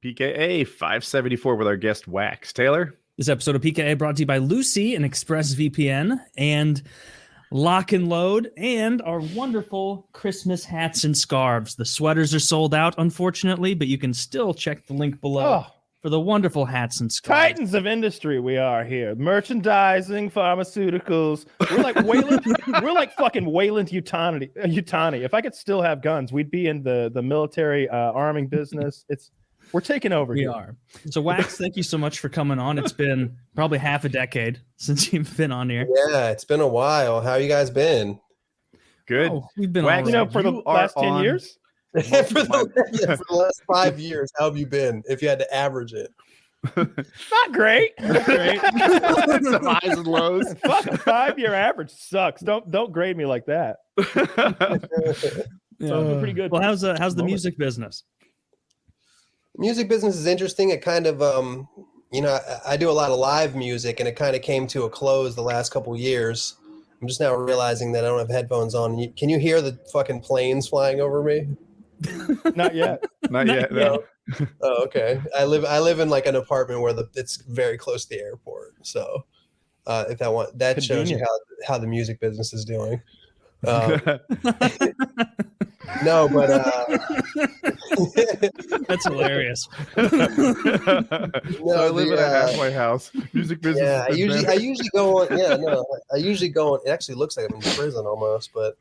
PKA 574 with our guest Wax. Taylor? This episode of PKA brought to you by Lucy and ExpressVPN and Lock and Load and our wonderful Christmas hats and scarves. The sweaters are sold out, unfortunately, but you can still check the link below for the wonderful hats and scarves. Titans of industry we are here. Merchandising, pharmaceuticals. We're like Wayland. We're like fucking Wayland Yutani. If I could still have guns, we'd be in the military arming business. We're taking over. We are. So, Wax, thank you so much for coming on. It's been probably half a decade since you've been on here. Yeah, it's been a while. How you guys been? Good. We've been Wax, for the last 10 years? For the last 5 years, how have you been, if you had to average it? Not great. Not great. Some highs and lows. Fuck, a 5-year average sucks. Don't grade me like that. So pretty good. Well, how's the music business? Music business is interesting. It kind of, I do a lot of live music, and it kind of came to a close the last couple years. I'm just now realizing that I don't have headphones on. Can you hear the fucking planes flying over me? Not yet. Not yet. No. Oh, okay. I live in like an apartment where it's very close to the airport. So, if that shows you how the music business is doing. No, but that's hilarious. No, I live in a halfway house. Music business. Yeah, I usually go on. Yeah, no, I usually go on. It actually looks like I'm in prison almost, but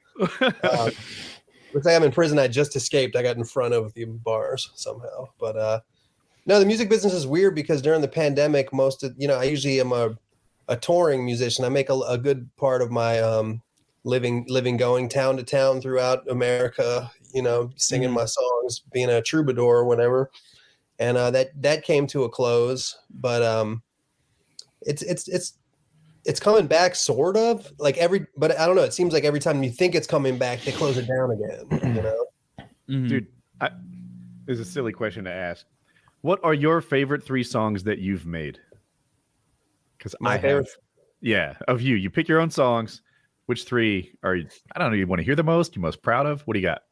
looks like I'm in prison. I just escaped. I got in front of the bars somehow, but no, the music business is weird because during the pandemic, I usually am a touring musician. I make a good part of my living going town to town throughout America, singing my songs, being a troubadour or whatever. And that came to a close, but it's coming back sort of but I don't know. It seems like every time you think it's coming back, they close it down again, Dude, this is a silly question to ask. What are your favorite 3 songs that you've made? Because I have, of you. You pick your own songs. Which 3 are you? I don't know. You want to hear the most? You most proud of? What do you got?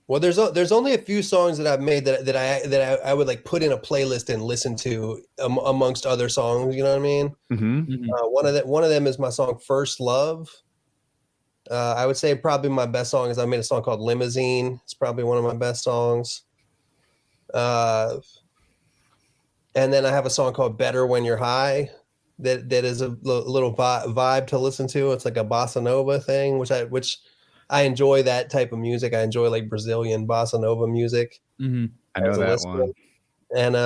Well, there's only a few songs that I've made that I would like put in a playlist and listen to amongst other songs. You know what I mean? Mm-hmm. One of them is my song "First Love." I would say probably my best song is I made a song called "Limousine." It's probably one of my best songs. And then I have a song called "Better When You're High." That is a little vibe to listen to. It's like a bossa nova thing, which I enjoy that type of music. I enjoy like Brazilian bossa nova music. Mm-hmm. I know that one. And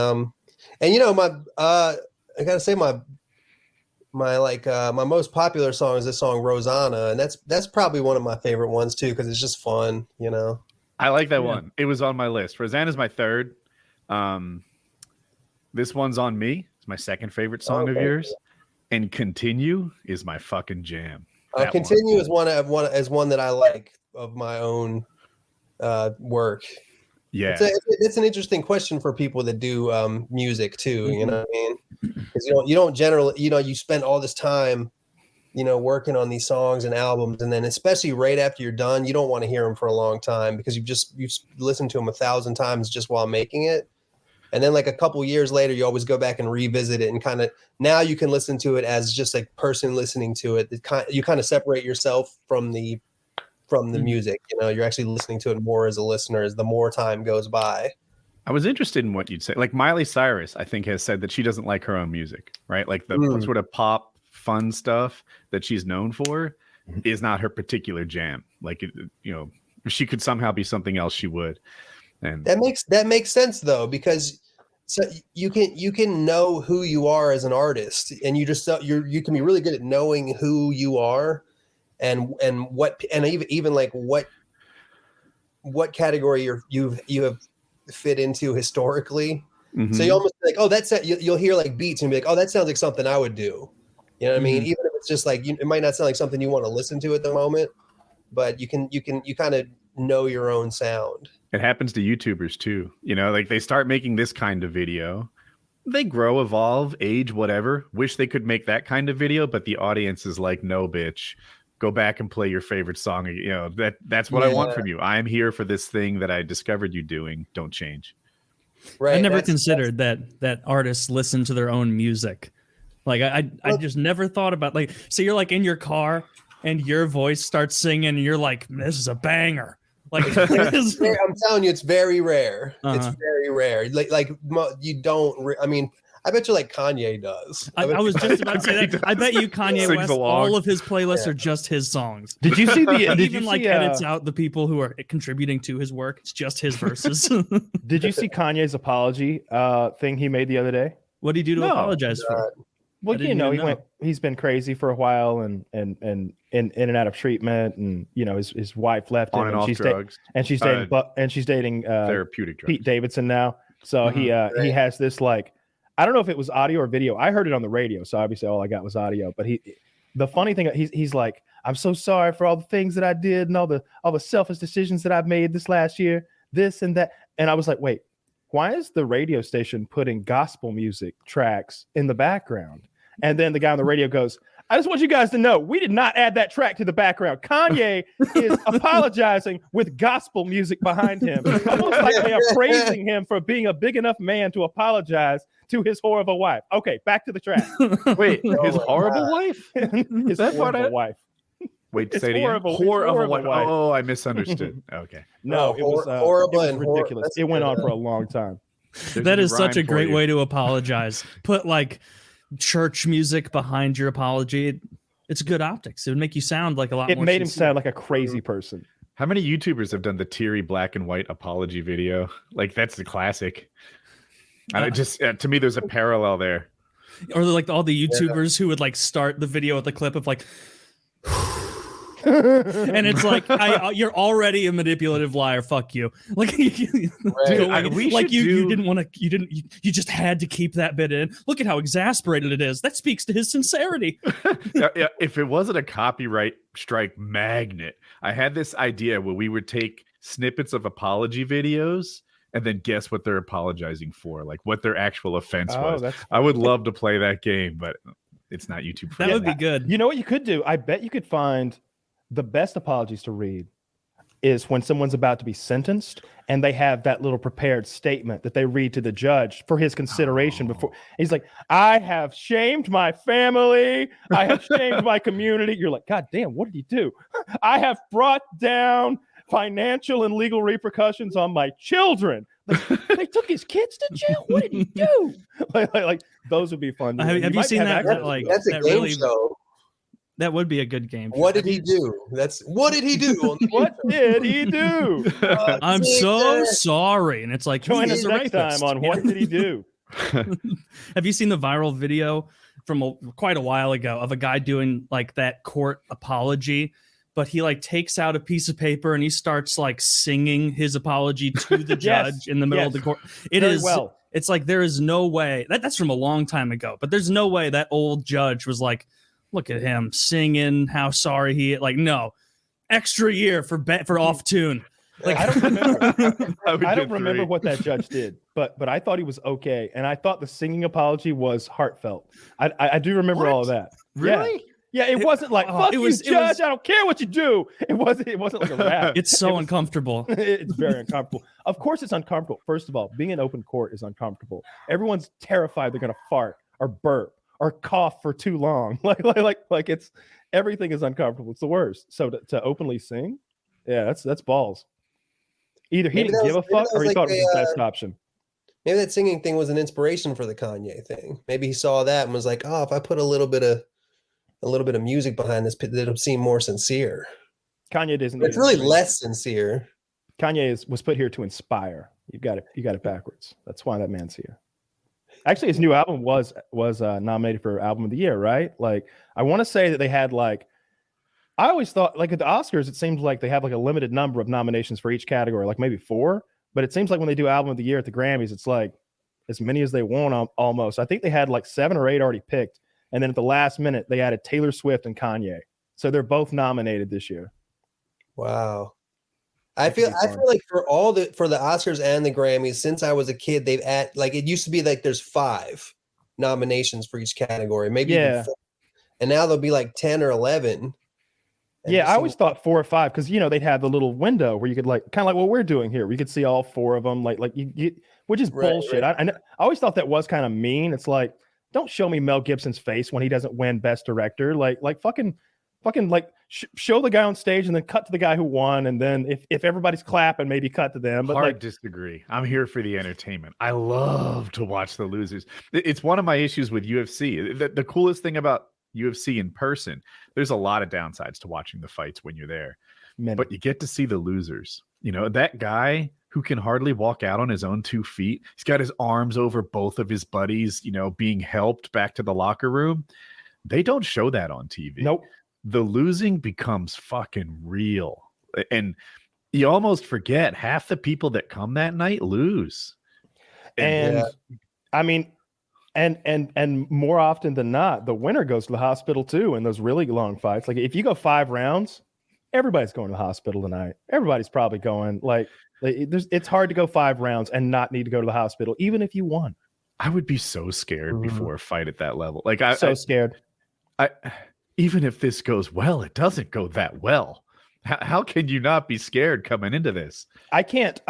I gotta say my most popular song is this song Rosanna, and that's probably one of my favorite ones too because it's just fun. I like that one. It was on my list. Rosanna's my third. This one's on me. My second favorite song of yours, and Continue is my fucking jam. Continue is one that I like of my own work. Yeah, it's an interesting question for people that do music too. You know what I mean? Because you don't generally you spend all this time working on these songs and albums, and then especially right after you're done, you don't want to hear them for a long time because you've listened to them 1,000 times just while making it. And then like a couple years later, you always go back and revisit it and kind of now you can listen to it as just a person listening to it. You kind of separate yourself from the music. You're actually listening to it more as a listener as the more time goes by. I was interested in what you'd say. Like Miley Cyrus, I think, has said that she doesn't like her own music, right? Like the sort of pop fun stuff that she's known for is not her particular jam. Like, if she could somehow be something else, she would. And that makes sense though, because so you can know who you are as an artist, and you can be really good at knowing who you are, and even like what category you have fit into historically. Mm-hmm. So you almost like, oh, that's it. You'll hear like beats and be like, oh, that sounds like something I would do. You know what I mean? Even if it's just like it might not sound like something you want to listen to at the moment, but you kind of know your own sound. It happens to YouTubers too. Like they start making this kind of video. They grow, evolve, age, whatever. Wish they could make that kind of video, but the audience is like, no, bitch. Go back and play your favorite song. That's what I want from you. I'm here for this thing that I discovered you doing. Don't change. Right. I never considered that artists listen to their own music. Like I just never thought about like, so you're like in your car and your voice starts singing and you're like, this is a banger. Like I'm telling you, it's very rare. It's very rare. Like you don't. I mean, I bet you like Kanye does. I was just about to say that. I bet you Kanye West, all of his playlists are just his songs. Did you see the? Did even you see, edits out the people who are contributing to his work? It's just his verses. Did you see Kanye's apology thing he made the other day? What did he do to apologize for? Well, he's been crazy for a while and in and out of treatment, and his wife left him and she's dating therapeutic drugs. Pete Davidson now. So he has this like, I don't know if it was audio or video. I heard it on the radio, so obviously all I got was audio. But the funny thing, he's like, I'm so sorry for all the things that I did and all the selfish decisions that I've made this last year, this and that. And I was like, wait, why is the radio station putting gospel music tracks in the background? And then the guy on the radio goes, I just want you guys to know, we did not add that track to the background. Kanye is apologizing with gospel music behind him. Almost like they are praising him for being a big enough man to apologize to his horrible wife. Okay, back to the track. Wait, his horrible wife? His horrible wife. Wait, say it again. Horrible wife. Oh, I misunderstood. Okay. No, it was horrible and ridiculous. It went on for a long time. That is such a great way to apologize. Put like church music behind your apology. It's good optics. It would make you sound like a lot more. It made him sound like a crazy person. How many YouTubers have done the teary black and white apology video? Like that's the classic. I just to me, there's a parallel there. Or like all the YouTubers who would like start the video with a clip of like, and it's like you're already a manipulative liar. Fuck you. Like, you didn't want to. You just had to keep that bit in. Look at how exasperated it is. That speaks to his sincerity. Yeah, if it wasn't a copyright strike magnet, I had this idea where we would take snippets of apology videos and then guess what they're apologizing for, like what their actual offense was. I would love to play that game, but it's not YouTube. That would be good. You know what you could do? I bet you could find the best apologies to read is when someone's about to be sentenced and they have that little prepared statement that they read to the judge for his consideration before. He's like, I have shamed my family. I have shamed my community. You're like, God damn, what did he do? I have brought down financial and legal repercussions on my children. Like, they took his kids to jail. What did he do? like those would be fun. Have you seen that? That's a game show. That would be a good game. What did he do? What did he do? What did he do? I'm so sorry. And it's like, join us next time on What Did He Do? Have you seen the viral video from quite a while ago of a guy doing like that court apology? But he like takes out a piece of paper and he starts like singing his apology to the judge in the middle of the court. It's like there is no way that's from a long time ago, but there's no way that old judge was like, look at him singing how sorry he like no extra year for off tune. Like I don't remember. I don't remember what that judge did, but I thought he was okay, and I thought the singing apology was heartfelt. I do remember all of that. Really? Yeah, it wasn't like fuck you, judge. I don't care what you do. It wasn't like a rap. It's so uncomfortable. It's very uncomfortable. Of course, it's uncomfortable. First of all, being in open court is uncomfortable. Everyone's terrified they're gonna fart or burp or cough for too long. Like it's everything is uncomfortable. It's the worst. So to openly sing, yeah, that's balls. Either he didn't give a fuck or he thought it was the best option. Maybe that singing thing was an inspiration for the Kanye thing. Maybe he saw that and was like, oh, if I put a little bit of music behind this, it'll seem more sincere. Kanye doesn't. It's really less sincere. Kanye was put here to inspire. You got it backwards. That's why that man's here. Actually, his new album was nominated for Album of the Year, right? Like, I want to say that they had like, I always thought like at the Oscars, it seems like they have like a limited number of nominations for each category, like maybe 4. But it seems like when they do Album of the Year at the Grammys, it's like as many as they want almost. I think they had like 7 or 8 already picked. And then at the last minute, they added Taylor Swift and Kanye. So they're both nominated this year. Wow. I feel like for the Oscars and the Grammys, since I was a kid, they've like it used to be like there's 5 nominations for each category, maybe even 4. And now there'll be like 10 or 11. Yeah, I always thought 4 or 5 because they'd have the little window where you could like kind of like what we're doing here. We could see all 4 of them. Like you which is bullshit. I always thought that was kind of mean. It's like, don't show me Mel Gibson's face when he doesn't win Best Director. Like fucking like show the guy on stage and then cut to the guy who won, and then if everybody's clapping, maybe cut to them. But Hard disagree. I'm here for the entertainment. I love to watch the losers. It's one of my issues with UFC. The coolest thing about UFC in person, there's a lot of downsides to watching the fights when you're there, but you get to see the losers. You know, that guy who can hardly walk out on his own 2 feet. He's got his arms over both of his buddies, you know, being helped back to the locker room. They don't show that on TV. Nope. The losing becomes fucking real. And you almost forget half the people that come that night lose. And I mean, and more often than not, the winner goes to the hospital too in those really long fights. Like if you go 5 rounds, everybody's going to the hospital tonight. Everybody's probably going. Like it's hard to go 5 rounds and not need to go to the hospital, even if you won. I would be so scared before a fight at that level. Like scared. Even if this goes well, it doesn't go that well. How can you not be scared coming into this? I can't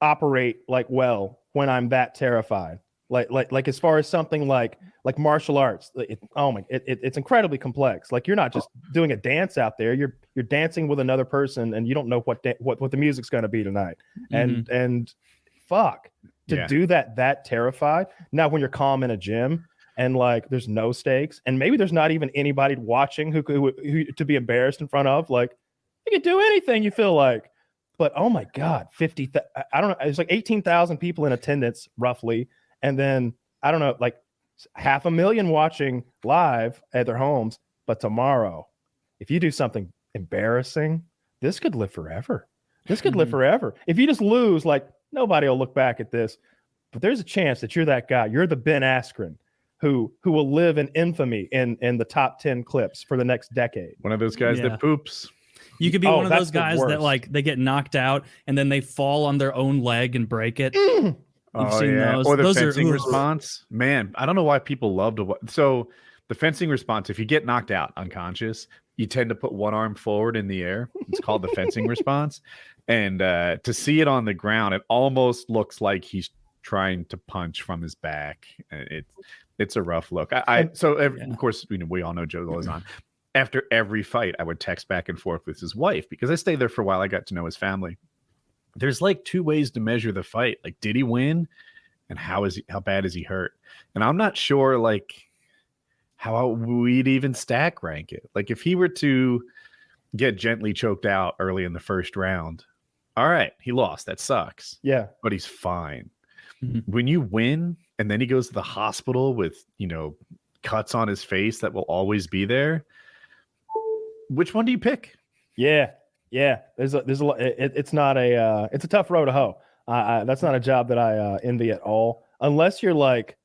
operate like well when I'm that terrified. Like as far as something like martial arts, it's incredibly complex. Like you're not just doing a dance out there. You're dancing with another person, and you don't know what the music's going to be tonight. And fuck to do that terrified. Now when you're calm in a gym. And like, there's no stakes, and maybe there's not even anybody watching who to be embarrassed in front of. Like, you can do anything you feel like, but oh my god, I don't know. It's like 18,000 people in attendance roughly, and then I don't know, like 500,000 watching live at their homes. But tomorrow, if you do something embarrassing, this could live forever. This could live forever. If you just lose, like nobody will look back at this, but there's a chance that you're that guy. You're the Ben Askren who will live in infamy in the top 10 clips for the next decade. One of those guys that poops. You could be one of those guys that like they get knocked out and then they fall on their own leg and break it. You've seen those. Or the fencing response. Man, I don't know why people love to watch. So the fencing response, if you get knocked out unconscious, you tend to put one arm forward in the air. It's called the fencing response. And to see it on the ground, it almost looks like he's trying to punch from his back. It's a rough look. Of course, we all know Joe Lozon. After every fight, I would text back and forth with his wife because I stayed there for a while. I got to know his family. There's like 2 ways to measure the fight. Like, did he win? And how bad is he hurt? And I'm not sure like how we'd even stack rank it. Like if he were to get gently choked out early in the first round, all right, he lost. That sucks. Yeah. But he's fine. When you win and then he goes to the hospital with, cuts on his face that will always be there, which one do you pick? Yeah. There's a lot. It's a tough road to hoe. That's not a job that I envy at all. Unless you're like,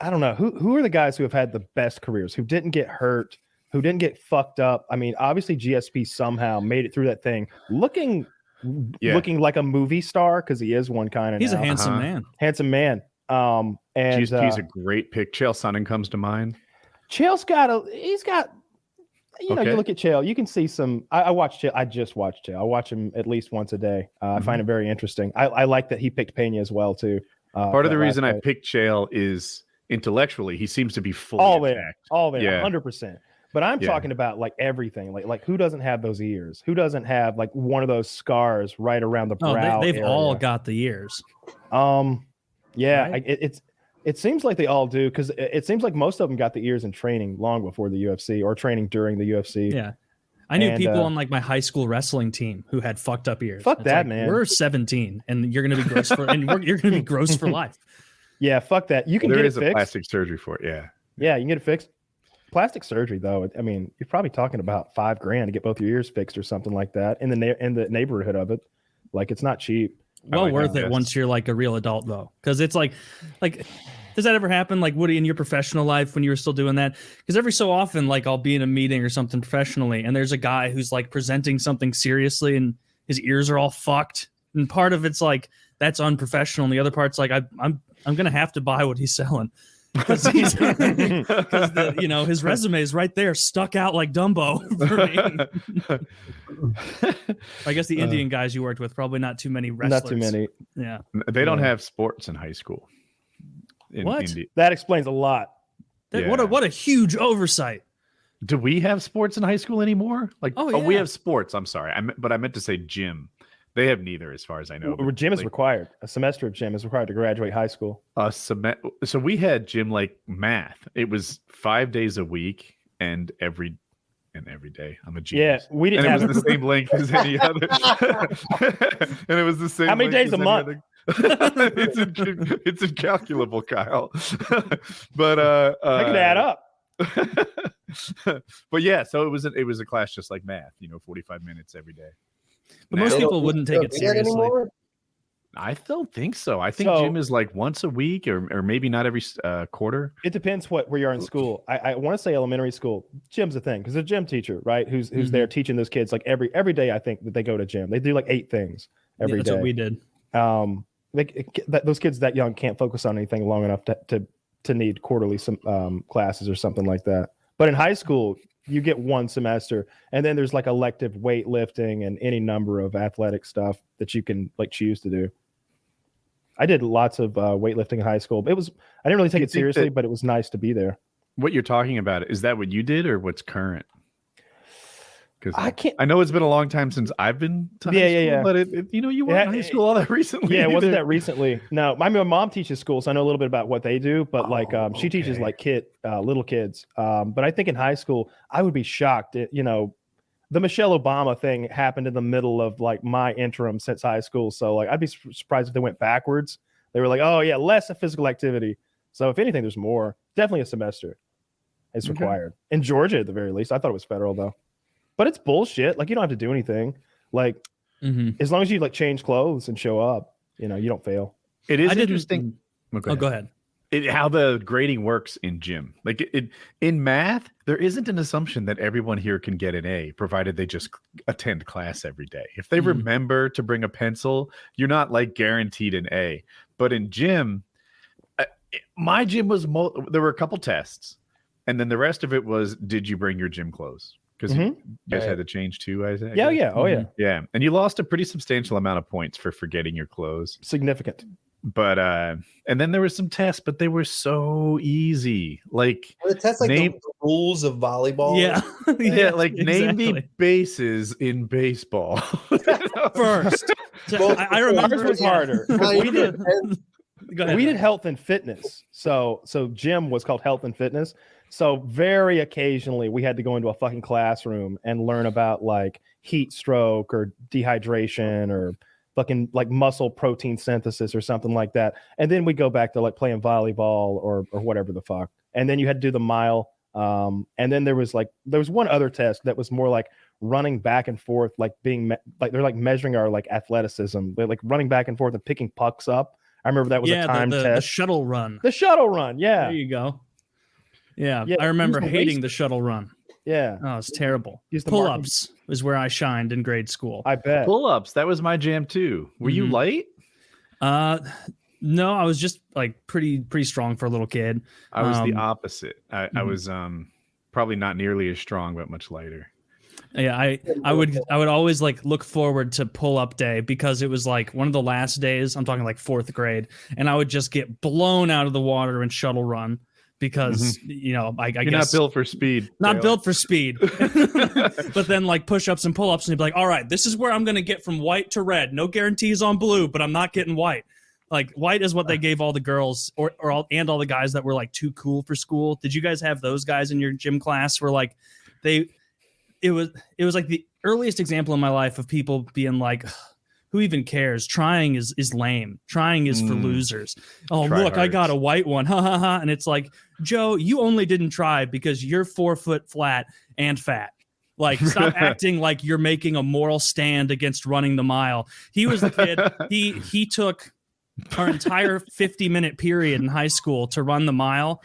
I don't know, who are the guys who have had the best careers, who didn't get hurt, who didn't get fucked up? I mean, obviously GSP somehow made it through that thing looking like a movie star, because he is one kind of. He's a handsome man. Handsome man. And GSP's a great pick. Chael Sonnen comes to mind. Chael's got. You look at Chael, you can see some. I watch Chael. I just watched Chael. I watch him at least once a day. I find it very interesting. I like that he picked Pena as well too. Part of the reason I picked Chael is intellectually, he seems to be fully all there, 100%. But I'm talking about like everything, like who doesn't have those ears? Who doesn't have like one of those scars right around the brow? They've all got the ears. Right? It seems like they all do, because it seems like most of them got the ears in training long before the UFC or training during the UFC. Yeah. I knew people on like my high school wrestling team who had fucked up ears. Fuck that, like, man. We're 17 and you're going to be gross for you're going to be gross for life. Yeah, fuck that. You can get it fixed. There is a plastic surgery for it. Yeah. Yeah, you can get it fixed. Plastic surgery though, I mean, you're probably talking about $5,000 to get both your ears fixed or something like that in the neighborhood of it. Like, it's not cheap. Well worth it once you're like a real adult though, because it's like does that ever happen, like Woody, in your professional life when you were still doing that? Because every so often, like I'll be in a meeting or something professionally, and there's a guy who's like presenting something seriously, and his ears are all fucked, and part of it's like that's unprofessional, and the other part's like I'm gonna have to buy what he's selling. because his resume is right there, stuck out like Dumbo for me. I guess the Indian guys you worked with, probably not too many wrestlers. Not too many. Yeah, they don't have sports in high school. What? That explains a lot. What a huge oversight. Do we have sports in high school anymore? We have sports. I'm sorry, but I meant to say gym. They have neither, as far as I know. Gym is required. A semester of gym is required to graduate high school. So we had gym like math. It was 5 days a week and every day. I'm a genius. Yeah, we didn't and have it was the same length as any other. And it was the same. How many days a month? It's incalculable, Kyle. But I could add up. But yeah, so it was a class just like math. 45 minutes every day. But most people wouldn't take it seriously. I don't think so. I think gym is like once a week or maybe not every quarter. It depends where you are in school. I want to say elementary school. Gym's a thing because a gym teacher, right? Who's there teaching those kids like every day. I think that they go to gym. They do like 8 things every day. That's what we did. Those kids that young can't focus on anything long enough to need quarterly some classes or something like that. But in high school, you get 1 semester, and then there's like elective weightlifting and any number of athletic stuff that you can like choose to do. I did lots of weightlifting in high school. I didn't really take it seriously, but it was nice to be there. What you're talking about, is that what you did or what's current? Because I know it's been a long time since I've been to high school, but you weren't in high school all that recently. Yeah, it wasn't that recently. No, my mom teaches school, so I know a little bit about what they do, but she teaches like little kids. But I think in high school, I would be shocked. The Michelle Obama thing happened in the middle of like my interim since high school. So like, I'd be surprised if they went backwards. They were like, oh yeah, less of physical activity. So if anything, there's more. Definitely a semester is required in Georgia at the very least. I thought it was federal though. But it's bullshit. Like you don't have to do anything. Like as long as you like change clothes and show up, you don't fail. It is interesting. Go ahead. How the grading works in gym. Like in math, there isn't an assumption that everyone here can get an A, provided they just attend class every day. If they remember to bring a pencil, you're not like guaranteed an A. But in gym, my gym was there were a couple tests, and then the rest of it was, did you bring your gym clothes? Because you guys had to change too, I think. Yeah. Oh, yeah. Yeah. And you lost a pretty substantial amount of points for forgetting your clothes. Significant. But and then there were some tests, but they were so easy. Like the tests, like the rules of volleyball. Yeah. Yeah, like name the bases in baseball. First. I remember ours was harder. We did health and fitness. So gym was called health and fitness. So very occasionally we had to go into a fucking classroom and learn about like heat stroke or dehydration or fucking like muscle protein synthesis or something like that. And then we go back to like playing volleyball or whatever the fuck. And then you had to do the mile. And then there was one other test that was more like running back and forth, like being they're like measuring our like athleticism. They're like running back and forth and picking pucks up. I remember that was a time test. The shuttle run. The shuttle run. Yeah. There you go. Yeah. I remember hating the shuttle run. Yeah. Oh, it's terrible. Pull-ups is where I shined in grade school. I bet. Pull-ups. That was my jam too. Were you light? No, I was just like pretty strong for a little kid. I was the opposite. I was probably not nearly as strong, but much lighter. Yeah, I would always like look forward to pull-up day because it was like one of the last days. I'm talking like 4th grade, and I would just get blown out of the water and shuttle run. Because I guess you're not built for speed. Not built for speed. But then like push-ups and pull-ups, and you'd be like, all right, this is where I'm gonna get from white to red. No guarantees on blue, but I'm not getting white. Like white is what they gave all the girls or all the guys that were like too cool for school. Did you guys have those guys in your gym class where like it was like the earliest example in my life of people being like, who even cares? Trying is lame. Trying is for losers. Oh, Try look, hard. I got a white one. Ha ha ha. And it's like, Joe, you only didn't try because you're 4 foot flat and fat. Like, stop acting like you're making a moral stand against running the mile. He was the kid. He took our entire 50-minute period in high school to run the mile.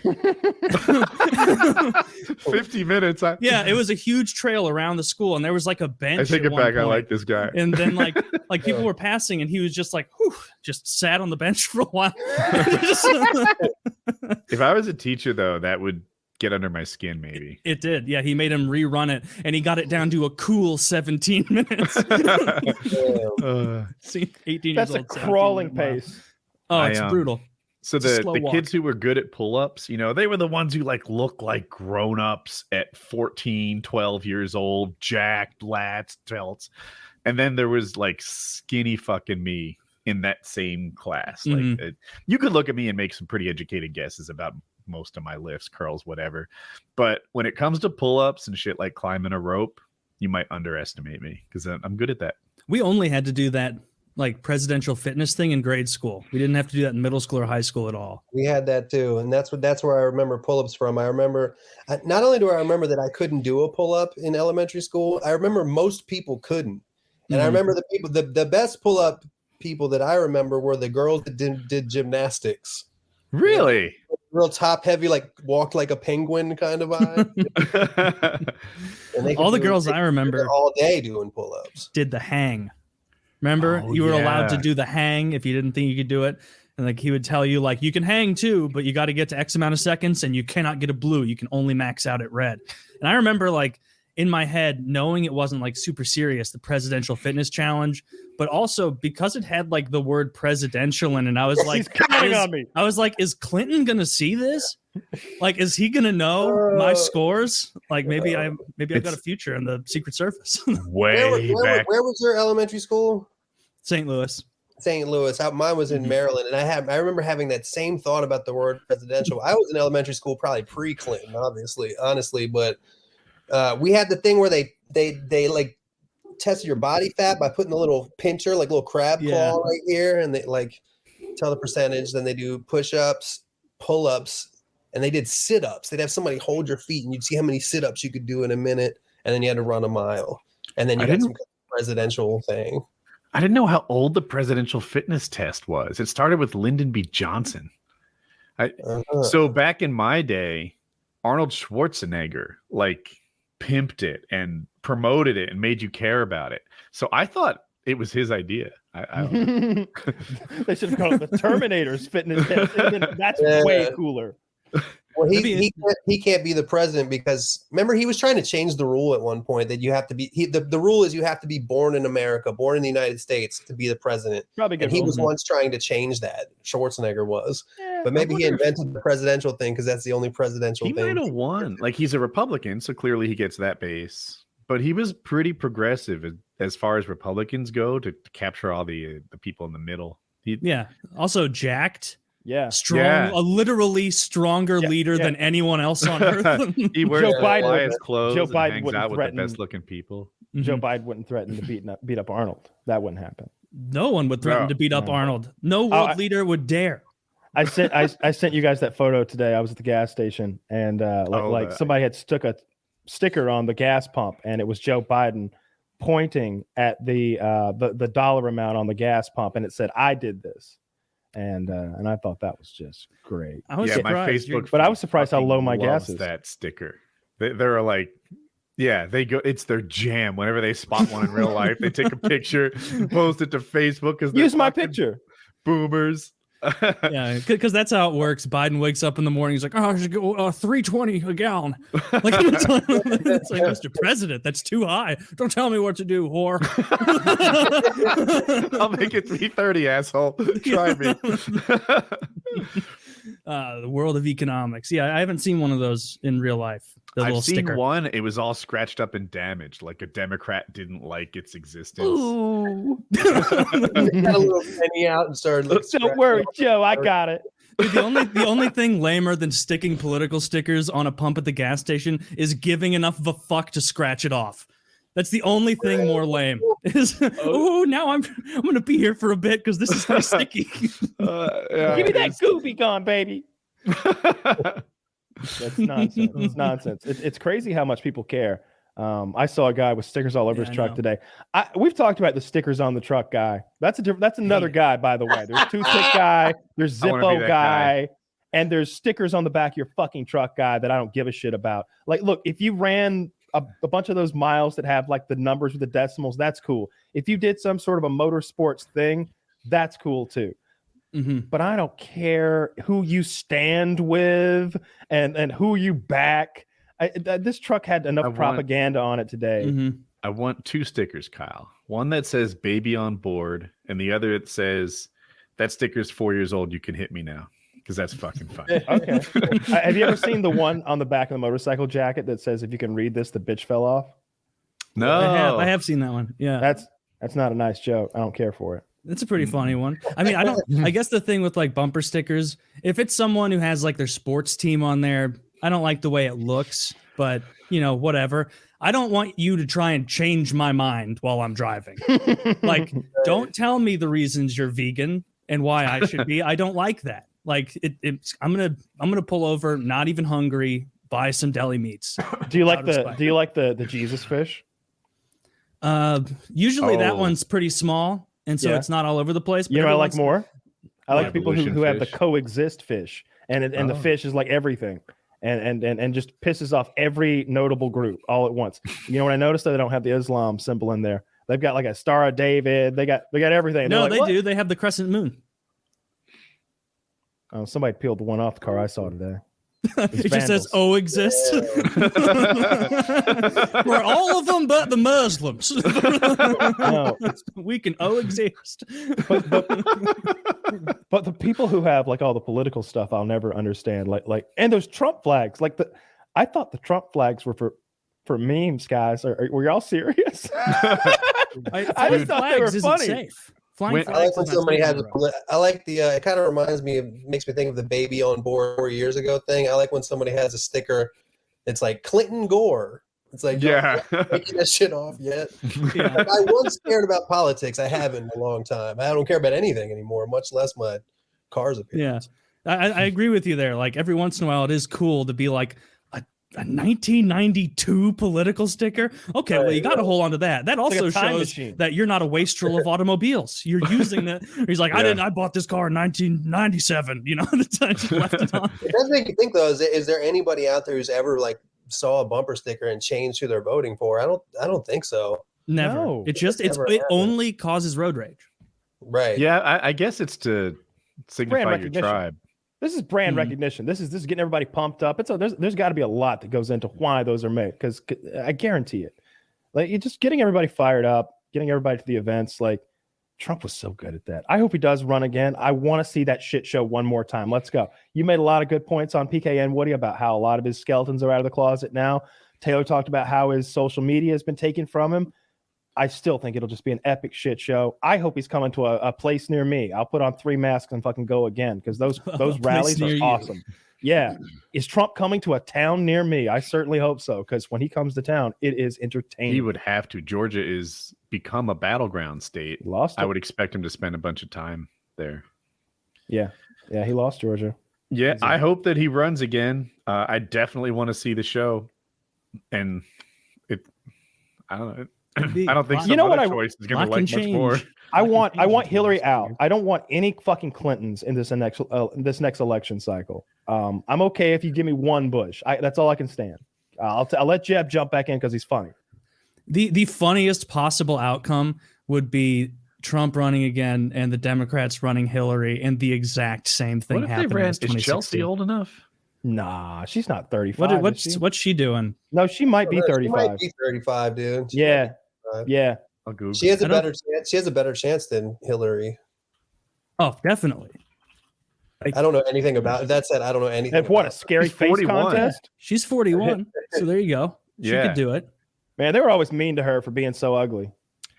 50 minutes. Yeah, it was a huge trail around the school, and there was like a bench. I take it back. I like this guy. And then like people were passing, and he was just like, whew, just sat on the bench for a while. If I was a teacher, though, that would get under my skin, maybe. It did. Yeah, he made him rerun it, and he got it down to a cool 17 minutes. See, 18 That's years a old. crawling pace. Oh, it's brutal. So the kids who were good at pull-ups, you know, they were the ones who like look like grown-ups at 14, 12 years old, jacked, lats, belts. And then there was like skinny fucking me in that same class. Like you could look at me and make some pretty educated guesses about most of my lifts, curls, whatever. But when it comes to pull-ups and shit like climbing a rope, you might underestimate me because I'm good at that. We only had to do that like presidential fitness thing in grade school. We didn't have to do that in middle school or high school at all. We had that too. And that's where I remember pull-ups from. I remember, not only do I remember that I couldn't do a pull-up in elementary school, I remember most people couldn't. And I remember the best pull-up people that I remember were the girls that did gymnastics. Really? Real top heavy, like walked like a penguin kind of vibe. And all the girls I remember all day doing pull-ups did the hang. Remember, you were allowed to do the hang if you didn't think you could do it. And like he would tell you, like, you can hang too, but you got to get to X amount of seconds and you cannot get a blue. You can only max out at red. And I remember like in my head, knowing it wasn't like super serious, the presidential fitness challenge, but also because it had like the word presidential in it, I was like, he's counting on me. I was like, is Clinton going to see this? Like, is he going to know my scores? Like maybe I've got a future in the Secret Service. Where was your elementary school? St. Louis. St. Louis. Mine was in Maryland, and I remember having that same thought about the word presidential. I was in elementary school, probably pre-Clinton, honestly, but we had the thing where they like tested your body fat by putting a little pincher, like a little crab claw right here, and they like tell the percentage. Then they do push-ups, pull-ups, and they did sit-ups. They'd have somebody hold your feet, and you'd see how many sit-ups you could do in a minute, and then you had to run a mile, and then you got some presidential thing. I didn't know how old the presidential fitness test was. It started with Lyndon B. Johnson. So back in my day, Arnold Schwarzenegger like pimped it and promoted it and made you care about it. So I thought it was his idea. I don't know. They should have called it the Terminator's fitness test. That's way cooler. Well, he can't be the president because remember he was trying to change the rule at one point that you have to be the rule is you have to be born in America, born in the United States to be the president. Probably good. And he was once trying to change that. Schwarzenegger was, but maybe he invented the presidential thing because that's the only presidential thing. He might have won. Like he's a Republican, so clearly he gets that base. But he was pretty progressive as far as Republicans go to capture all the people in the middle. Also jacked. Yeah, strong, a literally stronger leader than anyone else on earth. He wears Joe Biden, clothes. Joe Biden hangs wouldn't out with threaten, the best-looking people. Joe Biden wouldn't threaten to beat up Arnold. That wouldn't happen. No one would threaten to beat up Arnold. No world leader would dare. I sent you guys that photo today. I was at the gas station, and somebody had stuck a sticker on the gas pump, and it was Joe Biden pointing at the dollar amount on the gas pump, and it said, "I did this." And I thought that was just great. I was my Facebook, but I was surprised how low my gas is. That sticker, they're like, they go. It's their jam. Whenever they spot one in real life, they take a picture, post it to Facebook. Because use my picture, boomers. Yeah, because that's how it works. Biden wakes up in the morning. He's like, "Oh, I should go $3.20 a gallon." Like, it's like, Mr. President, that's too high. Don't tell me what to do, whore. I'll make it $3.30, asshole. Try me. The world of economics. Yeah, I haven't seen one of those in real life. I've seen one. It was all scratched up and damaged. Like a Democrat didn't like its existence. Ooh. Got a little penny out and started looking. Don't worry, Joe. I got it. Dude, the only thing lamer than sticking political stickers on a pump at the gas station is giving enough of a fuck to scratch it off. That's the only thing more lame. Now I'm gonna be here for a bit because this is very sticky. Give me that goopy gone, baby. That's nonsense. It's nonsense. It's crazy how much people care. I saw a guy with stickers all over his truck today. We've talked about the stickers on the truck guy. That's another guy, by the way. There's toothpick guy, there's Zippo guy, and there's stickers on the back of your fucking truck guy that I don't give a shit about. Like, look, if you ran a bunch of those miles that have like the numbers with the decimals, that's cool. If you did some sort of a motorsports thing, that's cool too. but I don't care who you stand with and who you back. This truck had enough propaganda on it today. I want 2 stickers, Kyle. One that says "baby on board," and the other that says "that sticker's 4 years old. You can hit me now," because that's fucking funny. Okay. Have you ever seen the one on the back of the motorcycle jacket that says, "If you can read this, the bitch fell off"? No, I have seen that one. Yeah, that's not a nice joke. I don't care for it. It's a pretty funny one. I mean, I guess the thing with like bumper stickers, if it's someone who has like their sports team on there, I don't like the way it looks, but whatever. I don't want you to try and change my mind while I'm driving. Like, don't tell me the reasons you're vegan and why I should be. I don't like that. Like, I'm gonna pull over, not even hungry, buy some deli meats. Do you like the Jesus fish? Usually that one's pretty small, and so it's not all over the place. But I like more. I like people who have the coexist fish, and the fish is like everything. And just pisses off every notable group all at once. You know what I noticed? That they don't have the Islam symbol in there. They've got like a Star of David. They got everything. No, they do. They have the crescent moon. Oh, somebody peeled one off the car I saw today. It just says "O exists." For all of them but the Muslims. No. We can exist. But the people who have like all the political stuff, I'll never understand. Like, and those Trump flags. I thought the Trump flags were for memes, guys. Were y'all serious? I just thought they were funny. Safe. I like when somebody has. I like the. It kind of reminds me. Makes me think of the baby on board 4 years ago thing. I like when somebody has a sticker. It's like Clinton Gore. It's like, taking that shit off yet. Yeah. Like, I was scared about politics. I haven't in a long time. I don't care about anything anymore, much less my car's appearance. Yeah, I agree with you there. Like every once in a while, it is cool to be like a 1992 political sticker. Okay, well, you got to hold on to that. That also shows that you're not a wastrel of automobiles. You're using that. He's like, I bought this car in 1997. I just left it on. It does make you think though. Is there anybody out there who's ever like saw a bumper sticker and changed who they're voting for? I don't think so. Never. No. It only causes road rage. Right. Yeah, I guess it's to signify your tribe. This is brand recognition. This is getting everybody pumped up. There's got to be a lot that goes into why those are made, because I guarantee it. Like, you're just getting everybody fired up, getting everybody to the events. Like, Trump was so good at that. I hope he does run again. I want to see that shit show one more time. Let's go. You made a lot of good points on PKA and Woody about how a lot of his skeletons are out of the closet now. Taylor talked about how his social media has been taken from him. I still think it'll just be an epic shit show. I hope he's coming to a place near me. I'll put on 3 masks and fucking go again, because those rallies are awesome. Yeah. Is Trump coming to a town near me? I certainly hope so, because when he comes to town, it is entertaining. He would have to. Georgia is become a battleground state. I would expect him to spend a bunch of time there. Yeah. Yeah, he lost Georgia. Yeah, I hope that he runs again. I definitely want to see the show. And I don't know. I don't think some other choice is going to like much more. I want Hillary out. I don't want any fucking Clintons in this next election cycle. I'm okay if you give me one Bush. That's all I can stand. I'll let Jeb jump back in because he's funny. The funniest possible outcome would be Trump running again and the Democrats running Hillary, and the exact same thing happening. Is Chelsea old enough? Nah, she's not 35. What's she doing? No, she might be 35. She might be 35, dude. Yeah. I'll Google. She has a better chance. She has a better chance than Hillary. Oh, definitely. I don't know anything about it. That said, I don't know anything. And what a scary face contest. She's 41. So there you go. She could do it. Man, they were always mean to her for being so ugly.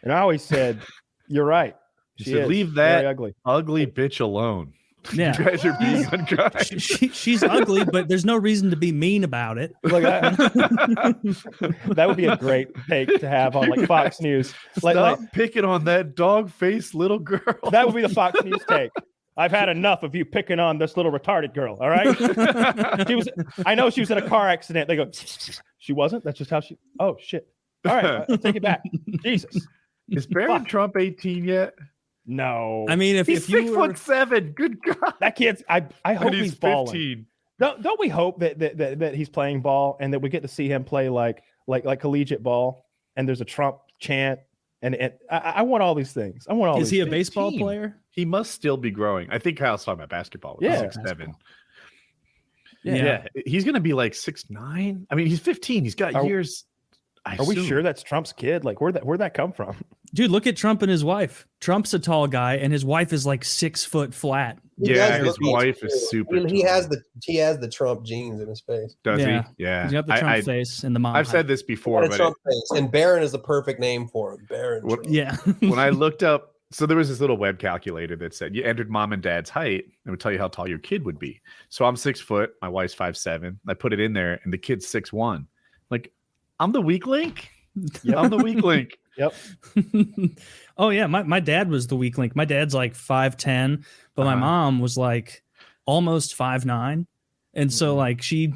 And I always said, you're right. She is leave that ugly bitch alone. Yeah, you guys are being unkind. She's ugly, but there's no reason to be mean about it. Look, that would be a great take to have on like Fox News. Stop picking on that dog-faced little girl. That would be the Fox News take. I've had enough of you picking on this little retarded girl. All right. I know she was in a car accident. They go, she wasn't. That's just how she. Oh shit. All right, take it back. Jesus. Is Barron Trump 18 yet? No, I mean, if he's 6'7", good God, that kid's. I hope he's balling. Don't we hope that he's playing ball and that we get to see him play like collegiate ball, and there's a Trump chant, and I want all these things. I want all. Is he a baseball player? He must still be growing. I think Kyle's talking about basketball. Yeah. 6'7". Yeah. He's gonna be like 6'9". I mean, he's 15. He's got years. Are we sure that's Trump's kid? Like, where'd that come from? Dude, look at Trump and his wife. Trump's a tall guy, and his wife is like 6 foot flat. Yeah, his wife is super. He has the Trump genes in his face. Does he? Yeah, he's got the Trump face and the mom. I've said this before, but Trump face. And Barron is the perfect name for him. Barron. Yeah. When I looked up, so there was this little web calculator that said you entered mom and dad's height, and it would tell you how tall your kid would be. So I'm 6 foot. My wife's 5'7". I put it in there, and the kid's 6'1". Like, I'm the weak link. Yep. I'm the weak link. Yep. Oh yeah, my dad was the weak link. My dad's like 5'10", but my mom was like almost 5'9", and so like she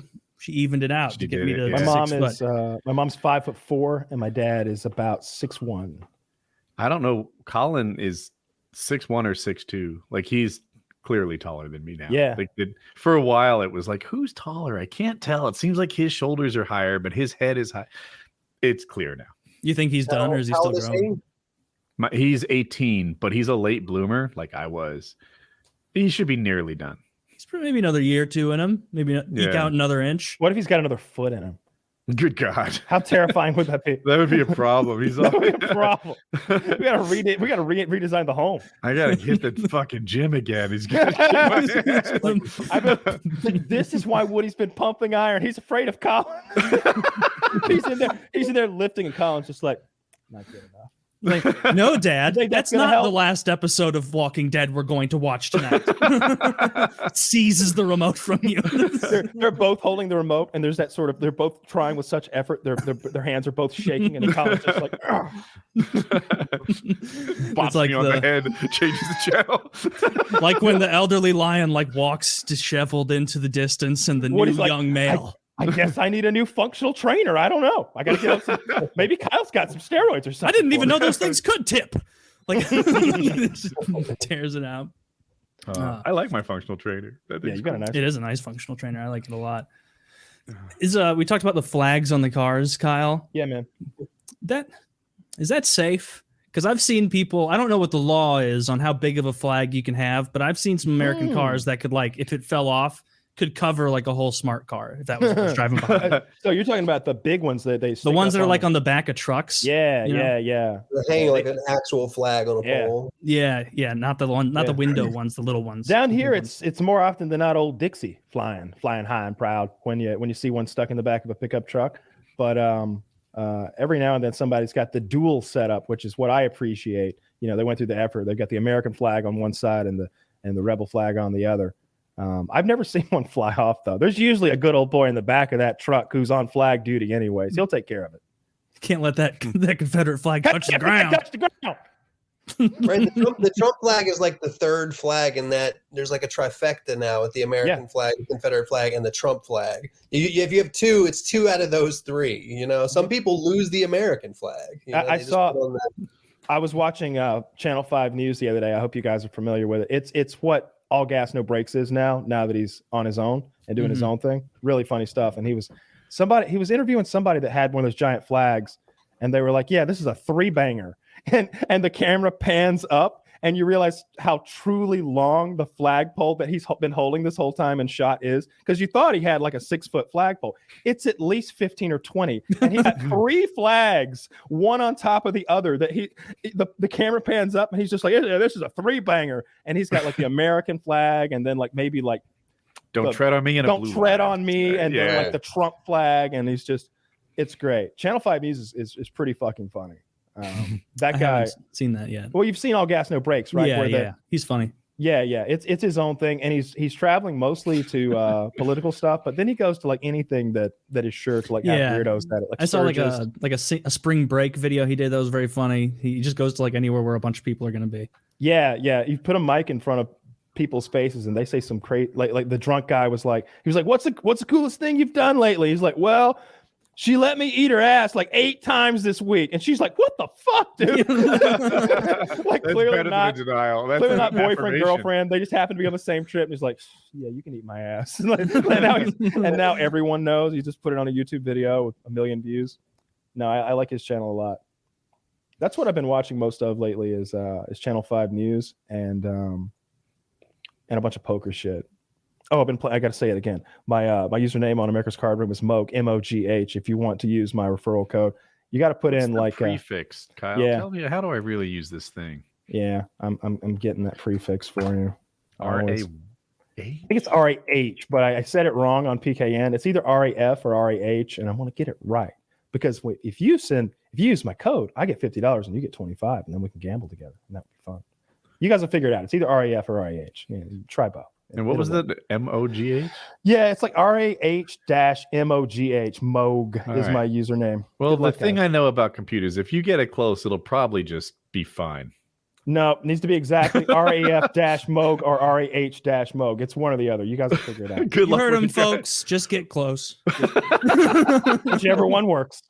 evened it out to get me to. My mom is my mom's 5'4", and my dad is about 6'1". I don't know. Colin is 6'1" or 6'2". Like, he's clearly taller than me now. Yeah. Like, for a while it was like, who's taller? I can't tell. It seems like his shoulders are higher, but his head is high. It's clear now. You think he's done, or is he still growing? He's 18, but he's a late bloomer, like I was. He should be nearly done. He's maybe another year or two in him. Maybe eke out another inch. What if he's got another foot in him? Good God! How terrifying would that be? That would be a problem. That would be a problem. We gotta redesign the home. I gotta hit the fucking gym again. He's gonna. This is why Woody's been pumping iron. He's afraid of Colin. He's in there lifting, and Colin's just like, not good enough. Like, no, Dad, that's not the last episode of Walking Dead we're going to watch tonight. Seizes the remote from you. they're both holding the remote, and there's that sort of, they're both trying with such effort. Their hands are both shaking, and the Colin's just like, it's like on the head, changes the channel. Like when the elderly lion like walks disheveled into the distance, and the new young male. I guess I need a new functional trainer. I don't know. I got to get some. Maybe Kyle's got some steroids or something. I didn't even know those things could tip. Like, tears it out. I like my functional trainer. You got a nice. It is a nice functional trainer. I like it a lot. We talked about the flags on the cars, Kyle? Yeah, man. Is that safe? Because I've seen people. I don't know what the law is on how big of a flag you can have, but I've seen some American cars that could, like, if it fell off, could cover like a whole smart car if that was driving by. So you're talking about the big ones that they the ones that are like on the back of trucks. Yeah. They're hanging like an actual flag on a pole. Yeah, not the one, not the window ones, the little ones. Down here, it's more often than not old Dixie flying high and proud when you see one stuck in the back of a pickup truck. But every now and then somebody's got the dual setup, which is what I appreciate. You know, they went through the effort. They've got the American flag on one side and the rebel flag on the other. I've never seen one fly off, though. There's usually a good old boy in the back of that truck who's on flag duty anyways. He'll take care of it. Can't let that Confederate flag touch the ground. Right, the Trump flag is like the third flag in that there's like a trifecta now with the American flag, the Confederate flag, and the Trump flag. If you have two, it's two out of those three. You know, some people lose the American flag. You know, I was watching Channel 5 News the other day. I hope you guys are familiar with it. It's what All Gas No Brakes is now that he's on his own and doing his own thing. Really funny stuff. And he was interviewing somebody that had one of those giant flags, and they were like, yeah, this is a 3-banger. And the camera pans up, and you realize how truly long the flagpole that he's been holding this whole time and shot is, because you thought he had like a 6-foot flagpole. It's at least 15 or 20, and he got 3 flags, one on top of the other. That the camera pans up, and he's just like, yeah, this is a 3-banger, and he's got like the American flag, and then like maybe like don't tread on me, and don't tread on me, and then like the Trump flag, and it's great. Channel 5 News is pretty fucking funny. That guy, seen that yet? Well, you've seen All Gas No Brakes, right? Yeah, he's funny. Yeah, it's his own thing, and he's traveling mostly to political stuff, but then he goes to like anything that is sure to like have weirdos at it. Like I saw like a spring break video he did that was very funny. He just goes to like anywhere where a bunch of people are going to be. Yeah. You put a mic in front of people's faces, and they say some crazy, like the drunk guy was like, what's the coolest thing you've done lately? He's like, well, she let me eat her ass like 8 times this week. And she's like, what the fuck, dude? Like, clearly not boyfriend, girlfriend. They just happen to be on the same trip. And he's like, yeah, you can eat my ass. and now everyone knows. He just put it on a YouTube video with 1 million views. No, I like his channel a lot. That's what I've been watching most of lately is Channel 5 News and a bunch of poker shit. Oh, I got to say it again. My username on America's Card Room is Mogh, M-O-G-H. If you want to use my referral code, you got to put in like prefix. Kyle, tell me, how do I really use this thing? Yeah, I'm getting that prefix for you. R-A-H? I think it's R-A-H, but I said it wrong on PKN. It's either R-A-F or R-A-H, and I want to get it right because if you use my code, I get $50 and you get 25, and then we can gamble together, and that would be fun. You guys will figure it out. It's either R-A-F or R-A-H. Yeah, try both. And what was the M-O-G-H? Yeah, it's like R-A-H-M-O-G-H. Mogh is my username. Well, the thing I know about computers, if you get it close, it'll probably just be fine. No, it needs to be exactly RAF-Mogh or RAH-Mogh. It's one or the other. You guys will figure it out. You heard them, folks. Just get close. Whichever one works.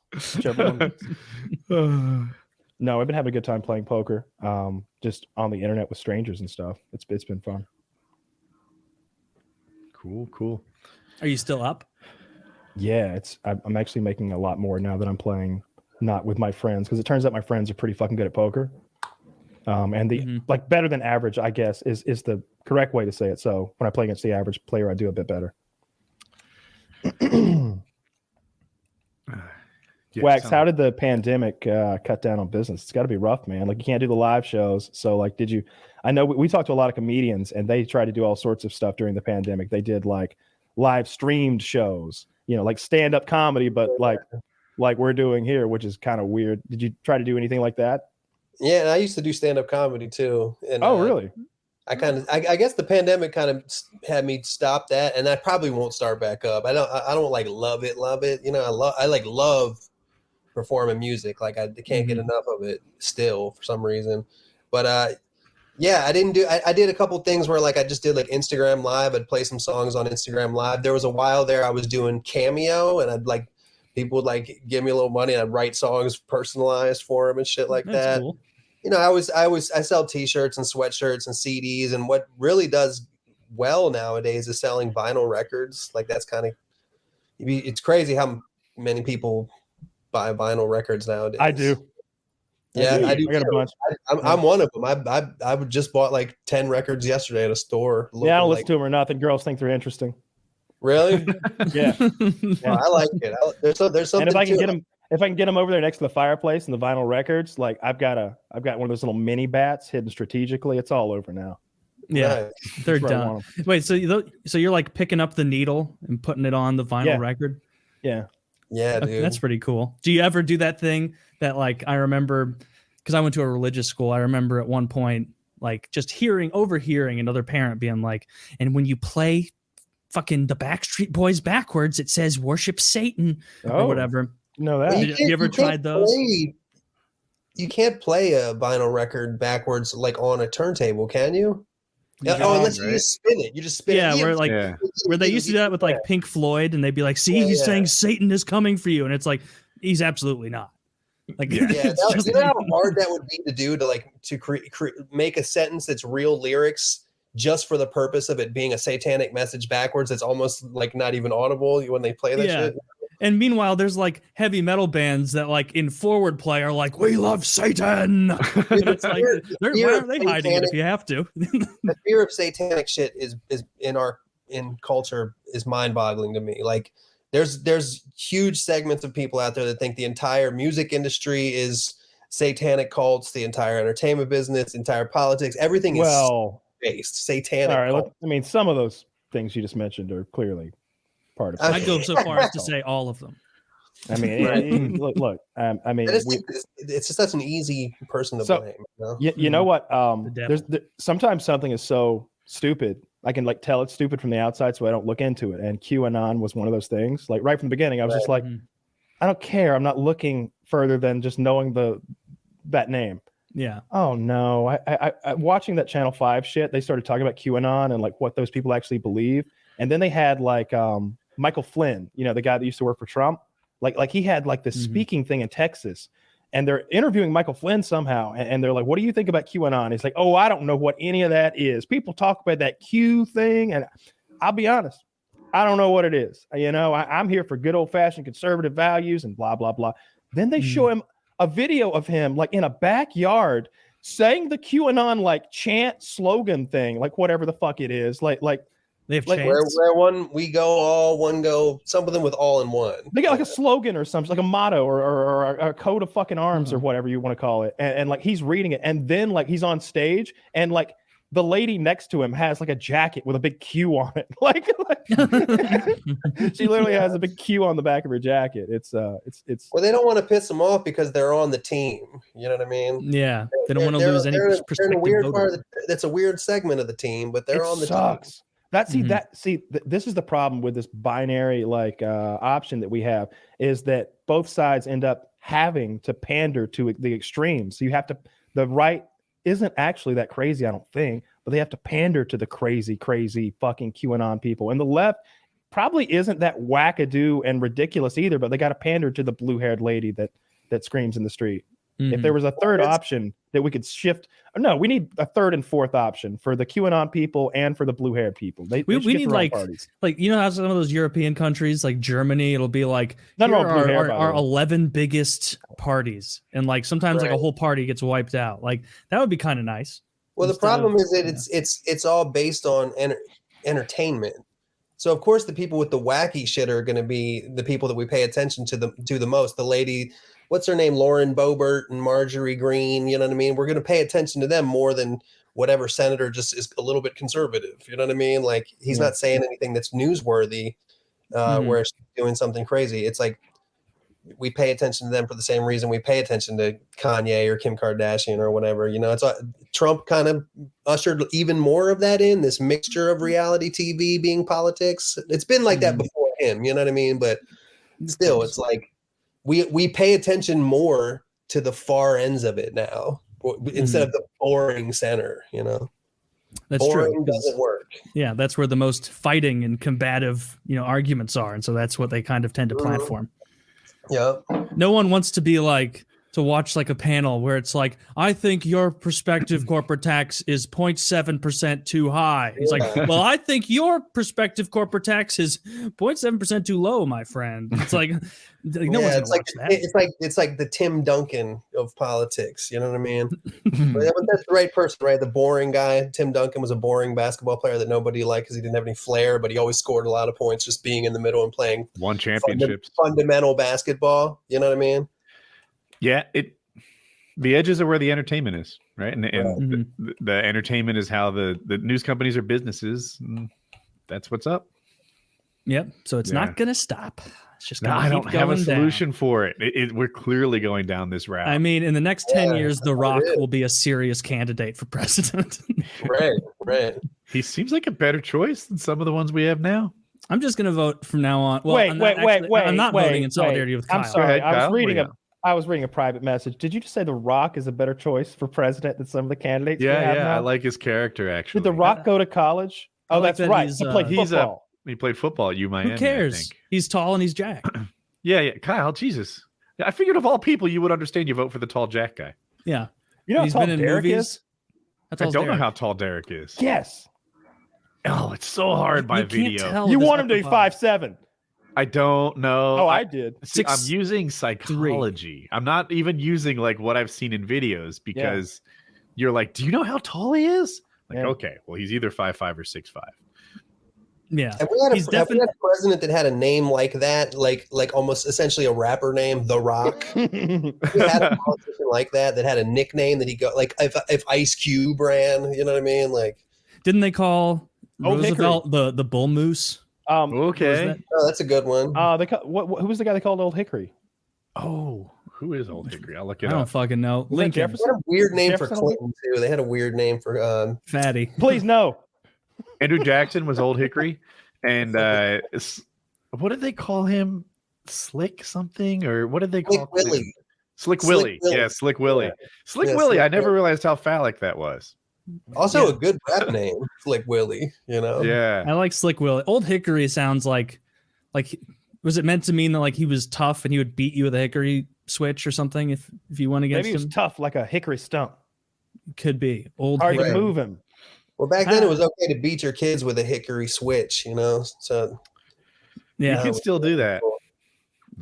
No, I've been having a good time playing poker, just on the internet with strangers and stuff. It's been fun. Cool. Are you still up? Yeah, I'm actually making a lot more now that I'm playing not with my friends, because it turns out my friends are pretty fucking good at poker. And the like better than average, I guess, is the correct way to say it. So when I play against the average player, I do a bit better. Wax, how did the pandemic cut down on business? It's got to be rough, man. Like you can't do the live shows. So like, I know we talked to a lot of comedians and they tried to do all sorts of stuff during the pandemic. They did like live streamed shows, like stand-up comedy, but like we're doing here, which is kind of weird. Did you try to do anything like that? Yeah, and I used to do stand-up comedy too. And, really? I guess the pandemic kind of had me stop that, and I probably won't start back up. I don't like love it. I love performing music. Like I can't get enough of it still for some reason. But yeah, I did a couple things where like I just did like Instagram Live. I'd play some songs on Instagram Live. There was a while there I was doing Cameo, and I'd like people would like give me a little money and I'd write songs personalized for them and shit like That's that. Cool. I sell t-shirts and sweatshirts and CDs, and what really does well nowadays is selling vinyl records. Like that's kind of, it's crazy how many people buy vinyl records nowadays. I do. Yeah, I do. I got a bunch. I'm one of them. I just bought like 10 records yesterday at a store. Yeah, I don't listen to them or nothing. Girls think they're interesting. Really? Yeah. Well, I like it. There's something. And if I can get them over there next to the fireplace and the vinyl records, like I've got one of those little mini bats hidden strategically. It's all over now. Yeah, they're done. Wait, so you're like picking up the needle and putting it on the vinyl record? Yeah. Yeah, dude. That's pretty cool. Do you ever do that thing that like I remember, because I went to a religious school, I remember at one point like just overhearing another parent being like, and when you play fucking the Backstreet Boys backwards, it says worship Satan or whatever. No, that. Have you ever tried those? You can't play a vinyl record backwards like on a turntable, can you? Unless you just spin it. You just spin it. Yeah, where they used to do that with like Pink Floyd, and they'd be like, "See, he's saying Satan is coming for you," and it's like he's absolutely not. Like, you know how hard that would be to do to make a sentence that's real lyrics just for the purpose of it being a satanic message backwards. It's almost like not even audible when they play that shit. And meanwhile, there's like heavy metal bands that like in forward play are like, "We love Satan." And it's like, why are they hiding it if you have to? The fear of satanic shit is in culture is mind-boggling to me. Like there's huge segments of people out there that think the entire music industry is satanic cults, the entire entertainment business, entire politics, everything is based satanic. All right, some of those things you just mentioned are clearly part of it. I'd go so far as to say all of them. I mean, look. It's just such an easy person to blame. You know what? Sometimes something is so stupid, I can like tell it's stupid from the outside, so I don't look into it. And QAnon was one of those things. Like right from the beginning, I was just like, I don't care. I'm not looking further than just knowing that name. Yeah. Oh no. I watching that Channel 5 shit, they started talking about QAnon and like what those people actually believe. And then they had like Michael Flynn, the guy that used to work for Trump. Like he had like this speaking thing in Texas, and they're interviewing Michael Flynn somehow, and they're like, "What do you think about QAnon?" He's like, "Oh, I don't know what any of that is. People talk about that Q thing, and I'll be honest, I don't know what it is. I'm here for good old fashioned conservative values and blah blah blah." Then they show him a video of him like in a backyard saying the QAnon like chant slogan thing, like whatever the fuck it is, like they have like chants. Where one we go, all one go, something with all in one. They got like a slogan or something, like a motto or a code of fucking arms or whatever you want to call it, and like he's reading it, and then like he's on stage, and like the lady next to him has like a jacket with a big Q on it, like she literally has a big Q on the back of her jacket. It's well, they don't want to piss them off because they're on the team. You know what I mean? Yeah, they don't want to lose any perspective. They're in a weird part that's a weird segment of the team, but they're on the team. This is the problem with this binary like option that we have, is that both sides end up having to pander to the extremes. So you have to, the right isn't actually that crazy, I don't think, but they have to pander to the crazy fucking QAnon people. And the left probably isn't that wackadoo and ridiculous either, but they got to pander to the blue-haired lady that screams in the street. If there was a third option that we could shift, no, we need a third and fourth option for the QAnon people and for the blue-haired people. We need like you know how some of those European countries like Germany, it'll be like our 11 biggest parties, and like sometimes like a whole party gets wiped out. Like that would be kind of nice. Well, the problem is that it's all based on entertainment. So of course the people with the wacky shit are going to be the people that we pay attention to the most. The lady, what's her name? Lauren Boebert and Marjorie Green. You know what I mean? We're going to pay attention to them more than whatever senator just is a little bit conservative. You know what I mean? Like he's not saying anything that's newsworthy, where she's doing something crazy. It's like we pay attention to them for the same reason we pay attention to Kanye or Kim Kardashian or whatever. You know, it's Trump kind of ushered even more of that in, this mixture of reality TV being politics. It's been like that before him. You know what I mean? But still, it's like we pay attention more to the far ends of it now instead of the boring center. You know, that's boring true. Doesn't work. Yeah, that's where the most fighting and combative arguments are, and so that's what they kind of tend to platform. Yeah. No one wants to be like to watch like a panel where it's like, I think your prospective corporate tax is 0.7% too high. He's like, well, I think your prospective corporate tax is 0.7% too low, my friend. It's like no one's gonna watch that. It's like the Tim Duncan of politics. You know what I mean? But that's the right person, right? The boring guy. Tim Duncan was a boring basketball player that nobody liked because he didn't have any flair, but he always scored a lot of points just being in the middle and playing won championships. Fundamental basketball. You know what I mean? Yeah, the edges are where the entertainment is, right? And the entertainment is how the news companies are businesses. And that's what's up. Yep. So it's not going to stop. It's just going to I don't have a solution down. for it. We're clearly going down this route. I mean, in the next 10 years, The Rock will be a serious candidate for president. Right. He seems like a better choice than some of the ones we have now. I'm just going to vote from now on. Well, wait. I'm not voting in solidarity with Kyle. I'm sorry. Ahead, I was reading a private message. Did you just say The Rock is a better choice for president than some of the candidates? Yeah. I like his character, actually. Did The Rock go to college? Oh, that's right. He played football. He played football at Miami. Who cares? He's tall and he's jacked. Yeah. Kyle, Jesus. I figured of all people, you would understand you vote for the tall jack guy. Yeah. You know he's how tall been in Derek movies. is? I don't know how tall Derek is. Yes. Oh, it's so hard by video. You want him to be 5'7". I don't know. Oh, I did. See, I'm using psychology. I'm not even using like what I've seen in videos because you're like, do you know how tall he is? Like, okay, well, he's either 5'5" or 6'5". Yeah. Have we had a president that had a name like that, like almost essentially a rapper name, The Rock? We had a politician like that had a nickname that he got, like if Ice Cube ran, you know what I mean? Like, didn't they call Old Roosevelt the bull moose? Okay. Oh, that's a good one. Who was the guy they called Old Hickory? Oh, who is Old Hickory? I'll look it up. I don't fucking know. Lincoln. They had a weird name for Clinton too. They had a weird name for Fatty. Please no. Andrew Jackson was Old Hickory, and what did they call him? Slick something, or what did they call Willie? Slick Willie. Yeah, Slick Willie. Yeah. Slick Yeah, Willie. Slick I never Willie. realized how phallic that was. Also a good rap name, Slick Willie, you know? Yeah. I like Slick Willie. Old Hickory sounds like was it meant to mean that like he was tough and he would beat you with a hickory switch or something if you went against Maybe he was tough like a hickory stump. Could be. Old Hard Hickory. to move him. Well, back then it was okay to beat your kids with a hickory switch, you know? So You Yeah. can still do that.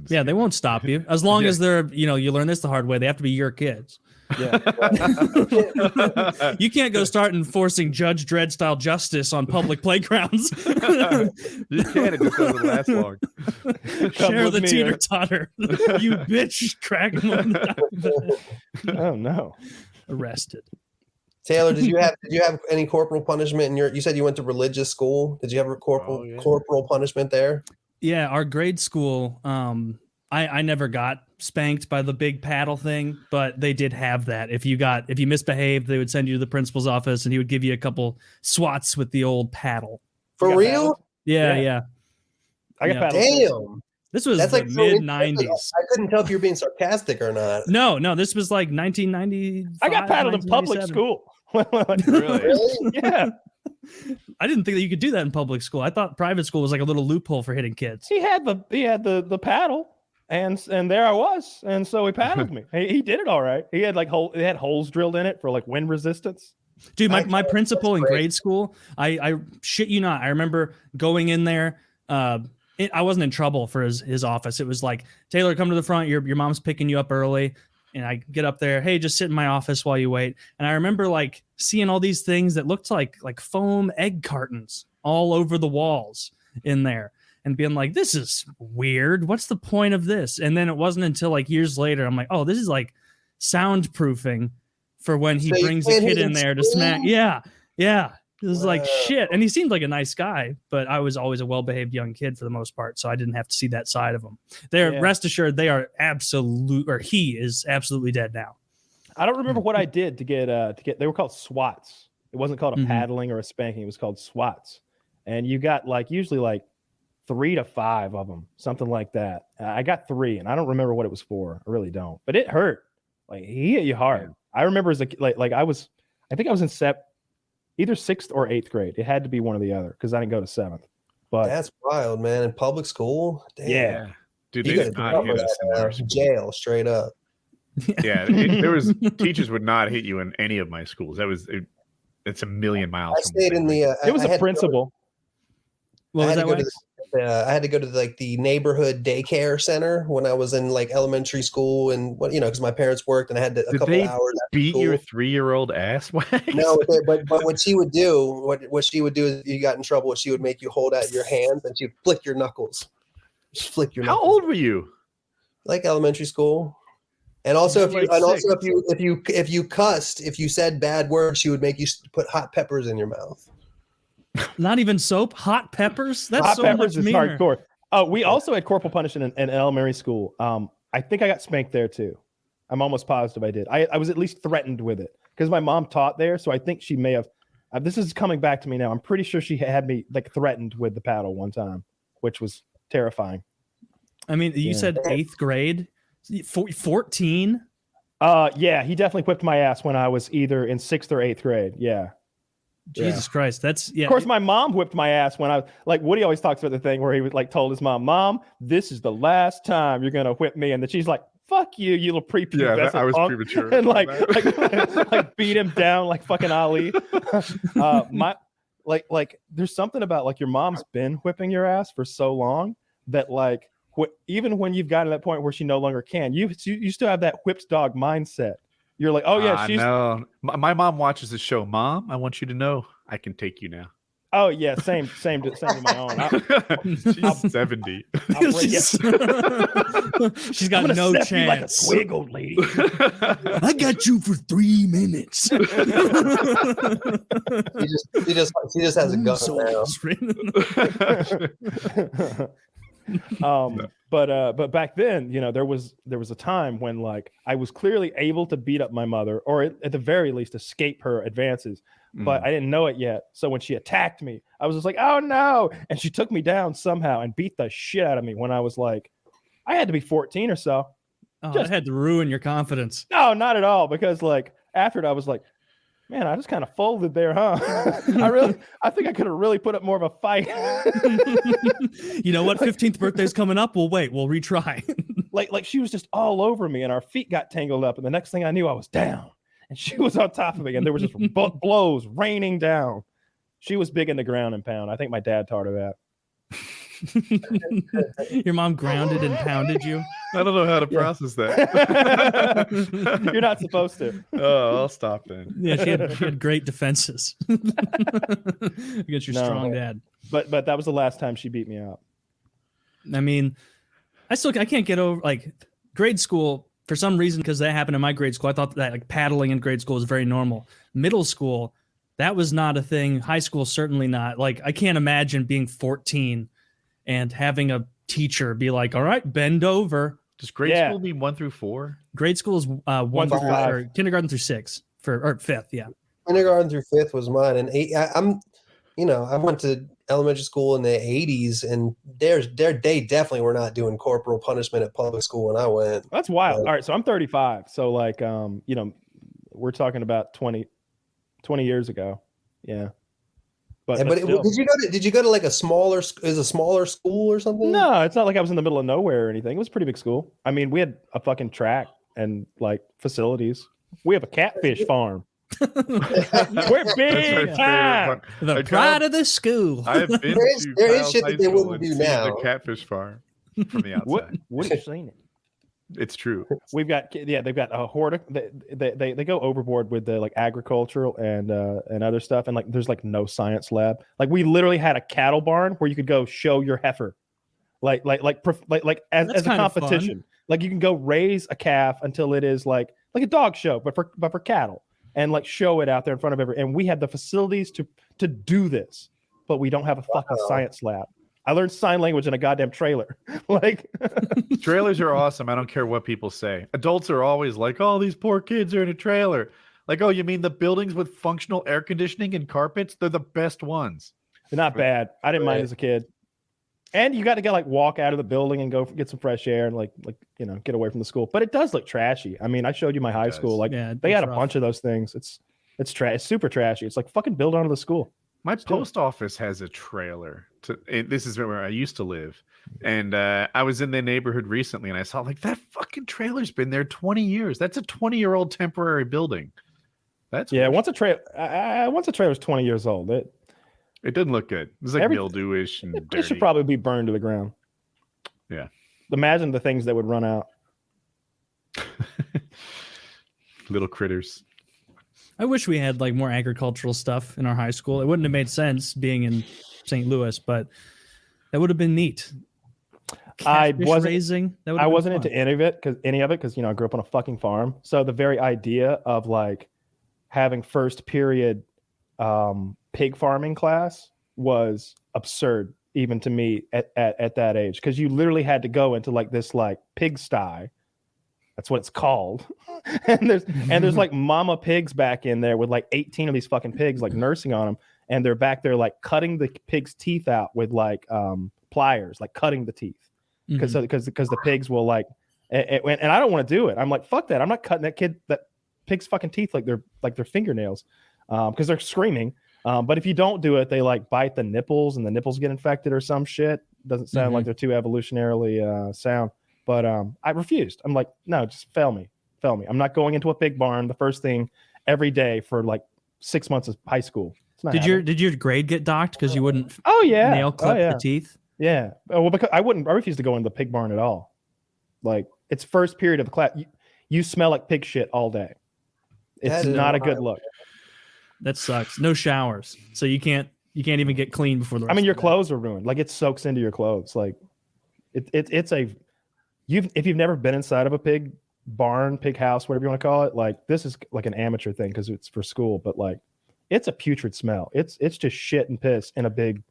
Yeah, they won't stop you as long as they're, you learn this the hard way. They have to be your kids. Yeah. You can't go start enforcing Judge Dredd style justice on public playgrounds. You can't. It just doesn't last long. Share the teeter totter. You bitch, crack him on the top of it. Oh no. Arrested. Taylor, did you have any corporal punishment in you said you went to religious school? Did you have a corporal punishment there? Yeah, our grade school, I never got spanked by the big paddle thing, but they did have that. If you misbehaved, they would send you to the principal's office and he would give you a couple swats with the old paddle. For real? Paddled? Yeah. I got paddled. Damn. This was That's the like mid 90s. I couldn't tell if you were being sarcastic or not. No, this was like 1990. I got paddled in public school. Really? Yeah. I didn't think that you could do that in public school. I thought private school was like a little loophole for hitting kids. He had the paddle, and there I was, and so he paddled me. He did it all right. He had it had holes drilled in it for like wind resistance. Dude, my principal in grade school, I shit you not, I remember going in there. I wasn't in trouble for his office. It was like, Taylor, come to the front. Your mom's picking you up early. And I get up there, hey, just sit in my office while you wait. And I remember like seeing all these things that looked like foam egg cartons all over the walls in there and being like, this is weird. What's the point of this? And then it wasn't until like years later, I'm like, oh, this is like soundproofing for when he brings a kid in there to smack. Yeah. It was like shit. And he seemed like a nice guy, but I was always a well-behaved young kid for the most part. So I didn't have to see that side of him. Rest assured, he is absolutely dead now. I don't remember what I did to get, they were called swats. It wasn't called a paddling or a spanking. It was called swats. And you got usually 3 to 5 of them, something like that. I got 3 and I don't remember what it was for. I really don't, but it hurt. Like he hit you hard. Yeah. I remember as a I think I was in either 6th or 8th grade. It had to be one or the other because I didn't go to 7th. But that's wild, man. In public school, damn. Yeah, dude, they did not hit us in our school. Jail straight up. Yeah, there was teachers would not hit you in any of my schools. It's a million miles. I stayed in the. It was a principal. I had to go to the neighborhood daycare center when I was in elementary school, and because my parents worked and I had a couple hours. Beat your 3-year-old ass? No, but what she would do, is if you got in trouble, she would make you hold out your hands and she'd flick your knuckles. Just flick your knuckles. How old were you? Like elementary school. And also if you cussed, if you said bad words, she would make you put hot peppers in your mouth. Not even soap, hot peppers. That's hot so peppers much is meaner. hardcore. Oh, we also had corporal punishment in elementary school. I think I got spanked there too. I'm almost positive I did. I was at least threatened with it because my mom taught there, so I think she may have. This is coming back to me now. I'm pretty sure she had me threatened with the paddle one time, which was terrifying. I mean, you said 8th grade, 14. Yeah, he definitely whipped my ass when I was either in 6th or 8th grade. Yeah. Jesus Christ, that's Of course, my mom whipped my ass when I Woody always talks about the thing where he was told his mom, this is the last time you're gonna whip me, and then she's like, fuck you, you little prepubescent. Yeah, I was premature. And beat him down like fucking Ali. There's something about your mom's been whipping your ass for so long that even when you've gotten to that point where she no longer can, you still have that whipped dog mindset. You're like, oh yeah, she's. No, my mom watches the show. Mom, I want you to know I can take you now. Oh yeah, same to my own. She's 70. She's got no chance. You like a twig, old lady. I got you for 3 minutes. She just has a gun now. But back then, there was a time when I was clearly able to beat up my mother, or at the very least escape her advances, but I didn't know it yet. So when she attacked me, I was just like, oh no, and she took me down somehow and beat the shit out of me when I was I had to be 14 or so. Oh, that had to ruin your confidence. No, not at all, because after it I was like, man, I just kind of folded there, huh? I think I could have really put up more of a fight. You know what? 15th birthday's coming up. We'll wait. We'll retry. She was just all over me, and our feet got tangled up, and the next thing I knew, I was down, and she was on top of me, and there was just blows raining down. She was big in the ground and pound. I think my dad taught her that. Your mom grounded and pounded you. I don't know how to process that. You're not supposed to. Oh, I'll stop then. Yeah, she had great defenses against your strong dad. But that was the last time she beat me up. I mean, I can't get over like grade school for some reason, because that happened in my grade school. I thought that like paddling in grade school was very normal. Middle school, that was not a thing. High school, certainly not. Like, I can't imagine being 14 and having a teacher be like, all right, bend over. Does grade school mean 1 through 4? Grade school is 1 through 5. Or kindergarten through 6 or 5th. Yeah. Kindergarten through 5th was mine. And I went to elementary school in the 80s, and they definitely were not doing corporal punishment at public school when I went. That's wild. All right. So I'm 35. So like, we're talking about 20 years ago. Yeah. But did you go to like a smaller school or something? No, it's not like I was in the middle of nowhere or anything. It was a pretty big school. I mean, we had a fucking track and like facilities. We have a catfish farm. We're big time. The pride of the school. I have been there is shit that they wouldn't do now. The catfish farm from the outside. What have you seen it? It's true. We've got they've got a they go overboard with the like agricultural and other stuff, and like there's like no science lab. Like we literally had a cattle barn where you could go show your heifer, like as a competition. Like you can go raise a calf until it is like a dog show, but for cattle, and like show it out there in front of everyone. And we have the facilities to do this, but we don't have a fucking science lab. I learned sign language in a goddamn trailer. Like trailers are awesome. I don't care what people say. Adults are always like, "Oh, these poor kids are in a trailer." Like, "Oh, you mean the buildings with functional air conditioning and carpets? They're the best ones." They're not bad. I didn't mind as a kid. And you got to like walk out of the building and go get some fresh air and like get away from the school. But it does look trashy. I mean, I showed you my high school. Like they had a bunch of those things. It's It's super trashy. It's like fucking build onto the school. My post office has a trailer. This is where I used to live. And I was in the neighborhood recently, and I saw like that fucking trailer's been there 20 years. That's a 20-year-old temporary building. That's weird. Once a trailer's 20 years old, it didn't look good. It was like mildewish and dirty. It should probably be burned to the ground. Yeah. Imagine the things that would run out. Little critters. I wish we had like more agricultural stuff in our high school. It wouldn't have made sense being in St. Louis, but that would have been neat. I wasn't into any of it because I grew up on a fucking farm. So the very idea of like having first period pig farming class was absurd even to me at that age, because you literally had to go into like this like pigsty. That's what it's called. and there's like mama pigs back in there with like 18 of these fucking pigs like nursing on them, and they're back there like cutting the pig's teeth out with like pliers, like cutting the teeth because the pigs will like and I don't want to do it. I'm like, fuck that. I'm not cutting that pig's fucking teeth like their fingernails because they're screaming. But if you don't do it, they like bite the nipples and the nipples get infected or some shit. Doesn't sound like they're too evolutionarily sound. But I refused. I'm like, no, just fail me. I'm not going into a pig barn the first thing every day for like 6 months of high school. Did your grade get docked because you wouldn't nail clip the teeth? Yeah. Well, because I refused to go into the pig barn at all. Like it's first period of the class. You smell like pig shit all day. It's not a good look. That sucks. No showers. So you can't even get clean before the rest. I mean, your clothes are ruined. Like it soaks into your clothes. Like if you've never been inside of a pig barn, pig house, whatever you want to call it, like this is like an amateur thing because it's for school, but like it's a putrid smell. It's just shit and piss in a big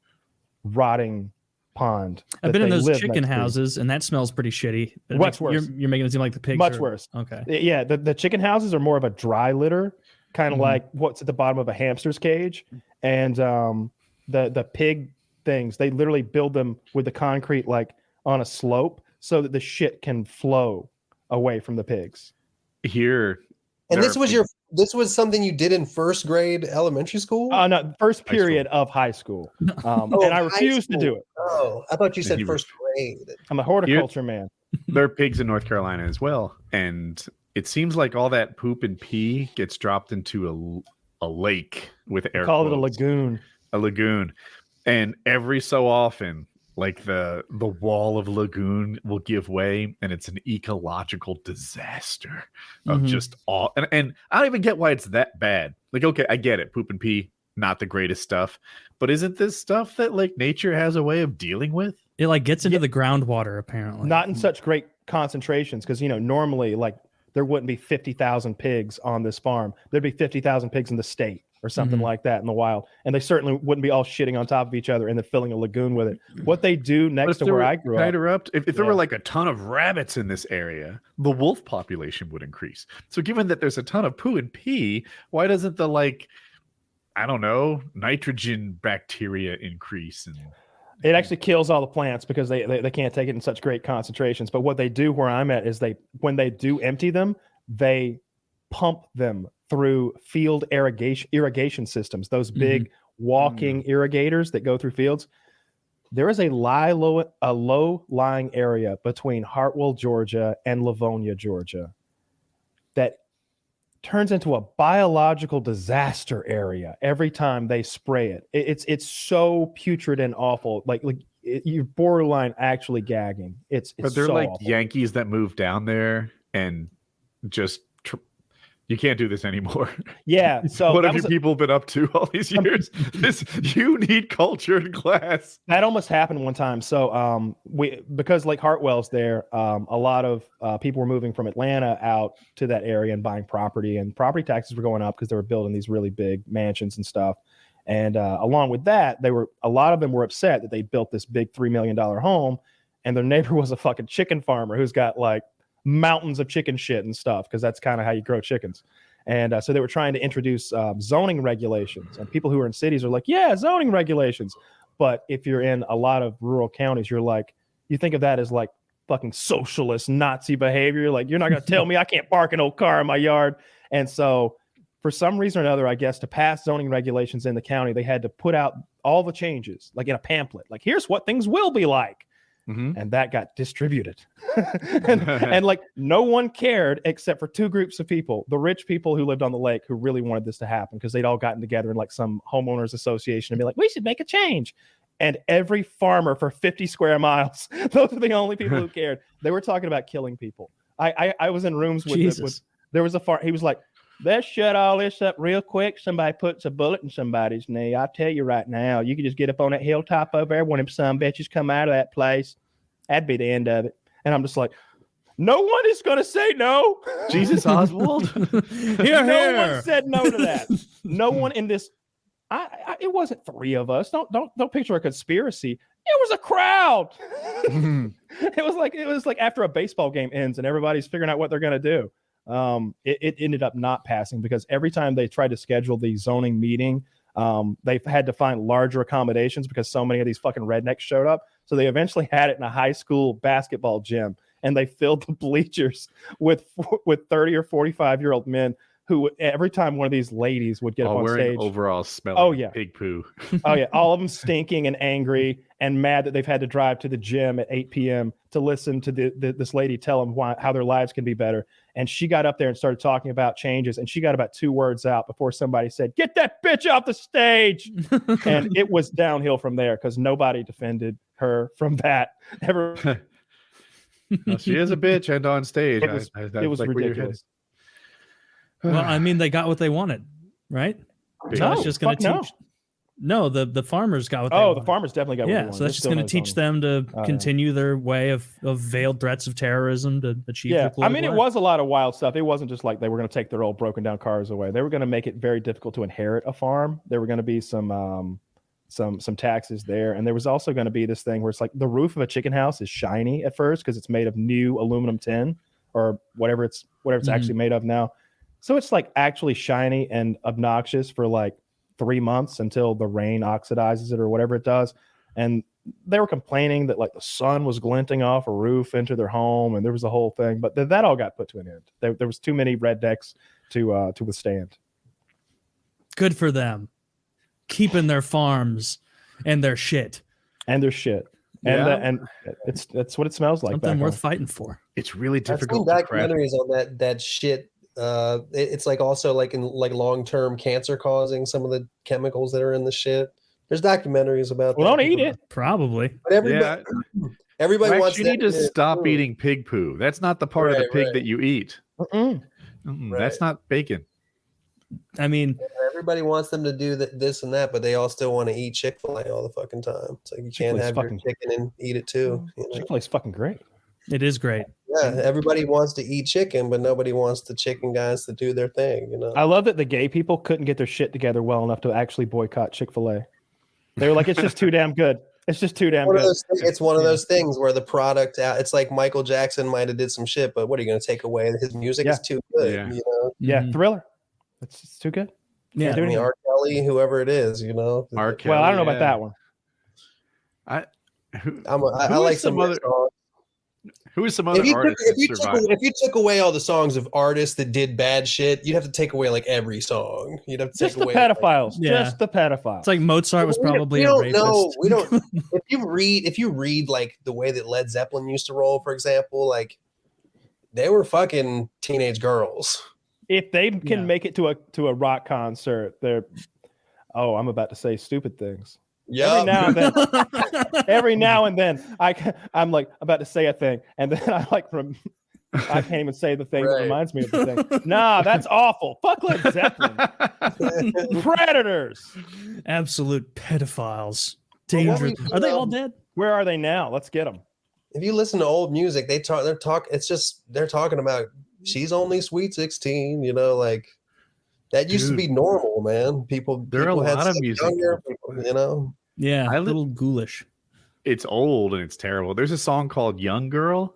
rotting pond. I've been in those chicken houses and that smells pretty shitty. What's worse? You're making it seem like the pigs much worse. Okay. Yeah, the chicken houses are more of a dry litter, kind of like what's at the bottom of a hamster's cage. And the pig things, they literally build them with the concrete like on a slope so that the shit can flow away from the pigs. Here. And this was something you did in first grade elementary school? No, first period of high school. And I refused to do it. Oh, I thought you said first grade. I'm a horticulture man. There are pigs in North Carolina as well. And it seems like all that poop and pee gets dropped into a lake with air. Call it a lagoon. A lagoon. And every so often, like the wall of lagoon will give way, and it's an ecological disaster of just all. And I don't even get why it's that bad. Like, okay, I get it, poop and pee, not the greatest stuff, but isn't this stuff that like nature has a way of dealing with? It like gets into the groundwater apparently. Not in such great concentrations, because normally like there wouldn't be 50,000 pigs on this farm. There'd be 50,000 pigs in the state or something like that in the wild, and they certainly wouldn't be all shitting on top of each other and then filling a lagoon with it. What they do next to where I grew up, if there were like a ton of rabbits in this area, the wolf population would increase. So given that there's a ton of poo and pee, why doesn't the like, I don't know, nitrogen bacteria increase? And it actually kills all the plants because they can't take it in such great concentrations. But what they do where I'm at is when they do empty them, they pump them through field irrigation systems, those big walking irrigators that go through fields. There is a low-lying area between Hartwell, Georgia and Livonia, Georgia that turns into a biological disaster area every time they spray it. It's so putrid and awful. Like you're borderline actually gagging. It's but they're so like awful. Yankees that move down there and just you can't do this anymore. Yeah. So what have you people been up to all these years? You need culture and class. That almost happened one time. So because Lake Hartwell's there, a lot of people were moving from Atlanta out to that area and buying property, and property taxes were going up because they were building these really big mansions and stuff. And along with that, a lot of them were upset that they built this big $3 million home, and their neighbor was a fucking chicken farmer who's got like mountains of chicken shit and stuff, because that's kind of how you grow chickens. And so they were trying to introduce zoning regulations, and people who are in cities are like, yeah, zoning regulations. But if you're in a lot of rural counties, you're like, you think of that as like fucking socialist Nazi behavior. Like, you're not going to tell me I can't park an old car in my yard. And so for some reason or another, I guess, to pass zoning regulations in the county, they had to put out all the changes, like in a pamphlet, like here's what things will be like. And that got distributed. and like no one cared except for two groups of people: the rich people who lived on the lake, who really wanted this to happen because they'd all gotten together in like some homeowners association and be like, we should make a change. And every farmer for 50 square miles, those are the only people who cared. They were talking about killing people. I was in rooms with there was a farm. He was like, let's shut all this up real quick. Somebody puts a bullet in somebody's knee. I'll tell you right now, you could just get up on that hilltop over there. One of them some bitches come out of that place. That'd be the end of it. And I'm just like, no one is going to say no. Jesus Oswald. No one said no to that. No one in this. It wasn't three of us. Don't picture a conspiracy. It was a crowd. It was like after a baseball game ends and everybody's figuring out what they're going to do. It ended up not passing because every time they tried to schedule the zoning meeting, they've had to find larger accommodations because so many of these fucking rednecks showed up. So they eventually had it in a high school basketball gym, and they filled the bleachers with 30 or 45-year-old men who every time one of these ladies would get up on stage, overall smelling pig poo. Oh yeah, all of them stinking and angry and mad that they've had to drive to the gym at 8 p.m. to listen to this lady tell them how their lives can be better. And she got up there and started talking about changes, and she got about 2 words out before somebody said, "Get that bitch off the stage!" And it was downhill from there because nobody defended her from that ever. Well, she is a bitch, and on stage, It was like ridiculous. Well, I mean, they got what they wanted, right? So it's just going to teach. No, the farmers got what they wanted. The farmers definitely got what they wanted. So that's just going to teach them to continue their way of veiled threats of terrorism to achieve their political it was a lot of wild stuff. It wasn't just like they were going to take their old broken down cars away. They were going to make it very difficult to inherit a farm. There were going to be some taxes there. And there was also going to be this thing where it's like the roof of a chicken house is shiny at first because it's made of new aluminum tin or whatever it's actually made of now. So it's like actually shiny and obnoxious for like 3 months until the rain oxidizes it or whatever it does. And they were complaining that like the sun was glinting off a roof into their home, and there was a whole thing, but that all got put to an end. There was too many rednecks to withstand. Good for them. Keeping their farms and their shit. And and that's what it smells like. Something worth fighting for. It's really difficult. I've seen documentaries on that shit. It's like also like in like long-term cancer causing some of the chemicals that are in the shit. There's documentaries about Well, that. don't eat it. Probably. But everybody Max, wants you that need to in stop food. eating pig poo. That's not the part of the Right, pig right. that you eat. Mm-mm. That's not bacon. I mean, Everybody wants them to do this and that, but they all still want to eat Chick-fil-A all the fucking time. It's like you can't Chick-fil-A's have your chicken and eat it too. You know? Chick-fil-A's fucking great. it is great. Yeah, everybody wants to eat chicken, but nobody wants the chicken guys to do their thing. You know. I love that the gay people couldn't get their shit together well enough to actually boycott Chick-fil-A. They were like, it's just too damn good. It's just too damn good. It's one of those things where the product out. It's like Michael Jackson might have did some shit, but what are you going to take away? His music is too good. Yeah. You know. Yeah, Mhm. Thriller. It's too good. Yeah. I mean, R. Kelly, whoever it is, you know. R. Kelly, Well, I don't know about that one. I like some other songs. Who is some other artists that survived? If you took away all the songs of artists that did bad shit, you'd have to take away like every song. You'd have to Just take the away pedophiles. Yeah. Just the pedophiles. It's like Mozart was probably a rapist. We don't. If you read like the way that Led Zeppelin used to roll, for example, like they were fucking teenage girls. If they can make it to a rock concert, they're I'm about to say stupid things. Yeah. Every now and then, I'm like about to say a thing, and then I can't even say the thing that reminds me of the thing. Nah, that's awful. Fuck Led Zeppelin. Predators. Absolute pedophiles. Dangerous. Are they all dead? Where are they now? Let's get them. If you listen to old music, they're talking about she's only sweet 16, you know, like that used to be normal, man. There are a lot of music, younger people, you know. Yeah, a little ghoulish. It's old and it's terrible. There's a song called Young Girl,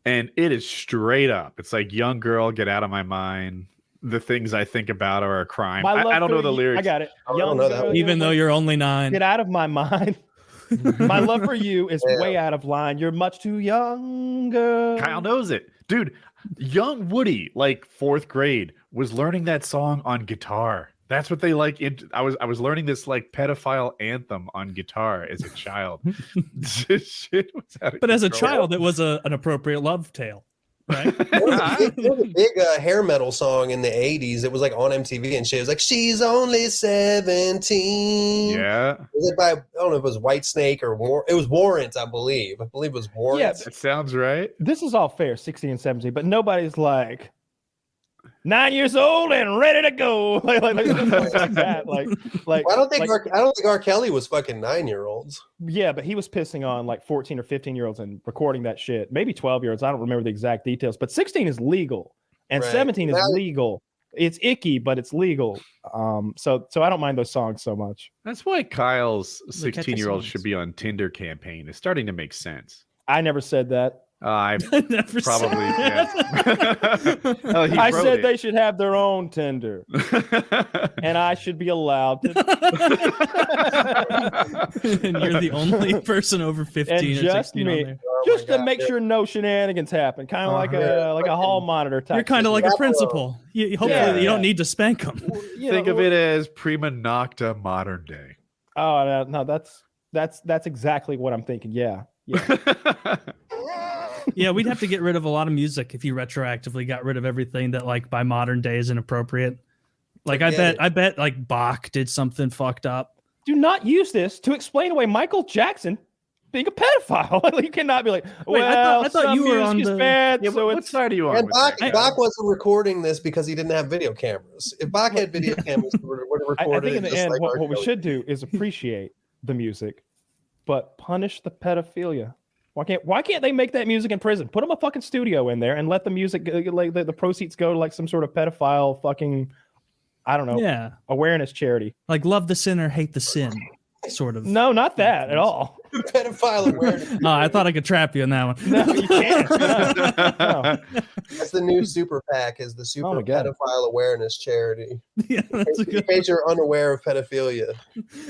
and it is straight up. It's like, young girl, get out of my mind. The things I think about are a crime. I don't know the lyrics. I got it. Young girl, even though you're only 9. Get out of my mind. My love for you is way out of line. You're much too young, girl. Kyle knows it. Dude, young Woody, like 4th grade, was learning that song on guitar. That's what they like. I was learning this like pedophile anthem on guitar as a child. Shit was out of But as a control. child, it was an appropriate love tale, right? There was a big hair metal song in the 80s. It was like on MTV and shit. It was like, she's only 17. Yeah. Was it by, I don't know if it was Whitesnake or it was Warrant, I believe. I believe it was Warrant. Yeah, That sounds right. This is all fair, 16 and 17, but nobody's like 9 years old and ready to go. like that. Like I don't think R. Kelly was fucking 9-year-olds. Yeah, but he was pissing on like 14 or 15-year-olds and recording that shit. Maybe 12-year-olds. I don't remember the exact details, but 16 is legal and 17 is legal. It's icky, but it's legal. So I don't mind those songs so much. That's why Kyle's Look at the 16-year-old songs. should be on Tinder campaign. It's starting to make sense. I never said that. I Never probably said. Oh, he I wrote said it. they should have their own Tinder, and I should be allowed to. And you're the only person over 15 And or just 16 me. on there. Just to make sure no shenanigans happen, kind of like a hall monitor type. You're kind of like a That's principal. Hopefully, you don't need to spank them. Think of it as prima nocta modern day. Oh no, that's exactly what I'm thinking. Yeah. Yeah, we'd have to get rid of a lot of music if you retroactively got rid of everything that, like, by modern day is inappropriate. Like, I bet like Bach did something fucked up. Do not use this to explain away Michael Jackson being a pedophile. You cannot be like, Wait, well, I thought you were on music is the- bad, Yeah, so what it's side are you on? And with that? Bach wasn't recording this because he didn't have video cameras. If Bach had video cameras, he would have I recorded think in it the just end, like what R. we Kelly. should do is appreciate the music, but punish the pedophilia. Why can't they make that music in prison? Put them a fucking studio in there and let the music, like the proceeds go to like some sort of pedophile fucking, I don't know, awareness charity. Like, love the sinner, hate the sin, sort of. No, not that at all. Pedophile awareness. Oh, I thought I could trap you on that one. No, you can't. No. That's the new super PAC, is the super my God. pedophile awareness charity. Yeah, that's a In good. case you're unaware of pedophilia.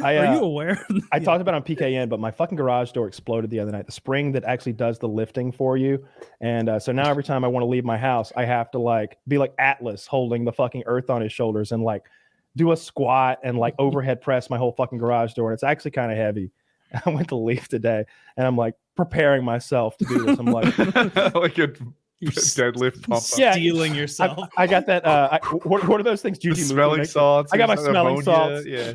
Are Are you aware? I talked about it on PKN, but my fucking garage door exploded the other night. The spring that actually does the lifting for you, and so now every time I want to leave my house, I have to like be like Atlas holding the fucking earth on his shoulders and like do a squat and like overhead press my whole fucking garage door, and it's actually kind of heavy. I went to leave today, and I'm like preparing myself to do this. I'm like, like a deadlift pump. Yeah. Stealing yourself. I got that. What are those things? The Juju smelling salts. I got my or smelling ammonia, salts. Yeah.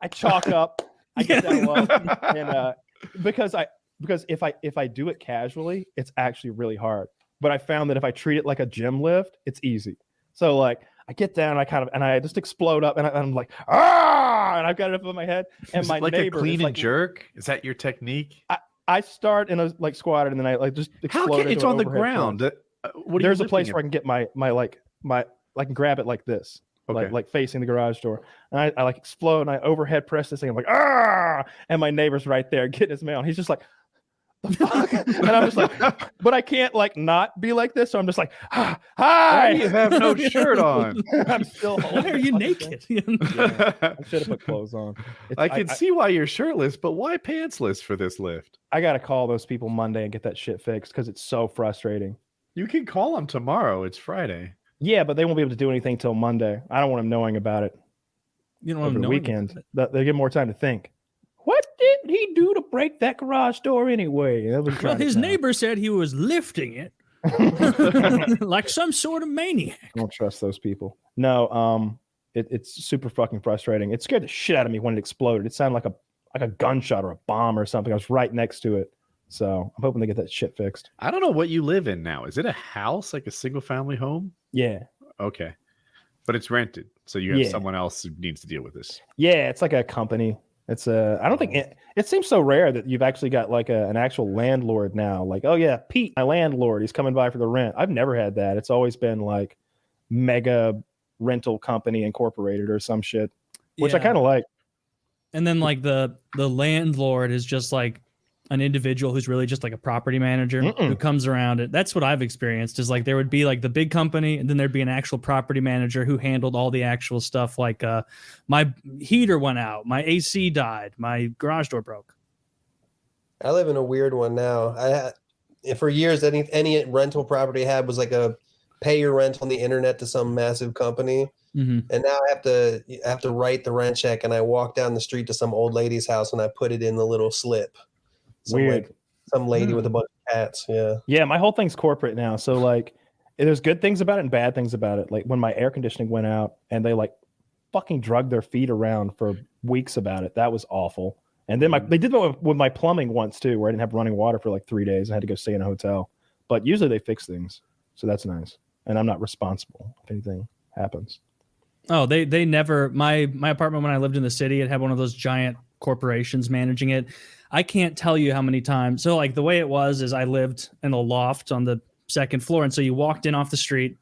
I chalk up I get down low, and because if I do it casually, it's actually really hard. But I found that if I treat it like a gym lift, it's easy. So like I get down, I just explode up, and I'm like, ah, and I've got it up in my head. And is my it like neighbor a clean is and jerk? Is that your technique? I start in a like squatted, and then I like just explode. It's on the ground. There's a place where I can get my I can grab it like this. Okay. Like facing the garage door, and I like explode, and I overhead press this thing. I'm like, ah, and my neighbor's right there getting his mail, and he's just like, the fuck, and I'm just like, but I can't like not be like this, so I'm just like, ah, hi, you have no shirt on. I'm still. Why are you naked? Yeah, I should have put clothes on. I can see why you're shirtless, but why pantsless for this lift? I gotta call those people Monday and get that shit fixed because it's so frustrating. You can call them tomorrow. It's Friday. Yeah, but they won't be able to do anything till Monday. I don't want them knowing about it. You don't want Over to the know weekend. They get more time to think. What did he do to break that garage door anyway? Well, his neighbor said he was lifting it like some sort of maniac. I don't trust those people. No, it's super fucking frustrating. It scared the shit out of me when it exploded. It sounded like a gunshot or a bomb or something. I was right next to it. So I'm hoping they get that shit fixed. I don't know what you live in now. Is it a house, like a single family home? Yeah. Okay. But it's rented. So you have someone else who needs to deal with this. Yeah, it's like a company. It's I don't think it seems so rare that you've actually got like an actual landlord now. Like, oh yeah, Pete, my landlord, he's coming by for the rent. I've never had that. It's always been like mega rental company incorporated or some shit, which I kind of like. And then like the landlord is just like an individual who's really just like a property manager who comes around it. That's what I've experienced is like there would be like the big company and then there'd be an actual property manager who handled all the actual stuff. Like my heater went out, my AC died, my garage door broke. I live in a weird one now. For years, any rental property I had was like a pay your rent on the internet to some massive company. And now I have to write the rent check, and I walk down the street to some old lady's house and I put it in the little slip. Weird. Some lady with a bunch of cats. Yeah, my whole thing's corporate now. So like there's good things about it and bad things about it. Like when my air conditioning went out and they like fucking drug their feet around for weeks about it. That was awful. And then they did that with my plumbing once too, where I didn't have running water for like 3 days. I had to go stay in a hotel. But usually they fix things. So that's nice. And I'm not responsible if anything happens. Oh, they never my apartment when I lived in the city, it had one of those giant corporations managing it. I can't tell you how many times. So like the way it was is I lived in a loft on the second floor. And so you walked in off the street,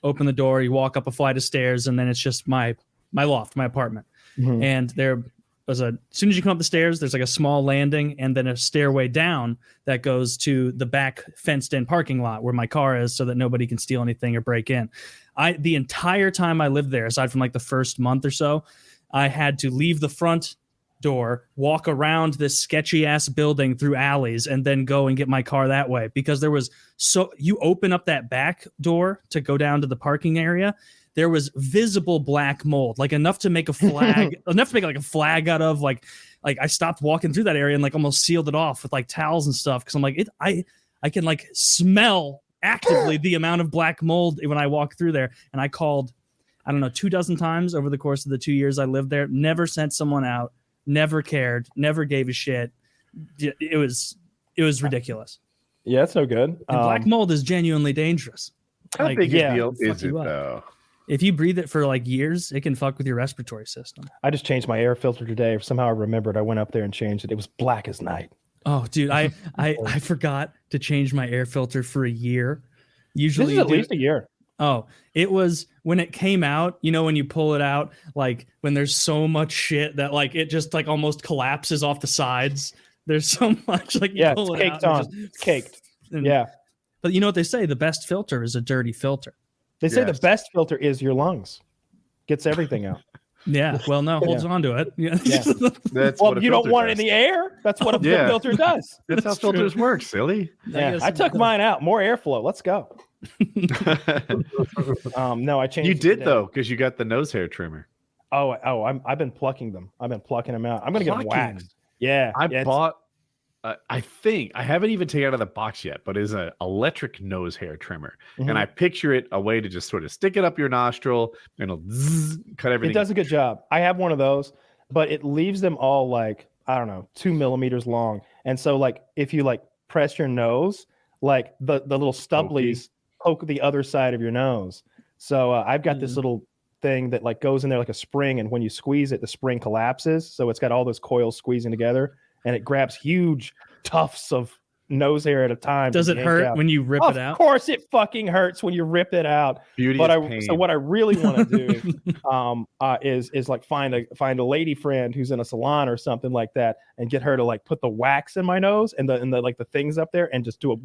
open the door, you walk up a flight of stairs, and then it's just my loft, my apartment. And there was as soon as you come up the stairs, there's like a small landing and then a stairway down that goes to the back fenced in parking lot where my car is so that nobody can steal anything or break in. The entire time I lived there, aside from like the first month or so, I had to leave the front door, walk around this sketchy ass building through alleys, and then go and get my car that way because you open up that back door to go down to the parking area. There was visible black mold, like enough to make a flag, like a flag out of like I stopped walking through that area and like almost sealed it off with like towels and stuff. Cause I'm like, I can like smell actively the amount of black mold when I walk through there. And I called, I don't know, 24 times over the course of the 2 years I lived there, never sent someone out. Never cared, never gave a shit. It was ridiculous. Yeah, that's no good. And black mold is genuinely dangerous. How big a deal is it though? If you breathe it for like years, it can fuck with your respiratory system. I just changed my air filter today. Somehow I remembered. I went up there and changed it. It was black as night. Oh, dude, I forgot to change my air filter for a year. Usually this is at least a year. Oh, it was when it came out, when you pull it out, like when there's so much shit that like it just like almost collapses off the sides. There's so much like you pull it's it caked out on. It's caked. Yeah. But you know what they say? The best filter is a dirty filter. They say the best filter is your lungs. Gets everything out. Yeah. Well, no, holds on to it. Yeah. That's you don't want it in the air. That's what a filter does. That's how filters work, silly. Yeah. I took mine out. More airflow. Let's go. No, I changed. You did though, because you got the nose hair trimmer. I've been plucking them. I've been plucking them out. I'm gonna get them waxed. Yeah, I bought. I think I haven't even taken it out of the box yet, but it's an electric nose hair trimmer, and I picture it a way to just sort of stick it up your nostril and it'll cut everything. It does a good job. I have one of those. but it leaves them all like, I don't know, 2 millimeters long. And so like if you like press your nose, like the little stubblies poke the other side of your nose. So I've got this little thing that like goes in there like a spring, and when you squeeze it, the spring collapses. So it's got all those coils squeezing together, and it grabs huge tufts of nose hair at a time. Does it hurt when you rip it out? Of course it fucking hurts when you rip it out. So what I really want to do is like find a lady friend who's in a salon or something like that, and get her to like put the wax in my nose and the like the things up there, and just do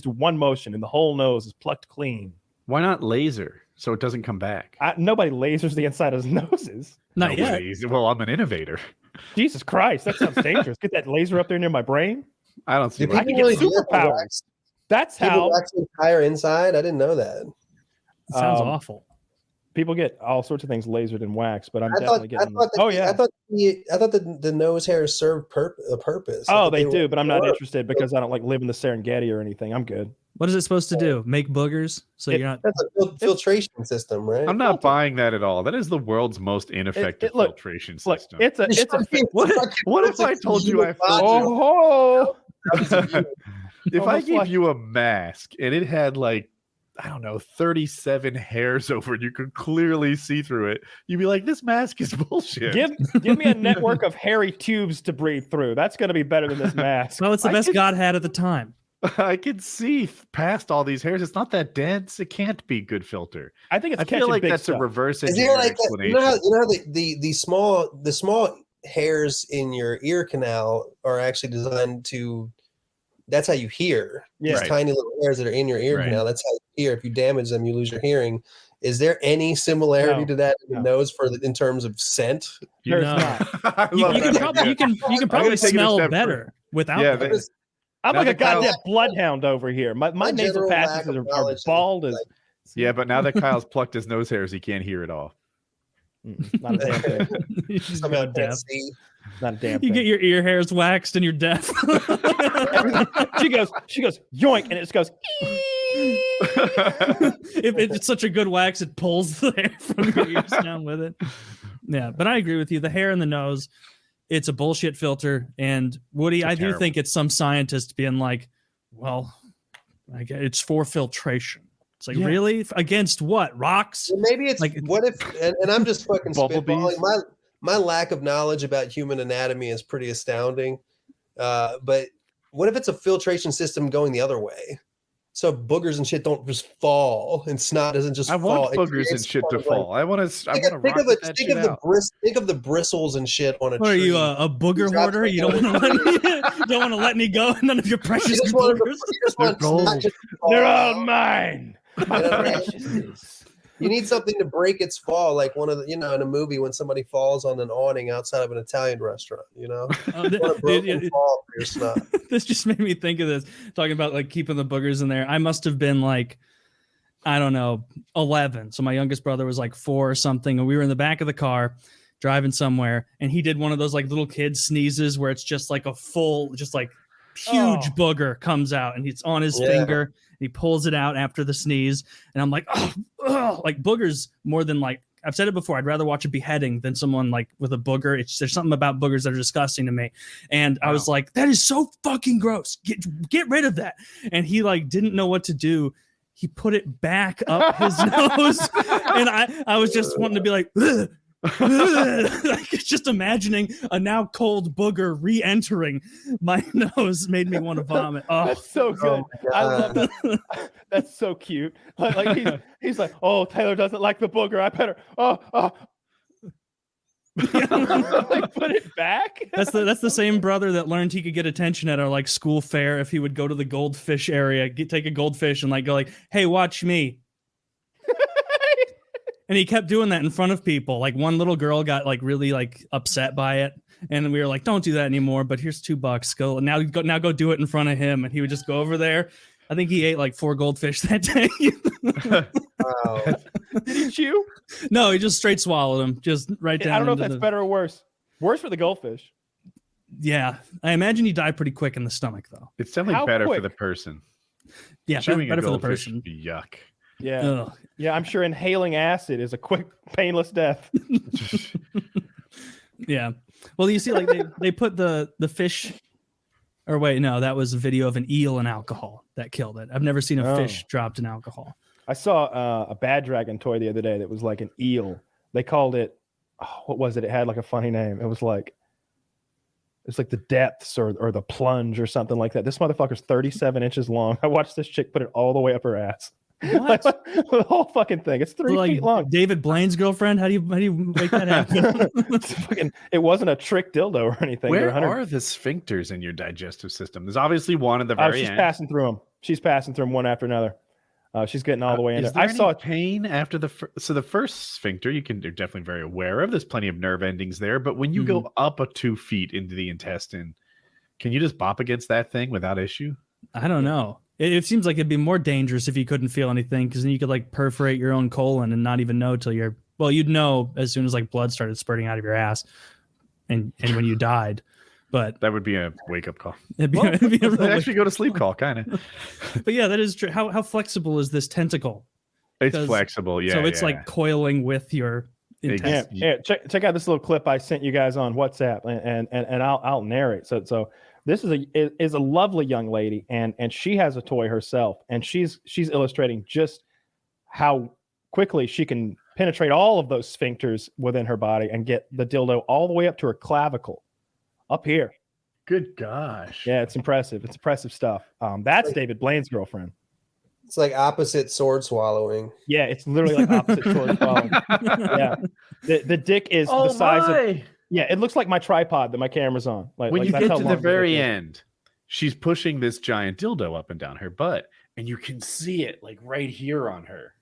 one motion and the whole nose is plucked clean. Why not laser so it doesn't come back? Nobody lasers the inside of his noses. Not yet. Well, I'm an innovator. Jesus Christ, that sounds dangerous. Get that laser up there near my brain. I don't see. I can get superpowers. That's how. Wax the entire inside. I didn't know that. Sounds awful. People get all sorts of things lasered and waxed, but I thought the nose hairs serve a purpose. Oh, they do, but I'm not interested because I don't like live in the Serengeti or anything. I'm good. What is it supposed to do? Make boogers? So you're not. That's a filtration system, right? I'm not buying that at all. That is the world's most ineffective filtration system. It's a. What if I told you I? If I gave you a mask and it had like, I don't know, 37 hairs over it, you could clearly see through it, you'd be like, this mask is bullshit. Give me a network of hairy tubes to breathe through. That's going to be better than this mask. Well, it's the best God had at the time. I can see past all these hairs. It's not that dense. It can't be good filter. I think it's. I feel like that's stuff. A reverse engineering explanation. You know how the small hairs in your ear canal are actually designed to. That's how you hear. Yeah. These tiny little hairs that are in your ear canal. That's how you hear. If you damage them, you lose your hearing. Is there any similarity to that in the nose in terms of scent? There's not. You can probably smell better without. Yeah, I'm like a goddamn bloodhound over here. My nasal passages are bald as. Yeah, but now that Kyle's plucked his nose hairs, he can't hear at all. Not a damn thing. Somehow can't see. Not a damn thing. You get your ear hairs waxed and you're deaf. she goes, yoink, and it just goes. If it's such a good wax, it pulls the hair from your ears down with it. Yeah, but I agree with you. The hair in the nose, it's a bullshit filter. And Woody, I do think it's some scientist being like, well, it's for filtration. It's like, really? Against what? Rocks? Well, maybe it's like, what if, and I'm just fucking spitballing. My lack of knowledge about human anatomy is pretty astounding. But what if it's a filtration system going the other way? So boogers and shit don't just fall, and snot doesn't just fall. I want boogers and shit to fall. I want to. Think of the bristles and shit on a tree. Are you a booger hoarder? You don't want to let me go. None of your precious boogers. They're all mine. You need something to break its fall, like one of the, in a movie when somebody falls on an awning outside of an Italian restaurant, fall for your snot. This just made me think of this, talking about like keeping the boogers in there. I must have been like, I don't know, 11. So my youngest brother was like 4 or something. And we were in the back of the car driving somewhere. And he did one of those like little kid sneezes where it's just like a full, just like huge booger comes out and it's on his finger. He pulls it out after the sneeze, and I'm like, like boogers more than like I've said it before. I'd rather watch a beheading than someone like with a booger. There's something about boogers that are disgusting to me. And I was like, that is so fucking gross. Get rid of that. And he like didn't know what to do. He put it back up his nose, and I was just wanting to be like. Like just imagining a now cold booger re-entering my nose made me want to vomit. Oh, that's so good. I love that. That's so cute. Like he's like, oh, Taylor doesn't like the booger. I better like put it back. That's the same brother that learned he could get attention at our like school fair if he would go to the goldfish area, take a goldfish and like go like, hey, watch me. And he kept doing that in front of people. Like one little girl got like really like upset by it. And we were like, don't do that anymore. But here's $2. Go go do it in front of him. And he would just go over there. I think he ate like 4 goldfish that day. Wow. Did he chew? No, he just straight swallowed them. Just right down. I don't know if that's better or worse. Worse for the goldfish. Yeah. I imagine he died pretty quick in the stomach though. It's definitely better for the person. Yeah, better for the person. Would be yuck. Yeah. Ugh. Yeah, I'm sure inhaling acid is a quick, painless death. Yeah. Well, you see, like they put the fish, or wait, no, that was a video of an eel in alcohol that killed it. I've never seen a fish dropped in alcohol. I saw a Bad Dragon toy the other day that was like an eel. They called it, what was it? It had like a funny name. It's like the depths or the plunge or something like that. This motherfucker's 37 inches long. I watched this chick put it all the way up her ass. What? The whole fucking thing. It's 3 feet long. David Blaine's girlfriend. How do you make that happen? It wasn't a trick dildo or anything. Where are the sphincters in your digestive system? There's obviously one at the very end. She's passing through them. She's passing through them one after another. She's getting all the way in there. I saw pain after the first sphincter. You're definitely very aware of. There's plenty of nerve endings there, but when you go up 2 feet into the intestine, can you just bop against that thing without issue? I don't know. It seems like it'd be more dangerous if you couldn't feel anything, because then you could like perforate your own colon and not even know till you'd know as soon as like blood started spurting out of your ass, and when you died. But that would be a wake up call. It'd be a real actually go to sleep call, kind of. But yeah, that is true. How flexible is this tentacle? It's flexible, yeah. So it's like coiling with your intestine. Yeah. Check out this little clip I sent you guys on WhatsApp, and I'll narrate. So this is a lovely young lady, and she has a toy herself, and she's illustrating just how quickly she can penetrate all of those sphincters within her body and get the dildo all the way up to her clavicle, up here. Good gosh. Yeah, it's impressive. It's impressive stuff. That's David Blaine's girlfriend. It's like opposite sword swallowing. Yeah, it's literally like opposite sword swallowing. Yeah, the dick is the size of. Yeah, it looks like my tripod that my camera's on. When you get to the very end, she's pushing this giant dildo up and down her butt, and you can see it like right here on her.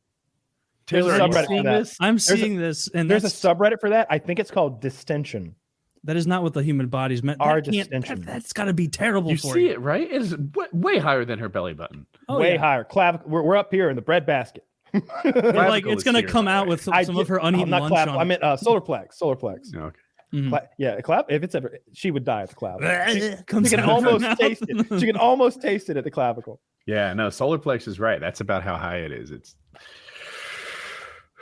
Taylor, are you seeing this? I'm seeing this, and there's a subreddit for that. I think it's called distension. That is not what the human body's meant. Distension. That's got to be terrible. You see it, right? It is way higher than her belly button. Way higher. Clavicle. We're up here in the bread basket. Like it's gonna come out with some of her uneaten lunch. I meant solar plex. Solar plex. Oh, okay. Mm-hmm. Yeah, if it's ever, she would die at the clavicle. She can almost taste it. She can almost taste it at the clavicle. Yeah, no, solar plex is right. That's about how high it is. It's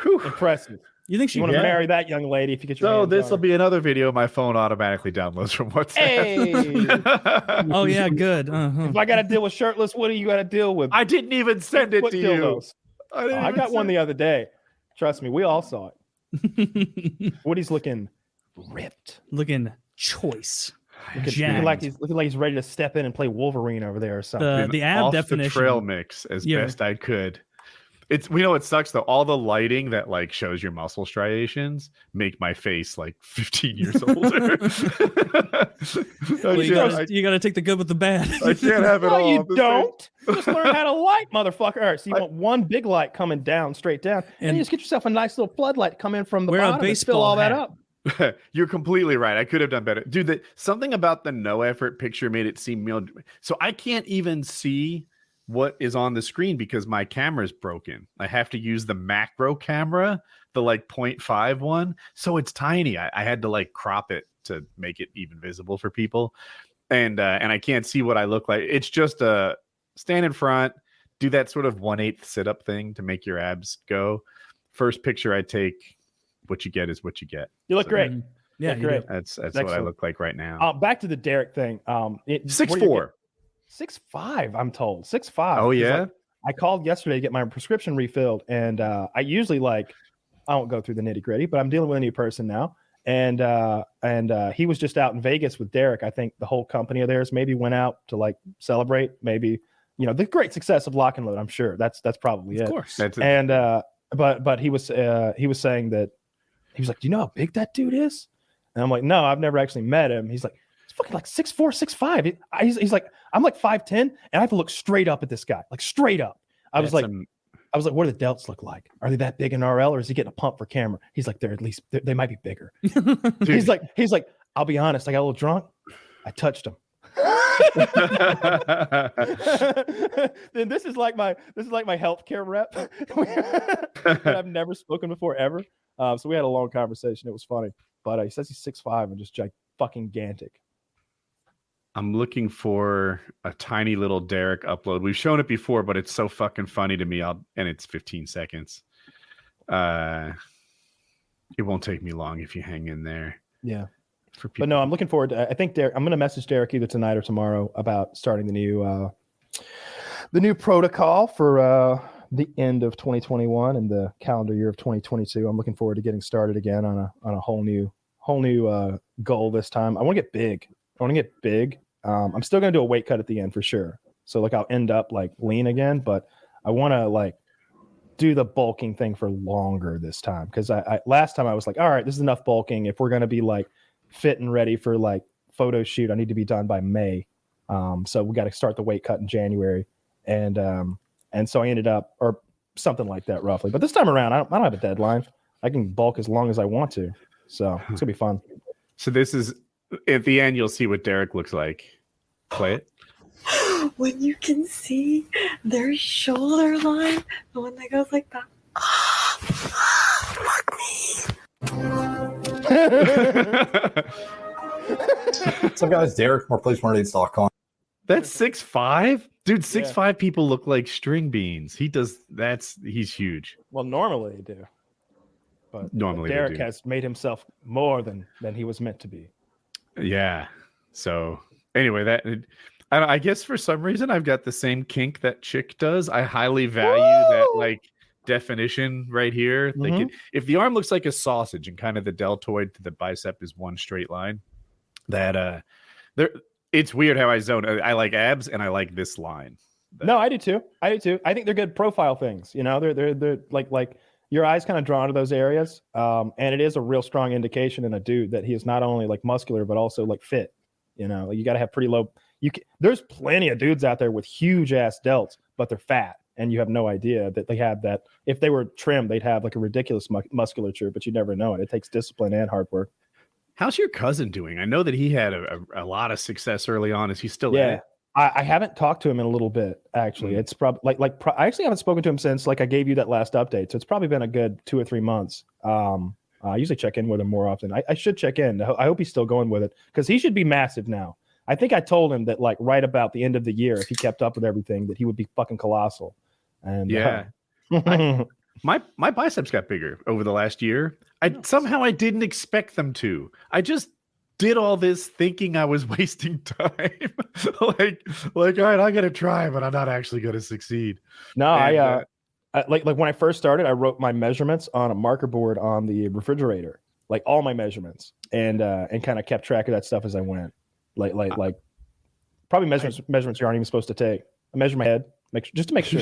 impressive. You think she want to marry that young lady if you get your hands on this will her. be another video my phone automatically downloads from WhatsApp. Hey. Oh yeah, good. If I got to deal with shirtless, what do you got to deal with? I didn't even send it to you. I got one the other day. Trust me, we all saw it. Woody's looking ripped, looking choice, looking like he's ready to step in and play Wolverine over there or something. The ab off definition. The trail mix as best I could. We know it sucks though. All the lighting that like shows your muscle striations make my face like 15 years older. Well, you got to take the good with the bad. I can't have it all. You don't. Just learn how to light, motherfucker. All right, so you want one big light coming down, straight down, and you just get yourself a nice little floodlight come in from the bottom and fill all that up. You're completely right. I could have done better. Dude, something about the no effort picture made it seem so I can't even see what is on the screen because my camera's broken. I have to use the macro camera, the like 0.5 one. So it's tiny. I had to like crop it to make it even visible for people. And I can't see what I look like. It's just stand in front, do that sort of 1/8 sit-up thing to make your abs go. First picture I take, what you get is what you get. You look great. Yeah, great. That's what I look like right now. Back to the Derek thing. 6'4". 6'5", I'm told. 6'5". Oh yeah. Like, I called yesterday to get my prescription refilled, and I usually I won't go through the nitty gritty, but I'm dealing with a new person now, and he was just out in Vegas with Derek. I think the whole company of theirs maybe went out to like celebrate, maybe the great success of Lock and Load. I'm sure that's probably it. Of course. That's it. And but he was saying that he was like, do you know how big that dude is? And I'm like, no, I've never actually met him. He's like, he's fucking like 6'4", 6'5". He's like, I'm like 5'10", and I have to look straight up at this guy, like straight up. I was like, what do the delts look like? Are they that big in RL, or is he getting a pump for camera? He's like, they might be bigger. he's like, I'll be honest, I got a little drunk. I touched him. Then this is like my healthcare rep that I've never spoken before ever. So we had a long conversation. It was funny, but he says he's 6'5" and just fucking gigantic. I'm looking for a tiny little Derek upload. We've shown it before, but it's so fucking funny to me. And it's 15 seconds. It won't take me long if you hang in there. Yeah. for people. But no, I'm looking forward to. I think I'm going to message Derek either tonight or tomorrow about starting the new protocol for the end of 2021 and the calendar year of 2022. I'm looking forward to getting started again on a whole new goal this time. I want to get big. I'm still going to do a weight cut at the end for sure. So like I'll end up like lean again, but I want to like do the bulking thing for longer this time, because I last time I was like, all right, this is enough bulking. If we're going to be like fit and ready for like photo shoot, I need to be done by May. So we got to start the weight cut in January. And so I ended up, or something like that roughly. But this time around, I don't have a deadline. I can bulk as long as I want to. So it's gonna be fun. So this is, at the end, you'll see what Derek looks like. Play it. When you can see their shoulder line, the one that goes like that. Fuck me. Some guys, Derek, more placemardates.com. That's 6'5"? Dude, 6'5" people look like string beans. He's huge. Well, normally they do. But normally Derek has made himself more than he was meant to be. Yeah. So anyway, I guess for some reason I've got the same kink that Chick does. I highly value that like definition right here. Like if the arm looks like a sausage and kind of the deltoid to the bicep is one straight line, that it's weird how I zone. I like abs and I like this line. No, I do too. I think they're good profile things. You know, they're like your eyes kind of drawn to those areas. And it is a real strong indication in a dude that he is not only like muscular, but also like fit. You know, you got to have pretty low. There's plenty of dudes out there with huge ass delts, but they're fat. And you have no idea that they have that. If they were trimmed, they'd have like a ridiculous musculature, but you never know it. It takes discipline and hard work. How's your cousin doing? I know that he had a lot of success early on. Is he still at it? I haven't talked to him in a little bit, actually. It's probably I actually haven't spoken to him since like I gave you that last update. So it's probably been a good 2 or 3 months. I usually check in with him more often. I should check in. I hope he's still going with it, because he should be massive now. I think I told him that like right about the end of the year, if he kept up with everything, that he would be fucking colossal. And my biceps got bigger over the last year. I didn't expect them to. I just did all this thinking I was wasting time. like all right, I'm gonna try, but I'm not actually gonna succeed. No, I like when I first started, I wrote my measurements on a marker board on the refrigerator, like all my measurements, and kind of kept track of that stuff as I went. Like probably measurements you aren't even supposed to take. I measure my head, just to make sure.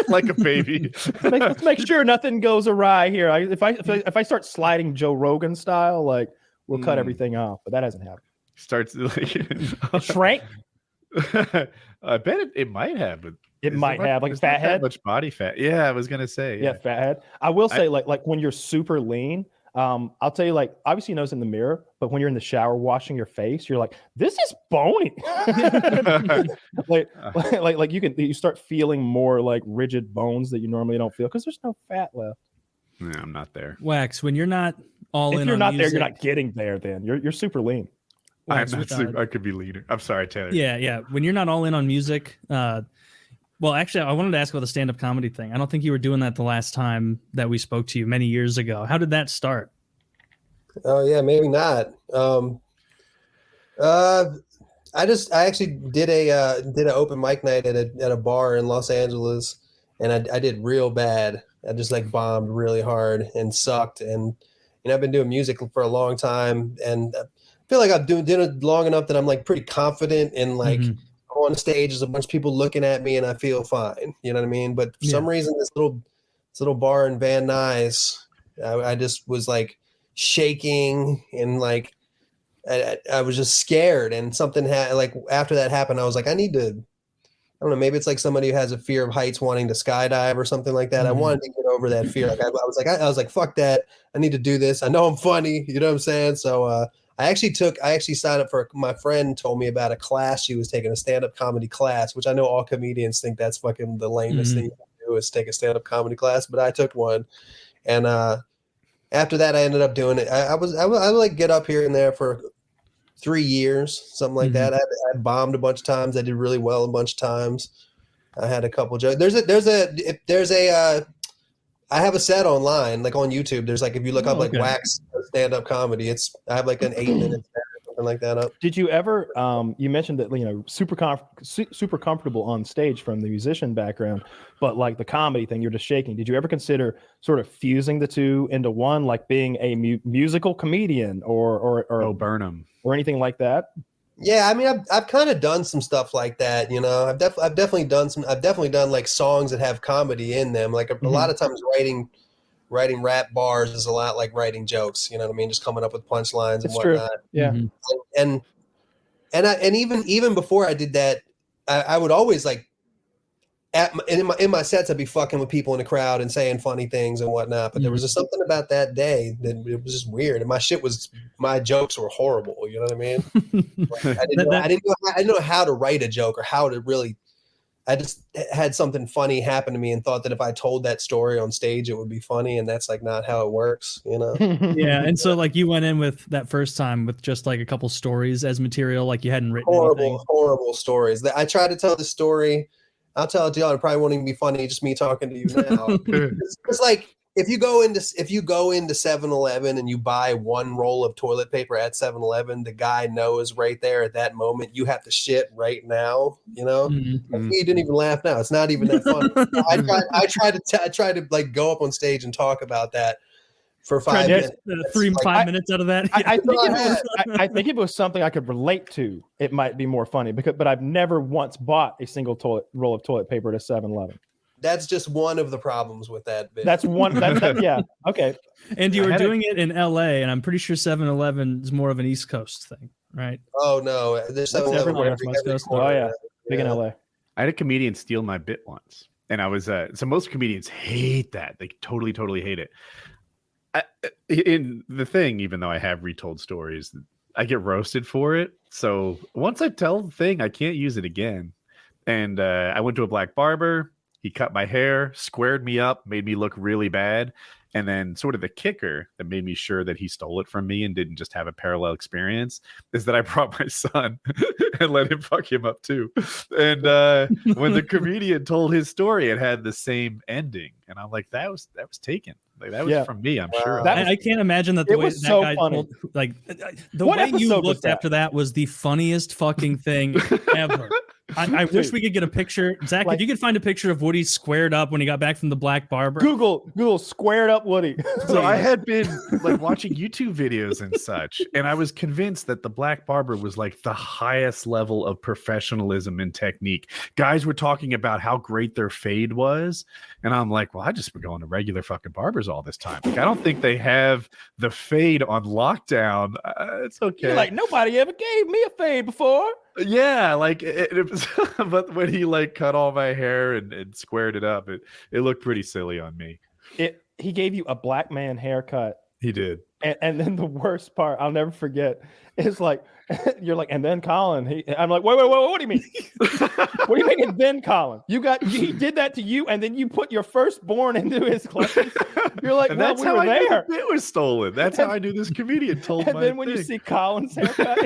Like a baby. Let's make sure nothing goes awry here. If I start sliding Joe Rogan style, like we'll cut everything off, but that hasn't happened. Starts like shrank. I bet it might have, but it might have like a fat head. Much body fat. Yeah, I was gonna say. Yeah, fat head. I will say like when you're super lean. I'll tell you, like, obviously you notice in the mirror, but when you're in the shower washing your face, you're like, this is bony. like you start feeling more like rigid bones that you normally don't feel because there's no fat left. Yeah, I'm not there. Wax, when you're not all in, if you're not there, you're not getting there. Then you're super lean. Wax, I'm not super, I could be leaner. I'm sorry, Taylor. Yeah. When you're not all in on music, well, actually, I wanted to ask about the stand-up comedy thing. I don't think you were doing that the last time that we spoke to you many years ago. How did that start? Oh yeah, maybe not. I actually did an open mic night at a bar in Los Angeles, and I did real bad. I just like bombed really hard and sucked. And I've been doing music for a long time, and I feel like I've done it long enough that I'm like pretty confident in like. On stage, there's a bunch of people looking at me and I feel fine. You know what I mean? But for some reason, this little bar in Van Nuys, I just was like shaking and like I was just scared. And something like after that happened, I was like, I don't know, maybe it's like somebody who has a fear of heights wanting to skydive or something like that. I wanted to get over that fear. Like I was like, fuck that. I need to do this. I know I'm funny. You know what I'm saying? So I actually signed up for, my friend told me about a class she was taking, a stand-up comedy class, which I know all comedians think that's fucking the lamest thing you can do is take a stand-up comedy class, but I took one. And after that, I ended up doing it. I would like get up here and there for 3 years, something like that. I bombed a bunch of times. I did really well a bunch of times. I had a couple jokes. I have a set online, like on YouTube. There's like, if you look up like Wax stand-up comedy, I have like an 8-minute set something like that up. Did you ever? You mentioned that super comfortable on stage from the musician background, but like the comedy thing, you're just shaking. Did you ever consider sort of fusing the two into one, like being a musical comedian or Burnham or anything like that? Yeah, I mean, I've kind of done some stuff like that, I've definitely done like songs that have comedy in them. Like a lot of times writing rap bars is a lot like writing jokes. You know what I mean? Just coming up with punchlines and whatnot. True. Yeah. And even before I did that, I would always like in my sets, I'd be fucking with people in the crowd and saying funny things and whatnot. But there was just something about that day that it was just weird. And my jokes were horrible. You know what I mean? Like, I didn't know how to write a joke or how to really. I just had something funny happen to me and thought that if I told that story on stage, it would be funny. And that's like not how it works, Yeah. And so like you went in with that first time with just like a couple stories as material, like you hadn't written horrible stories. I tried to tell the story. I'll tell it to y'all. It probably won't even be funny. Just me talking to you now. It's like if you go into 7-Eleven and you buy one roll of toilet paper at 7-Eleven, the guy knows right there at that moment you have to shit right now. You didn't even laugh now. It's not even that funny. I tried to like go up on stage and talk about that for 5 minutes. 5 minutes out of that. I think if it was something I could relate to, it might be more funny. But I've never once bought a single roll of toilet paper at a 7-Eleven. That's just one of the problems with that bit. That's one. Yeah. Okay. And you were doing it in LA, and I'm pretty sure 7-Eleven is more of an East Coast thing, right? Oh no, there's 7-Eleven everywhere. Oh yeah, big in LA. I had a comedian steal my bit once, and I was so most comedians hate that. They totally hate it. In the thing, even though I have retold stories, I get roasted for it. So once I tell the thing, I can't use it again. And I went to a black barber. He cut my hair, squared me up, made me look really bad. And then sort of the kicker that made me sure that he stole it from me and didn't just have a parallel experience is that I brought my son and let him fuck him up too. And when the comedian told his story, it had the same ending. And I'm like, that was taken. Like that was from me, I'm sure. I can't imagine that the way that guy told, like the way you looked after that was the funniest fucking thing ever. I wish we could get a picture. Zach, if you could find a picture of Woody squared up when he got back from the black barber. Google squared up Woody. So I had been like watching YouTube videos and such, and I was convinced that the black barber was like the highest level of professionalism and technique. Guys were talking about how great their fade was, and I'm like, well, I just been going to regular fucking barbers all this time. Like, I don't think they have the fade on lockdown. It's okay. You're like, nobody ever gave me a fade before. Yeah, like it was, but when he like cut all my hair and squared it up, it looked pretty silly on me. He gave you a black man haircut. He did. And then the worst part, I'll never forget, is like, you're like, and then Colin, I'm like, wait, what do you mean? What do you mean, and then Colin? He did that to you, and then you put your firstborn into his collection. You're like, and no, that's we how were I there. knew the bit was stolen. That's how I knew this comedian told my And then when you see Colin's haircut.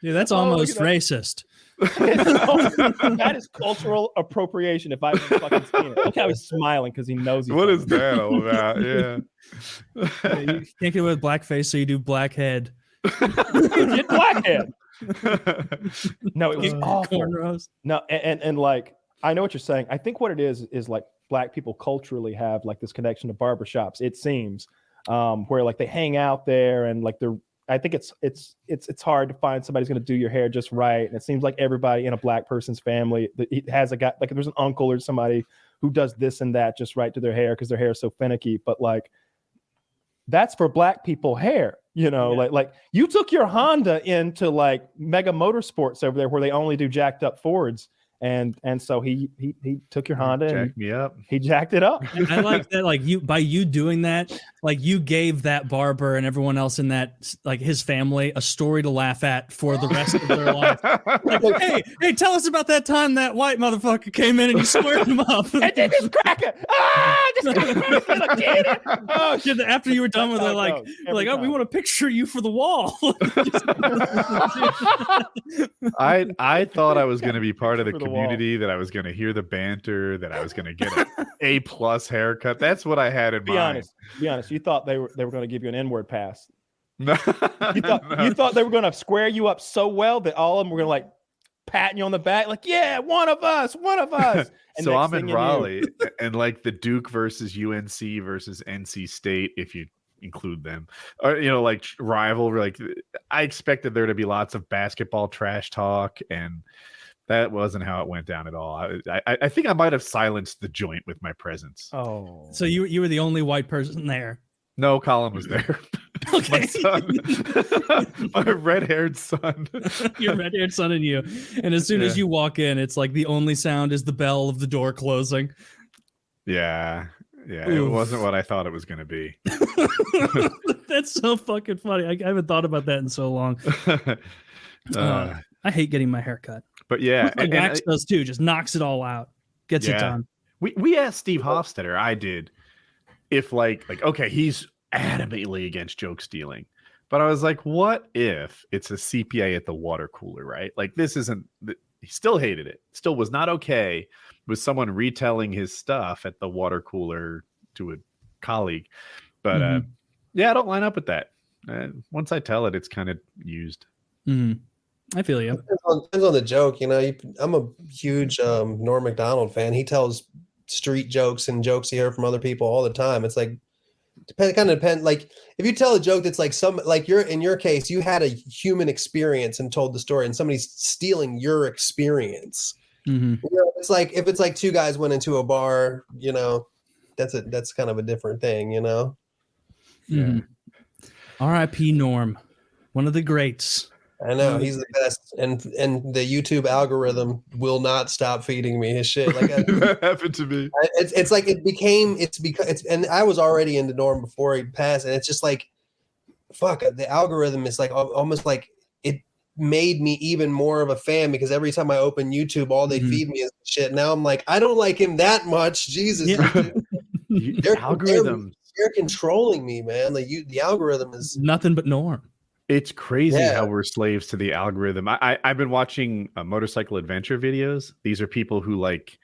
Yeah, that's almost racist. That is cultural appropriation if I've fucking seen it. Look how he's smiling because he knows. What is that all about? Yeah. You can't get away with blackface, so you do blackhead. Get blackhead. No, it was awful. Cornrows. No, and like I know what you're saying. I think what it is like black people culturally have like this connection to barbershops. It seems where like they hang out there and like they're. I think it's hard to find somebody who's going to do your hair just right. And it seems like everybody in a black person's family has a guy, like if there's an uncle or somebody who does this and that just right to their hair because their hair is so finicky. But like, that's for black people hair, like you took your Honda into like Mega Motorsports over there where they only do jacked up Fords. And so he took your Honda and jacked me up. He jacked it up. I like that. Like by you doing that, like you gave that barber and everyone else in that, like his family, a story to laugh at for the rest of their life. Like, hey, tell us about that time that white motherfucker came in and you squared him up. And then this cracker. Oh shit! After you were done with it, oh, we want to picture you for the wall. I thought I was going to be part of the community, that I was going to hear the banter, that I was going to get an A+ haircut. That's what I had in mind. Be honest. You thought they were going to give you an N-word pass. No, you thought they were going to square you up so well that all of them were going to like patting you on the back, like, yeah, one of us. And so I'm in Raleigh, and like the Duke versus UNC versus NC State, if you include them, or like rivalry. Like I expected there to be lots of basketball trash talk, and that wasn't how it went down at all. I think I might have silenced the joint with my presence. Oh, so you were the only white person there? No, Colin was there. Okay. My son, my red-haired son. Your red-haired son and you. And as soon as you walk in, it's like the only sound is the bell of the door closing. Yeah. Oof. It wasn't what I thought it was going to be. That's so fucking funny. I haven't thought about that in so long. I hate getting my hair cut. But yeah, and wax does too. Just knocks it all out. Gets it done. We asked Steve Hofstetter, I did, if like okay, he's adamantly against joke stealing, but I was like, what if it's a CPA at the water cooler, right? Like this isn't. He still hated it. Still was not okay with someone retelling his stuff at the water cooler to a colleague. But I don't line up with that. Once I tell it, it's kind of used. I feel you. Depends on the joke. I'm a huge Norm Macdonald fan. He tells street jokes and jokes you hear from other people all the time. It's like kind of depend. Like if you tell a joke that's like in your case, you had a human experience and told the story, and somebody's stealing your experience. It's like if it's like two guys went into a bar, that's kind of a different thing, Yeah. R.I.P. Norm, one of the greats. I know he's the best, and the YouTube algorithm will not stop feeding me his shit. Like that happened to me. It's like and I was already into Norm before he passed, and it's just like, fuck, the algorithm is like almost like it made me even more of a fan, because every time I open YouTube, all they feed me is shit. Now I'm like, I don't like him that much. Jesus, The algorithm. They're controlling me, man. The algorithm is nothing but Norm. It's crazy how we're slaves to the algorithm. I've been watching motorcycle adventure videos. These are people who like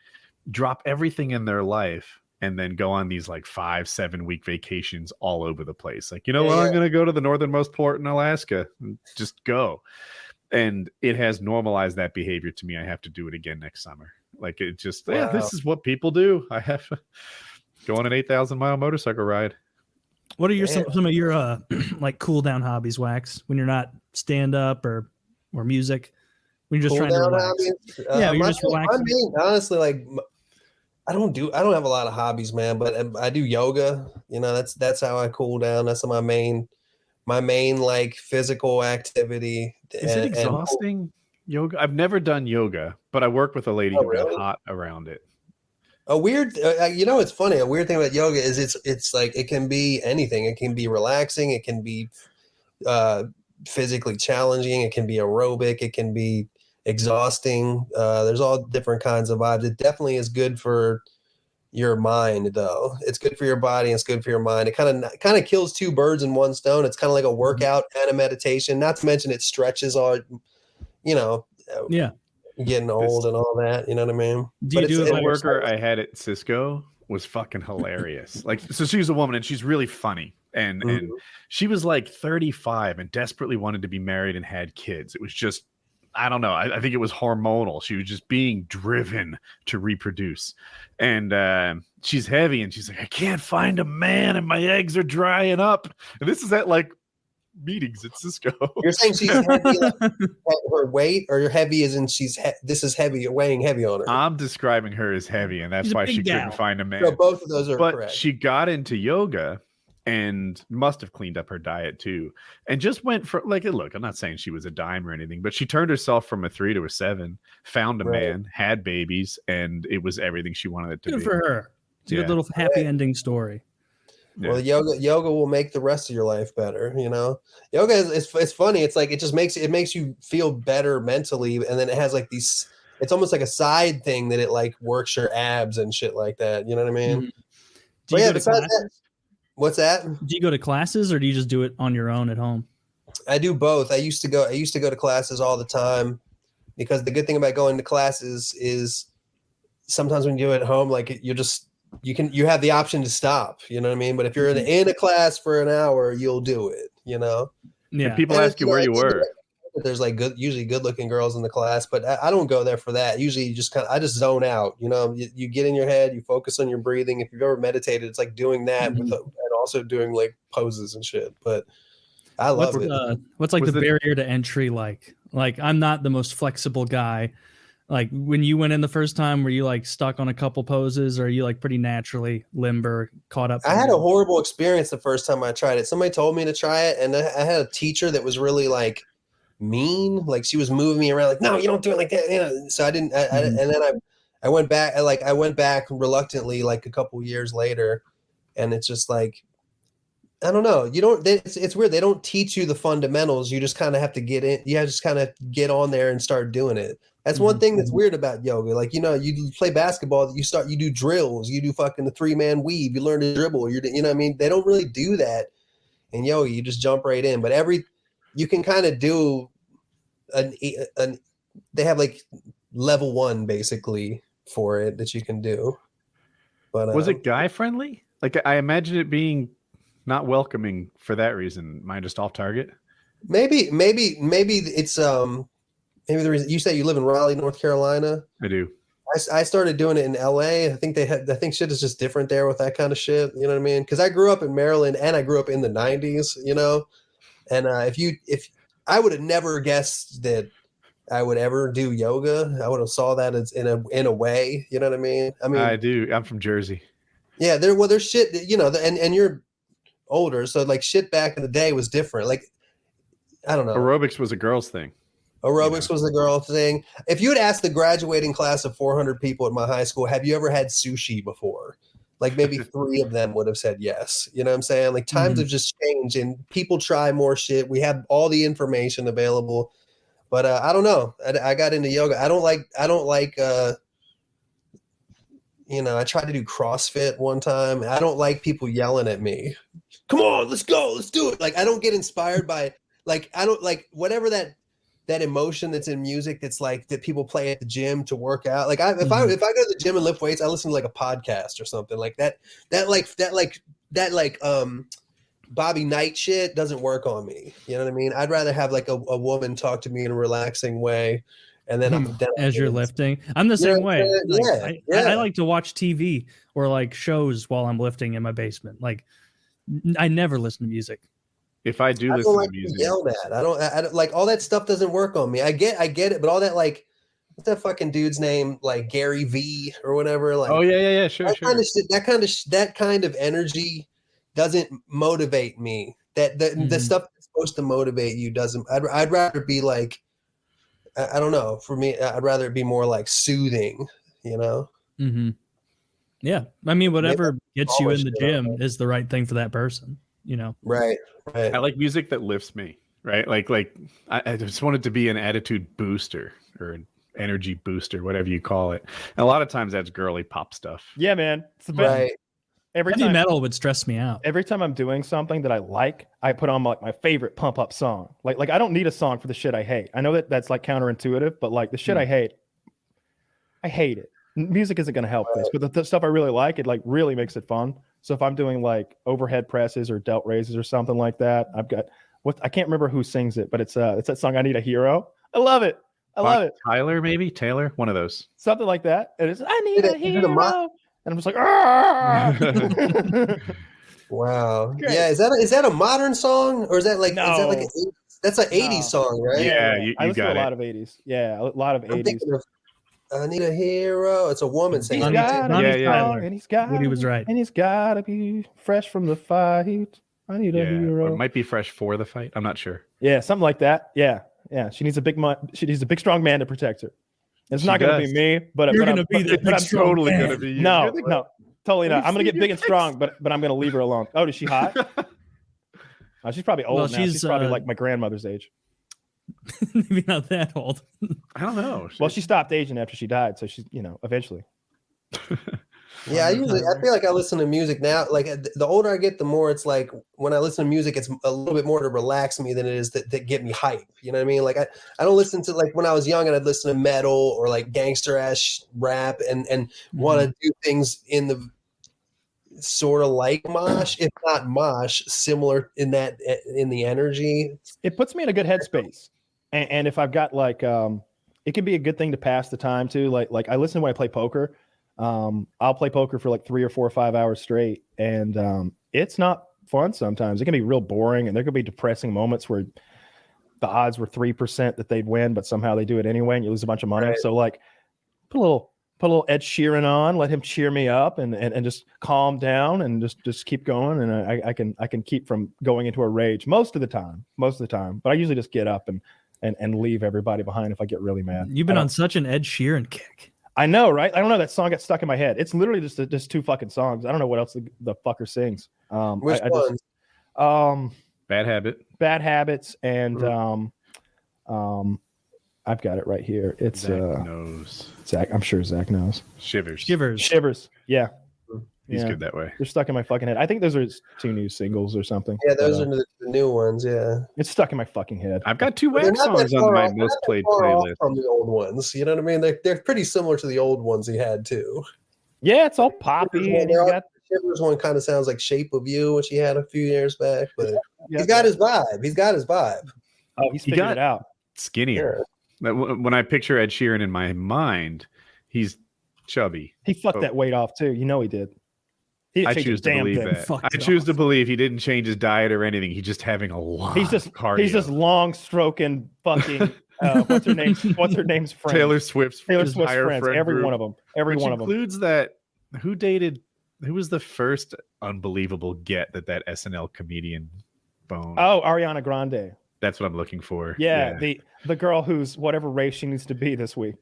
drop everything in their life and then go on these like 5-7 week vacations all over the place. Like, I'm going to go to the northernmost port in Alaska and just go. And it has normalized that behavior to me. I have to do it again next summer. Like it just, this is what people do. I have to go on an 8,000-mile motorcycle ride. What are some of your like cool down hobbies, Wax? When you're not stand up or music, when you're just trying to relax. You're just relaxing. Honestly, like I don't have a lot of hobbies, man, but I do yoga. That's how I cool down. That's my main like physical activity. Is it exhausting? Yoga? I've never done yoga, but I work with a lady who got hot around it. A weird, it's funny. A weird thing about yoga is it's like it can be anything. It can be relaxing. It can be physically challenging. It can be aerobic. It can be exhausting. There's all different kinds of vibes. It definitely is good for your mind, though. It's good for your body. And it's good for your mind. It kind of kills two birds in one stone. It's kind of like a workout and a meditation. Not to mention it stretches all, getting old and all that, you know what I mean? The worker I had at Cisco was fucking hilarious. Like, so she's a woman and she's really funny, and she was like 35 and desperately wanted to be married and had kids. It was just, I don't know. I think it was hormonal. She was just being driven to reproduce, and she's heavy, and she's like, I can't find a man, and my eggs are drying up. And this is at like meetings at Cisco. You're saying she's heavy like, at her weight, or heavy as in this is heavy, weighing heavy on her? I'm describing her as heavy, and that's why she couldn't find a man. So both of those are correct. She got into yoga and must have cleaned up her diet too, and just went for like, look, I'm not saying she was a dime or anything, but she turned herself from a 3 to a 7, found a man, had babies, and it was everything she wanted it to be. Good for her. It's a good little happy ending story. Well, yoga will make the rest of your life better. Yoga it's funny. It's like it makes you feel better mentally, and then it has like these. It's almost like a side thing that it like works your abs and shit like that. You know what I mean? Do you go to classes? What's that? Do you go to classes, or do you just do it on your own at home? I do both. I used to go to classes all the time. because the good thing about going to classes is sometimes when you do it at home, like you have the option to stop, you know what I mean? But if you're in a class for an hour, you'll do it, you know? Yeah. And people ask you where you were. There's like usually good looking girls in the class, but I don't go there for that. Usually you just I just zone out, you know, you get in your head, you focus on your breathing. If you've ever meditated, it's like doing that and also doing like poses and shit. But I love it. What's like the barrier to entry? Like I'm not the most flexible guy. Like when you went in the first time, were you like stuck on a couple poses, or are you like pretty naturally limber, caught up? I had a horrible experience the first time I tried it. Somebody told me to try it, and I had a teacher that was really like mean. Like she was moving me around, like, no, you don't do it like that. You know? So I didn't. And then I went back. I went back reluctantly, like a couple years later, and it's just like, I don't know. You don't. It's weird. They don't teach you the fundamentals. You just kind of have to get in. You have to just kind of get on there and start doing it. That's one thing that's weird about yoga. Like, you know, you play basketball, you do drills, you do fucking the 3-man weave, you learn to dribble, you know what I mean? They don't really do that in yoga. You just jump right in. But you can kind of do they have like level 1 basically for it that you can do. But was it guy friendly? Like, I imagine it being not welcoming for that reason. Am I just off target? Maybe it's maybe the reason you say you live in Raleigh, North Carolina. I do. I started doing it in LA. I think shit is just different there with that kind of shit. You know what I mean? Because I grew up in Maryland and I grew up in the 90s, you know? And if I would have never guessed that I would ever do yoga, I would have saw that as in a way, you know what I mean? I do. I'm from Jersey. Yeah, there's shit that, you know, and you're older, so like shit back in the day was different. Like, I don't know. Aerobics was a girl's thing. Aerobics was the girl thing. If you had asked the graduating class of 400 people at my high school, have you ever had sushi before? Like maybe 3 of them would have said yes. You know what I'm saying? Like times have just changed and people try more shit. We have all the information available, but I don't know. I got into yoga. I don't like, you know, I tried to do CrossFit one time. I don't like people yelling at me. Come on, let's go. Let's do it. Like, I don't get inspired by, like, I don't like whatever that emotion that's in music that's like that people play at the gym to work out. Like if I go to the gym and lift weights, I listen to like a podcast or something like that Bobby Knight shit doesn't work on me. You know what I mean? I'd rather have like a woman talk to me in a relaxing way. And then as you're lifting, I'm the same way. Like, I like to watch TV or like shows while I'm lifting in my basement. Like I never listen to music. If I do listen to music, yelled at. I don't like all that stuff doesn't work on me. I get it, but all that, like, what's that fucking dude's name? Like Gary V or whatever. Like, oh yeah, sure. That kind of energy doesn't motivate me. The stuff that's supposed to motivate you doesn't. I'd rather be like, I don't know. For me, I'd rather it be more like soothing. You know. Mm-hmm. Yeah, I mean, whatever gets you in the gym is the right thing for that person. You know. Right. I like music that lifts me, right? Like I just want it to be an attitude booster or an energy booster, whatever you call it. And a lot of times that's girly pop stuff. Yeah, man. It's the best. Right. Heavy metal would stress me out. Every time I'm doing something that I like, I put on like my favorite pump up song. Like I don't need a song for the shit I hate. I know that's like counterintuitive, but like the shit I hate it. Music isn't going to help this, but the stuff I really like, it like really makes it fun. So if I'm doing like overhead presses or delt raises or something like that, I've got I can't remember who sings it, but it's that song I Need a Hero. I love it. I love it. Taylor, one of those. Something like that. And it's I need a hero. And I'm just like, Argh! Wow. Great. Yeah, is that a modern song or is that like that's an 80s song, right? Yeah, you I listen got to a lot of 80s. Yeah, a lot of 80s. I need a hero. It's a woman singing. And he's got Woody was right. And he's got to be fresh from the fight. I need a hero. Or it might be fresh for the fight. I'm not sure. Yeah, something like that. Yeah. She needs a big strong man to protect her. It's not going to be me, but you're going to be but I'm totally going to be you. No, totally not. I'm going to get big and strong, but I'm going to leave her alone. Oh, is she hot? She's probably old now. She's probably like my grandmother's age. Maybe not that old. I don't know. Well, she stopped aging after she died, so she's, eventually. Yeah, I feel like I listen to music now. Like the older I get, the more it's like when I listen to music, it's a little bit more to relax me than it is that get me hype. You know what I mean? Like I don't listen to like when I was young and I'd listen to metal or like gangster ass rap and want to do things in the sort of like mosh, if not mosh, similar in the energy. It puts me in a good headspace, and if I've got like it can be a good thing to pass the time too. Like I listen when I play poker. I'll play poker for like 3 or 4 or 5 hours straight, and it's not fun sometimes. It can be real boring, and there could be depressing moments where the odds were 3% that they'd win, but somehow they do it anyway, and you lose a bunch of money. Right. So like put a little Ed Sheeran on, let him cheer me up, and just calm down, and just keep going, and I can keep from going into a rage most of the time. But I usually just get up and leave everybody behind if I get really mad. You've been on such an Ed Sheeran kick. I know, right? I don't know. That song got stuck in my head. It's literally just 2 fucking songs. I don't know what else the fucker sings. Which one? Bad Habits, and I've got it right here. It's Zach knows. Zach, I'm sure Zach knows. Shivers. Yeah. He's good that way. They're stuck in my fucking head. I think those are 2 new singles or something. Yeah, those are the new ones. Yeah, it's stuck in my fucking head. I've got 2 wax songs on my most played playlist from the old ones. You know what I mean? They're pretty similar to the old ones he had too. Yeah, it's all poppy. And the Shivers one kind of sounds like "Shape of You," which he had a few years back, but he's got his vibe. Oh, he's figured it out. Skinnier. Yeah. When I picture Ed Sheeran in my mind, he's chubby. He fucked that weight off too. You know he did. I choose to believe that. I choose to believe he didn't change his diet or anything. He's just having a lot. He's just long stroking fucking. What's her name's friends? Taylor Swift's friends. Every one of them. Includes that. Who was the first unbelievable get that SNL comedian boned? Oh, Ariana Grande. That's what I'm looking for. Yeah. The girl who's whatever race she needs to be this week.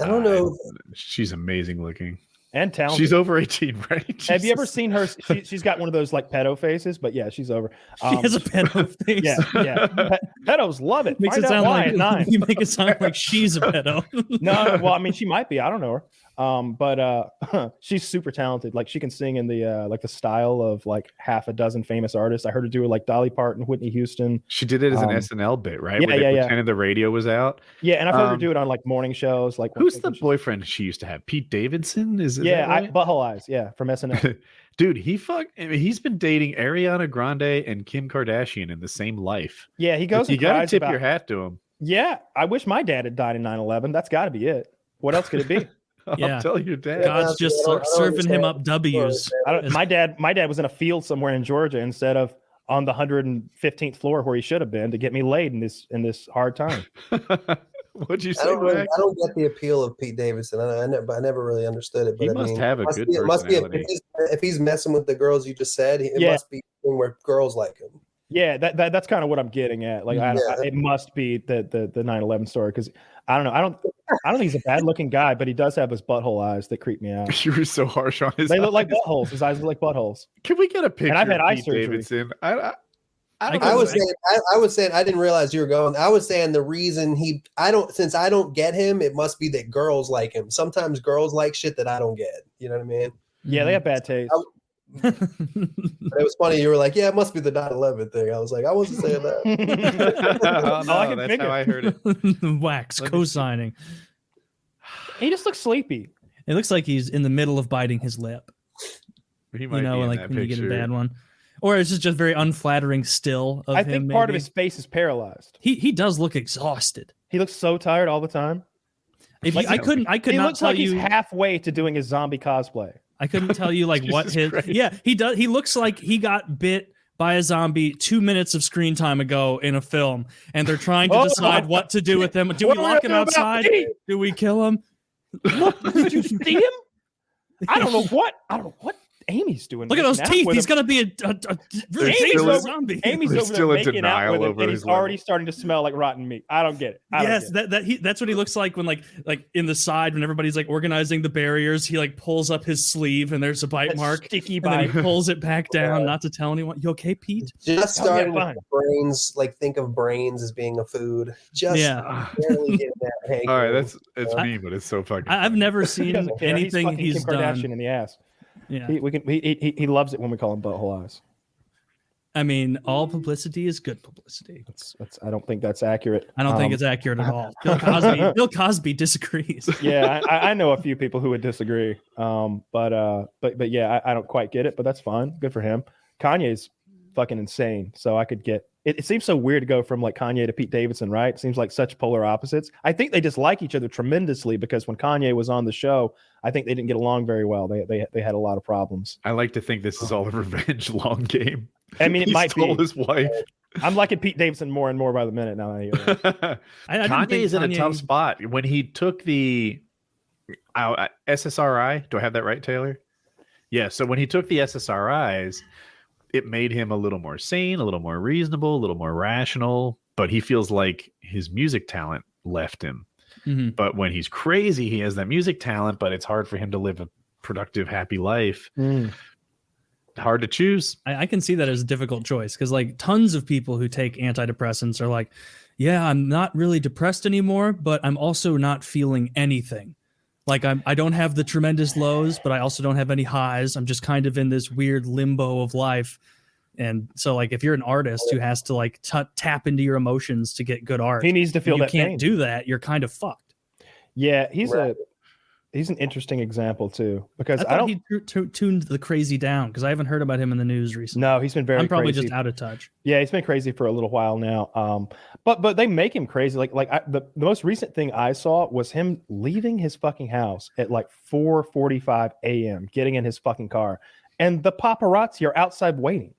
I don't know. She's amazing looking. And talented. She's over 18, right? Have you ever seen her? She's got one of those like pedo faces, but yeah, she's over. She has a pedo face. Yeah. Pedos love it. Makes Find it sound out why like at 9. You make it sound like she's a pedo. No, well, I mean, she might be. I don't know her. But she's super talented. Like she can sing in the like the style of like half a dozen famous artists. I heard her do it like Dolly Parton, Whitney Houston. She did it as an SNL bit, right? Yeah, where they pretended the radio was out. Yeah, and I've heard her do it on like morning shows. Like who's the boyfriend she used to have? Pete Davidson? Is right? Butthole Eyes. Yeah, from SNL. Dude, he's been dating Ariana Grande and Kim Kardashian in the same life. Yeah, he goes. You got to tip your hat to him. Yeah, I wish my dad had died in 9/11. That's got to be it. What else could it be? I'll tell your dad. God's just serving him up W's. My dad was in a field somewhere in Georgia instead of on the 115th floor where he should have been to get me laid in this hard time. What'd you say? I don't get the appeal of Pete Davidson. I never really understood it. But he must have a good personality. If he's messing with the girls you just said, it must be a thing where girls like him. Yeah, that's kind of what I'm getting at. Like, it must be the 9/11 story because I don't know. I don't think he's a bad looking guy, but he does have his butthole eyes that creep me out. You were so harsh on his. They look like buttholes. His eyes look like buttholes. Can we get a picture? And I've had of eye Pete surgery. Davidson? I was saying I didn't realize you were going. I was saying the reason since I don't get him, it must be that girls like him. Sometimes girls like shit that I don't get. You know what I mean? Yeah, they have bad taste. It was funny. You were like, "Yeah, it must be the 9/11 thing." I was like, "I wasn't saying that." Oh, no, that's how I heard it. Wax co-signing. He just looks sleepy. It looks like he's in the middle of biting his lip. He might be in like that when picture. you get a bad one, or it's just very unflattering still. Of I him, think part of maybe. his face is paralyzed. He does look exhausted. He looks so tired all the time. If I could He not looks tell like you he's halfway to doing his zombie cosplay. I couldn't tell you like what his Christ. Yeah, he does. He looks like he got bit by a zombie 2 minutes of screen time ago in a film, and they're trying to decide what to do with him. Do we lock him outside? Do we kill him? Look, did you see him? I don't know what Amy's doing? Look at those making out teeth. with He's him? gonna be a really Amy's dangerous over- zombie. Amy's They're over still there in making out denial with him, over and his he's already starting to smell like rotten meat. I don't get it. I don't Yes, get it. that's what he looks like when like in the side when everybody's like organizing the barriers. He like pulls up his sleeve and there's a bite That mark. sticky And then bite. he pulls it back down, not to tell anyone. You okay, Pete? Just starting fine. with brains, like think of brains as being a food. Just barely getting that hankering. All right, it's me, but it's so fucking. I've never He seen doesn't care. anything fucking he's Kim Kardashian done. in the ass. Yeah, He loves it when we call him butthole eyes. I mean, all publicity is good publicity. I don't think that's accurate. I don't think it's accurate at all. Bill Cosby disagrees. Yeah, I know a few people who would disagree. But yeah, I don't quite get it, but that's fine. Good for him. Kanye's fucking insane. So I could get it. It seems so weird to go from like Kanye to Pete Davidson, right? It seems like such polar opposites. I think they dislike each other tremendously because when Kanye was on the show, I think they didn't get along very well. They had a lot of problems. I like to think this is all a revenge long game. I mean, it He might stole be. his wife. I'm liking Pete Davidson more and more by the minute now. That I hear that. I didn't Kanye think is in a Kanye- tough spot. When he took the SSRI, do I have that right, Taylor? Yeah. So when he took the SSRIs, it made him a little more sane, a little more reasonable, a little more rational. But he feels like his music talent left him. Mhm. But when he's crazy, he has that music talent, but it's hard for him to live a productive, happy life. Hard to choose. I can see that as a difficult choice because like tons of people who take antidepressants are like, yeah, I'm not really depressed anymore, but I'm also not feeling anything. Like I don't have the tremendous lows, but I also don't have any highs. I'm just kind of in this weird limbo of life. And so like if you're an artist who has to like tap into your emotions to get good art, He needs to feel and you that can't pain. do that, you're kind of fucked. Yeah, he's Right. an interesting example too because I I thought don't. he tuned the crazy down because I haven't heard about him in the news recently. No, he's been very. I'm probably crazy. just out of touch. Yeah, he's been crazy for a little while now. But they make him crazy. The most recent thing I saw was him leaving his fucking house at like 4:45 a.m., getting in his fucking car, and the paparazzi are outside waiting,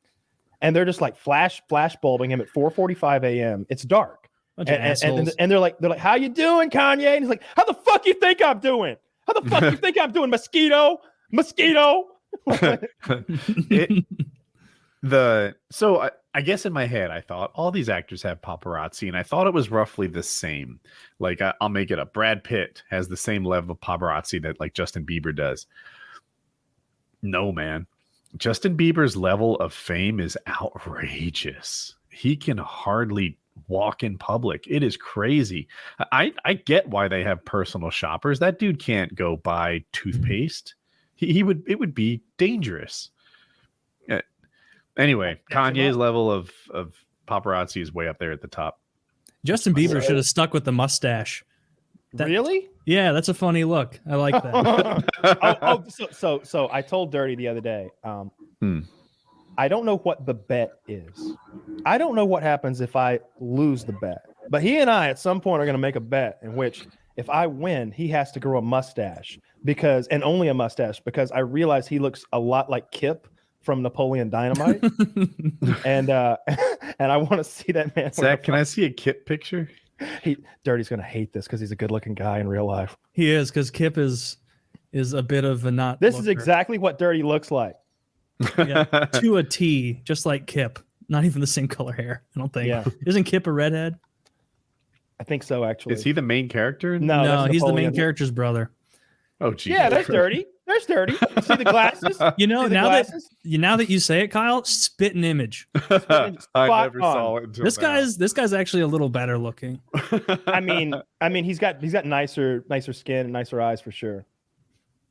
and they're just like flash bulbing him at 4:45 a.m. It's dark, Bunch of assholes. and they're like, how you doing, Kanye? And he's like, how the fuck you think I'm doing? How the fuck you think I'm doing, mosquito? I guess in my head I thought all these actors have paparazzi, and I thought it was roughly the same. Like I'll make it up. Brad Pitt has the same level of paparazzi that like Justin Bieber does. No, man. Justin Bieber's level of fame is outrageous. He can hardly walk in public. It is crazy. I get why they have personal shoppers. That dude can't go buy toothpaste. It would be dangerous. Anyway, Kanye's level of paparazzi is way up there at the top. Justin Bieber should have stuck with the mustache. Really? Yeah, that's a funny look. I like that. So I told Dirty the other day. I don't know what the bet is. I don't know what happens if I lose the bet. But he and I at some point are going to make a bet in which if I win, he has to grow a mustache and only a mustache because I realize he looks a lot like Kip from Napoleon Dynamite. and I want to see that man. Zach, can I see a Kip picture? Dirty's going to hate this because he's a good looking guy in real life. He is because Kip is a bit of a not. This is exactly what Dirty looks like. Yeah, to a T, just like Kip. Not even the same color hair. I don't think. Yeah. Isn't Kip a redhead? I think so, actually. Is he the main character? No, that's he's the main Napoleon. character's brother. Oh, geez. Yeah, there's Dirty. There's Dirty. See the glasses? You know, See the now glasses? that you say it, Kyle, spitting image. I Spot never on. saw it until This now. guy's actually a little better looking. I mean, he's got nicer skin and nicer eyes for sure.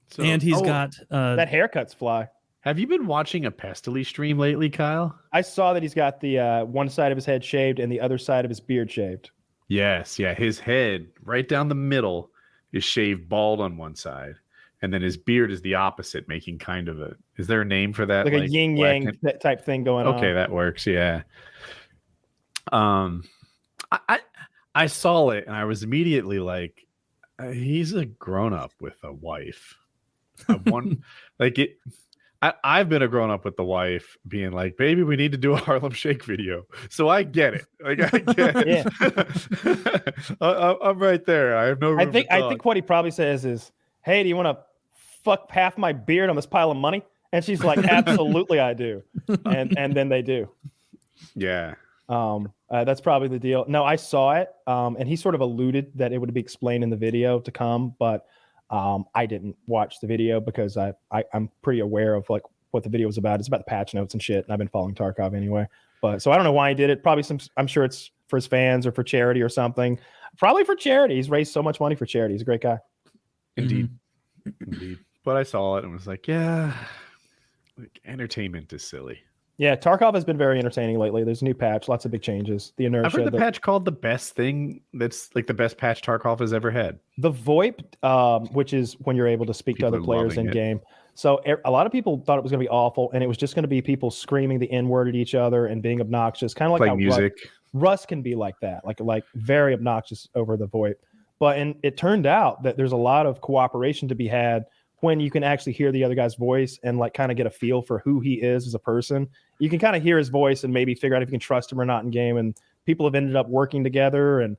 So- And he's got That haircut's fly. Have you been watching a Pestily stream lately, Kyle? I saw that he's got the one side of his head shaved and the other side of his beard shaved. Yes, yeah. His head right down the middle is shaved bald on one side, and then his beard is the opposite, making kind of a. Is there a name for that? Like a yin yang black- type thing going on. Okay, that works. Yeah. I saw it and I was immediately like, he's a grown up with a wife. I've been a grown up with the wife being like, baby, we need to do a Harlem Shake video. So I get it. Like, I get it. I'm right there. I have no room I think what he probably says is, hey, do you want to fuck half my beard on this pile of money? And she's like, absolutely, I do. And then they do. Yeah. That's probably the deal. No, I saw it. And he sort of alluded that it would be explained in the video to come, but I didn't watch the video because I'm pretty aware of like what the video was about. It's about the patch notes and shit. And I've been following Tarkov anyway. But so I don't know why he did it. Probably I'm sure it's for his fans or for charity or something. Probably for charity. He's raised so much money for charity. He's a great guy. Indeed. Indeed. But I saw it and was like, yeah, like, entertainment is silly. Yeah, Tarkov has been very entertaining lately. There's a new patch, lots of big changes. The inertia. I've heard the patch called the best thing. That's like the best patch Tarkov has ever had. The VoIP, which is when you're able to speak to other players in game. So a lot of people thought it was going to be awful, and it was just going to be people screaming the N-word at each other and being obnoxious, kind of like playing how music. Rust can be like that, like very obnoxious over the VoIP. But it turned out that there's a lot of cooperation to be had when you can actually hear the other guy's voice and like kind of get a feel for who he is as a person. You can kind of hear his voice and maybe figure out if you can trust him or not in game. And people have ended up working together. And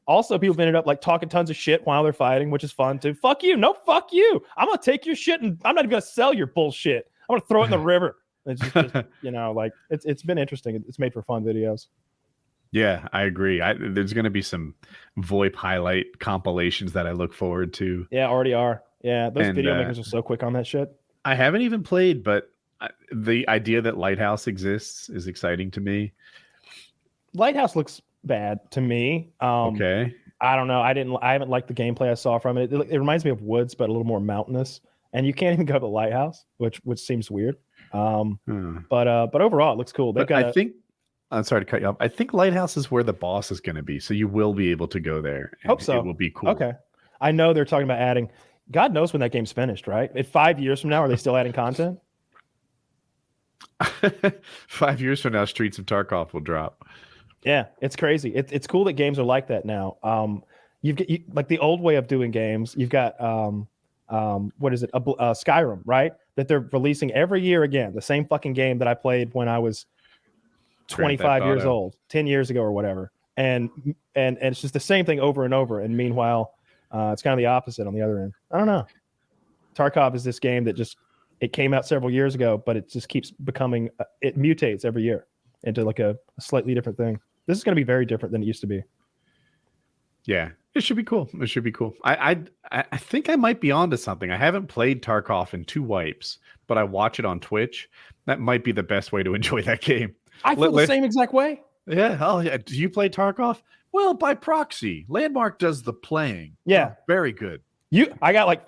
also people have ended up like talking tons of shit while they're fighting, which is fun too. Fuck you. No, fuck you. I'm going to take your shit and I'm not even going to sell your bullshit. I'm going to throw it in the river. It's just you know, like it's been interesting. It's made for fun videos. Yeah, I agree. There's going to be some VoIP highlight compilations that I look forward to. Yeah, already are. Yeah, those video makers are so quick on that shit. I haven't even played, but the idea that Lighthouse exists is exciting to me. Lighthouse looks bad to me. Okay. I don't know. I haven't liked the gameplay I saw from it. It reminds me of Woods, but a little more mountainous. And you can't even go to the Lighthouse, which seems weird. But overall, it looks cool. I'm sorry to cut you off. I think Lighthouse is where the boss is going to be, so you will be able to go there. Hope so. It will be cool. Okay. I know they're talking about adding. God knows when that game's finished, right? If 5 years from now, are they still adding content? 5 years from now, Streets of Tarkov will drop. Yeah, it's crazy. It's cool that games are like that now. Like the old way of doing games. You've got what is it? Skyrim, right? That they're releasing every year again. The same fucking game that I played when I was 25 years old, 10 years ago or whatever. And it's just the same thing over and over. And meanwhile, it's kind of the opposite on the other end. I don't know. Tarkov is this game that it came out several years ago, but it just keeps becoming, it mutates every year into like a slightly different thing. This is going to be very different than it used to be. Yeah, it should be cool. It should be cool. I think I might be onto something. I haven't played Tarkov in 2 wipes, but I watch it on Twitch. That might be the best way to enjoy that game. I feel the same exact way. Yeah. Oh, yeah. Do you play Tarkov? Well, by proxy. Landmark does the playing. Yeah. Oh, very good. I got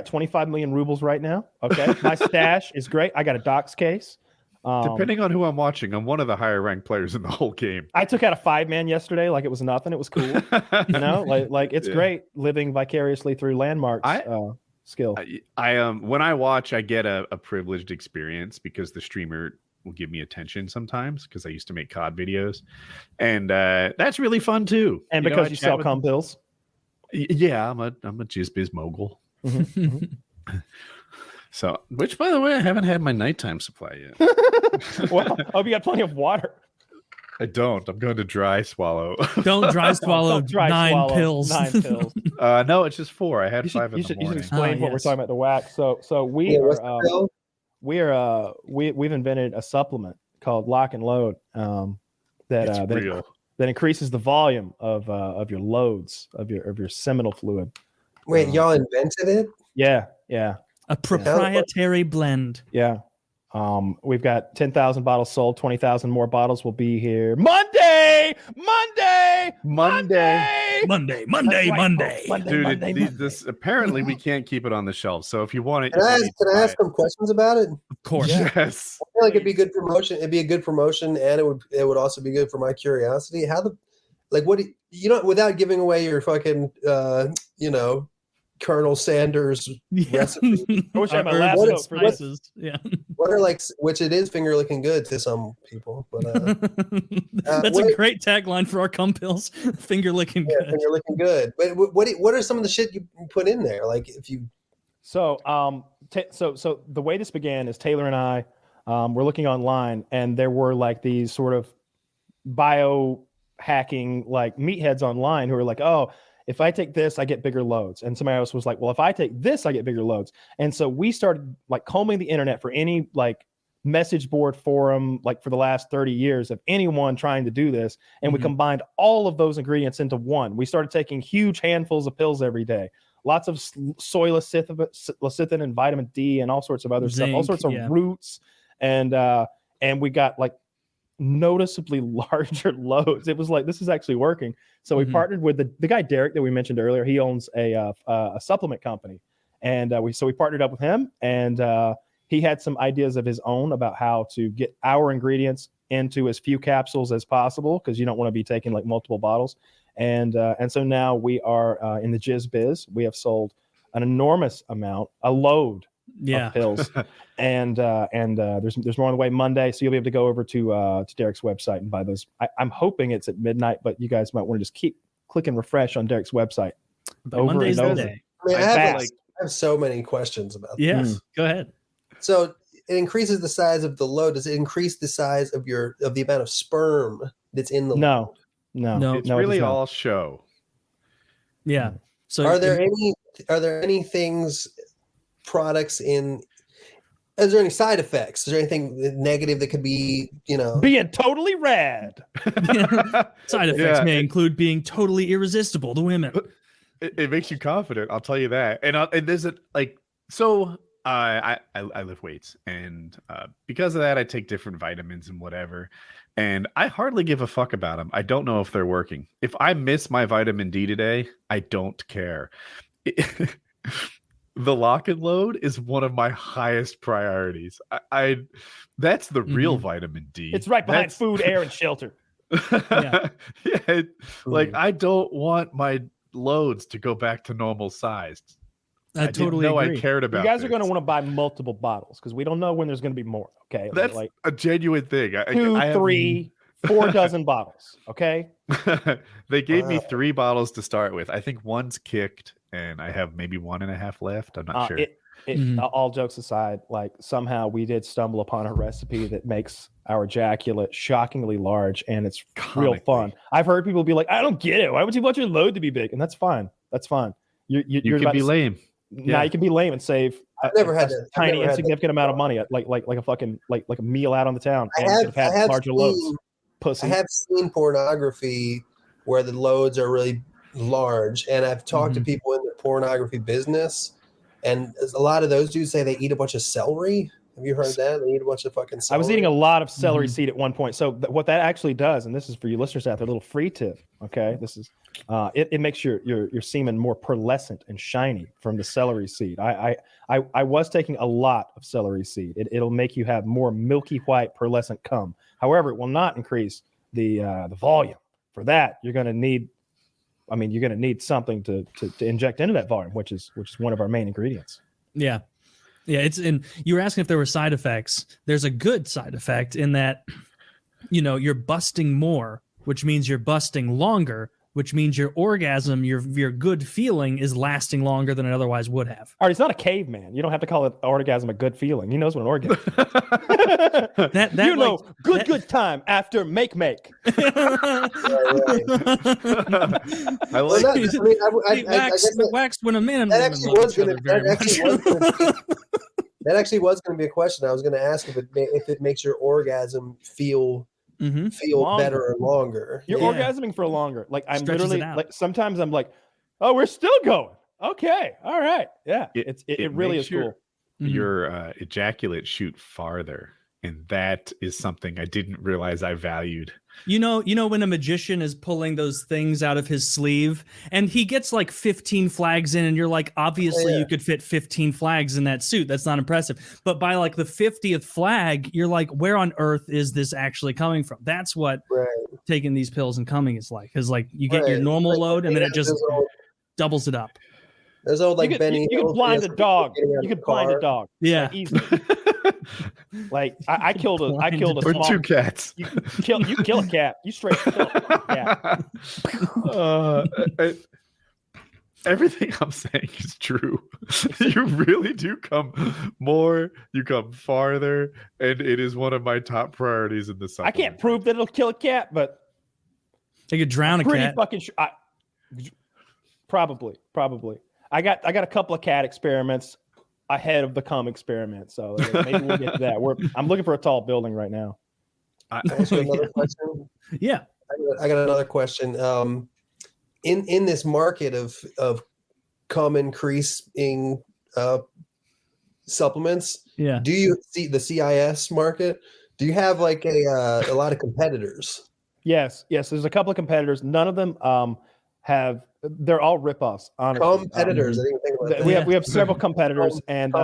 25 million rubles right now. Okay. My stash is great. I got a docs case. Depending on who I'm watching, I'm one of the higher ranked players in the whole game. I took out a 5-man yesterday like it was nothing. It was cool. You know, like it's great living vicariously through Landmark's skill. When I watch, I get a privileged experience because the streamer will give me attention sometimes because I used to make COD videos, and that's really fun too. And because you sell cum pills. Yeah, I'm a jizz-biz mogul. Mm-hmm. So, which by the way, I haven't had my nighttime supply yet. Well, I hope you got plenty of water. I don't. I'm going to dry swallow. Don't dry swallow nine pills. 9 pills. No, it's just 4. I had 5 in the morning. You should explain what we're talking about, the wax. So we've invented a supplement called Lock and Load that increases the volume of your loads of your seminal fluid. Wait, y'all invented it? Yeah. A proprietary blend. Yeah. We've got 10,000 bottles sold. 20,000 more bottles will be here Monday. Dude, this apparently we can't keep it on the shelf. So if you want it, can I ask some questions about it? Of course. Yes. I feel like it'd be good promotion. It'd be a good promotion, and it would also be good for my curiosity. Without giving away your fucking Colonel Sanders recipe. I wish I had my last spices. Yeah. What are which it is finger looking good to some people, but that's a great tagline for our cum pills. Finger licking good. Finger looking good. But what are some of the shit you put in there? Like if you. So so the way this began is Taylor and I were looking online, and there were like these sort of biohacking like meatheads online who are like, oh, if I take this, I get bigger loads. And somebody else was like, well, if I take this, I get bigger loads. And so we started like combing the internet for any like message board forum, like for the last 30 years of anyone trying to do this. And we combined all of those ingredients into one. We started taking huge handfuls of pills every day. Lots of soy lecithin and vitamin D and all sorts of other stuff, all sorts of roots. And we got like noticeably larger loads. It was like, this is actually working. So we partnered with the guy, Derek, that we mentioned earlier. He owns a supplement company. And we partnered up with him, and he had some ideas of his own about how to get our ingredients into as few capsules as possible, because you don't want to be taking like multiple bottles. And so now we are in the jizz biz. We have sold an enormous amount, a load of pills, and there's more on the way Monday. So you'll be able to go over to Derek's website and buy those. I'm hoping it's at midnight, but you guys might want to just keep clicking refresh on Derek's website. Monday's the day. I mean, I have so many questions about this. Yes, go ahead. So it increases the size of the load. Does it increase the size of the amount of sperm that's in the load? No, it's really all show. Yeah. So are there any products in? Is there any side effects? Is there anything negative that could be, being totally rad? Side effects may include being totally irresistible to women. It makes you confident. I'll tell you that. And there's I lift weights, and because of that, I take different vitamins and whatever. And I hardly give a fuck about them. I don't know if they're working. If I miss my vitamin D today, I don't care. The lock and load is one of my highest priorities. That's the real vitamin D. It's right behind food, air, and shelter. I don't want my loads to go back to normal size. I totally agree. I cared about. You guys are going to want to buy multiple bottles because we don't know when there's going to be more. Okay, that's like a genuine thing. 2, 3, 4 dozen bottles. Okay. They gave me 3 bottles to start with. I think one's kicked, and I have maybe 1.5 left. I'm not sure. All jokes aside, like somehow we did stumble upon a recipe that makes our ejaculate shockingly large, and it's real fun. I've heard people be like, "I don't get it. Why would you want your load to be big?" And that's fine. That's fine. You can be lame. Now you can be lame and save I've never had a tiny insignificant amount of money, like a fucking like a meal out on the town. I have larger loads. Pussy. I have seen pornography where the loads are really large, and I've talked to people in the pornography business, and a lot of those dudes say they eat a bunch of celery. Have you heard that? They eat a bunch of fucking celery. I was eating a lot of celery seed at one point. So what that actually does, and this is for you listeners out there, a little free tip. Okay, this is it makes your semen more pearlescent and shiny from the celery seed. I was taking a lot of celery seed. It'll make you have more milky white pearlescent cum. However, it will not increase the volume. For that, you're going to need something to inject into that volume, which is one of our main ingredients. Yeah. Yeah, and you were asking if there were side effects. There's a good side effect in that, you're busting more, which means you're busting longer, which means your orgasm, your good feeling is lasting longer than it otherwise would have. All right, he's not a caveman. You don't have to call it orgasm a good feeling. He knows what an orgasm is. Good time after make. I like waxed when a man. That actually was going to be a question. I was going to ask if it makes your orgasm feel better or longer. You're orgasming for longer. Like I'm literally like sometimes I'm like, oh, we're still going. Okay, all right, yeah. It really is cool. Your ejaculate shoot farther, and that is something I didn't realize I valued. You know when a magician is pulling those things out of his sleeve and he gets like 15 flags in, and you're like, obviously you could fit 15 flags in that suit. That's not impressive. But by like the 50th flag, you're like, where on earth is this actually coming from? That's what taking these pills and coming is like. Because like you get your normal load and then it just doubles it up. There's old like Benny. You can blind a dog. You can blind a dog. Yeah. Like, easily. Like I killed a or small, 2 cats. You kill a cat. You straight kill a cat. Everything I'm saying is true. You really do come more. You come farther, and it is one of my top priorities in the summer. I can't prove that it'll kill a cat, but they could drown a cat. Fucking Probably. I got a couple of cat experiments ahead of the cum experiment, so maybe we'll get to that. I'm looking for a tall building right now. I ask you another question. Yeah, I got another question. In this market of cum increasing supplements, do you see the CIS market? Do you have like a lot of competitors? Yes. There's a couple of competitors. None of them they're all ripoffs. Honestly, Competitors. I didn't think about that. we have several competitors, and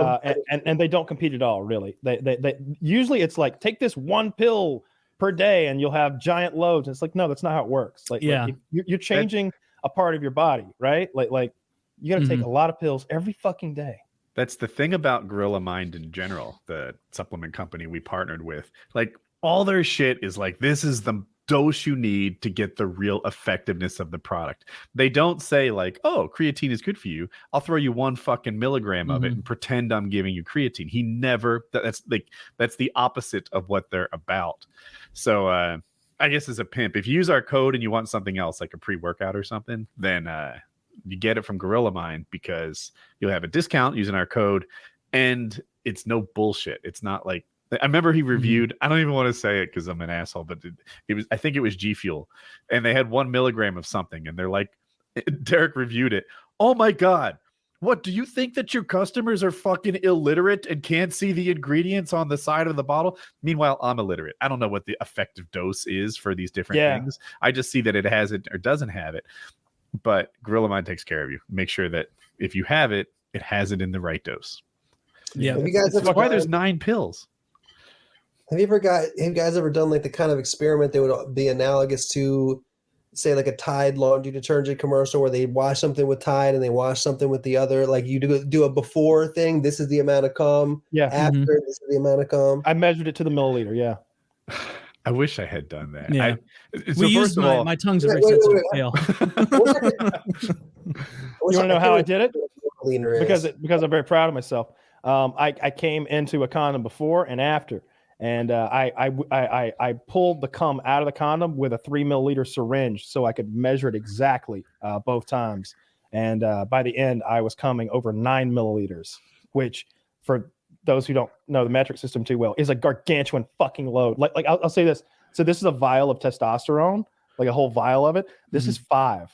they don't compete at all. Really, they usually it's like take this one pill per day and you'll have giant loads. And it's like no, that's not how it works. Like you're changing a part of your body, right? Like you got to take a lot of pills every fucking day. That's the thing about Gorilla Mind in general, the supplement company we partnered with. Like all their shit is like, this is the dose you need to get the real effectiveness of the product. They don't say like, oh, creatine is good for you. I'll throw you 1 fucking milligram of it and pretend I'm giving you creatine. He never, that's the opposite of what they're about. So I guess as a pimp, if you use our code and you want something else, like a pre-workout or something, then you get it from Gorilla Mind because you'll have a discount using our code, and it's no bullshit. It's not like, I remember he reviewed, I don't even want to say it because I'm an asshole, but it was, I think it was G Fuel, and they had 1 milligram of something, and they're like, Derek reviewed it. Oh my God. What, do you think that your customers are fucking illiterate and can't see the ingredients on the side of the bottle? Meanwhile, I'm illiterate. I don't know what the effective dose is for these different things. I just see that it has it or doesn't have it. But Gorilla Mind takes care of you. Make sure that if you have it, it has it in the right dose. Yeah. That's why there's 9 pills. Have you guys ever done like the kind of experiment that would be analogous to, say, like a Tide laundry detergent commercial where they wash something with Tide and they wash something with the other? Like you do a before thing. This is the amount of cum. Yeah. After this is the amount of cum. I measured it to the milliliter. Yeah. I wish I had done that. Yeah. We used my tongue's a very sensitive scale. You want to know how I did it? Because I'm very proud of myself. I came into a condom before and after. And I pulled the cum out of the condom with a 3 milliliter syringe so I could measure it exactly both times. And by the end, I was coming over 9 milliliters, which for those who don't know the metric system too well is a gargantuan fucking load. Like I'll say this. So this is a vial of testosterone, like a whole vial of it. This is 5.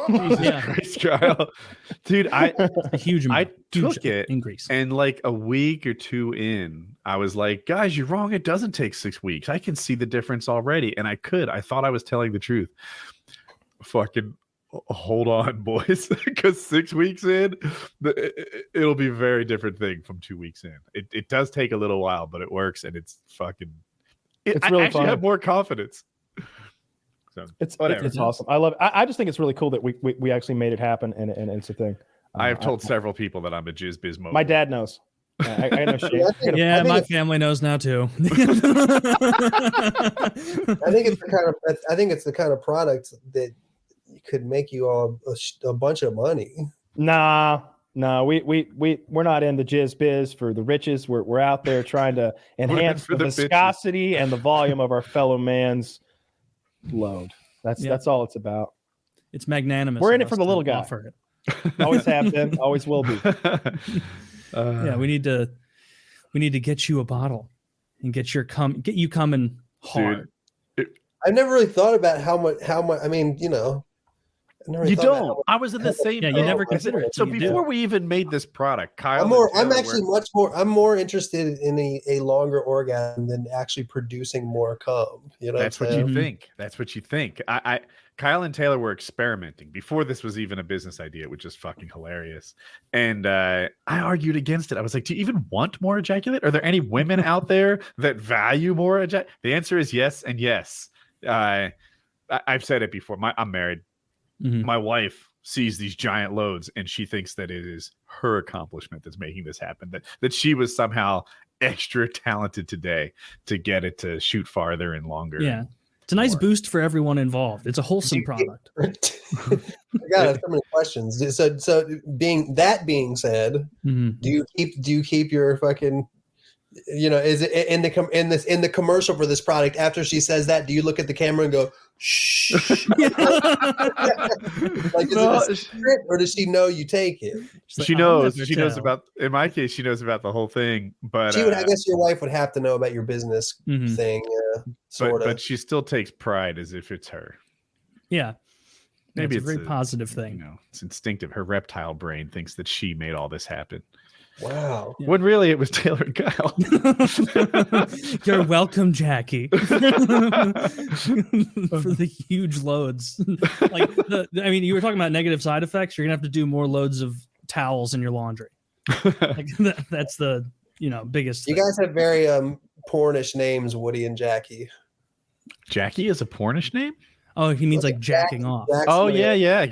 Jesus Christ, Kyle. Dude, a huge amount. I took it increase, and like a week or 2 in, I was like, guys, you're wrong. It doesn't take 6 weeks. I can see the difference already. And I thought I was telling the truth. Fucking hold on, boys, because 6 weeks in, it'll be a very different thing from 2 weeks in. It does take a little while, but it works, and it's fucking. It's really I actually fun. have more confidence. So it's awesome. I love it. I just think it's really cool that we actually made it happen, and it's a thing. I have told several people that I'm a jizz biz mogul. My dad knows. I know shit. Yeah, my family knows now too. I think it's the kind of product that could make you all a bunch of money. Nah, we're not in the jizz biz for the riches. We're out there trying to enhance the viscosity and the volume of our fellow man's load. That's all it's about. It's magnanimous. We're in it for the little guy. Always have been, always will be. Yeah, we need to get you a bottle and get you coming hard. Dude, I've never really thought about how much. I mean, you know, you don't. I was in the same. Yeah, you never consider it. So before we even made this product, Kyle, I'm more interested in a longer orgasm than actually producing more cum. You know, that's what you think. That's what you think. Kyle and Taylor were experimenting before this was even a business idea, which is fucking hilarious. And I argued against it. I was like, do you even want more ejaculate? Are there any women out there that value more ejaculate? The answer is yes and yes. I've said it before. I'm married. Mm-hmm. My wife sees these giant loads and she thinks that it is her accomplishment that's making this happen, that she was somehow extra talented today to get it to shoot farther and longer. Yeah. It's a nice boost for everyone involved. It's a wholesome product. I got so many questions. So being said, do you keep your fucking Is it in the commercial for this product? After she says that, do you look at the camera and go, shh? Like, is it a secret, or does she know you take it? She knows. She knows about. In my case, she knows about the whole thing. But she would. I guess your wife would have to know about your business thing. Sort of. But she still takes pride as if it's her. Yeah. Maybe it's a very positive thing. It's instinctive. Her reptile brain tings that she made all this happen. Wow. Yeah. When really it was Taylor and Kyle. You're welcome, Jackie. For the huge loads. You were talking about negative side effects. You're gonna have to do more loads of towels in your laundry. That's the biggest thing. You guys have very pornish names, Woody and Jackie. Jackie is a pornish name? Oh, he means like jacking off. Oh, yeah.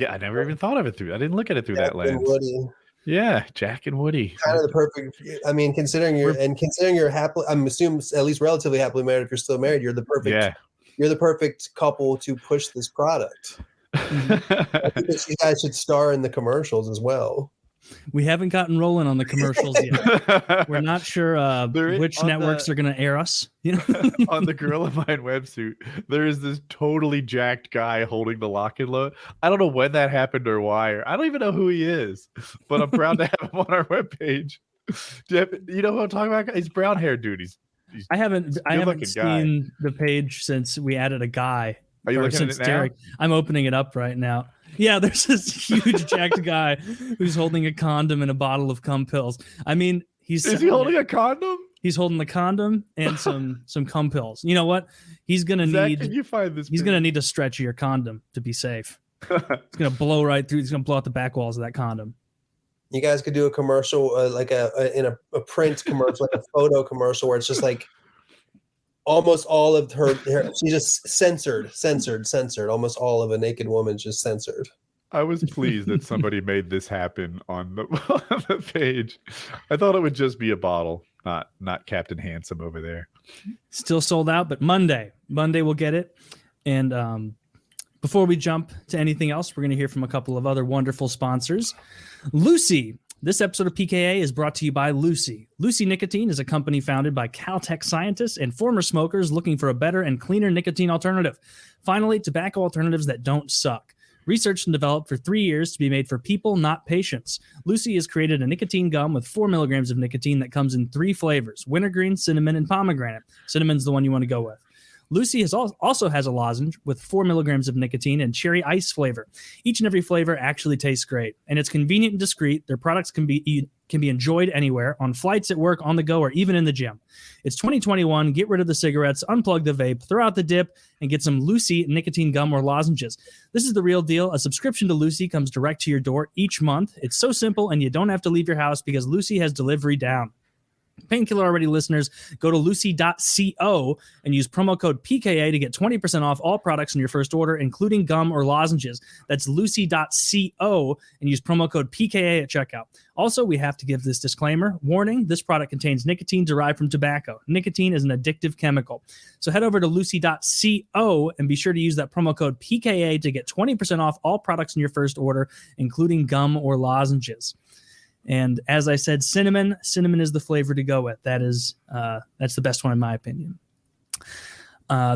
I never even thought of it through. I didn't look at it through that lens. Woody. Yeah, Jack and Woody. Kind of the perfect. I mean, considering you're happily, I'm assuming at least relatively happily married. If you're still married, you're the perfect. Yeah. You're the perfect couple to push this product. I think that you guys should star in the commercials as well. We haven't gotten rolling on the commercials yet. We're not sure which networks are going to air us. On the Girl in Mine websuit, there is this totally jacked guy holding the lock and load. I don't know when that happened or why. I don't even know who he is, but I'm proud to have him on our webpage. You know who I'm talking about? He's brown haired dude. I haven't seen the page since we added a guy. Are you looking at it now? Derek, I'm opening it up right now. Yeah, there's this huge jacked guy who's holding a condom and a bottle of cum pills. I mean, is he holding a condom? He's holding the condom and some cum pills. You know what? He's gonna need. Can you find this? He's gonna need to stretch your condom to be safe. It's gonna blow right through. He's gonna blow out the back walls of that condom. You guys could do a commercial, like a print commercial, like a photo commercial, where it's just like almost all of her she just censored. Almost all of a naked woman just censored. I was pleased that somebody made this happen on the page. I thought it would just be a bottle, not Captain Handsome over there. Still sold out, but Monday we'll get it. And before we jump to anything else, we're going to hear from a couple of other wonderful sponsors. Lucy. This episode of PKA is brought to you by Lucy. Lucy Nicotine is a company founded by Caltech scientists and former smokers looking for a better and cleaner nicotine alternative. Finally, tobacco alternatives that don't suck. Researched and developed for 3 years to be made for people, not patients. Lucy has created a nicotine gum with 4 milligrams of nicotine that comes in 3 flavors: wintergreen, cinnamon, and pomegranate. Cinnamon's the one you want to go with. Lucy also has a lozenge with 4 milligrams of nicotine and cherry ice flavor. Each and every flavor actually tastes great, and it's convenient and discreet. Their products can be enjoyed anywhere, on flights, at work, on the go, or even in the gym. It's 2021. Get rid of the cigarettes, unplug the vape, throw out the dip, and get some Lucy nicotine gum or lozenges. This is the real deal. A subscription to Lucy comes direct to your door each month. It's so simple, and you don't have to leave your house because Lucy has delivery down. Painkiller Already listeners, go to lucy.co and use promo code PKA to get 20% off all products in your first order, including gum or lozenges. That's lucy.co and use promo code PKA at checkout. Also, we have to give this disclaimer. Warning, this product contains nicotine derived from tobacco. Nicotine is an addictive chemical. So head over to lucy.co and be sure to use that promo code PKA to get 20% off all products in your first order, including gum or lozenges. And as I said, cinnamon is the flavor to go with. That's the best one in my opinion.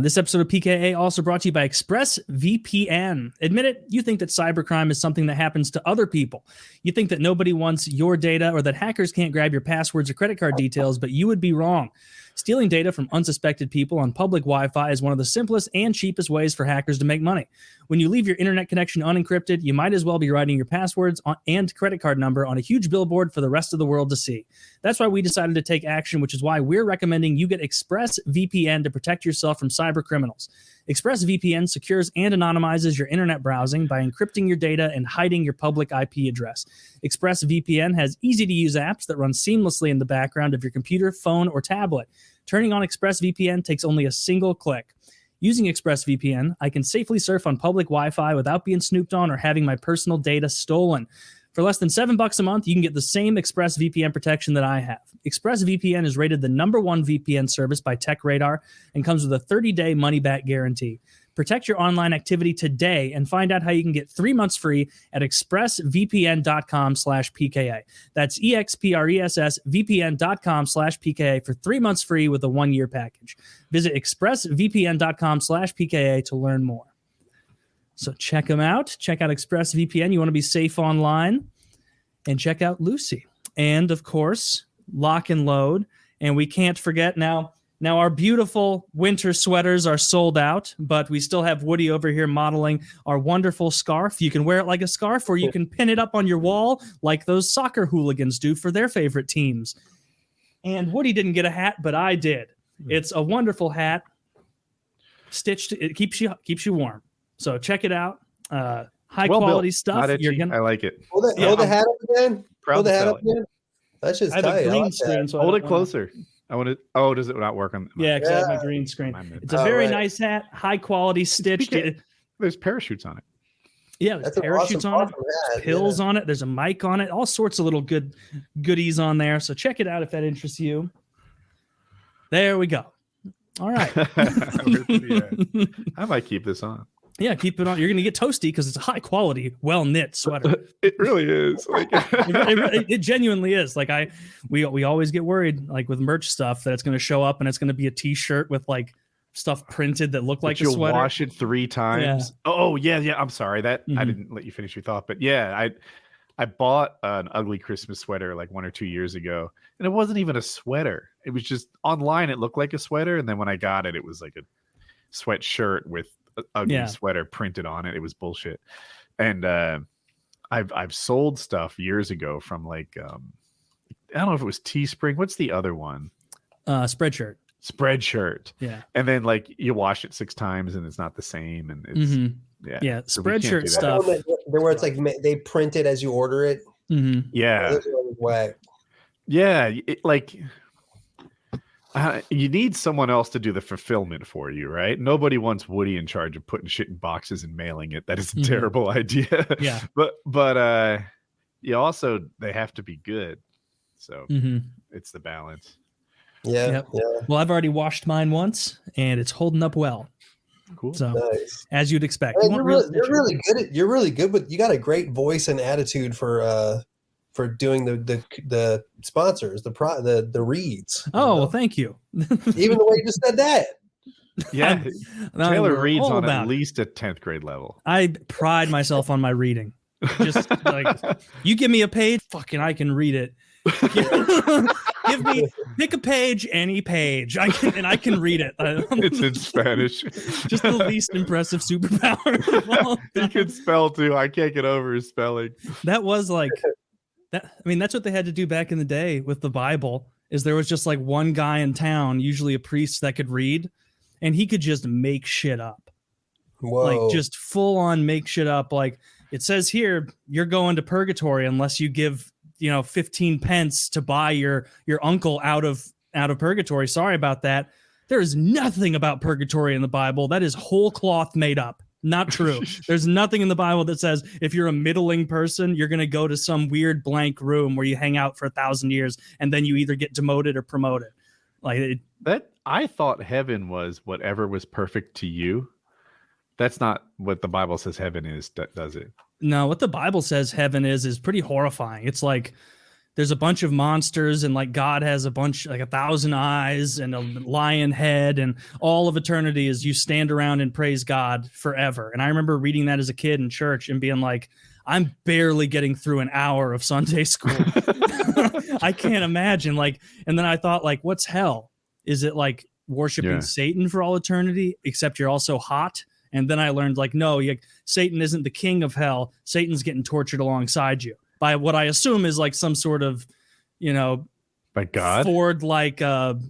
This episode of PKA also brought to you by ExpressVPN. Admit it, you think that cybercrime is something that happens to other people. You think that nobody wants your data or that hackers can't grab your passwords or credit card details, but you would be wrong. Stealing data from unsuspected people on public Wi-Fi is one of the simplest and cheapest ways for hackers to make money. When you leave your internet connection unencrypted, you might as well be writing your passwords and credit card number on a huge billboard for the rest of the world to see. That's why we decided to take action, which is why we're recommending you get ExpressVPN to protect yourself from cyber criminals. ExpressVPN secures and anonymizes your internet browsing by encrypting your data and hiding your public IP address. ExpressVPN has easy-to-use apps that run seamlessly in the background of your computer, phone, or tablet. Turning on ExpressVPN takes only a single click. Using ExpressVPN, I can safely surf on public Wi-Fi without being snooped on or having my personal data stolen. For less than $7 a month, you can get the same ExpressVPN protection that I have. ExpressVPN is rated the #1 VPN service by TechRadar and comes with a 30-day money-back guarantee. Protect your online activity today and find out how you can get 3 months free at expressvpn.com/PKA. That's EXPRESSVPN.com/PKA for 3 months free with a 1-year package. Visit expressvpn.com/PKA to learn more. So check them out. Check out ExpressVPN. You want to be safe online. And check out Lucy. And, of course, Lock and Load. And we can't forget now our beautiful winter sweaters are sold out, but we still have Woody over here modeling our wonderful scarf. You can wear it like a scarf, or you can pin it up on your wall like those soccer hooligans do for their favorite teams. And Woody didn't get a hat, but I did. It's a wonderful hat. Stitched. It keeps you warm. So check it out. High quality stuff. I like it. Hold the hat up again. Hold the hat up again. That's just I have a green screen, so hold it closer. I want to. Oh, does it not work on? Yeah, because I have my green screen. It's a very nice hat, high quality stitched. There's parachutes on it. Yeah, there's parachutes on it, pills on it. There's a mic on it. All sorts of little goodies on there. So check it out if that interests you. There we go. All right. I might keep this on. Yeah, keep it on. You're going to get toasty because it's a high quality, well knit sweater. It really is. Like it genuinely is. Like we always get worried, like with merch stuff, that it's going to show up and it's going to be a T-shirt with like stuff printed that look like a sweater. You'll wash it 3 times. Yeah. Oh yeah. I'm sorry that I didn't let you finish your thought, but yeah, I bought an ugly Christmas sweater like 1 or 2 years ago, and it wasn't even a sweater. It was just online. It looked like a sweater, and then when I got it, it was like a sweatshirt with ugly sweater printed on it. It was bullshit. And I've sold stuff years ago from like I don't know if it was Teespring. What's the other one? Spreadshirt. Yeah. And then like you wash it 6 times and it's not the same, and it's so Spreadshirt stuff. Where it's like they print it as you order it. Mm-hmm. Yeah. Yeah. You need someone else to do the fulfillment for you, right? Nobody wants Woody in charge of putting shit in boxes and mailing it. That is a terrible idea. Yeah. But you also, they have to be good. So it's the balance. Yeah. Yep. Yeah. Well, I've already washed mine once and it's holding up well. Cool. So as you'd expect. You're really good, but you got a great voice and attitude for doing the sponsors, the reads. Oh, well, thank you. Even the way you just said that. Yeah. Taylor reads on at least a 10th grade level. I pride myself on my reading. Just like, you give me a page, fucking I can read it. Pick a page, any page. I can read it. It's in Spanish. Just the least impressive superpower. He can spell too. I can't get over his spelling. That was like that. I mean, that's what they had to do back in the day with the Bible. Is there was just like one guy in town, usually a priest, that could read, and he could just make shit up. Whoa. Like just full on make shit up. Like it says here, you're going to purgatory unless you give 15 pence to buy your uncle out of purgatory. Sorry about that. There is nothing about purgatory in the Bible. That is whole cloth made up. Not true. There's nothing in the Bible that says if you're a middling person, you're going to go to some weird blank room where you hang out for 1,000 years and then you either get demoted or promoted. That I thought heaven was whatever was perfect to you. That's not what the Bible says heaven is, does it? No, what the Bible says heaven is pretty horrifying. It's like there's a bunch of monsters and like God has a bunch, like 1,000 eyes and a lion head, and all of eternity is you stand around and praise God forever. And I remember reading that as a kid in church and being like, I'm barely getting through an hour of Sunday school. I can't imagine. And then I thought, like, what's hell? Is it like worshiping Satan for all eternity, except you're also hot? And then I learned, like, no, Satan isn't the king of hell. Satan's getting tortured alongside you by what I assume is like some sort of, by God Ford, like, those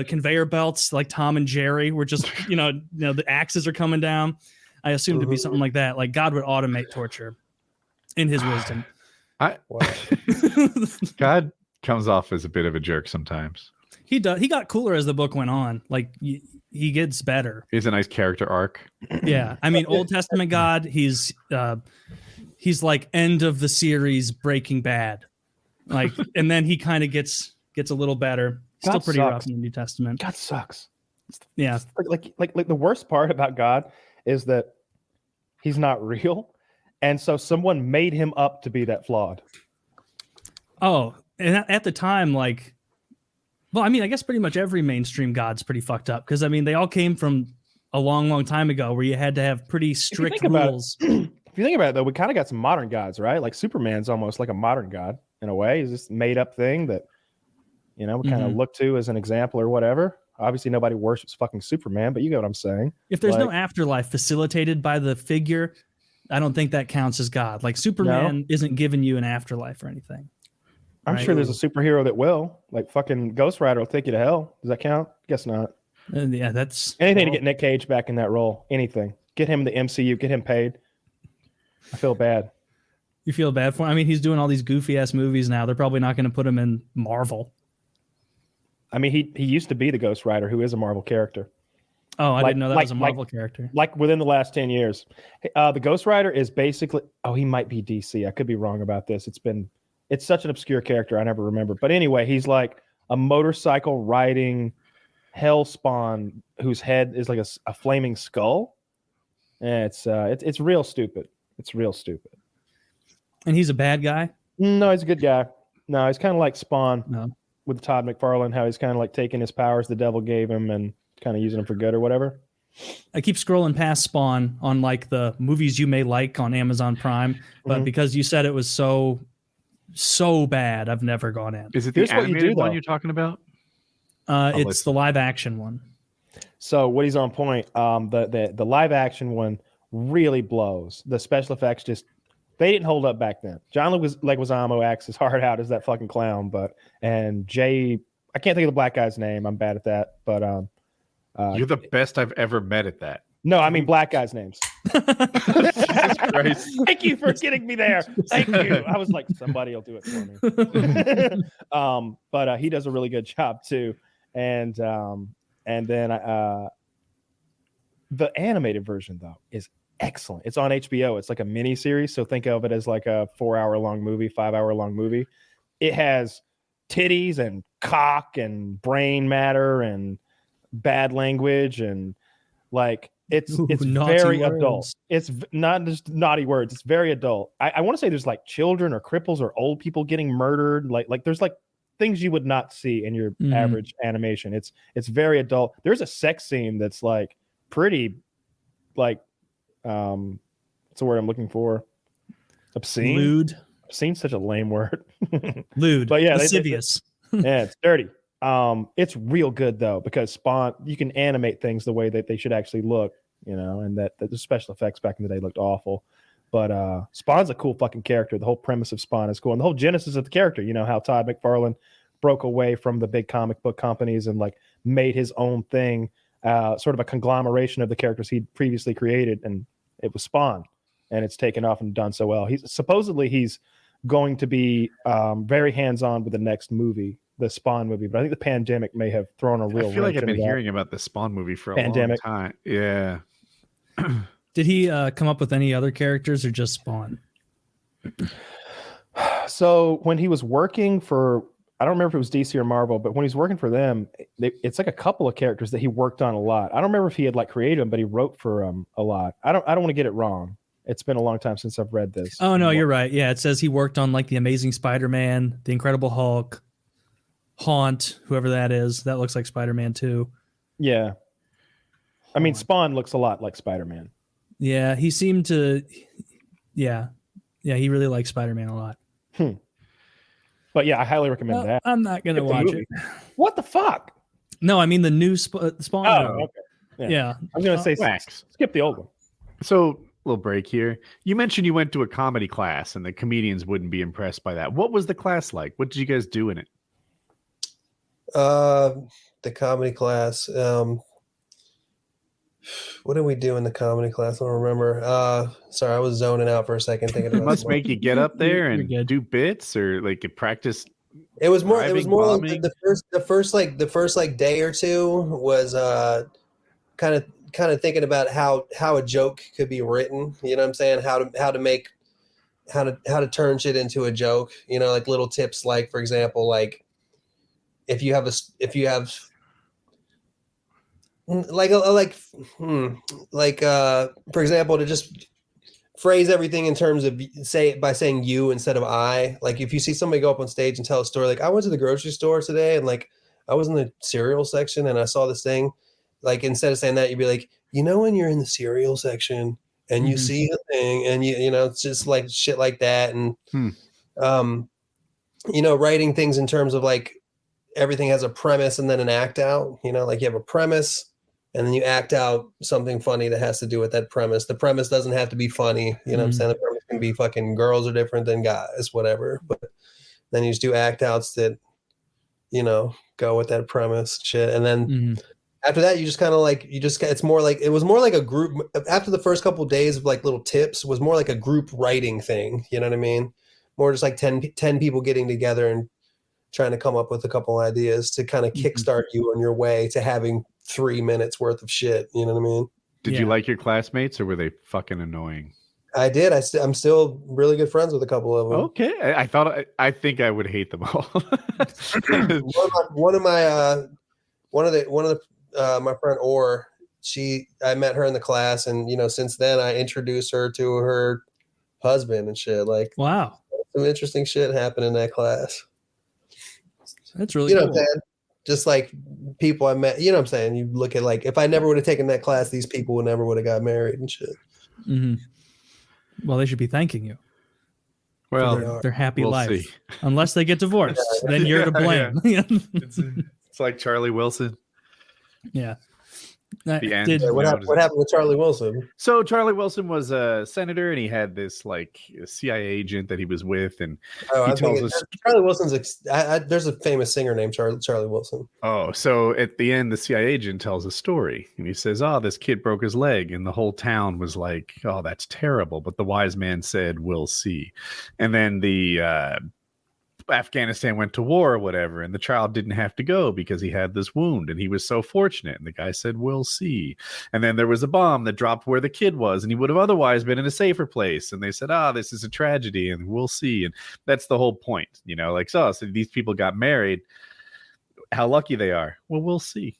conveyor belts, like Tom and Jerry, where just, the axes are coming down. I assume to be something like that. Like God would automate torture in his wisdom. God comes off as a bit of a jerk sometimes. He does. He got cooler as the book went on. Like he gets better. He's a nice character arc. Yeah, I mean, Old Testament God. He's like end of the series Breaking Bad, like, and then he kind of gets a little better. Still pretty rough in the New Testament. God sucks. Yeah. Like the worst part about God is that he's not real, and so someone made him up to be that flawed. Oh, and at the time, like, well, I mean, I guess pretty much every mainstream god's pretty fucked up because I mean, they all came from a long, long time ago where you had to have pretty strict rules. If you think about it, though, we kind of got some modern gods, right? Like Superman's almost like a modern god in a way. He's this made up thing that, we kind of look to as an example or whatever. Obviously, nobody worships fucking Superman, but you get what I'm saying. If there's no afterlife facilitated by the figure, I don't think that counts as God. Like Superman isn't giving you an afterlife or anything. I'm sure there's a superhero that will. Like fucking Ghost Rider will take you to hell. Does that count? Guess not. Yeah, that's anything to get Nick Cage back in that role. Anything. Get him the MCU. Get him paid. I feel bad. You feel bad for him? I mean, he's doing all these goofy ass movies now. They're probably not going to put him in Marvel. I mean, he used to be the Ghost Rider, who is a Marvel character. Oh, I didn't know that was a Marvel character. Like within the last 10 years. The Ghost Rider is basically, he might be DC. I could be wrong about this. It's such an obscure character. I never remember. But anyway, he's like a motorcycle riding hell spawn whose head is like a flaming skull. And it's real stupid. It's real stupid. And he's a bad guy? No, he's a good guy. No, he's kind of like Spawn. No. With Todd McFarlane, how he's kind of like taking his powers the devil gave him and kind of using them for good or whatever. I keep scrolling past Spawn on like the movies you may like on Amazon Prime, but because you said it was so bad, I've never gone in. Is it the animated one you're talking about? It's the live action one. So Woody's on point. The live action one really blows. The special effects they didn't hold up back then. John Leguizamo acts as hard out as that fucking clown, and Jay, I can't think of the black guy's name. I'm bad at that, but you're the best I've ever met at that. No, I mean black guys' names. Jesus Christ. Thank you for getting me there. Thank you. I was like, somebody will do it for me. But he does a really good job too. And then the animated version though is excellent. It's on HBO. It's like a mini series, so think of it as like a 4-hour-long movie, 5-hour-long movie. It has titties and cock and brain matter and bad language and like it's very words. Adult. It's not just naughty words. It's very adult. I want to say there's like children or cripples or old people getting murdered. Like there's like things you would not see in your average animation. It's very adult. There's a sex scene that's like pretty like what's the word I'm looking for? Obscene. Lewd. Obscene's such a lame word. Lewd. But yeah, lascivious. Yeah, it's dirty. It's real good though, because Spawn, you can animate things the way that they should actually look, and that the special effects back in the day looked awful. But Spawn's a cool fucking character. The whole premise of Spawn is cool. And the whole genesis of the character, how Todd McFarlane broke away from the big comic book companies and like made his own thing, sort of a conglomeration of the characters he'd previously created, and it was Spawn, and it's taken off and done so well. He's going to be very hands-on with the next movie, the Spawn movie, but I think the pandemic may have thrown a real. I feel like I've been hearing about the Spawn movie for a long time. Yeah. Did he come up with any other characters or just Spawn? So when he was working for, I don't remember if it was DC or Marvel, but when he's working for them, it's like a couple of characters that he worked on a lot. I don't remember if he had like created them, but he wrote for a lot. I don't want to get it wrong. It's been a long time since I've read this. Oh no, you're right. Yeah, it says he worked on like the Amazing Spider-Man, the Incredible Hulk, Haunt, whoever that is. That looks like Spider-Man too. Yeah. I mean, Spawn looks a lot like Spider-Man. Yeah, he seemed to. Yeah, he really likes Spider-Man a lot. But yeah, I highly recommend that. I'm not gonna watch it. What the fuck? No, I mean the new Spawn. Oh, okay. Yeah. I was gonna say skip the old one. So, little break here. You mentioned you went to a comedy class, and the comedians wouldn't be impressed by that. What was the class like? What did you guys do in it? The comedy class. What did we do in the comedy class? I don't remember. Sorry, I was zoning out for a second thinking about it. Must make you get up there and do bits or like practice. It was more like the first day or two was kind of thinking about how a joke could be written. You know what I'm saying? How to turn shit into a joke. Like little tips, like for example, like if you have for example, to just phrase everything in terms of by saying you instead of I. Like if you see somebody go up on stage and tell a story, like I went to the grocery store today and like I was in the cereal section and I saw this thing. Like instead of saying that, you'd be like, when you're in the cereal section and you see a thing and it's just like shit like that. And writing things in terms of like everything has a premise and then an act out. Like you have a premise and then you act out something funny that has to do with that premise. The premise doesn't have to be funny. What I'm saying? The premise can be fucking girls are different than guys, whatever. But then you just do act outs that, go with that premise shit. And then after that, you just kind of like, it was more like a group. After the first couple of days of like little tips, was more like a group writing thing. You know what I mean? More just like 10 people getting together and trying to come up with a couple ideas to kind of kickstart you on your way to having 3 minutes worth of shit. You know what I mean? Did you like your classmates or were they fucking annoying? I did. I'm still really good friends with a couple of them. Okay. I think I would hate them all. My friend Orr, I met her in the class and, since then I introduced her to her husband and shit. Like, wow. Some interesting shit happened in that class. That's really cool. What I'm saying? Just like people I met, what I'm saying? You look at like, if I never would have taken that class, these people never would have got married and shit. Well, they should be thanking you. Well, their happy life. See. Unless they get divorced, then you're to blame. It's like Charlie Wilson. Yeah. What happened with Charlie Wilson? So Charlie Wilson was a senator, and he had this like CIA agent that he was with, and he tells us Charlie Wilson's. There's a famous singer named Charlie Wilson. Oh, so at the end, the CIA agent tells a story, and he says, "Oh, this kid broke his leg," and the whole town was like, "Oh, that's terrible." But the wise man said, "We'll see," and then the Afghanistan went to war or whatever, and the child didn't have to go because he had this wound and he was so fortunate, and the guy said, "We'll see." And then there was a bomb that dropped where the kid was and he would have otherwise been in a safer place, and they said, "This is a tragedy and we'll see." And that's the whole point, like, so these people got married, how lucky they are. Well, we'll see.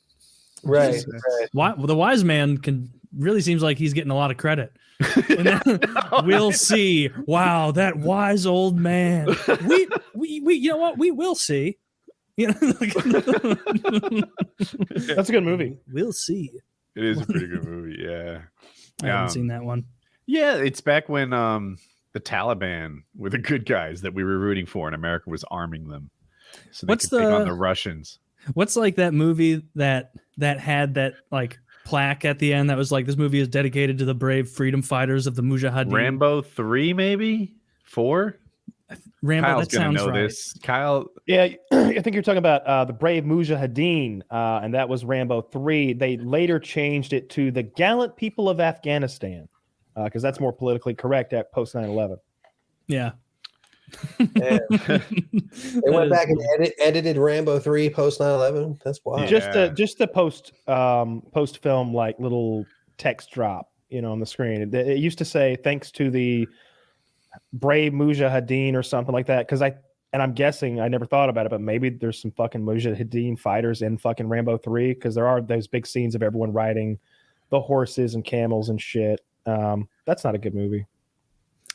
Right. Well, the wise man really seems like he's getting a lot of credit. We'll see. Wow, that wise old man. We you know what? We will see. That's a good movie. We'll see. It is a pretty good movie. Yeah. I haven't seen that one. Yeah, it's back when the Taliban were the good guys that we were rooting for, and America was arming them so they could take on the Russians. What's like that movie that had that like plaque at the end that was like, this movie is dedicated to the brave freedom fighters of the Mujahideen? Rambo 3, maybe 4. Rambo. Kyle's that sounds know right. This. Kyle. Yeah, I think you're talking about the brave Mujahideen, and that was Rambo 3. They later changed it to the gallant people of Afghanistan, because that's more politically correct at post 9/11. Yeah. They went back and edited Rambo 3 post 9/11. That's wild. Just the post film like little text drop, on the screen. It used to say thanks to the brave Mujahideen or something like that. I'm guessing, I never thought about it, but maybe there's some fucking Mujahideen fighters in fucking Rambo 3, because there are those big scenes of everyone riding the horses and camels and shit. That's not a good movie.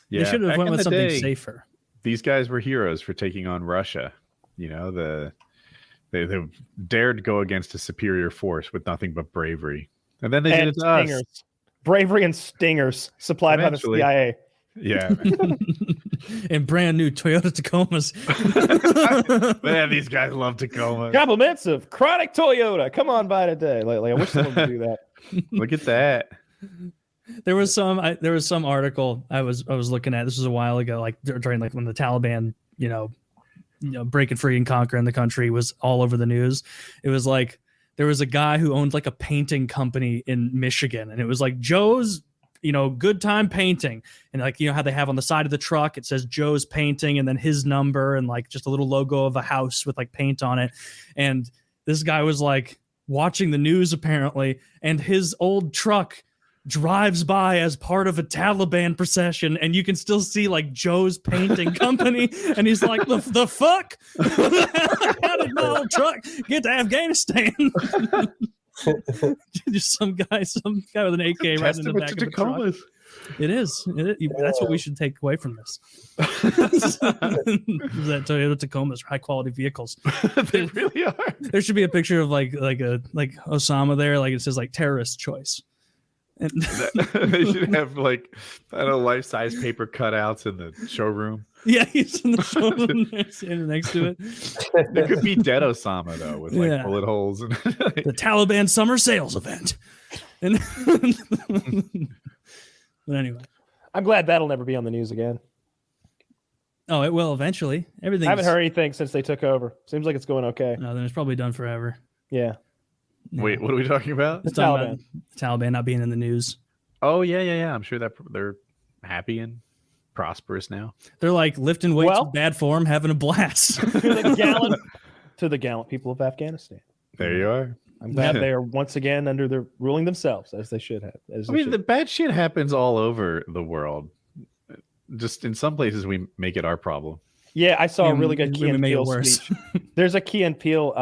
Yeah, they should have went with something safer. These guys were heroes for taking on Russia. They dared to go against a superior force with nothing but bravery. And then they did it to us. Bravery and stingers supplied by the CIA. Yeah. And brand new Toyota Tacomas. Man, these guys love Tacoma. Compliments of Chronic Toyota. Come on by today. Lately, I wish someone would do that. Look at that. There was some article I was looking at. This was a while ago, like during like when the Taliban, breaking free and conquering the country was all over the news. It was like there was a guy who owned like a painting company in Michigan, and it was like Joe's, good time painting, and like how they have on the side of the truck it says Joe's Painting and then his number and like just a little logo of a house with like paint on it. And this guy was like watching the news apparently, and his old truck drives by as part of a Taliban procession, and you can still see like Joe's Painting Company, and he's like, the fuck? How did my old truck get to Afghanistan? Just some guy with an AK right in the back of the truck. It is. That's what we should take away from this. Is that Toyota Tacomas, high quality vehicles. They really are. There should be a picture of like Osama there, like it says like terrorist choice. And they should have like life-size paper cutouts in the showroom. Yeah, he's in the showroom standing next to it. There could be dead Osama though, with like bullet holes and the Taliban summer sales event. And but anyway, I'm glad that'll never be on the news again. Oh, it will eventually. Everything. I haven't heard anything since they took over. Seems like it's going okay. No, then it's probably done forever. Yeah. Wait, what are we talking about? The Taliban. The Taliban not being in the news. Oh yeah. I'm sure that they're happy and prosperous now. They're like lifting weights in bad form, having a blast. to the gallant people of Afghanistan. There you are. I'm glad they are once again under the ruling themselves as they should have. The bad shit happens all over the world. Just in some places we make it our problem. Yeah, I saw a really good Key and Peele speech. There's a Key and Peele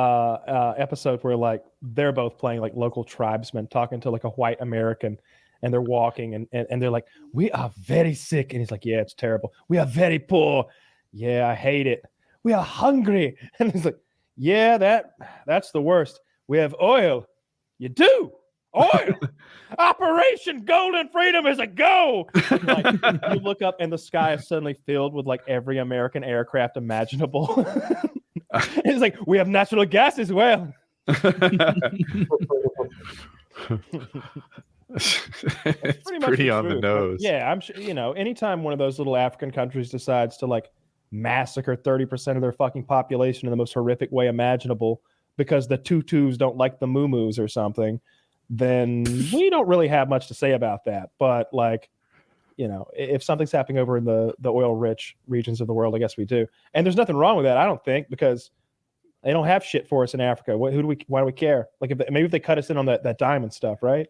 episode where like they're both playing like local tribesmen talking to like a white American, and they're walking and they're like, "We are very sick," and he's like, "Yeah, it's terrible. We are very poor. Yeah, I hate it. We are hungry," and he's like, "Yeah, that's the worst. We have oil. You do oil. Operation Golden Freedom is a go." Like, you look up and the sky is suddenly filled with like every American aircraft imaginable. It's like, we have natural gas as well. It's pretty on the nose. Yeah, I'm sure, anytime one of those little African countries decides to like massacre 30% of their fucking population in the most horrific way imaginable because the Tutus don't like the Mumus or something, then we don't really have much to say about that. But like, if something's happening over in the oil-rich regions of the world, I guess we do. And there's nothing wrong with that, I don't think, because they don't have shit for us in Africa. Why do we care? Like, if they cut us in on that diamond stuff, right?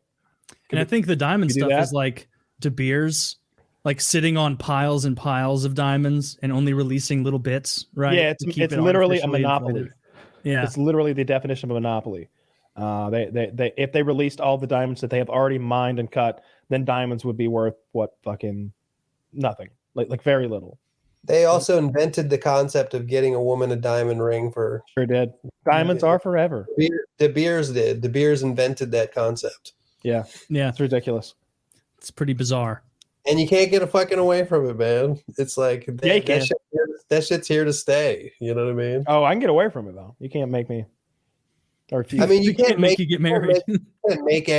I think the diamond stuff is like De Beers, like sitting on piles and piles of diamonds and only releasing little bits, right? Yeah, it's literally a monopoly. Yeah, it's literally the definition of a monopoly. They if they released all the diamonds that they have already mined and cut, then diamonds would be worth fucking nothing, like very little. They also invented the concept of getting a woman a diamond ring for. Sure did. Diamonds are forever. De Beers did. De Beers invented that concept. Yeah, it's ridiculous. It's pretty bizarre. And you can't get a fucking away from it, man. It's like that shit's here to stay. You know what I mean? Oh, I can get away from it though. You can't make me. Or you can't make you get married.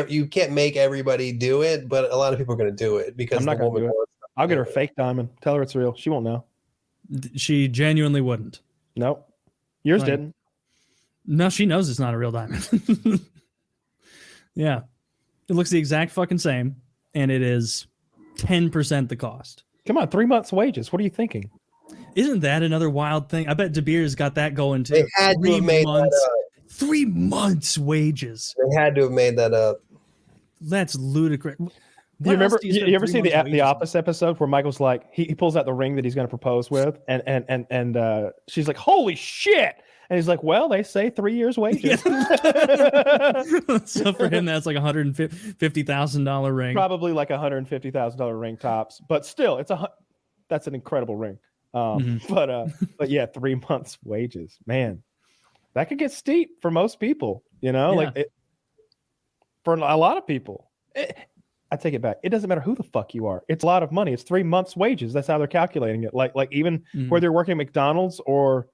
You can't make everybody do it, but a lot of people are going to do it because I'm not going to do it. I'll get her fake diamond. Tell her it's real. She won't know. She genuinely wouldn't. Nope. Yours didn't. No, she knows it's not a real diamond. Yeah. It looks the exact fucking same, and it is 10% the cost. Come on, 3 months' wages. What are you thinking? Isn't that another wild thing? I bet De Beers got that going too. They had to have made that up. 3 months' wages. They had to have made that up. That's ludicrous. Do you remember? You ever see the Office episode where Michael's like he pulls out the ring that he's going to propose with, and she's like, "Holy shit!" And he's like, "Well, they say 3 years' wages." So for him, that's like $150,000 ring. Probably like $150,000 ring tops, but still, that's an incredible ring. But yeah, 3 months' wages, man, that could get steep for most people. For a lot of people. I take it back. It doesn't matter who the fuck you are. It's a lot of money. It's 3 months' wages. That's how they're calculating it. Like even whether you're working at McDonald's or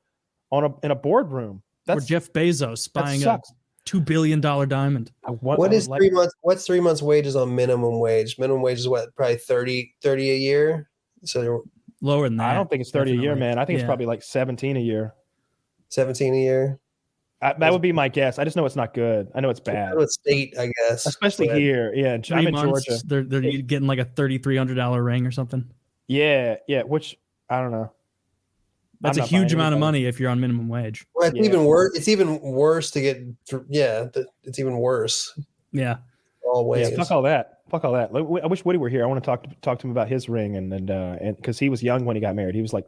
in a boardroom. Or Jeff Bezos buying a $2 billion diamond. What's 3 months' wages on minimum wage? Minimum wage is what? Probably 30 a year. So lower than that. I don't think it's 30 a year, man. I think it's probably like 17 a year. 17 a year. That would be my guess. I just know it's not good. I know it's bad. State, I guess. Especially here. Yeah. I'm in Georgia. They're getting like a $3,300 ring or something. Yeah. Which I don't know. That's a huge amount of money if you're on minimum wage. Well, it's even worse. It's even worse to get. Yeah, it's even worse. Yeah. All ways. Yeah, fuck all that. I wish Woody were here. I want to talk to him about his ring and because he was young when he got married. He was like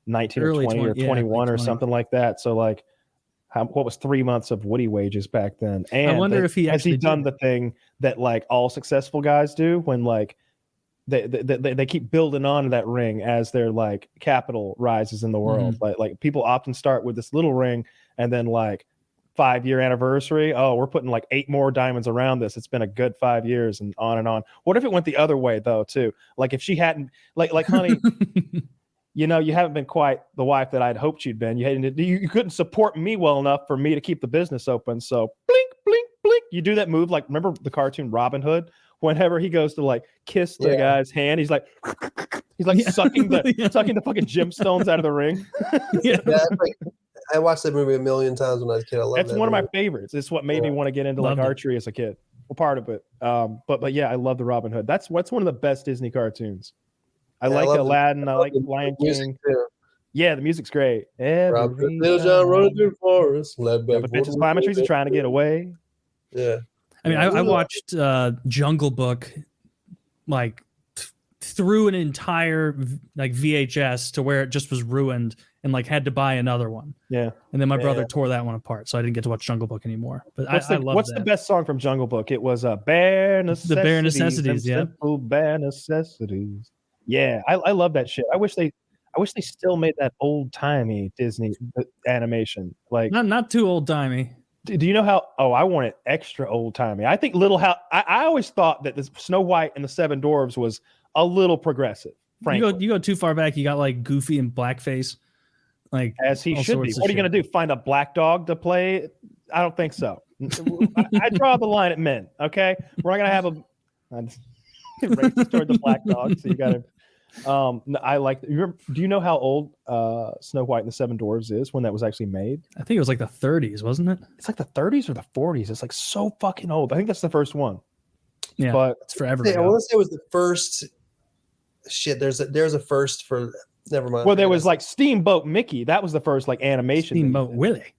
19 or 20 or 21 or something like that. So like, what was 3 months of Woody wages back then. And I wonder if he has he actually done the thing that like all successful guys do when like they keep building on to that ring as their like capital rises in the world. Like people often start with this little ring and then like 5-year anniversary. Oh, we're putting like 8 more diamonds around this. It's been a good 5 years and on and on. What if it went the other way though too? Like if she hadn't like honey, you know, you haven't been quite the wife that I'd hoped you'd been. You couldn't support me well enough for me to keep the business open. So blink, blink, blink. You do that move. Like remember the cartoon Robin Hood? Whenever he goes to like kiss the guy's hand, he's like sucking the fucking gemstones out of the ring. I watched that movie a million times when I was a kid. I love That's that one movie. of my favorites. It's what made me want to get into like archery as a kid. Well, part of it. But yeah, I love the Robin Hood. That's one of the best Disney cartoons. I like Aladdin. I like Lion King. Yeah, the music's great. Robin John running through the forest. But bitches climbing trees and trying to get away. Yeah. I mean, I watched Jungle Book like through an entire like VHS to where it just was ruined and like had to buy another one. Yeah. And then my brother tore that one apart, so I didn't get to watch Jungle Book anymore. But I love what's that. the best song from Jungle Book? It was Bare Necessities. The Bare Necessities, yeah. Simple Bare Necessities. Yeah, I love that shit. I wish they still made that old timey Disney animation. Like not too old timey. Do you know how? Oh, I want it extra old timey. I think I always thought that the Snow White and the Seven Dwarves was a little progressive. Frankly, You go too far back. You got like Goofy and Blackface, like as he should be. What are you gonna do? Find a black dog to play? I don't think so. I draw the line at men. Okay, we're not gonna have a racist toward the black dog. So you got to. I like. Do you know how old Snow White and the Seven Dwarfs is when that was actually made? I think it was like the 30s, wasn't it? It's like the 30s or the 40s. It's like so fucking old. I think that's the first one. Yeah, but it's forever. I want to say it was the first. Shit, there's a first for. Never mind. Well, there was like Steamboat Mickey. That was the first like animation. Steamboat Willie.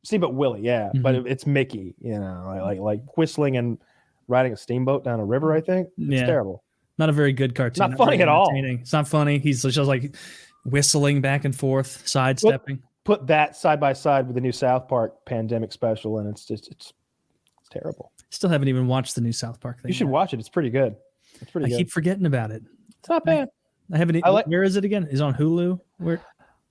Steamboat Willie. Yeah, but it's Mickey. You know, like whistling and riding a steamboat down a river. I think it's terrible. Not a very good cartoon. Not funny at all. It's not funny. He's just like whistling back and forth, sidestepping. Put that side by side with the new South Park pandemic special, and it's terrible. Still haven't even watched the new South Park thing. You should watch it. It's pretty good. It's pretty good. I keep forgetting about it. It's not bad. I haven't. Where is it again? Is it on Hulu? Where?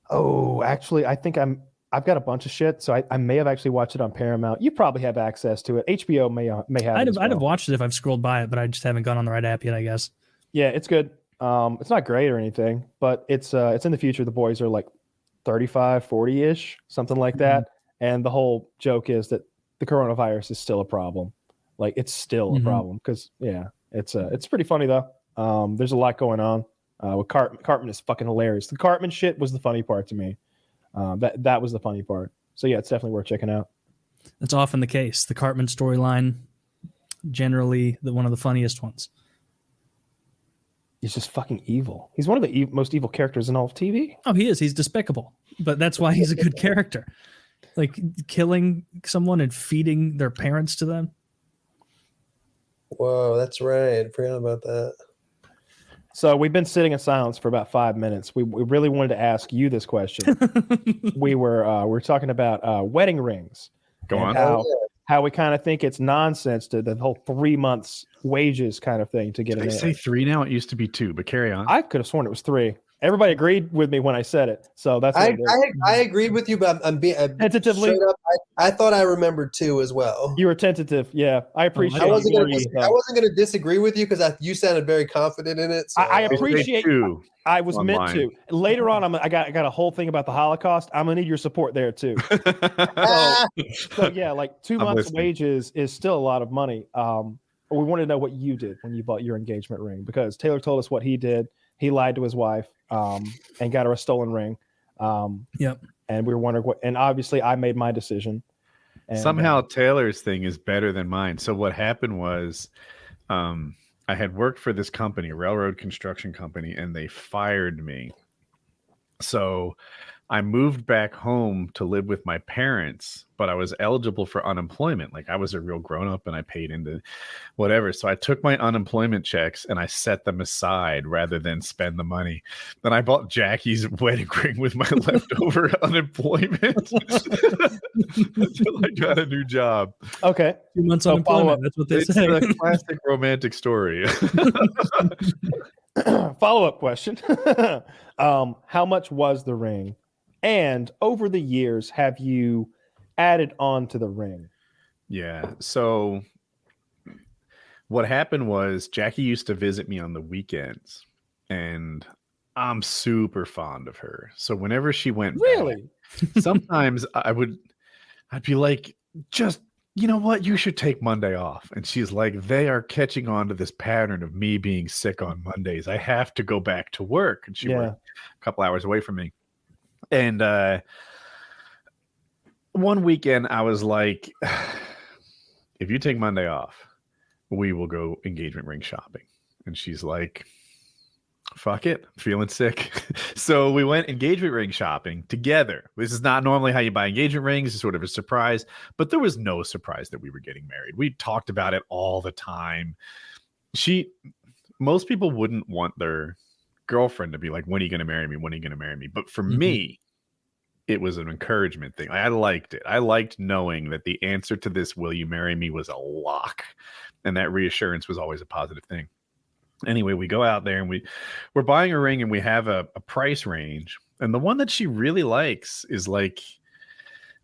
Oh, actually, I think I've got a bunch of shit, so I may have actually watched it on Paramount. You probably have access to it. HBO may have. I'd have watched it if I've scrolled by it, but I just haven't gone on the right app yet, I guess. Yeah, it's good. It's not great or anything, but it's in the future. The boys are like 35, 40-ish, something like that. And the whole joke is that the coronavirus is still a problem. Like it's still a problem because it's pretty funny though. There's a lot going on. With Cartman is fucking hilarious. The Cartman shit was the funny part to me. That was the funny part. So yeah, it's definitely worth checking out. That's often the case. The Cartman storyline, generally one of the funniest ones. He's just fucking evil. He's one of the most evil characters in all of TV. Oh, he is. He's despicable, but that's why he's a good character. Like killing someone and feeding their parents to them. Whoa, that's right. I forgot about that. So we've been sitting in silence for about 5 minutes. We really wanted to ask you this question. we were talking about wedding rings. Go on. How we kind of think it's nonsense to the whole 3 months wages kind of thing to get They say 3 now. It used to be 2, but carry on. I could have sworn it was 3. Everybody agreed with me when I said it, so that's. I agreed with you, but I'm being tentatively. Up, I thought I remembered 2 as well. You were tentative, yeah. I appreciate. I wasn't going to disagree with you because you sounded very confident in it. So I appreciate. 2 I was meant to. Later on, I got a whole thing about the Holocaust. I'm gonna need your support there too. so yeah, like 2 months' wages is still a lot of money. We want to know what you did when you bought your engagement ring because Taylor told us what he did. He lied to his wife and got her a stolen ring. Yep. And we were wondering what. And obviously, I made my decision. And, somehow Taylor's thing is better than mine. So what happened was, I had worked for this company, railroad construction company, and they fired me. So I moved back home to live with my parents, but I was eligible for unemployment. Like I was a real grown up and I paid into whatever. So I took my unemployment checks and I set them aside rather than spend the money. Then I bought Jackie's wedding ring with my leftover unemployment until I got a new job. Okay. 2 months unemployment. That's what they say. It's a classic romantic story. Follow-up question. How much was the ring? And over the years, have you added on to the ring? Yeah. So what happened was Jackie used to visit me on the weekends, and I'm super fond of her. So whenever she went Really? back, sometimes I'd be like, just, you know what? You should take Monday off. And she's like, they are catching on to this pattern of me being sick on Mondays. I have to go back to work. And she worked a couple hours away from me. And one weekend I was like, if you take Monday off, we will go engagement ring shopping. And she's like, fuck it, I'm feeling sick. So we went engagement ring shopping together. This is not normally how you buy engagement rings. It's sort of a surprise, but there was no surprise that we were getting married. We talked about it all the time. Most people wouldn't want their girlfriend to be like, when are you going to marry me? When are you going to marry me? But for me, it was an encouragement thing. I liked it. I liked knowing that the answer to this, will you marry me, was a lock. And that reassurance was always a positive thing. Anyway, we go out there and we're buying a ring, and we have a price range. And the one that she really likes is like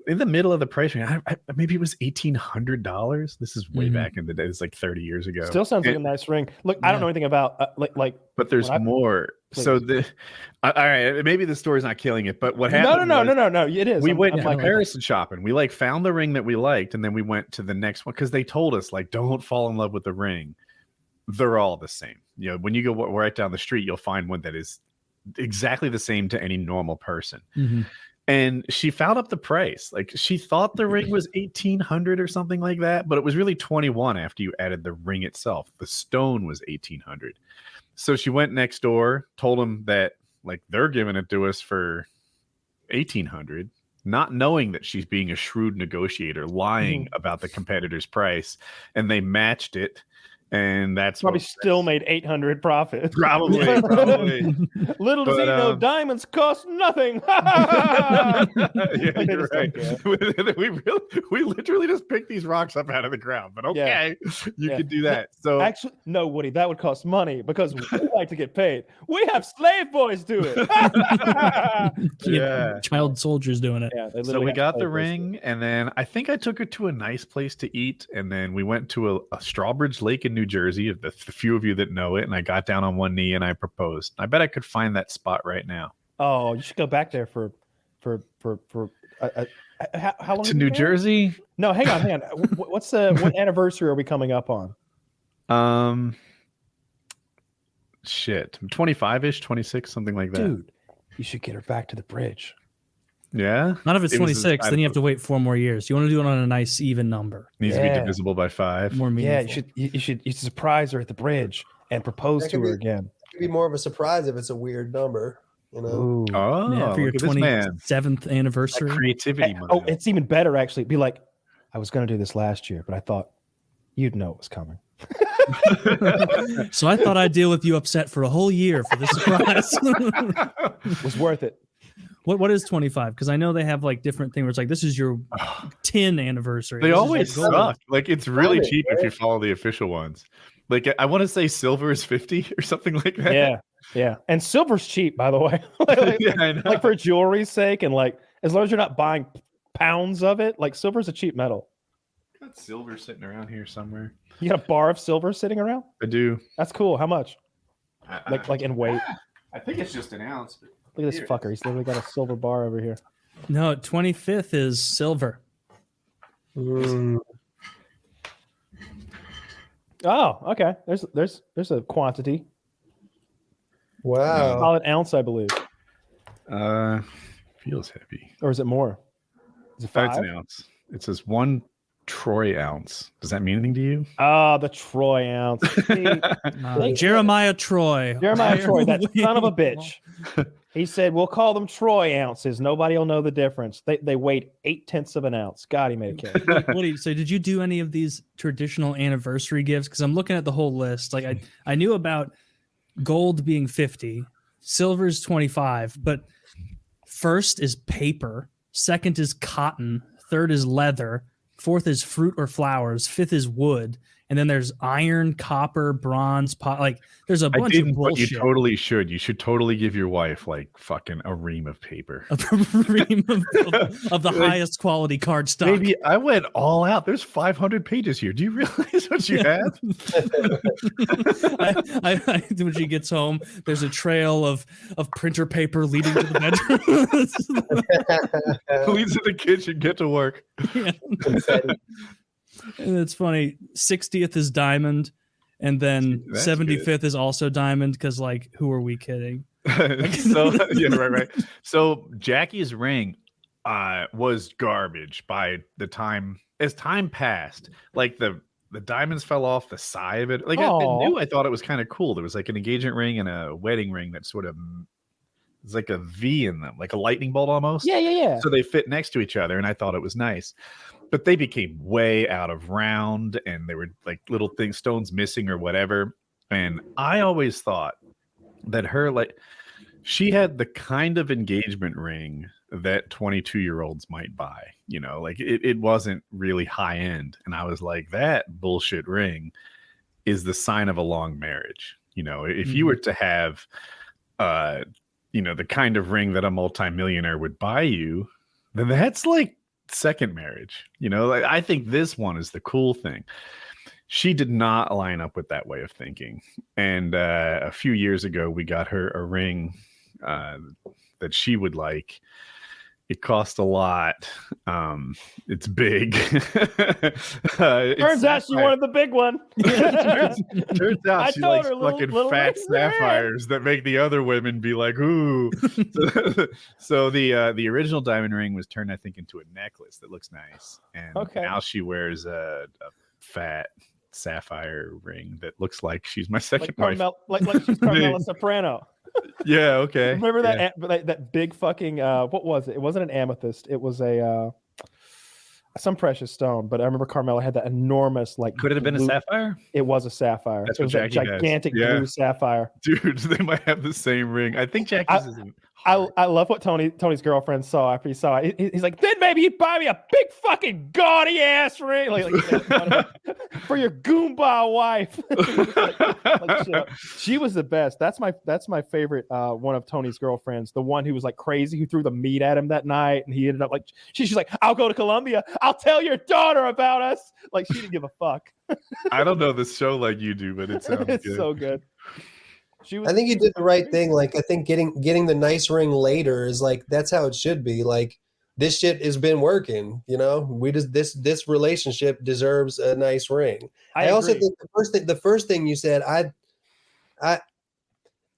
in the middle of the price range. Maybe it was $1,800. This is way back in the day. It's like 30 years ago. Still sounds like a nice ring. Look, I don't know anything about but there's more. Please. So all right, maybe the story's not killing it, but what happened? No, it is. We went comparison shopping. We found the ring that we liked, and then we went to the next one because they told us like, don't fall in love with the ring. They're all the same. You know, when you go right down the street, you'll find one that is exactly the same to any normal person. And she found up the price. Like she thought the ring was $1,800 or something like that, but it was really $2,100 after you added the ring itself. The stone was $1,800. So she went next door, told them that like they're giving it to us for $1,800, not knowing that she's being a shrewd negotiator, lying about the competitor's price, and they matched it. And that's probably still made $800 profit. Probably. Little does he know, diamonds cost nothing. Yeah, you're right. We literally just picked these rocks up out of the ground. But okay, you can do that. So actually, no, Woody, that would cost money because we like to get paid. We have slave boys do it. Child soldiers doing it. Yeah, so we got the ring, and then I think I took her to a nice place to eat, and then we went to a Strawbridge Lake in New Jersey, the few of you that know it, and I got down on one knee and I proposed. I bet I could find that spot right now. Oh, you should go back there for how long? To New Jersey? No, hang on. What anniversary are we coming up on? Shit, 25-ish, 26, something like that. Dude, you should get her back to the bridge. Yeah, not if it's 26. Then you have to wait 4 more years. You want to do it on a nice even number. Needs to be divisible by 5. More meaningful. Yeah, you should surprise her at the bridge and propose to her again. It could be more of a surprise if it's a weird number, you know. Ooh. Oh, yeah, for your 27th anniversary. That creativity. Oh, it's even better actually. Be like, I was going to do this last year, but I thought you'd know it was coming. So I thought I'd deal with you upset for a whole year for the surprise. It was worth it. What is 25? Because I know they have like different things where it's like, this is your 10 anniversary. They always suck. Like it's really cheap if you follow the official ones. Like I want to say silver is 50 or something like that. Yeah. And silver's cheap, by the way. I know. Like for jewelry's sake, and like as long as you're not buying pounds of it, like silver's a cheap metal. Got silver sitting around here somewhere. You got a bar of silver sitting around? I do. That's cool. How much? Like in weight? I think it's just an ounce. Look at this fucker. He's literally got a silver bar over here. No, 25th is silver. Oh, okay. There's a quantity. Wow. Solid ounce, I believe. Feels heavy. Or is it more? Is it 5? It's an ounce. It says 1 Troy ounce. Does that mean anything to you? The Troy ounce. Jeremiah Troy. That son of a bitch. He said, we'll call them Troy ounces. Nobody will know the difference. They weighed 0.8 of an ounce. God, he made a cake. So did you do any of these traditional anniversary gifts? Because I'm looking at the whole list. Like I knew about gold being 50, silver's 25, but first is paper, second is cotton, third is leather, fourth is fruit or flowers, fifth is wood, and then there's iron, copper, bronze, pot. Like there's a bunch of bullshit. You totally should. You should totally give your wife like fucking a ream of paper. A ream of the highest quality card stock. Maybe I went all out. There's 500 pages here. Do you realize what you have? When she gets home, there's a trail of printer paper leading to the bedroom. Leads to the kitchen. Get to work. Yeah. And it's funny. 60th is diamond, and then 75th is also diamond. Because like, who are we kidding? So yeah, right. So Jackie's ring was garbage by the time. As time passed, like the diamonds fell off the side of it. Like I thought it was kind of cool. There was like an engagement ring and a wedding ring that sort of. It's like a V in them, like a lightning bolt almost. Yeah. So they fit next to each other, and I thought it was nice. But they became way out of round, and they were like little things, stones missing or whatever. And I always thought that she had the kind of engagement ring that 22-year-olds might buy. You know, like it wasn't really high end. And I was like, that bullshit ring is the sign of a long marriage. You know, if you were to have the kind of ring that a multimillionaire would buy you, then that's like second marriage. You know, like, I think this one is the cool thing. She did not line up with that way of thinking. And a few years ago, we got her a ring that she would like. It cost a lot. It's big. Turns out she wanted the big one. Turns out she likes fucking fat sapphires that make the other women be like, ooh. So the original diamond ring was turned, I think, into a necklace that looks nice. And now she wears a fat sapphire ring that looks like she's my second wife. Like she's Carmela Soprano. Yeah, okay. Remember that big fucking what was it? It wasn't an amethyst. It was some precious stone. But I remember Carmela had that enormous like. Could it have been a sapphire? It was a sapphire. That's it was a gigantic blue sapphire. Dude, they might have the same ring. I think Jackie's isn't. I love what Tony's girlfriend saw after he saw it. He's like, then maybe you'd buy me a big fucking gaudy ass ring, like for your Goomba wife. She was the best. That's my favorite. One of Tony's girlfriends, the one who was like crazy, who threw the meat at him that night, and he ended up like she's like, I'll go to Colombia. I'll tell your daughter about us. Like she didn't give a fuck. I don't know this show like you do, but it sounds it's good. so good. I think you did the right thing. Like, I think getting the nice ring later is like, that's how it should be. Like, this shit has been working, you know, this relationship deserves a nice ring. I also think the first thing you said, I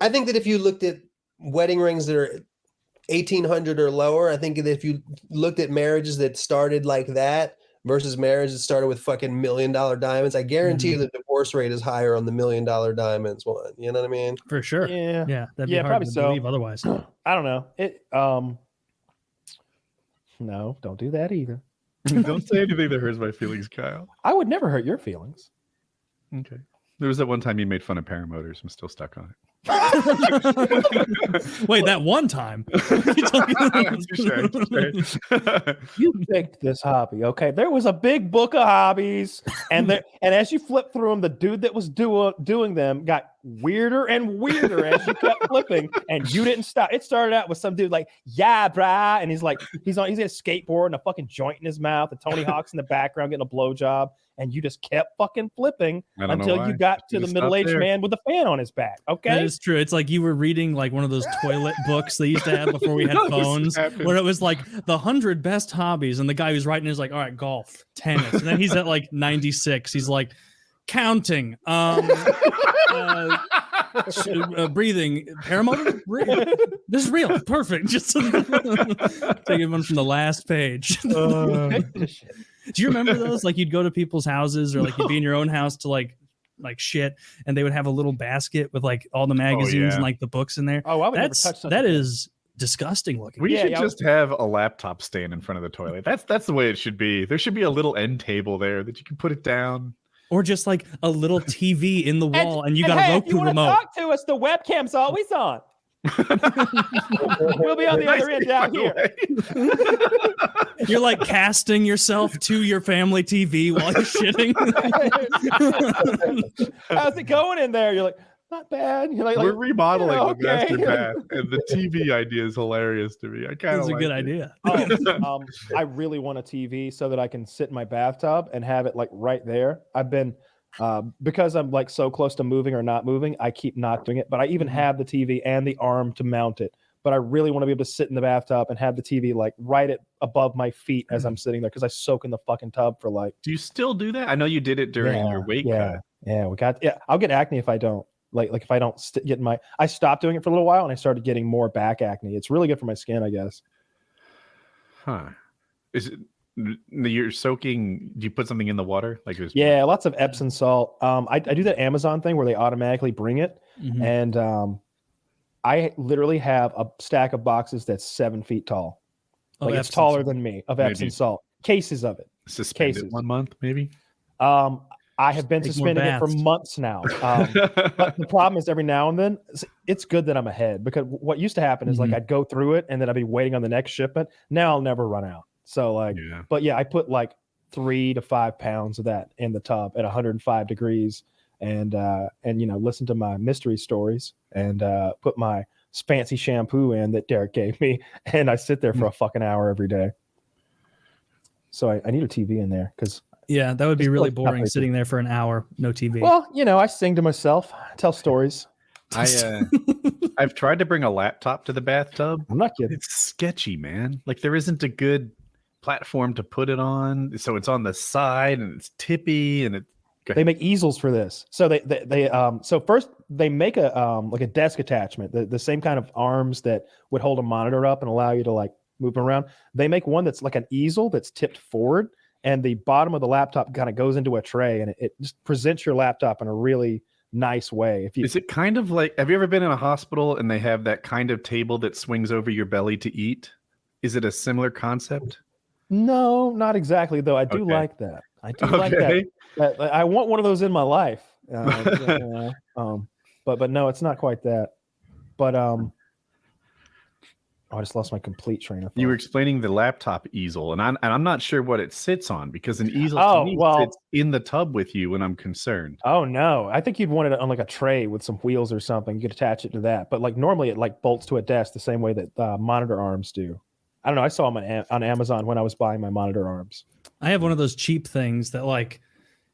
think that if you looked at wedding rings that are 1,800 or lower, I think that if you looked at marriages that started like that versus marriage that started with fucking $1 million diamonds, I guarantee the divorce rate is higher on the $1 million diamonds one. You know what I mean? For sure. Yeah. That'd be hard to believe otherwise. I don't know. No, don't do that either. Don't say anything that hurts my feelings, Kyle. I would never hurt your feelings. Okay. There was that one time you made fun of paramotors. I'm still stuck on it. Wait, that one time. You picked this hobby, okay? There was a big book of hobbies, and as you flip through them, the dude that was doing them got weirder and weirder as you kept flipping, and you didn't stop. It started out with some dude like, yeah, brah, and he's got a skateboard and a fucking joint in his mouth, and Tony Hawk's in the background getting a blowjob. And you just kept fucking flipping until you got to the middle-aged man with a fan on his back. Okay, that is true. It's like you were reading like one of those toilet books they used to have before we had phones, where it was like the 100 best hobbies, and the guy who's writing is like, all right, golf, tennis, and then he's at like 96. He's like, counting, breathing, paramotor. This is real, perfect. Just taking one from the last page. Do you remember those? Like you'd go to people's houses or like you'd be in your own house to like shit, and they would have a little basket with like all the magazines and like the books in there. Oh, I would never touch something. That is disgusting looking. We should just have a laptop stand in front of the toilet. That's the way it should be. There should be a little end table there that you can put it down. Or just like a little TV in the wall, and you got a Roku if you remote. Talk to us. The webcam's always on. We'll be on the other end down here. You're like casting yourself to your family TV while you're shitting. How's it going in there? You're like, not bad. You're like, we're remodeling the master okay. bath, and the TV idea is hilarious to me. I kind of That's a good idea. I really want a TV so that I can sit in my bathtub and have it like right there. I've been because I'm like so close to moving or not moving, I keep not doing it. But I even have the TV and the arm to mount it. But I really want to be able to sit in the bathtub and have the TV like right above my feet as I'm sitting there because I soak in the fucking tub for like. Do you still do that? I know you did it during your weight cut. Yeah, I'll get acne if I don't. Like if I don't get I stopped doing it for a little while and I started getting more back acne. It's really good for my skin, I guess. Huh? Is it you're soaking? Do you put something in the water? Like lots of Epsom salt. I do that Amazon thing where they automatically bring it, and I literally have a stack of boxes that's 7 feet tall. Like it's taller than me of Epsom salt. Cases of it. Suspended 1 month, maybe. I have been suspending it for months now. But the problem is every now and then it's good that I'm ahead because what used to happen is like I'd go through it and then I'd be waiting on the next shipment. Now I'll never run out. So like, but yeah, I put like 3 to 5 pounds of that in the tub at 105 degrees and listen to my mystery stories and put my fancy shampoo in that Derek gave me. And I sit there for a fucking hour every day. So I need a TV in there because yeah, that would be really boring sitting there for an hour, no TV. Well, I sing to myself, tell stories. I've tried to bring a laptop to the bathtub. I'm not kidding. It's sketchy, man. Like there isn't a good platform to put it on, so it's on the side and it's tippy and they make easels for this. So they so first they make a like a desk attachment, the same kind of arms that would hold a monitor up and allow you to like move around. They make one that's like an easel that's tipped forward. And the bottom of the laptop kind of goes into a tray, and it just presents your laptop in a really nice way. Is it kind of like? Have you ever been in a hospital and they have that kind of table that swings over your belly to eat? Is it a similar concept? No, not exactly. Though I do like that. I do like that. I want one of those in my life. But no, it's not quite that. But I just lost my complete train of thought. You were explaining the laptop easel, and I'm not sure what it sits on because an easel sits in the tub with you when I'm concerned. Oh no, I think you'd want it on like a tray with some wheels or something. You could attach it to that, but like normally it like bolts to a desk the same way that monitor arms do. I don't know. I saw them on Amazon when I was buying my monitor arms. I have one of those cheap things that like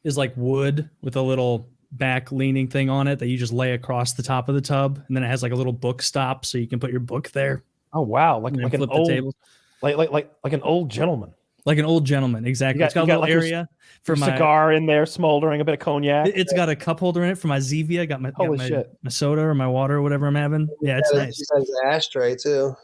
is like wood with a little back leaning thing on it that you just lay across the top of the tub, and then it has like a little book stop so you can put your book there. Oh wow! Like an old, like an old gentleman. Like an old gentleman, exactly. It's got a little like area for my cigar in there, smoldering, a bit of cognac. It's got a cup holder in it for my Zevia. Got my soda or my water or whatever I'm having. Yeah, it's nice. It has an ashtray too.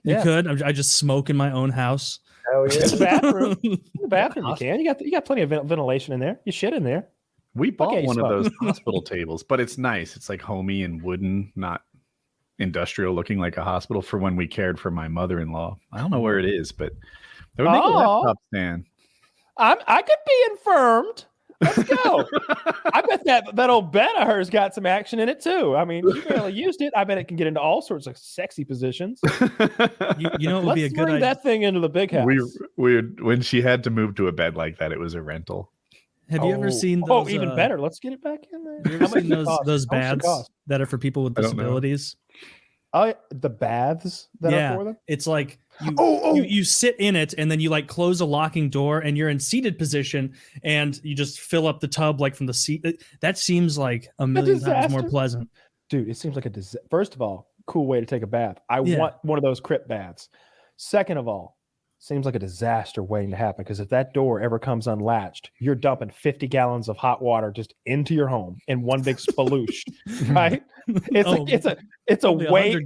You could. I just smoke in my own house. Oh yeah. It's a bathroom. In the bathroom, you can. You got plenty of ventilation in there. You shit in there. We bought one of those hospital tables, but it's nice. It's like homey and wooden, not industrial, looking like a hospital for when we cared for my mother-in-law. I don't know where it is, but they would make a laptop stand. I could be infirmed. Let's go. I bet that old bed of hers got some action in it too. I mean, you barely used it. I bet it can get into all sorts of sexy positions. You know, it would be a good idea. That thing into the big house. When she had to move to a bed like that, it was a rental. Have you ever seen those? Oh, even better. Let's get it back in there. Have you ever seen those baths that are for people with disabilities? Oh, the baths that are for them? It's like you sit in it and then you like close a locking door and you're in seated position and you just fill up the tub like from the seat. That seems like a million times more pleasant. Dude, it seems like a disaster. First of all, cool way to take a bath. I want one of those crypt baths. Second of all, seems like a disaster waiting to happen, because if that door ever comes unlatched, you're dumping 50 gallons of hot water just into your home in one big sploosh, right? It's a wave.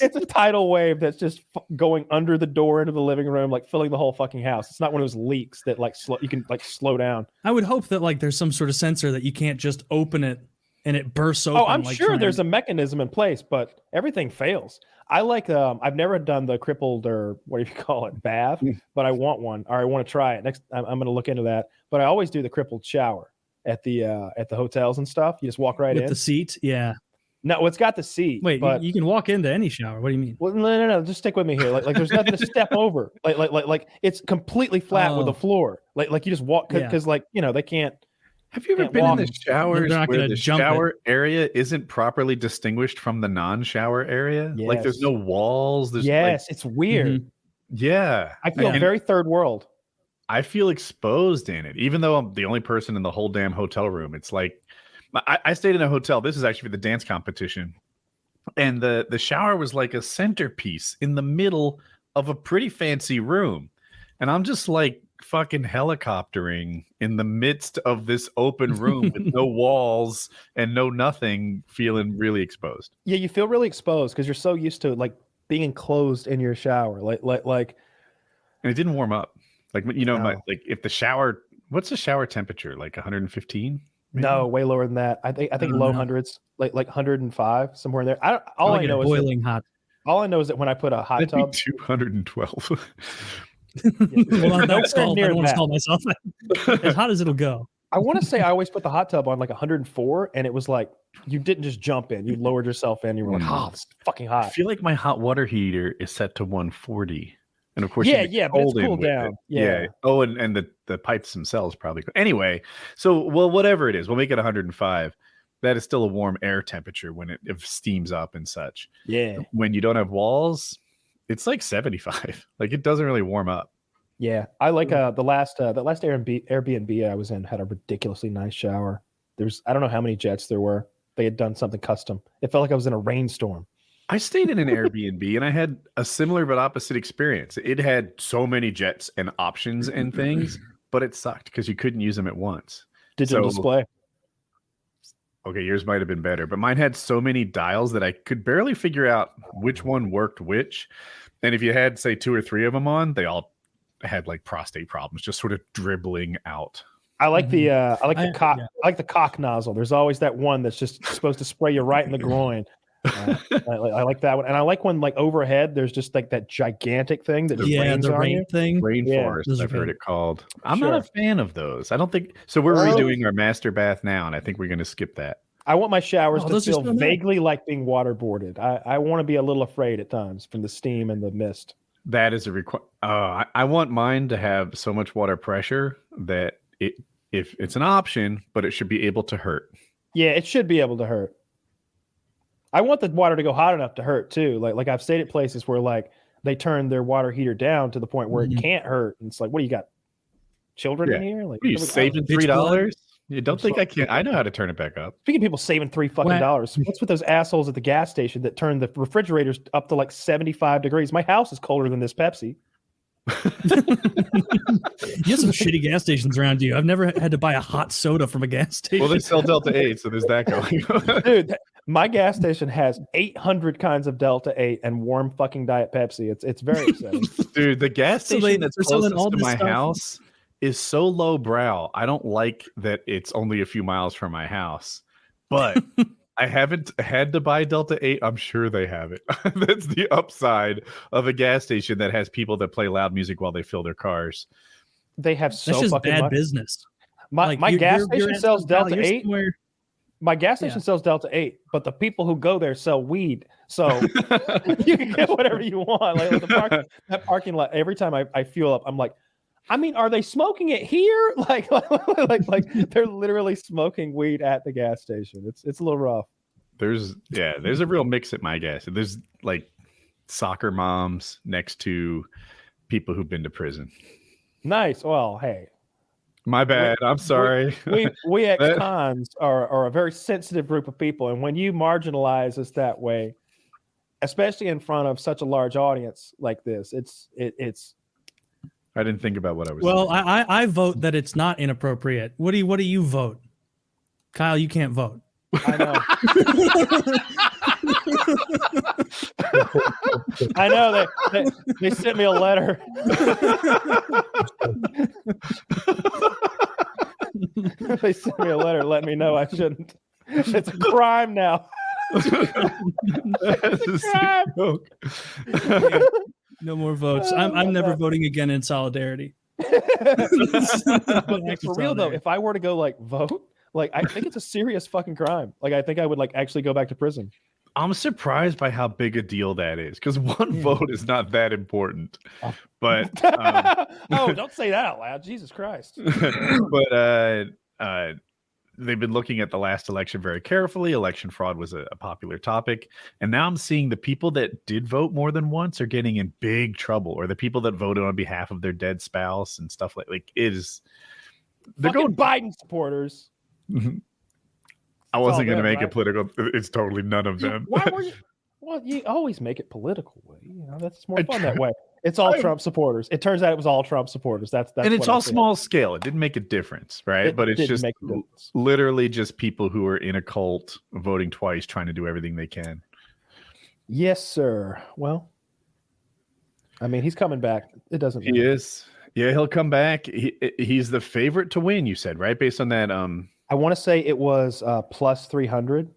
It's a tidal wave that's just going under the door into the living room, like filling the whole fucking house. It's not one of those leaks that like you can like slow down. I would hope that like there's some sort of sensor that you can't just open it and it bursts open. Oh, I'm sure there's a mechanism in place, but everything fails. I like I've never done the crippled, or what do you call it, bath, but I want one, or I want to try it next. I'm going to look into that. But I always do the crippled shower at the hotels and stuff. You just walk right in with the seat. Yeah. No, it's got the seat. Wait, but you can walk into any shower. What do you mean? Well, no. Just stick with me here. Like there's nothing to step over. Like it's completely flat with the floor. Like you just walk, because like, you know, they can't. Have you ever been in the showers where the shower area isn't properly distinguished from the non-shower area? Yes. Like there's no walls. There's it's weird. Yeah. I feel very third world. I feel exposed in it, even though I'm the only person in the whole damn hotel room. It's like, I stayed in a hotel. This is actually for the dance competition. And the shower was like a centerpiece in the middle of a pretty fancy room. And I'm just like fucking helicoptering in the midst of this open room with no walls and no nothing, feeling really exposed. Yeah, you feel really exposed because you're so used to like being enclosed in your shower. Like and it didn't warm up. Like, you know, like if the shower, what's the shower temperature? Like 115? Maybe? No, way lower than that. I think low hundreds, like 105, somewhere in there. All I know is boiling hot. All I know is that when I put a hot tub, 212. Well, don't stall myself. As hot as it'll go. I want to say I always put the hot tub on like 104, and it was like you didn't just jump in; you lowered yourself in. You were like, "Oh, it's fucking hot." I feel like my hot water heater is set to 140, and of course, but it's cooled down. Yeah. Oh, and the pipes themselves probably. Anyway, so whatever it is, we'll make it 105. That is still a warm air temperature when it steams up and such. Yeah. When you don't have walls, it's like 75. Like it doesn't really warm up. Yeah, I like the last Airbnb I was in had a ridiculously nice shower. I don't know how many jets there were. They had done something custom. It felt like I was in a rainstorm. I stayed in an Airbnb and I had a similar but opposite experience. It had so many jets and options and things, but it sucked because you couldn't use them at once. Digital display. Okay, yours might have been better, but mine had so many dials that I could barely figure out which one worked which. And if you had, say, 2 or 3 of them on, they all had like prostate problems, just sort of dribbling out. I like the cock nozzle. There's always that one that's just supposed to spray you right in the groin. I like that one, and I like when like overhead there's just like that gigantic thing that rains the on rain you. thing, rainforest. I've heard it called. I'm not a fan of those. I don't think so. We're redoing our master bath now, and I think we're going to skip that. I want my showers to feel vaguely like being waterboarded. I want to be a little afraid at times from the steam and the mist. That is a I want mine to have so much water pressure that if it's an option, but it should be able to hurt. Yeah, it should be able to hurt. I want the water to go hot enough to hurt too. Like I've stayed at places where like they turn their water heater down to the point where it can't hurt. And it's like, what do you got? Children in here? Like, what are you saving $3? You don't think I can't? I know how to turn it back up. Speaking of people saving $3 fucking dollars, what's with those assholes at the gas station that turn the refrigerators up to like 75 degrees? My house is colder than this Pepsi. You have some shitty gas stations around you. I've never had to buy a hot soda from a gas station. Well, they sell Delta 8, so there's that going. Dude, my gas station has 800 kinds of Delta 8 and warm fucking Diet Pepsi. It's very upsetting. Dude, the gas station that's closest to my house is so low brow. I don't like that it's only a few miles from my house, but I haven't had to buy Delta 8. I'm sure they have it. That's the upside of a gas station that has people that play loud music while they fill their cars. They have so that's just fucking bad much business. My gas station sells Delta 8. My gas station sells Delta 8, but the people who go there sell weed. So you can get whatever you want. Like that parking lot, every time I fuel up, I'm like, I mean, are they smoking it here? Like they're literally smoking weed at the gas station. It's a little rough. There's a real mix at my gas. There's like soccer moms next to people who've been to prison. Nice. Well, hey. My bad. I'm sorry. We ex-cons are a very sensitive group of people, and when you marginalize us that way, especially in front of such a large audience like this, it's I didn't think about what I was Well, saying. I vote that it's not inappropriate. What do you vote? Kyle, you can't vote. I know. I know they sent me a letter. They sent me a letter letting me know I shouldn't. It's a crime now. That's a sick joke. Yeah, no more votes. I'm never voting again in solidarity. But for real though, if I were to go like vote, like I think it's a serious fucking crime. Like I think I would like actually go back to prison. I'm surprised by how big a deal that is because one vote is not that important. But oh, don't say that out loud. Jesus Christ. but they've been looking at the last election very carefully. Election fraud was a popular topic. And now I'm seeing the people that did vote more than once are getting in big trouble, or the people that voted on behalf of their dead spouse and stuff like it is. They're going Biden supporters. I wasn't going to make it political. It's totally none of them. Why were you? Well, you always make it political way. You know, that's more fun that way. It's all Trump supporters. It turns out it was all Trump supporters. That's and it's all small scale. It didn't make a difference, right? But it's just literally just people who are in a cult voting twice, trying to do everything they can. Yes, sir. Well, I mean, he's coming back. It doesn't matter. He is. Yeah, he'll come back. He's the favorite to win, you said, right? Based on that. I want to say it was plus 300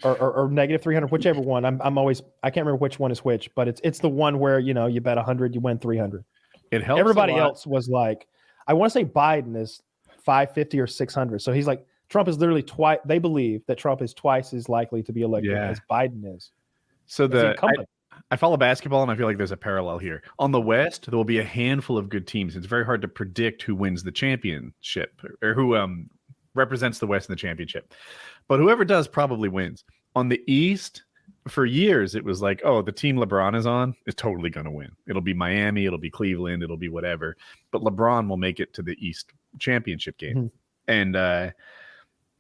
or negative 300, whichever one. I'm always, I can't remember which one is which, but it's the one where, you know, you bet 100, you win 300. It helps. Everybody else was like, I want to say Biden is 550 or 600. So he's like, Trump is literally twice. They believe that Trump is twice as likely to be elected as Biden is. So I follow basketball, and I feel like there's a parallel here. On the West, there will be a handful of good teams. It's very hard to predict who wins the championship or who represents the West in the championship. But whoever does probably wins. On the East, for years, it was like, oh, the team LeBron is on is totally going to win. It'll be Miami. It'll be Cleveland. It'll be whatever. But LeBron will make it to the East championship game. Mm-hmm. And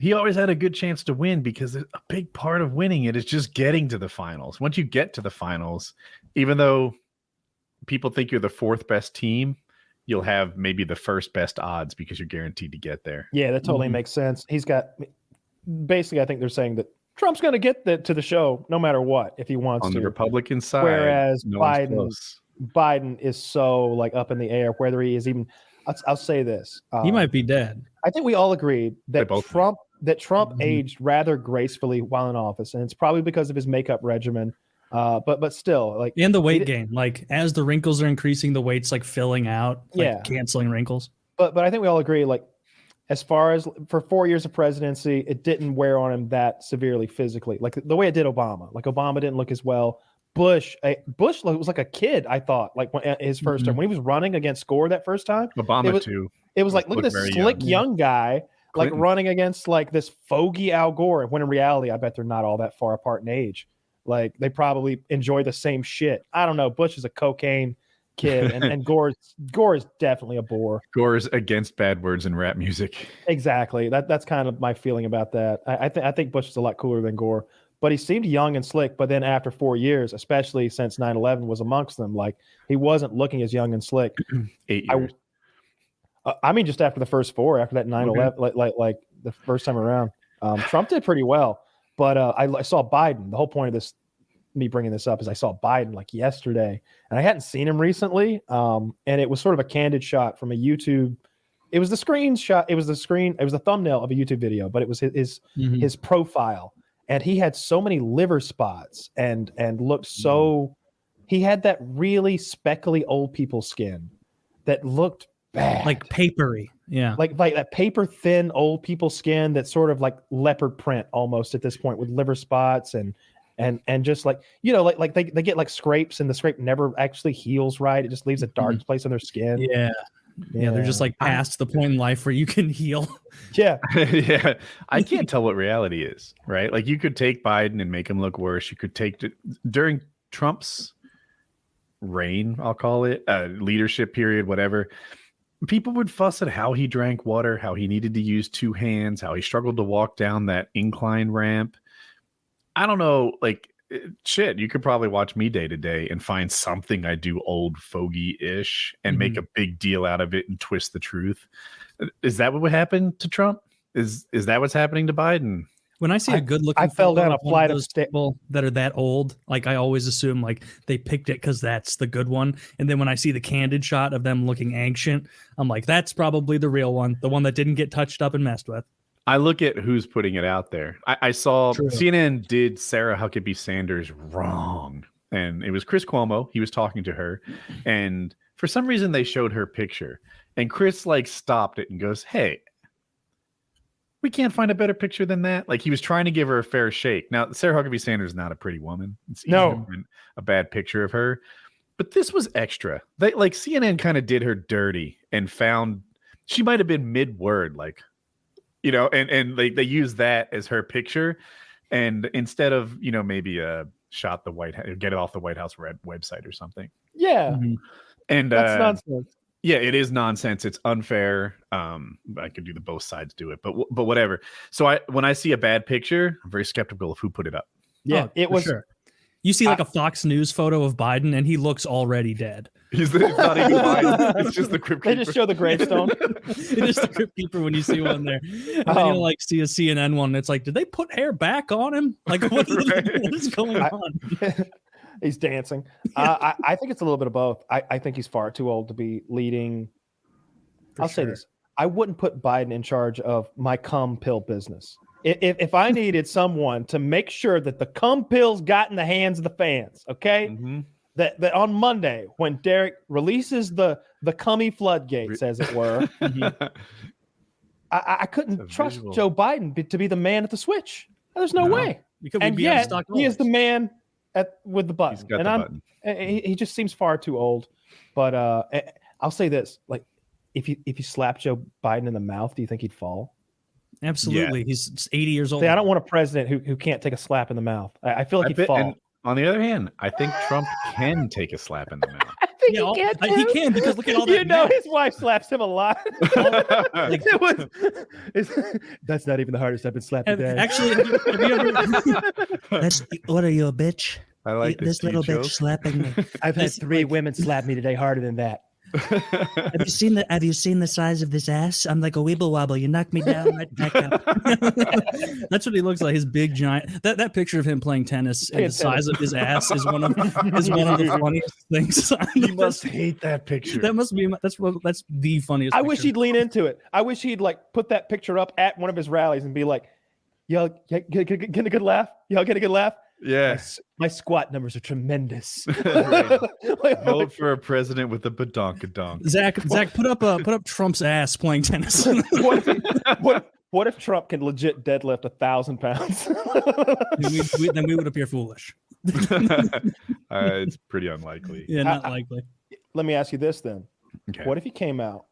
he always had a good chance to win because a big part of winning it is just getting to the finals. Once you get to the finals, even though people think you're the fourth best team, you'll have maybe the first best odds because you're guaranteed to get there. Yeah, that totally makes sense. He's got basically, I think they're saying that Trump's going to get to the show no matter what if he wants to. On the Republican side, whereas Biden is so like up in the air, whether he is even. I'll say this: he might be dead. I think we all agreed that Trump aged rather gracefully while in office, and it's probably because of his makeup regimen. But still, like, and the weight gain, like as the wrinkles are increasing, the weight's like filling out, like canceling wrinkles. But I think we all agree, like, as far as for 4 years of presidency, it didn't wear on him that severely physically, like the way it did Obama. Like Obama didn't look as well. Bush was like a kid, I thought, like when his first term when he was running against Gore that first time. Obama too. It was like, look at this slick young guy. Like running against like this fogey Al Gore, when in reality, I bet they're not all that far apart in age. Like they probably enjoy the same shit. I don't know. Bush is a cocaine kid, and Gore is definitely a bore. Gore's against bad words in rap music. Exactly. That's kind of my feeling about that. I think Bush is a lot cooler than Gore, but he seemed young and slick. But then after 4 years, especially since 9/11 was amongst them, like he wasn't looking as young and slick. 8 years. I mean, just after the first 4, after that 9/11, like the first time around, Trump did pretty well. But I saw Biden. The whole point of this, me bringing this up, is I saw Biden like yesterday, and I hadn't seen him recently. And it was sort of a candid shot from a YouTube. It was the screenshot. It was the thumbnail of a YouTube video, but it was his profile, and he had so many liver spots and looked so. He had that really speckly old people skin that looked bad, like papery. Yeah, like that paper thin old people skin that's sort of like leopard print almost at this point, with liver spots and just like, you know, like they get like scrapes, and the scrape never actually heals right. It just leaves a dark place on their skin. Yeah, they're just like past the point in life where you can heal. Yeah. Yeah, I can't tell what reality is, right? Like you could take Biden and make him look worse. You could take during Trump's reign, I'll call it, leadership period, whatever. People would fuss at how he drank water, how he needed to use 2 hands, how he struggled to walk down that incline ramp. I don't know, like shit, you could probably watch me day to day and find something I do old fogey-ish and make a big deal out of it and twist the truth. Is that what would happen to Trump? Is that what's happening to Biden? When I see a good looking, I fell down a flight of those people that are that old, like I always assume like they picked it because that's the good one. And then when I see the candid shot of them looking ancient, I'm like, that's probably the real one, the one that didn't get touched up and messed with. I look at who's putting it out there. I saw CNN did Sarah Huckabee Sanders wrong, and it was Chris Cuomo. He was talking to her, and for some reason they showed her picture, and Chris like stopped it and goes, "Hey, we can't find a better picture than that." Like he was trying to give her a fair shake. Now, Sarah Huckabee Sanders is not a pretty woman. It's a bad picture of her, but this was extra. They like CNN kind of did her dirty and found she might have been mid-word, like, you know, and they used that as her picture, and instead of, you know, maybe shot the get it off the White House website or something. Yeah, and that's nonsense. Yeah, it is nonsense. It's unfair. I could do the both sides do it, but whatever. So when I see a bad picture, I'm very skeptical of who put it up. Yeah, it was. Sure. You see like a Fox News photo of Biden, and he looks already dead. It's not even Biden. It's just the Crypt Keeper. They just show the gravestone. It is the Crypt Keeper when you see one there. And then you'll like see a CNN one. And it's like, did they put hair back on him? Like, what is going on? He's dancing. I think it's a little bit of both. I think he's far too old to be leading. I'll say this. I wouldn't put Biden in charge of my cum pill business. If I needed someone to make sure that the cum pills got in the hands of the fans, okay? That on Monday, when Derek releases the cummy floodgates, as it were, I couldn't trust Joe Biden to be the man at the switch. There's no way. And yet, he is the man with the button. He's got the button. He just seems far too old. But I'll say this: like, if you slap Joe Biden in the mouth, do you think he'd fall? Absolutely. Yeah. He's 80 years old. See, I don't want a president who can't take a slap in the mouth. I feel like he'd fall. And on the other hand, I think Trump can take a slap in the mouth. I think he can too. He can, because look at all that. You know, his wife slaps him a lot. That's not even the hardest I've been slapped today. Actually, have you ever... What are you, a bitch? I like this little bitch slapping me. I've had 3 women slap me today harder than that. Have you seen the size of this ass? I'm like a weeble wobble. You knock me down right back up. That's what he looks like. His big giant. That picture of him playing tennis and the size of his ass is one of the funniest things. You must hate that picture. That must be that's the funniest. I wish he'd lean into it. I wish he'd like put that picture up at one of his rallies and be like, "Y'all get a good laugh. Y'all get a good laugh." Yeah, my squat numbers are tremendous. Vote for a president with a badonkadonk. Zach, put up Trump's ass playing tennis. What if Trump can legit deadlift 1,000 pounds? Then we would appear foolish. It's pretty unlikely. Yeah, not likely. Let me ask you this then. Okay. What if he came out?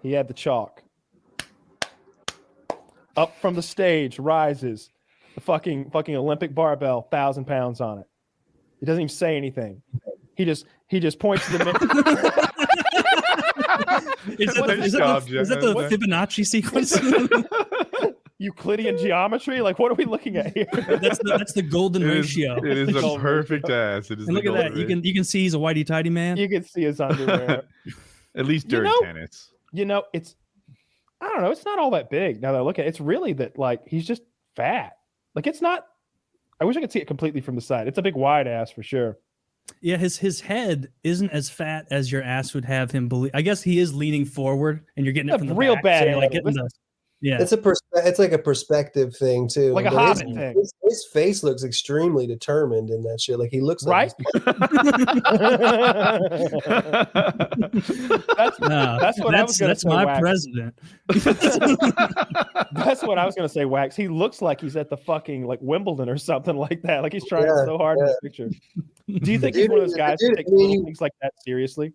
He had the chalk. Up from the stage rises the fucking Olympic barbell, 1,000 pounds on it. He doesn't even say anything. He just points to the Is that the Fibonacci sequence? Euclidean geometry? Like, what are we looking at here? That's the golden ratio. It is a perfect ass. It is. And look at that. You can see he's a whitey tighty man. You can see his underwear. At least during tennis. You know, I don't know. It's not all that big. Now that I look at it, it's really that like he's just fat. Like it's not. I wish I could see it completely from the side. It's a big wide ass for sure. Yeah, his head isn't as fat as your ass would have him believe. I guess he is leaning forward, and you're getting it from the real back, bad. So you're like getting it's like a perspective thing too. Like a Hobbit thing. His face looks extremely determined in that shit. Like he looks like that's my president. That's what I was gonna say, Wax. He looks like he's at the fucking like Wimbledon or something like that. Like he's trying so hard in this picture. Do you think he's one of those guys who takes things like that seriously?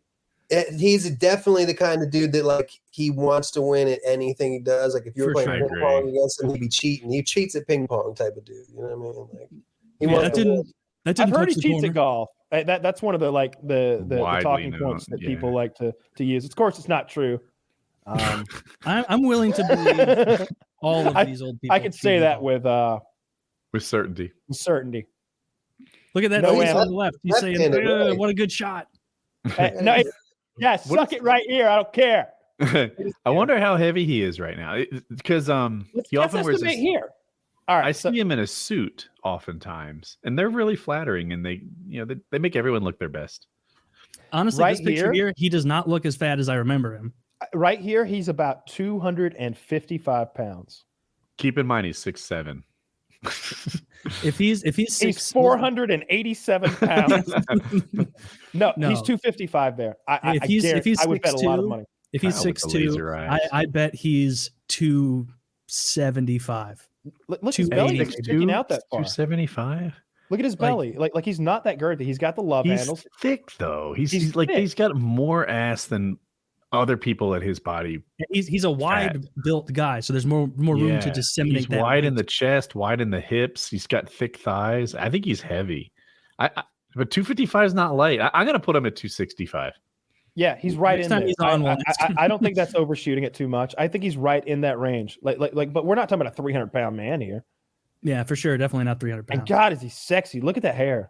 He's definitely the kind of dude that like he wants to win at anything he does. Like if you were playing ping pong against him, he'd be cheating. He cheats at ping pong type of dude. You know what I mean? Like he wants to win. I've heard he cheats at golf. That's one of the like the talking points that people like to use. Of course, it's not true. I'm willing to believe all of these old people. I can say that with certainty. With certainty. Look at that No, face yeah, on the left. He's saying, left-handed, right. "What a good shot." No, suck it right here. I don't care. I wonder how heavy he is right now, because Let's he often wears estimate here. All right, I see him in a suit oftentimes, and they're really flattering, and they make everyone look their best. Honestly, Right this picture here, he does not look as fat as I remember him. Right here, he's about 255 pounds. Keep in mind he's 6'7". If he's He's 487 pounds. No, he's 255 there. I would bet a lot of money. If he's 6'2", I bet he's 275. Look at his belly sticking out that far. 275. Look at his belly. Like he's not that girthy. He's got the love handles. He's thick though. He's thick. He's got more ass than other people at his body. He's a wide built guy, so there's more room to disseminate. He's that wide weight. in the chest, wide in the hips. He's got thick thighs. I think he's heavy. But 255 is not light. I'm gonna put him at 265. Yeah, he's right in there. He's on one. I don't think that's overshooting it too much. I think he's right in that range. Like, but we're not talking about a 300-pound man here. Yeah, for sure. Definitely not 300 pounds. And God, is he sexy? Look at that hair.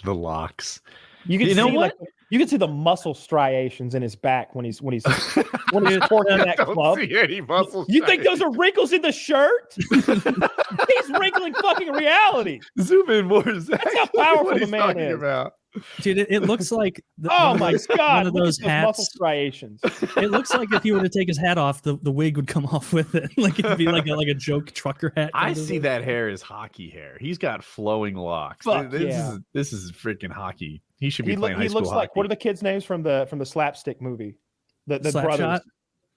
the locks. You can see you can see the muscle striations in his back when he's torquing that club. See any muscle You think those are wrinkles in the shirt? He's wrinkling fucking reality. Zoom in more. Zach. That's how powerful the man is. About. Dude, it looks like God, one of those muscle hats. striations. It looks like if he were to take his hat off, the wig would come off with it. Like it'd be like a joke trucker hat. I see that hair as hockey hair. He's got flowing locks. This is freaking hockey. He should be playing high school hockey. He looks like, what are the kids' names from the slapstick movie? The brothers. Shot?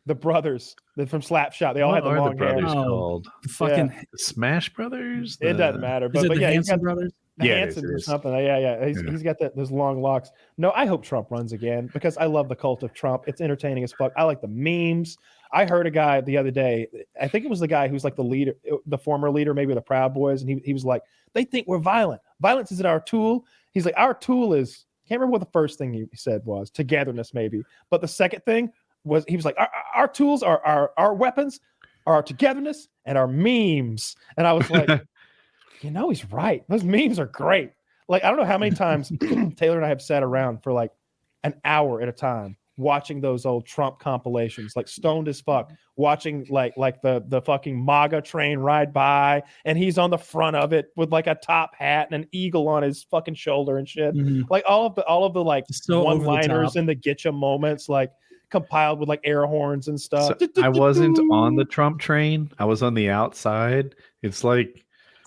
The brothers from Slapshot. They all had the long hair. Called? Fucking Smash Brothers? It doesn't matter. Is it but the yeah, Hanson brothers? Hanson or something. Yeah. He's got those long locks. No, I hope Trump runs again because I love the cult of Trump. It's entertaining as fuck. I like the memes. I heard a guy the other day. I think it was the guy who's like the leader, the former leader, maybe of the Proud Boys, and he was like, "They think we're violent. Violence isn't our tool." He's like, "Our tool is." Can't remember what the first thing he said was. Togetherness, maybe. But the second thing was he was like, "Our tools are our weapons, are our togetherness and our memes." And I was like, he's right. Those memes are great. Like, I don't know how many times Taylor and I have sat around for like an hour at a time watching those old Trump compilations, like stoned as fuck, watching like the fucking MAGA train ride by, and he's on the front of it with like a top hat and an eagle on his fucking shoulder and shit. Mm-hmm. Like all of the like one-liners and the getcha moments, like compiled with like air horns and stuff. So I wasn't on the Trump train. I was on the outside. It's like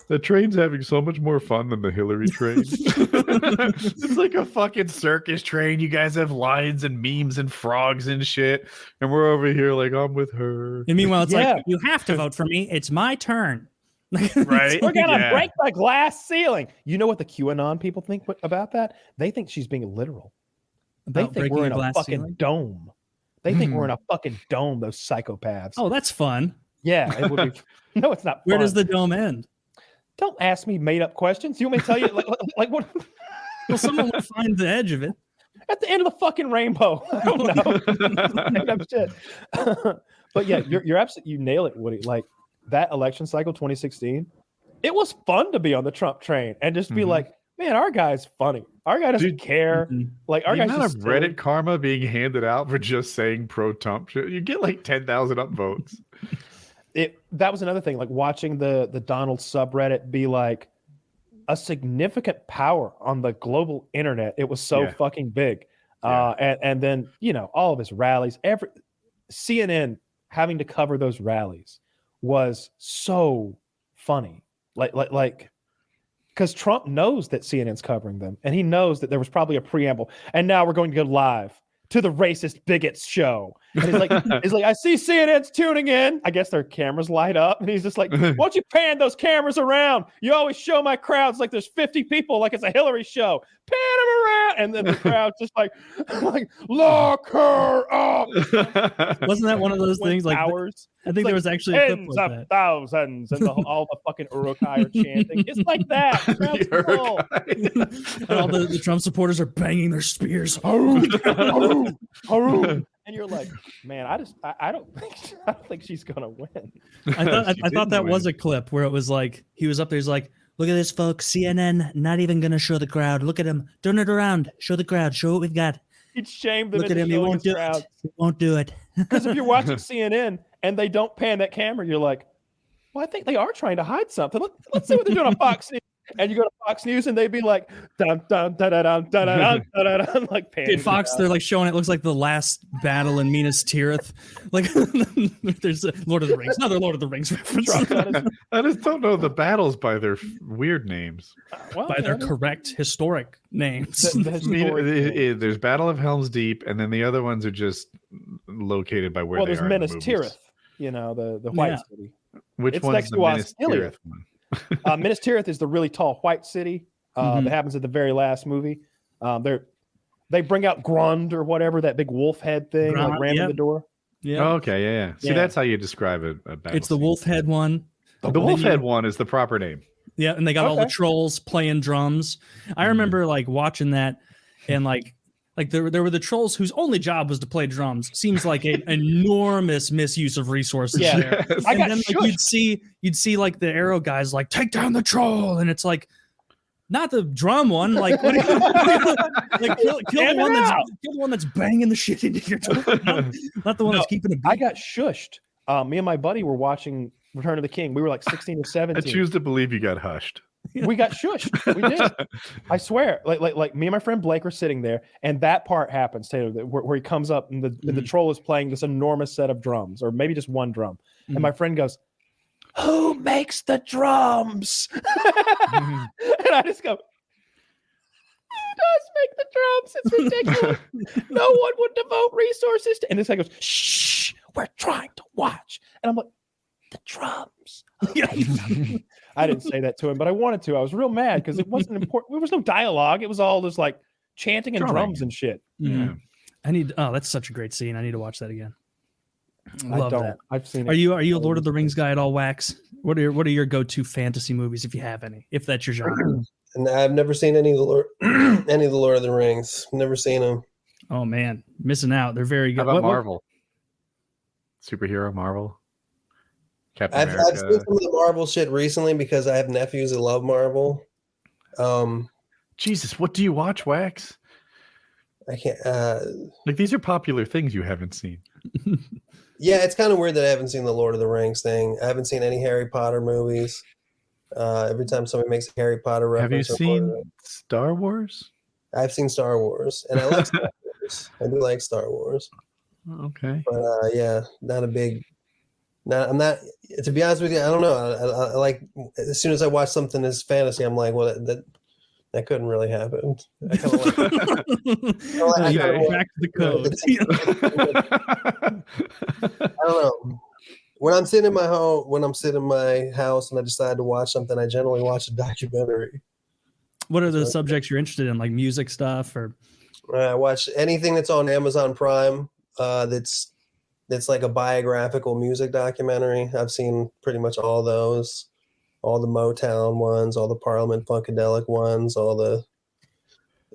the train's having so much more fun than the Hillary train. It's like a fucking circus train. You guys have lions and memes and frogs and shit. And we're over here like, I'm with her. And meanwhile, it's like, you have to vote for me. It's my turn. Right? We're going to break the glass ceiling. You know what the QAnon people think about that? They think she's being literal. They think we're in a fucking dome. They think we're in a fucking dome, those psychopaths. Oh, that's fun. Yeah, it would be. No, it's not fun. Where does the dome end? Don't ask me made-up questions. You want me to tell you like what? Well, someone will find the edge of it. At the end of the fucking rainbow. I don't know. Made up shit. But yeah, you're absolutely, you nail it, Woody. Like that election cycle 2016, it was fun to be on the Trump train and just be like, man, our guy's funny. Our guy doesn't care. Like our the guy's amount just of Reddit karma being handed out for just saying pro-Trump shit, you get like 10,000 upvotes. That was another thing, like watching the Donald subreddit be like a significant power on the global internet. It was so fucking big. And then, all of his rallies, CNN having to cover those rallies was so funny. Like, because Trump knows that CNN's covering them, and he knows that there was probably a preamble. And now we're going to go live to the racist bigots show. And he's like, I see CNN's tuning in. I guess their cameras light up. And he's just like, why don't you pan those cameras around? You always show my crowds like there's 50 people, like it's a Hillary show. Pan them around. And then the crowd's just like lock her up. Wasn't that one of those things like hours? I think there was actually a clip tens like of that. thousands, and all the fucking Uruk-hai are chanting. It's like that. And all the Trump supporters are banging their spears. And you're like, man, I don't think she's gonna win. I thought that was a clip where it was like he was up there. He's like, Look at this, folks. CNN not even going to show the crowd. Look at him. Turn it around. Show the crowd. Show what we've got. He'd shame them. Look at him. He won't do it. He won't do it. Because if you're watching CNN and they don't pan that camera, you're like, well, I think they are trying to hide something. Let's see what they're doing on Fox News. And you go to Fox News and they'd be like, dun dun dun dun dun dun dun dun dun, like panning. Dude, Fox, they're like showing it looks like the last battle in Minas Tirith. Like there's a Lord of the Rings, another Lord of the Rings reference. I just don't know the battles by their weird names. Well, By their correct historic names. There's Battle of Helm's Deep, and then the other ones are just located by where they there's are. Minas in the movies. Tirith, you know, the white city. Which It's one's next the to Minas Australia. Tirith one? Minas Tirith is the really tall white city that happens at the very last movie. They bring out Grande or whatever, that big wolf head thing, like ramming the door. Yeah. Oh, okay, yeah. See, that's how you describe a battle. It's the scene. wolf head one. The wolf head one is the proper name. Yeah, and they got all the trolls playing drums. I remember like watching that, and like there were the trolls whose only job was to play drums. Seems like an enormous misuse of resources. Yeah, there. I And got then like you'd see like the arrow guys like take down the troll, and it's like not the drum one. Like what like kill the one that's banging the shit into your drum. Not the one that's keeping it. I got shushed. Me and my buddy were watching Return of the King. We were like 16 or 17. I choose to believe you got hushed. We got shushed. We did. I swear. Like me and my friend Blake are sitting there, and that part happens, Taylor, where he comes up and the troll is playing this enormous set of drums, or maybe just one drum. And my friend goes, "Who makes the drums?" And I just go, "Who does make the drums? It's ridiculous. No one would devote resources to." And this guy goes, "Shh, we're trying to watch." And I'm like, "The drums." I didn't say that to him, but I wanted to. I was real mad because it wasn't important. There was no dialogue. It was all just like chanting and drums and shit. Yeah. That's such a great scene. I need to watch that again. Love that. I've seen it. Are you a Lord of the Rings guy at all, Wax? What are your go-to fantasy movies, if you have any, if that's your genre? And I've never seen any of the Lord of the Rings. Never seen them. Oh man, missing out. They're very good. How about Marvel? Superhero Marvel. Captain I've America. seen some of the Marvel shit recently because I have nephews that love Marvel. Jesus, what do you watch, Wax? I can't. Like these are popular things you haven't seen. Yeah, it's kind of weird that I haven't seen the Lord of the Rings thing. I haven't seen any Harry Potter movies. Every time somebody makes a Harry Potter reference, have you seen Star Wars? I've seen Star Wars, and I like Star Wars. I do like Star Wars. Okay, but yeah, not a big. I'm not. To be honest with you, I don't know. I like as soon as I watch something as fantasy, I'm like, well, that couldn't really happen. I kind of like. Back to the code. I don't know. When I'm sitting in my house, and I decide to watch something, I generally watch a documentary. What are the subjects you're interested in, like music stuff, or? I watch anything that's on Amazon Prime. That's like a biographical music documentary. I've seen pretty much all those, all the Motown ones, all the Parliament Funkadelic ones, all the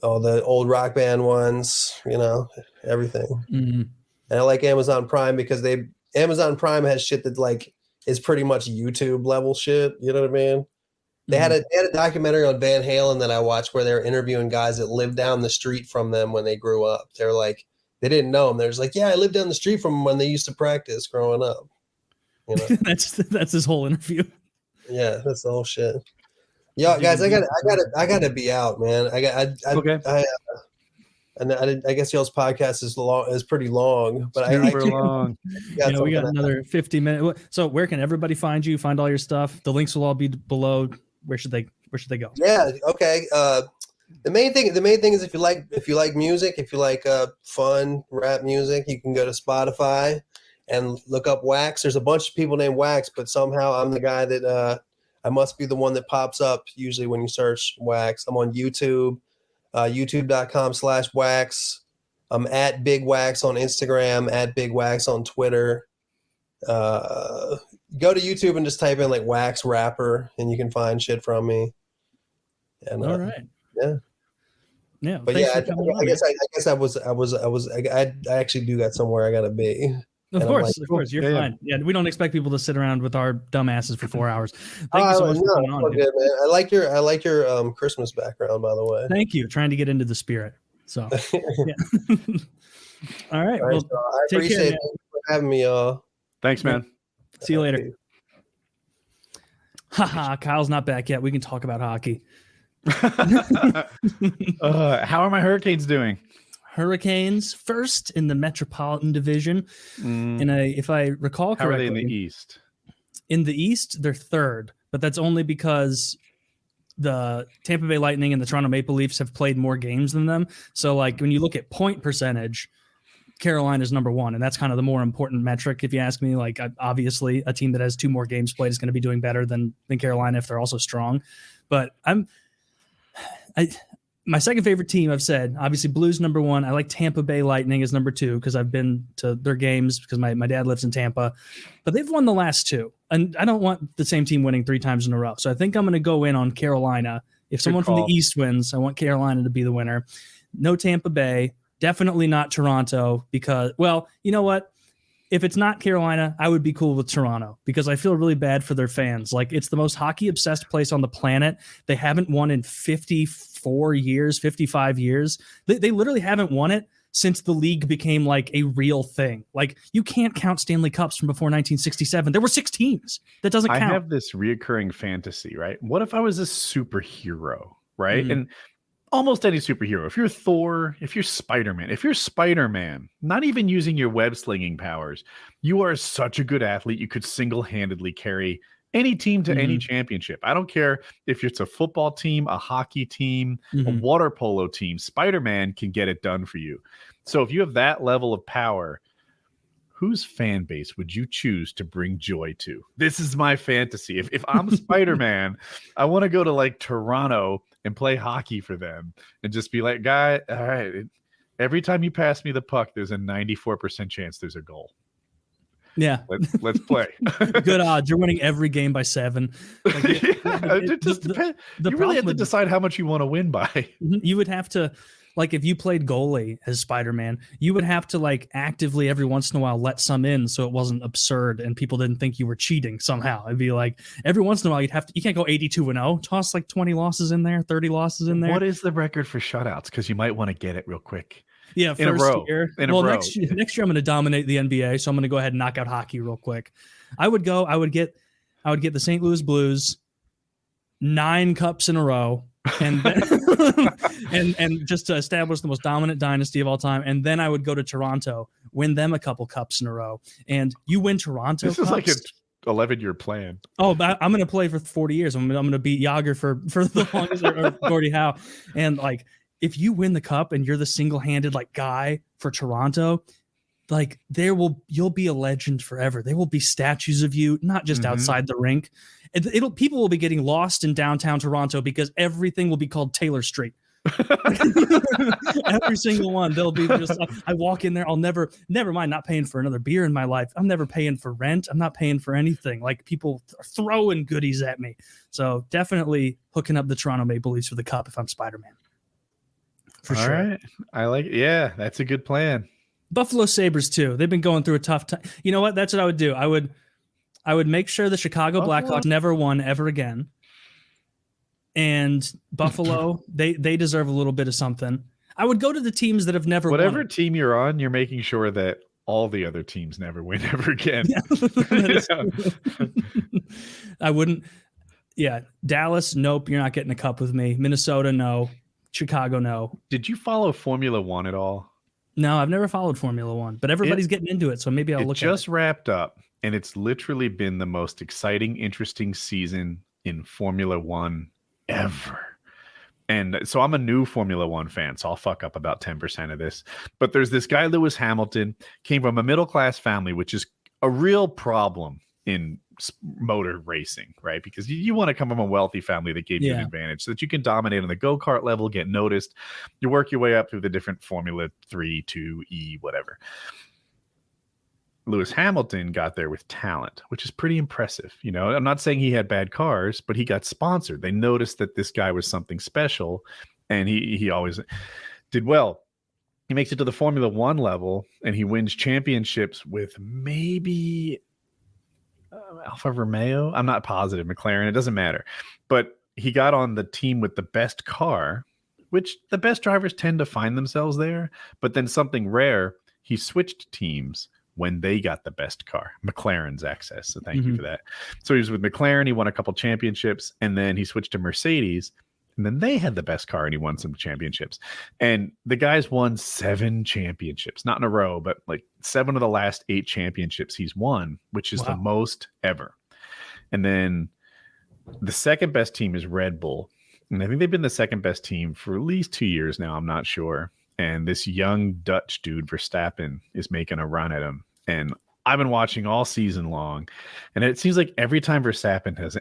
old rock band ones. You know, everything. Mm-hmm. And I like Amazon Prime because Amazon Prime has shit that like is pretty much YouTube level shit. You know what I mean? They had a documentary on Van Halen that I watched where they were interviewing guys that lived down the street from them when they grew up. They're like, they didn't know him. They're just like, yeah, I lived down the street from him when they used to practice growing up. You know? that's his whole interview. Yeah, that's the whole shit. Yo, guys, I gotta be out, man. I guess y'all's podcast is pretty long, but super long. We got another 50 minutes. So where can everybody find you? Find all your stuff. The links will all be below. Where should they go? Yeah. Okay. The main thing is if you like music, if you like fun rap music, you can go to Spotify and look up Wax. There's a bunch of people named Wax, but somehow I'm the guy that I must be the one that pops up usually when you search Wax. I'm on YouTube, youtube.com/Wax. I'm at Big Wax on Instagram, at Big Wax on Twitter. Go to YouTube and just type in like Wax Rapper, and you can find shit from me. And, all right. Yeah. But yeah, I guess I actually do got somewhere I gotta be. Of And I'm course, like, of course, you're Yeah, yeah. fine. Yeah, we don't expect people to sit around with our dumb asses for 4 hours. Thank Oh, you so much no, for coming all on. dude. good, man. I like your Christmas background, by the way. Thank you. Trying to get into the spirit. So, yeah. All right. All right, Well, so I take care, appreciate man. you for having me, y'all. Thanks, man. See you later. Haha, Kyle's not back yet. We can talk about hockey. How are my Hurricanes doing? Hurricanes first in the Metropolitan Division. If I recall How are correctly, they in the East? in the East, they're third, but that's only because the Tampa Bay Lightning and the Toronto Maple Leafs have played more games than them. So, like, when you look at point percentage, Carolina's number one, and that's kind of the more important metric, if you ask me. Like, obviously, a team that has 2 more games played is going to be doing better than Carolina if they're also strong. But my second favorite team, I've said, obviously Blues number 1. I like Tampa Bay Lightning as number 2 because I've been to their games because my dad lives in Tampa. But they've won the last 2, and I don't want the same team winning 3 times in a row. So I think I'm going to go in on Carolina. If someone from the East wins, I want Carolina to be the winner. No Tampa Bay. Definitely not Toronto because, well, you know what? If it's not Carolina, I would be cool with Toronto because I feel really bad for their fans. Like, it's the most hockey-obsessed place on the planet. They haven't won in 54 years, 55 years. They literally haven't won it since the league became, like, a real thing. Like, you can't count Stanley Cups from before 1967. There were 6 teams. That doesn't count. I have this reoccurring fantasy, right? What if I was a superhero, right? Mhm. And almost any superhero. If you're Thor, if you're Spider-Man, if you're Spider-Man, not even using your web slinging powers, you are such a good athlete. You could single-handedly carry any team to any championship. I don't care if it's a football team, a hockey team, a water polo team. Spider-Man can get it done for you. So if you have that level of power, whose fan base would you choose to bring joy to? This is my fantasy. If I'm Spider-Man, I want to go to, like, Toronto and play hockey for them and just be like, guy, all right, every time you pass me the puck, there's a 94% chance there's a goal. Yeah. Let's play. Good odds. You're winning every game by 7. Like, It just depends. You really have to decide how much you want to win by. You would have to, like, if you played goalie as Spider-Man, you would have to, like, actively every once in a while let some in so it wasn't absurd and people didn't think you were cheating somehow. It'd be like every once in a while you can't go 82-0. Toss like 20 losses in there, 30 losses in there. What is the record for shutouts? Because you might want to get it real quick. Yeah, in a row. Year. In a row. Next year I'm going to dominate the NBA, so I'm going to go ahead and knock out hockey real quick. I would get the St. Louis Blues 9 cups in a row. And then, and just to establish the most dominant dynasty of all time, and then I would go to Toronto, win them a couple cups in a row, and you win Toronto. This is like an 11-year plan. Oh, but I'm going to play for 40 years. I'm going to beat Yager for the longest, or Gordie Howe, and like if you win the cup and you're the single-handed like guy for Toronto, like you'll be a legend forever. There will be statues of you, not just outside the rink. People will be getting lost in downtown Toronto because everything will be called Taylor Street. Every single one. They'll be just, I walk in there, I'll never mind not paying for another beer in my life. I'm never paying for rent. I'm not paying for anything. Like, people are throwing goodies at me. So definitely hooking up the Toronto Maple Leafs for the cup if I'm Spider-Man. For sure. All right. I like it. Yeah, that's a good plan. Buffalo Sabres too. They've been going through a tough time. You know what? That's what I would do. I would make sure the Chicago Blackhawks never won ever again. And Buffalo, they deserve a little bit of something. I would go to the teams that have never won. Whatever team you're on, you're making sure that all the other teams never win ever again. Yeah. I wouldn't. Yeah. Dallas, nope, you're not getting a cup with me. Minnesota, no. Chicago, no. Did you follow Formula One at all? No, I've never followed Formula One, but everybody's getting into it, so maybe I'll look at it. It just wrapped up, and it's literally been the most exciting, interesting season in Formula One ever. And so I'm a new Formula One fan, so I'll fuck up about 10% of this. But there's this guy, Lewis Hamilton, came from a middle-class family, which is a real problem in motor racing, right? Because you want to come from a wealthy family that gave you an advantage so that you can dominate on the go-kart level, get noticed. You work your way up through the different Formula 3, 2, whatever. Lewis Hamilton got there with talent, which is pretty impressive. You know, I'm not saying he had bad cars, but he got sponsored. They noticed that this guy was something special, and he always did well. he makes it to the Formula One level, and he wins championships with maybe Alfa Romeo. I'm not positive. McLaren. It doesn't matter. But he got on the team with the best car, which the best drivers tend to find themselves there. But then something rare, he switched teams when they got the best car, McLaren's access. So thank you for that. So he was with McLaren. He won a couple championships, and then he switched to Mercedes. And then they had the best car, and he won some championships. And the guys won 7 championships, not in a row, but like 7 of the last 8 championships he's won, which is the most ever. And then the second best team is Red Bull. And I think they've been the second best team for at least 2 years now. I'm not sure. And this young Dutch dude, Verstappen, is making a run at him. And I've been watching all season long. And it seems like every time Verstappen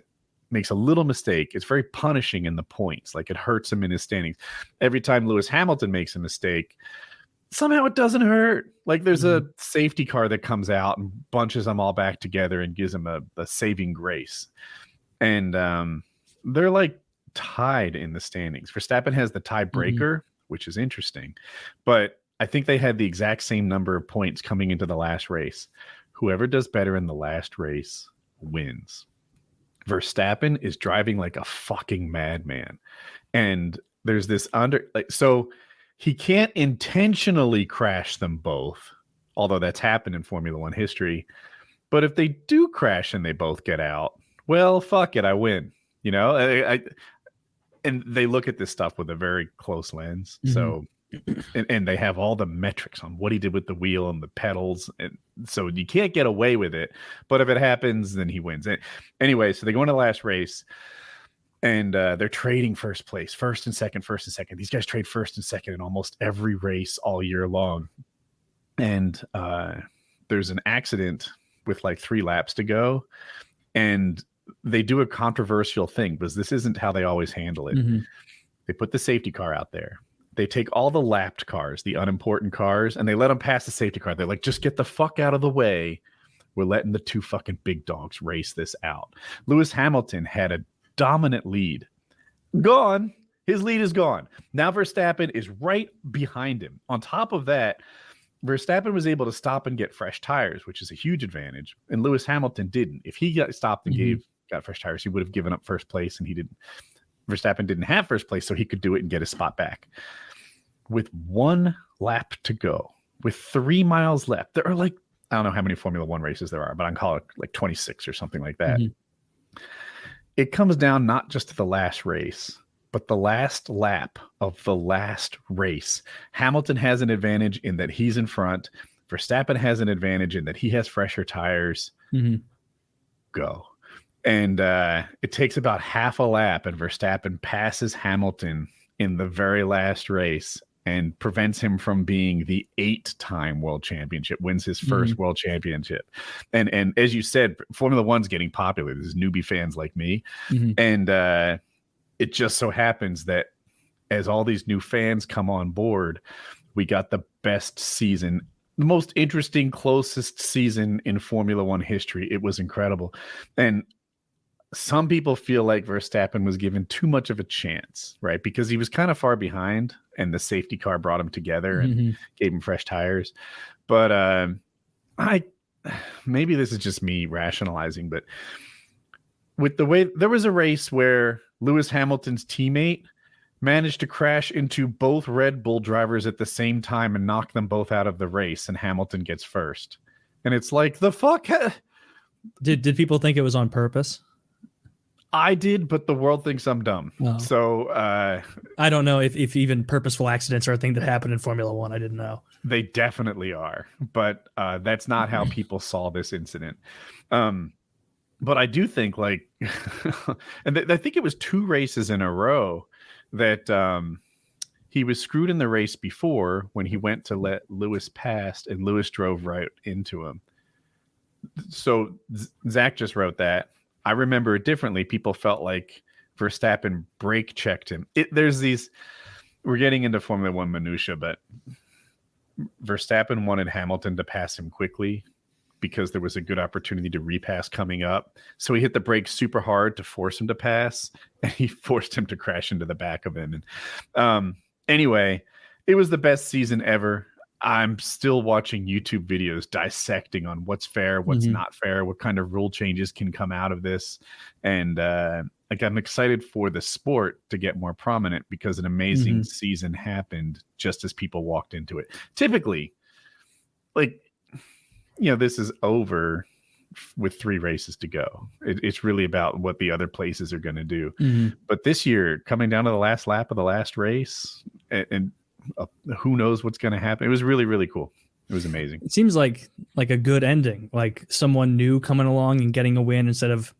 makes a little mistake, it's very punishing in the points. Like it hurts him in his standings. Every time Lewis Hamilton makes a mistake, somehow it doesn't hurt. Like there's a safety car that comes out and bunches them all back together and gives them a saving grace. And they're like tied in the standings. Verstappen has the tiebreaker, which is interesting. But I think they had the exact same number of points coming into the last race. Whoever does better in the last race wins. Verstappen is driving like a fucking madman. And there's this so he can't intentionally crash them both, although that's happened in Formula One history. But if they do crash and they both get out, well, fuck it, I win. You know, and they look at this stuff with a very close lens. So, and they have all the metrics on what he did with the wheel and the pedals. And so you can't get away with it. But if it happens, then he wins. Anyway, so they go into the last race, and they're trading first and second. These guys trade first and second in almost every race all year long. And there's an accident with like 3 laps to go. And they do a controversial thing because this isn't how they always handle it. They put the safety car out there. They take all the lapped cars, the unimportant cars, and they let them pass the safety car. They're like, just get the fuck out of the way. We're letting the 2 fucking big dogs race this out. Lewis Hamilton had a dominant lead. Gone. His lead is gone. Now Verstappen is right behind him. On top of that, Verstappen was able to stop and get fresh tires, which is a huge advantage. And Lewis Hamilton didn't. If he got stopped and got fresh tires, he would have given up first place, and he didn't. Verstappen didn't have first place, so he could do it and get his spot back. With 1 lap to go, with 3 miles left, there are like, I don't know how many Formula One races there are, but I can call it like 26 or something like that. It comes down not just to the last race, but the last lap of the last race. Hamilton has an advantage in that he's in front. Verstappen has an advantage in that he has fresher tires. Go. And it takes about half a lap, and Verstappen passes Hamilton in the very last race and prevents him from being the 8-time world championship, wins his first world championship. And as you said, Formula One's getting popular. There's newbie fans like me. And it just so happens that as all these new fans come on board, we got the best season, the most interesting, closest season in Formula One history. It was incredible. And some people feel like Verstappen was given too much of a chance, right? Because he was kind of far behind, and the safety car brought him together and gave him fresh tires. But maybe this is just me rationalizing, but with the way there was a race where Lewis Hamilton's teammate managed to crash into both Red Bull drivers at the same time and knock them both out of the race, and Hamilton gets first. And it's like, the fuck? Did people think it was on purpose? I did, but the world thinks I'm dumb. Oh. So I don't know if even purposeful accidents are a thing that happen in Formula One. I didn't know. They definitely are, but that's not how people saw this incident. But I do think like, and I think it was 2 races in a row that he was screwed in the race before when he went to let Lewis pass, and Lewis drove right into him. So Zach just wrote that. I remember it differently. People felt like Verstappen brake checked him. There's these, we're getting into Formula One minutia, but Verstappen wanted Hamilton to pass him quickly because there was a good opportunity to repass coming up. So he hit the brakes super hard to force him to pass, and he forced him to crash into the back of him. And anyway, It was the best season ever. I'm still watching YouTube videos dissecting on what's fair, what's not fair, what kind of rule changes can come out of this. And like I'm excited for the sport to get more prominent because an amazing season happened just as people walked into it. Typically, like, you know, this is over with 3 races to go. It's really about what the other places are going to do. But this year, coming down to the last lap of the last race, and who knows what's going to happen. It was really, really cool. It was amazing. It seems like a good ending, like someone new coming along and getting a win instead of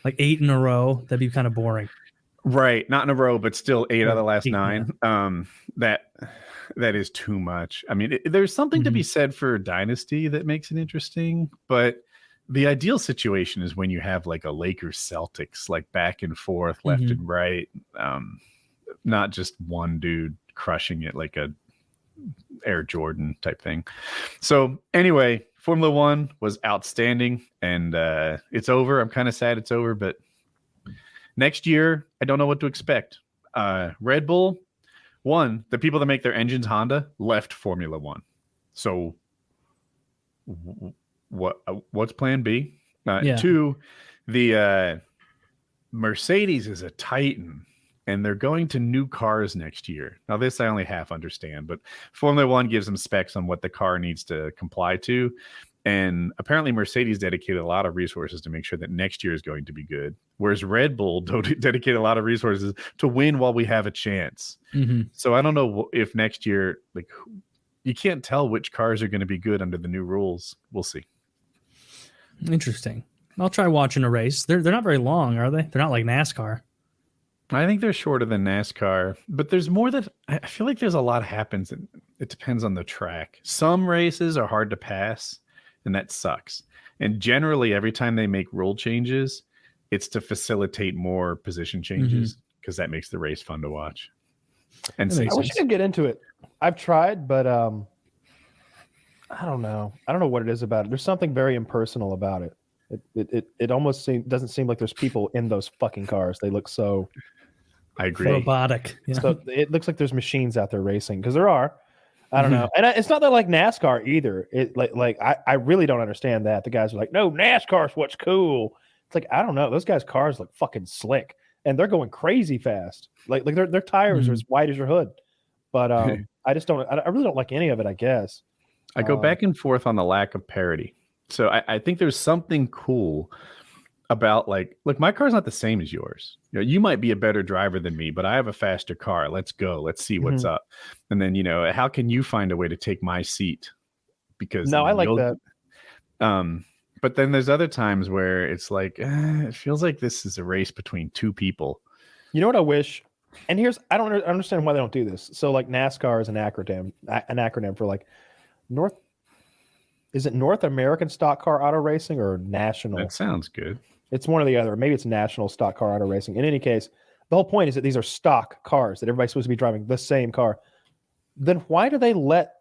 like 8 in a row. That'd be kind of boring. Right. Not in a row, but still 8 out of the last 9. That is too much. I mean, there's something to be said for Dynasty that makes it interesting, but the ideal situation is when you have like a Lakers Celtics, like back and forth, left and right. Not just one dude crushing it like a Air Jordan type thing. So anyway, Formula One was outstanding, and it's over. I'm kind of sad it's over, but next year I don't know what to expect. Red Bull, one, the people that make their engines, Honda, left Formula One. So what's plan B? 2, the Mercedes is a titan, and they're going to new cars next year. Now, this I only half understand, but Formula One gives them specs on what the car needs to comply to. And apparently Mercedes dedicated a lot of resources to make sure that next year is going to be good. Whereas Red Bull dedicated a lot of resources to win while we have a chance. So I don't know if next year, like, you can't tell which cars are going to be good under the new rules. We'll see. Interesting. I'll try watching a race. They're not very long, are they? They're not like NASCAR. I think they're shorter than NASCAR, but there's more that I feel like there's a lot happens. And it depends on the track. Some races are hard to pass, and that sucks. And generally, every time they make rule changes, it's to facilitate more position changes because that makes the race fun to watch. And I wish I could get into it. I've tried, but I don't know. I don't know what it is about it. There's something very impersonal about it. It almost doesn't seem like there's people in those fucking cars. They look so. I agree. Robotic. Yeah. So it looks like there's machines out there racing because there are. I don't know, and it's not that like NASCAR either. It like I really don't understand that. The guys are like, no, NASCAR's what's cool. It's like I don't know. Those guys' cars look fucking slick, and they're going crazy fast. Like their tires are as wide as your hood. But I just don't. I really don't like any of it. I guess I go back and forth on the lack of parity. So I think there's something cool about like, look, my car's not the same as yours. You know, you might be a better driver than me, but I have a faster car. Let's go. Let's see what's up. And then, you know, how can you find a way to take my seat? Because I like that. But then there's other times where it's like, it feels like this is a race between 2 people. You know what I wish? And I don't understand why they don't do this. So like NASCAR is an acronym for like Is it North American Stock Car Auto Racing or National? That sounds good. It's one or the other. Maybe it's National Stock Car Auto Racing. In any case, the whole point is that these are stock cars, that everybody's supposed to be driving the same car. Then why do they let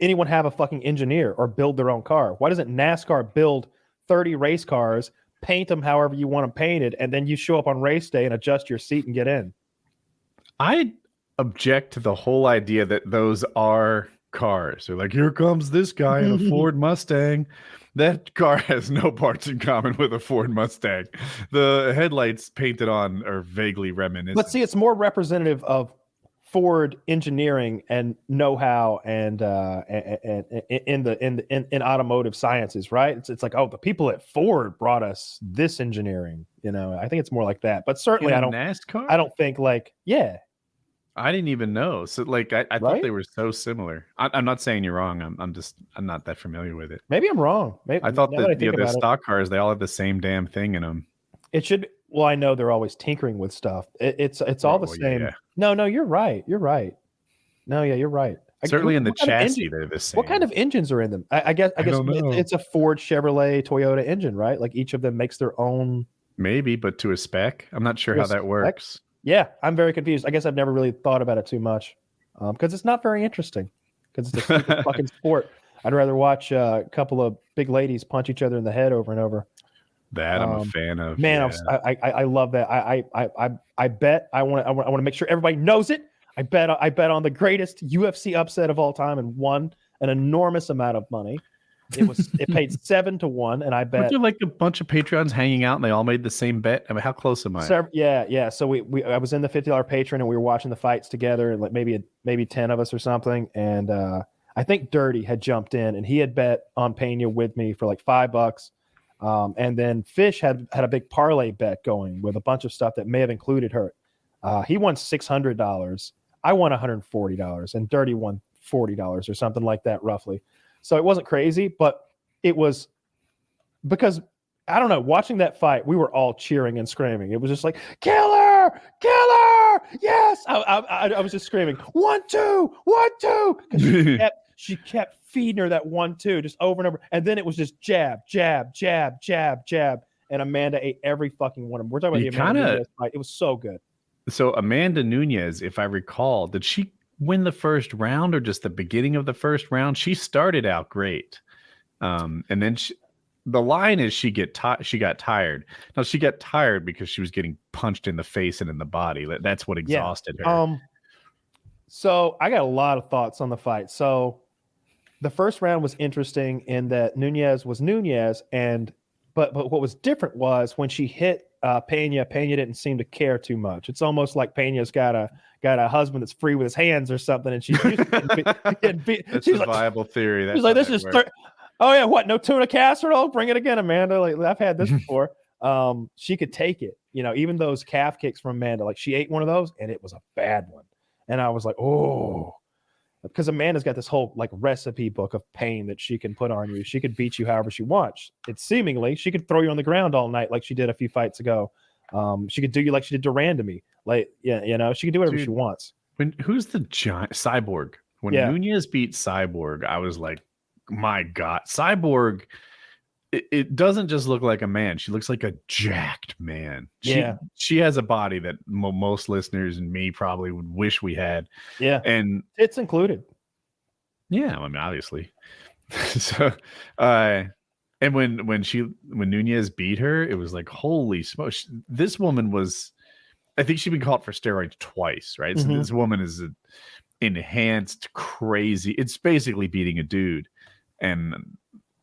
anyone have a fucking engineer or build their own car? Why doesn't NASCAR build 30 race cars, paint them however you want them painted, and then you show up on race day and adjust your seat and get in? I object to the whole idea that those are cars. They're like, here comes this guy in a Ford Mustang. That car has no parts in common with a Ford Mustang. The headlights painted on are vaguely reminiscent. But see, it's more representative of Ford engineering and know-how and in automotive sciences, right? It's like, oh, the people at Ford brought us this engineering. You know, I think it's more like that. But certainly, NASCAR? I don't think like, yeah. I didn't even know. So like, I thought they were so similar. I'm not saying you're wrong. I'm not that familiar with it. Maybe I'm wrong. Maybe I thought that the stock cars, they all have the same damn thing in them. It should. Well, I know they're always tinkering with stuff. It's all the same. Yeah. No, you're right. You're right. No, yeah, you're right. Certainly in the chassis, they're the same. What kind of engines are in them? I guess it's a Ford, Chevrolet, Toyota engine, right? Like each of them makes their own. Maybe, but to a spec. I'm not sure how that works. Yeah, I'm very confused. I guess I've never really thought about it too much because it's not very interesting because it's a stupid fucking sport. I'd rather watch a couple of big ladies punch each other in the head over and over. That I'm a fan of. Man, yeah. I love that. I bet I want to make sure everybody knows it. I bet on the greatest UFC upset of all time and won an enormous amount of money. It paid 7-1, and I bet. Weren't there like a bunch of Patreons hanging out and they all made the same bet? I mean, how close am I? Yeah. So I was in the $50 Patreon and we were watching the fights together, and like maybe 10 of us or something. And I think Dirty had jumped in and he had bet on Pena with me for like $5. And then Fish had a big parlay bet going with a bunch of stuff that may have included her. He won $600. I won $140, and Dirty won $40 or something like that, roughly. So it wasn't crazy, but it was because, I don't know, watching that fight, we were all cheering and screaming. It was just like, killer, yes. I was just screaming, 1-2, 1-2. Because she kept feeding her that 1-2 just over and over. And then it was just jab. And Amanda ate every fucking one of them. We're talking about the Amanda Nunes fight. It was so good. So Amanda Nunes, if I recall, did she win the first round or just the beginning of the first round? She started out great. And then the line is she got tired. Now she got tired because she was getting punched in the face and in the body. That's what exhausted her. So I got a lot of thoughts on the fight. So the first round was interesting in that Nunes was Nunes, but what was different was when she hit Pena didn't seem to care too much. It's almost like Pena's got a husband that's free with his hands or something, and she's getting beat. That's a viable theory. She's like, this is oh yeah, what? No tuna casserole? Bring it again, Amanda. Like, I've had this before. She could take it. Even those calf kicks from Amanda, like she ate one of those and it was a bad one. And I was like, oh, because Amanda's got this whole like recipe book of pain that she can put on you. She could beat you however she wants. It's seemingly she could throw you on the ground all night like she did a few fights ago. She could do you like she did Duran to me. Like, yeah, she can do whatever she wants. Who's the giant Cyborg? When Nunes beat Cyborg, I was like, my God, Cyborg. It doesn't just look like a man. She looks like a jacked man. She has a body that most listeners and me probably would wish we had. Yeah. And it's included. Yeah. I mean, obviously. So, and when Nunes beat her, it was like, holy smokes. This woman was, I think she'd been caught for steroids twice, right? So this woman is an enhanced, crazy. It's basically beating a dude. And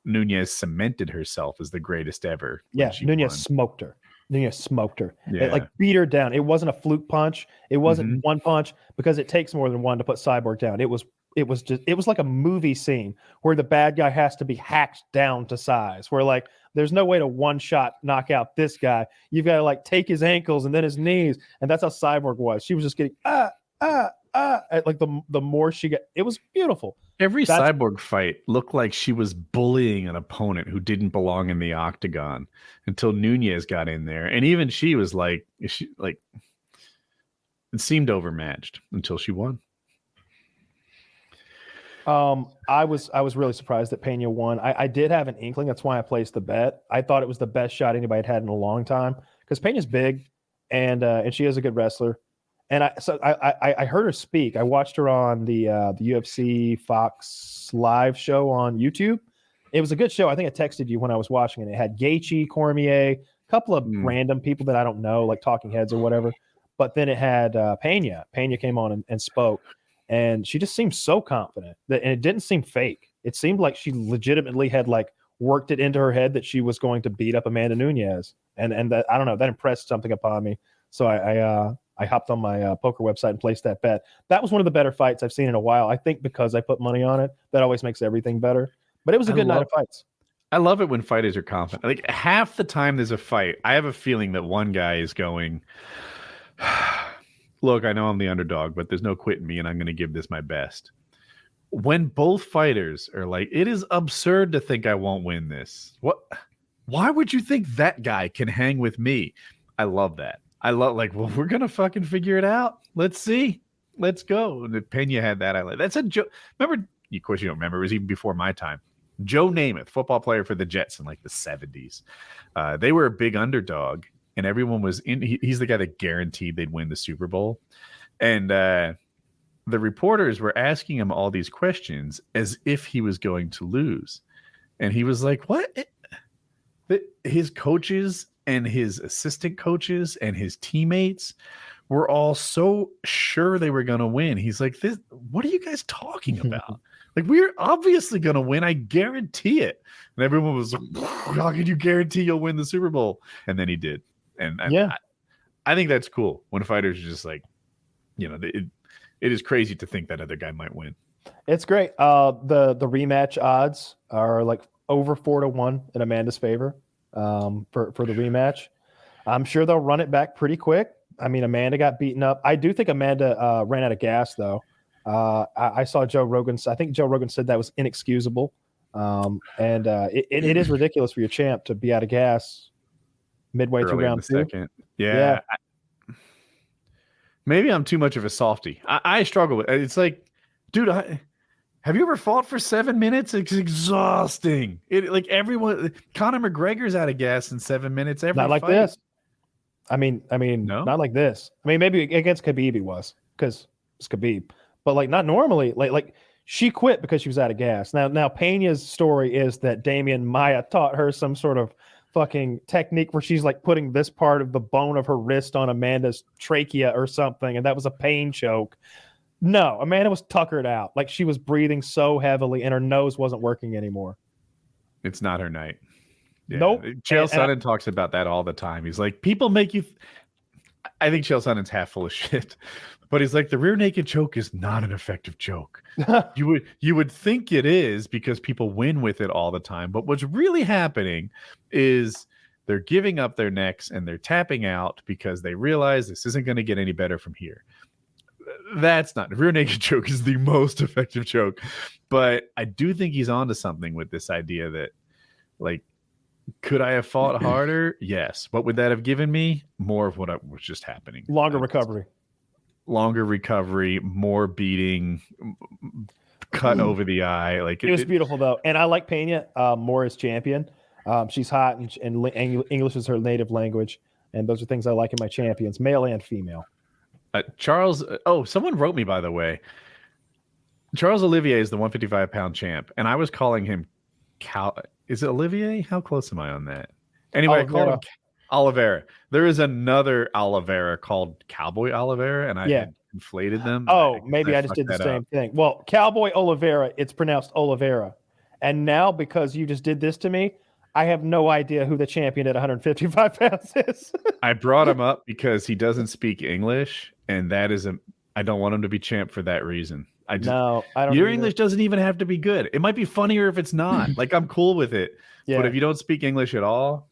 Nunes cemented herself as the greatest ever. Yeah, Nunes smoked her. Yeah. It like beat her down. It wasn't a fluke punch. It wasn't one punch, because it takes more than one to put Cyborg down. It was like a movie scene where the bad guy has to be hacked down to size. Where like there's no way to one shot knock out this guy. You've got to like take his ankles and then his knees, and that's how Cyborg was. She was just getting like the more she got, it was beautiful. Every Cyborg fight looked like she was bullying an opponent who didn't belong in the octagon until Nunes got in there. And even she was like, it seemed overmatched until she won. I was really surprised that Pena won. I did have an inkling. That's why I placed the bet. I thought it was the best shot anybody had in a long time, because Pena's big and she is a good wrestler. And I heard her speak. I watched her on the UFC Fox live show on YouTube. It was a good show. I think I texted you when I was watching it. It had Gaethje, Cormier, a couple of random people that I don't know, like talking heads or whatever. But then it had Pena. Pena came on and spoke, and she just seemed so confident and it didn't seem fake. It seemed like she legitimately had like worked it into her head that she was going to beat up Amanda Nunes, and that, I don't know, that impressed something upon me. So I hopped on my poker website and placed that bet. That was one of the better fights I've seen in a while. I think because I put money on it, that always makes everything better. But it was a good night of fights. I love it when fighters are confident. Like half the time there's a fight, I have a feeling that one guy is going, look, I know I'm the underdog, but there's no quitting me, and I'm going to give this my best. When both fighters are like, it is absurd to think I won't win this. Why would you think that guy can hang with me? I love that. I love, like, well, we're going to fucking figure it out. Let's see. Let's go. And Pena had that. That's a joke. Remember, of course you don't remember. It was even before my time. Joe Namath, football player for the Jets in like the 70s. They were a big underdog, and everyone was in. He's the guy that guaranteed they'd win the Super Bowl. And the reporters were asking him all these questions as if he was going to lose. And he was like, what? His coaches and his assistant coaches and his teammates were all so sure they were going to win. He's like, "This, what are you guys talking about? Like, we're obviously going to win. I guarantee it." And everyone was like, "How can you guarantee you'll win the Super Bowl?" And then he did. And I think that's cool when fighters are just like, it is crazy to think that other guy might win. It's great. The rematch odds are like over 4-1 in Amanda's favor for the rematch. I'm sure they'll run it back pretty quick. I mean, Amanda got beaten up. I do think Amanda ran out of gas, though. I saw Joe Rogan. I think Joe Rogan said that was inexcusable. It is ridiculous for your champ to be out of gas midway through round 2. Second. Yeah. Maybe I'm too much of a softie. I struggle with it. It's like, dude, have you ever fought for 7 minutes? It's exhausting. Everyone, Conor McGregor's out of gas in 7 minutes. Not like this. I mean, no? Not like this. I mean, maybe against Khabib he was, because it's Khabib, but like not normally. Like she quit because she was out of gas. Now Pena's story is that Damian Maia taught her some sort of fucking technique where she's like putting this part of the bone of her wrist on Amanda's trachea or something, and that was a pain choke. No, Amanda was tuckered out. Like she was breathing so heavily and her nose wasn't working anymore. It's not her night. Yeah. Nope. Chael Sonnen talks about that all the time. He's like, people make you. I think Chael Sonnen's half full of shit, but he's like, the rear naked choke is not an effective choke. You would think it is because people win with it all the time, but what's really happening is they're giving up their necks and they're tapping out because they realize this isn't going to get any better from here. That's not, the rear naked choke is the most effective choke, but I do think he's onto something with this idea that, like, could I have fought harder? Yes. What would that have given me? More of what was just happening. Longer recovery, more beating, cut over the eye. Like it was beautiful though, and I like Pena more as champion. She's hot, and English is her native language, and those are things I like in my champions, male and female. Charles. Oh, someone wrote me, by the way. Charles Olivier is the 155-pound champ, and I was calling him Is it Olivier? How close am I on that? Anyway, I called him Oliveira. There is another Oliveira called Cowboy Oliveira, and I had inflated them. Oh, maybe I just did the same thing. Well, Cowboy Oliveira, it's pronounced Oliveira. And now, because you just did this to me, I have no idea who the champion at 155 pounds is. I brought him up because he doesn't speak English, and that is I don't want him to be champ for that reason. I don't. Your English doesn't even have to be good. It might be funnier if it's not. Like, I'm cool with it. Yeah. But if you don't speak English at all,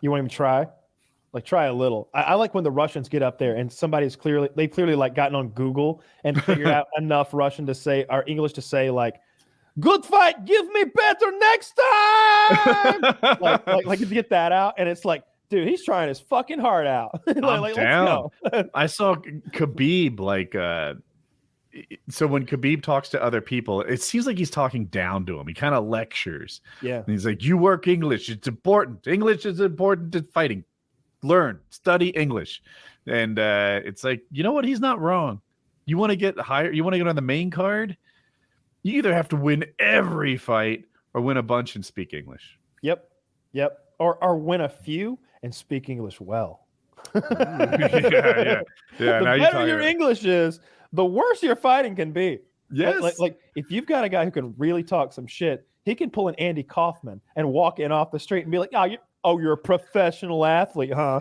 you won't even try. Like, try a little. I like when the Russians get up there and they clearly like gotten on Google and figured out enough Russian to say, or English to say, like, good fight, give me better next time. like you get that out, and it's like, dude, he's trying his fucking heart out. Let's go. I saw Khabib so when Khabib talks to other people, it seems like he's talking down to him. He kind of lectures. Yeah. And he's like, you work English. It's important. English is important to fighting. Learn, study English. And it's like, you know what? He's not wrong. You want to get higher? You want to get on the main card? You either have to win every fight or win a bunch and speak English. Yep. Or win a few and speak English well. Yeah. The better your English is, the worse your fighting can be. Yes. Like if you've got a guy who can really talk some shit, he can pull an Andy Kaufman and walk in off the street and be like, you're a professional athlete, huh?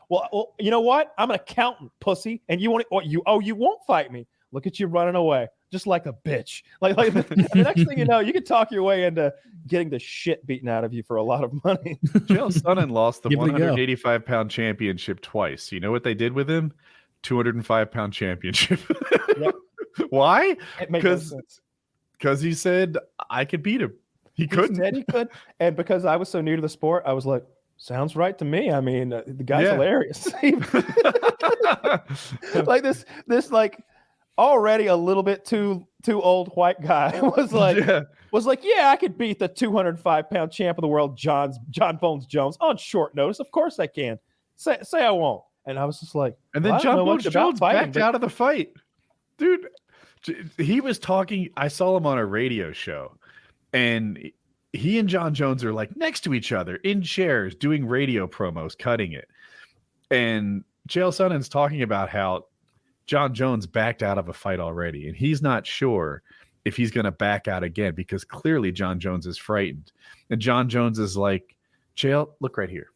Well, you know what? I'm an accountant, pussy, and you won't fight me. Look at you running away, just like a bitch. Like the next thing you know, you can talk your way into getting the shit beaten out of you for a lot of money. Chael Sonnen lost the 185-pound championship twice. You know what they did with him? 205-pound championship. Yep. Why? Because he said I could beat him. He couldn't. Said he could, and because I was so new to the sport, I was like, sounds right to me. I mean, the guy's hilarious. Like this like already a little bit too old white guy was like, I could beat the 205-pound champ of the world, John Bones Jones, on short notice. Of course I can. Say I won't. And I was just like, and then John Bones Jones backed out of the fight. Dude, he was talking. I saw him on a radio show, and he and John Jones are like next to each other in chairs doing radio promos, cutting it. And Chael Sonnen's talking about how John Jones backed out of a fight already, and he's not sure if he's going to back out again because clearly John Jones is frightened. And John Jones is like, Chael, look right here.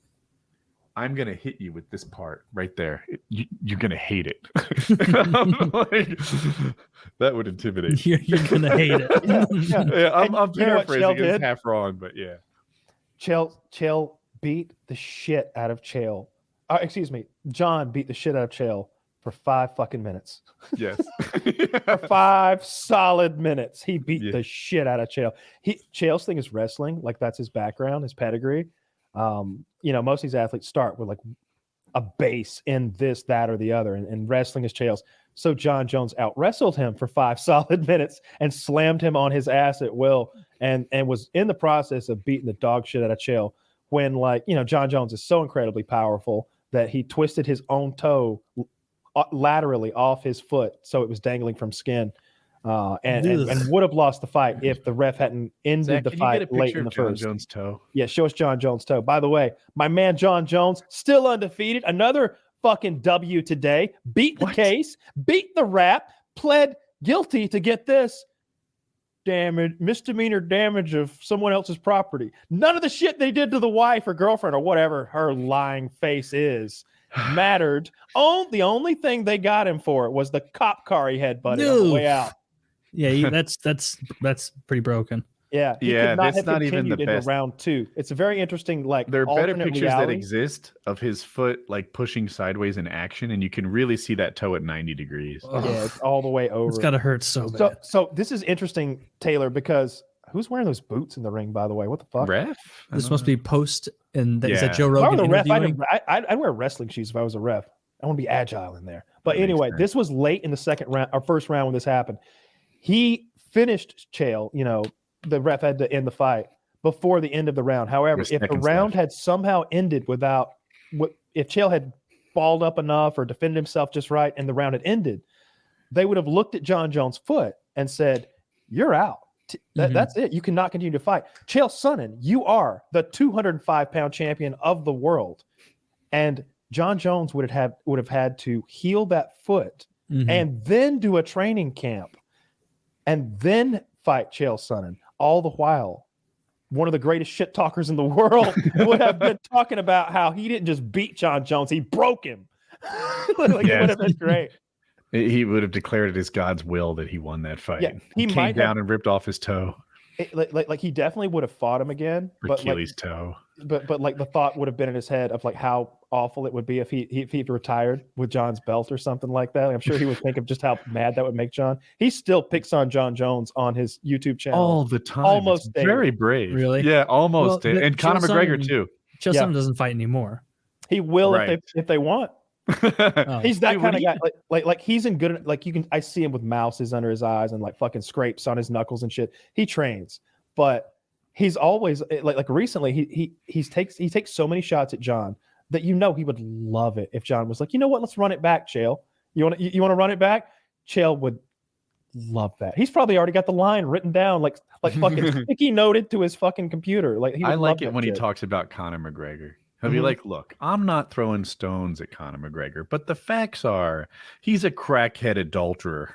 I'm going to hit you with this part right there. You're going to hate it. Like, that would intimidate. You're going to hate it. Yeah, I'm paraphrasing. It's did? half wrong, but yeah. Chael beat the shit out of Chael. John beat the shit out of Chael for 5 fucking minutes. Yes. For 5 solid minutes. He beat the shit out of Chael. Chael's thing is wrestling. Like, that's his background, his pedigree. Most of these athletes start with like a base in this, that, or the other, and wrestling is Chael's. So John Jones out wrestled him for 5 solid minutes and slammed him on his ass at will, and was in the process of beating the dog shit out of Chael when, John Jones is so incredibly powerful that he twisted his own toe laterally off his foot so it was dangling from skin. And would have lost the fight if the ref hadn't ended Zach, the can fight you get a late picture in the of John first. Jones' toe? Yeah, show us John Jones' toe. By the way, my man John Jones, still undefeated. Another fucking W today. Beat the case, beat the rap, pled guilty to get this misdemeanor damage of someone else's property. None of the shit they did to the wife or girlfriend or whatever her lying face is mattered. The only thing they got him for was the cop car he had on the way out. Yeah, that's pretty broken. Yeah, that's not even the into best. round 2. It's a very interesting, there are better alternate pictures reality. that exist of his foot like pushing sideways in action, and you can really see that toe at 90 degrees. Yeah, it's all the way over. It's gotta hurt so bad. So this is interesting, Taylor, because who's wearing those boots in the ring, by the way? What the fuck? Ref? This must be post, and is that Joe If I Rogan were the ref, interviewing? I'd wear wrestling shoes if I was a ref. I want to be agile in there. But That makes anyway, sense. this was late in the second round, or first round when this happened. He finished Chael. The ref had to end the fight before the end of the round. However, if the round had somehow ended if Chael had balled up enough or defended himself just right and the round had ended, they would have looked at John Jones' foot and said, "You're out. That's it. You cannot continue to fight." Chael Sonnen, you are the 205-pound champion of the world, and John Jones would have had to heal that foot and then do a training camp and then fight Chael Sonnen. All the while, one of the greatest shit talkers in the world would have been talking about how he didn't just beat John Jones, he broke him. It would have been great. He would have declared it as God's will that he won that fight. Yeah, he came down and ripped off his toe. He definitely would have fought him again. Achilles toe. But the thought would have been in his head of how awful it would be if he retired with John's belt or something like that. I'm sure he would think of just how mad that would make John. He still picks on John Jones on his YouTube channel all the time. Almost very brave. Really? Yeah, almost. Well, and Conor McGregor too. Chael Sonnen doesn't fight anymore. He will if they want. Oh. He's that kind of guy. Like he's in good. I see him with mouses under his eyes and fucking scrapes on his knuckles and shit. He trains, but he's always like recently he takes so many shots at John that he would love it if John was like, you know what, let's run it back, Chael. You want to run it back? Chael would love that. He's probably already got the line written down like fucking sticky noted to his fucking computer. I like it when he talks about Conor McGregor. He'll be like, look, I'm not throwing stones at Conor McGregor, but the facts are he's a crackhead adulterer.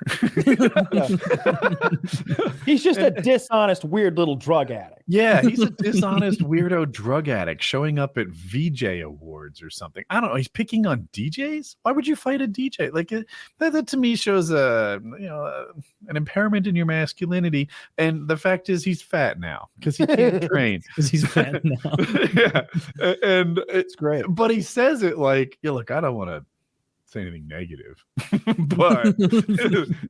He's just a dishonest, weird little drug addict. Yeah, he's a dishonest, weirdo drug addict showing up at VJ awards or something. I don't know. He's picking on DJs. Why would you fight a DJ? That to me shows an impairment in your masculinity. And the fact is, he's fat now because he can't train. Because he's fat now. Yeah, and It's great. But he says it like, look, I don't want to say anything negative, but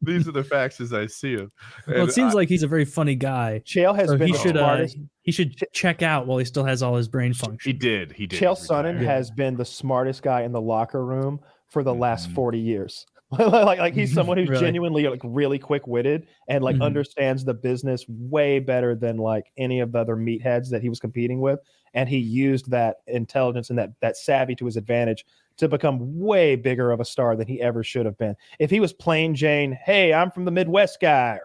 these are the facts as I see them. Well, it seems like he's a very funny guy. Chael has been he the should smartest. he should check out while he still has all his brain function. He did. Chael Sonnen has been the smartest guy in the locker room for the last 40 years. like he's someone who's Really? genuinely really quick-witted and understands the business way better than any of the other meatheads that he was competing with, and he used that intelligence and that savvy to his advantage to become way bigger of a star than he ever should have been. If he was plain Jane, hey, I'm from the Midwest guy,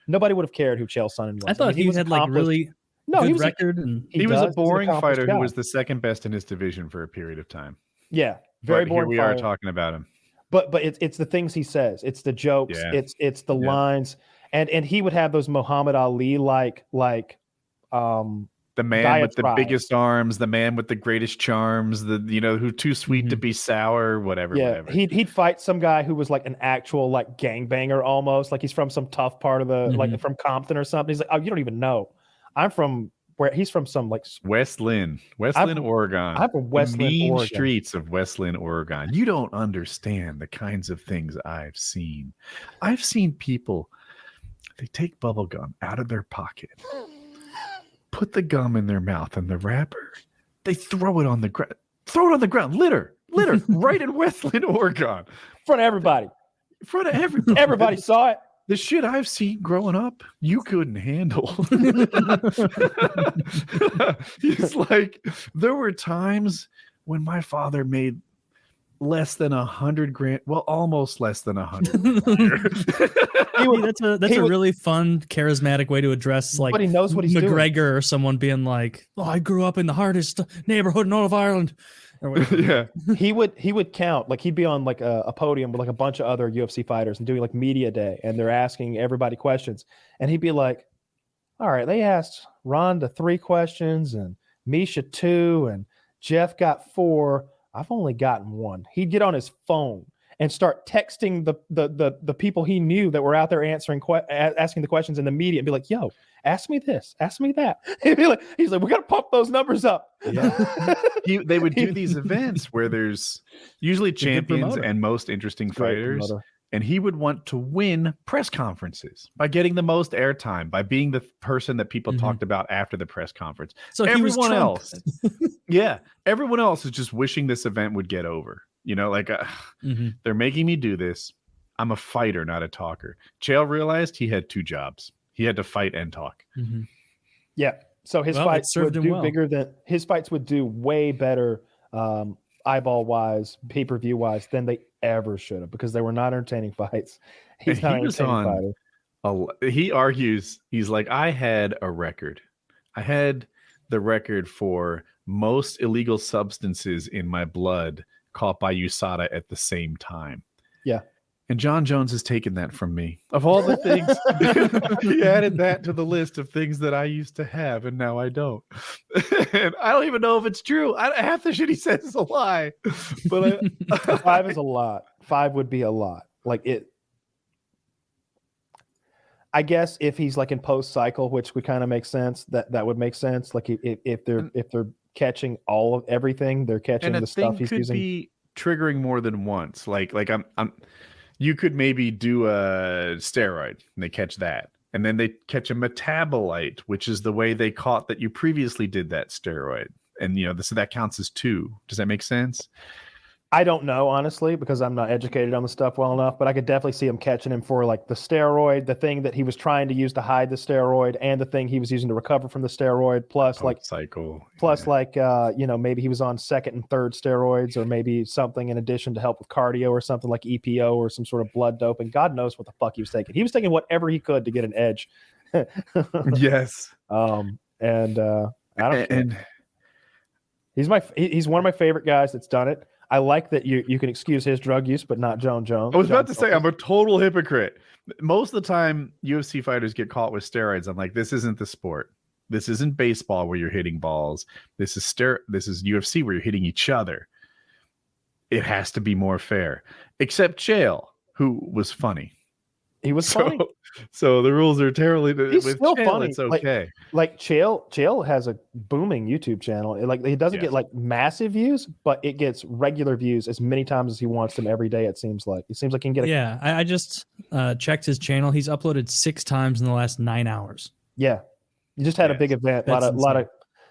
nobody would have cared who Chael Sonnen was. I thought he had really good record, and he was a boring fighter who was the second best in his division for a period of time. Yeah. Very but born here we fighter. are talking about him. But it's the things he says. It's the jokes. Yeah. It's the lines. And he would have those Muhammad Ali like The man with the biggest arms, the man with the greatest charms, who's too sweet to be sour, whatever. He'd fight some guy who was like an actual like gangbanger almost, like he's from some tough part of the like from Compton or something. He's like, oh, you don't even know. I'm from where he's from, some like West Lynn, Oregon. I'm from West Lynn, mean Oregon. Streets of West Lynn, Oregon. You don't understand the kinds of things I've seen. I've seen people, they take bubble gum out of their pocket, put the gum in their mouth and the wrapper, they throw it on the ground. Litter, right in West Lynn, Oregon. In front of everybody. Everybody saw it. The shit I've seen growing up, you couldn't handle. He's like, there were times when my father made less than $100,000. Well, almost less than 100. That's a really fun, charismatic way to address like but he knows what he's McGregor doing. Or someone being like, "Oh, I grew up in the hardest neighborhood in all of Ireland." Yeah, he would count, like he'd be on like a podium with like a bunch of other UFC fighters and doing like media day, and they're asking everybody questions, and he'd be like, all right, they asked Ronda 3 questions and Misha 2 and Jeff got 4. I've only gotten 1. He'd get on his phone and start texting the people he knew that were out there asking the questions in the media and be like, yo, ask me this, ask me that. He's like, we got to pump those numbers up. Yeah. They would do these events where there's usually champions and most interesting fighters. And he would want to win press conferences by getting the most airtime, by being the person that people talked about after the press conference. So everyone else, everyone else is just wishing this event would get over. Like they're making me do this. I'm a fighter, not a talker. Chael realized he had 2 jobs. He had to fight and talk. Yeah. So his fights would do bigger than his fights would do way better eyeball wise, pay-per-view wise than they ever should have, because they were not entertaining fights. He's not an entertaining fighter. He argues, he's like, I had a record. I had the record for most illegal substances in my blood caught by USADA at the same time. Yeah. And John Jones has taken that from me. Of all the things, he added that to the list of things that I used to have, and now I don't. And I don't even know if it's true. Half the shit he says is a lie. But 5 is a lot. 5 would be a lot. Like it. I guess if he's like in post cycle, which would kind of make sense, that would make sense. Like if they're catching all of everything, they're catching the stuff he's using. Be triggering more than once. Like I'm. You could maybe do a steroid and they catch that. And then they catch a metabolite, which is the way they caught that you previously did that steroid. And, so that counts as 2. Does that make sense? I don't know, honestly, because I'm not educated on the stuff well enough, but I could definitely see him catching him for like the steroid, the thing that he was trying to use to hide the steroid, and the thing he was using to recover from the steroid, plus maybe he was on 2nd and 3rd steroids, or maybe something in addition to help with cardio or something like EPO or some sort of blood dope. And God knows what the fuck he was taking. He was taking whatever he could to get an edge. Yes. I don't and he's one of my favorite guys that's done it. I like that you can excuse his drug use, but not John Jones. I was about to say, I'm a total hypocrite. Most of the time, UFC fighters get caught with steroids. I'm like, this isn't the sport. This isn't baseball where you're hitting balls. This is UFC where you're hitting each other. It has to be more fair. Except Chael, who was funny. He was funny. So the rules are terribly. He's with still Chael, funny. it's okay. Like Chael has a booming YouTube channel. He doesn't get like massive views, but it gets regular views as many times as he wants them every day. It seems like he can get. I just checked his channel. He's uploaded 6 times in the last 9 hours. Yeah, you just had a big event. A lot of.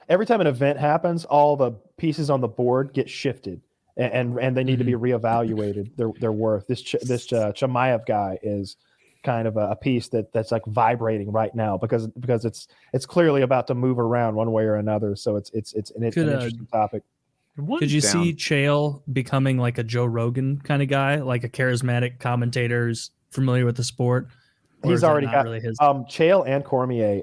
Every time an event happens, all the pieces on the board get shifted, and they need to be reevaluated. Their worth. This Chimaev guy is kind of a piece that's like vibrating right now because it's clearly about to move around one way or another. So it's an interesting topic. Could you see Chael becoming like a Joe Rogan kind of guy, like a charismatic commentator who's familiar with the sport? He's already got really his... Chael and Cormier,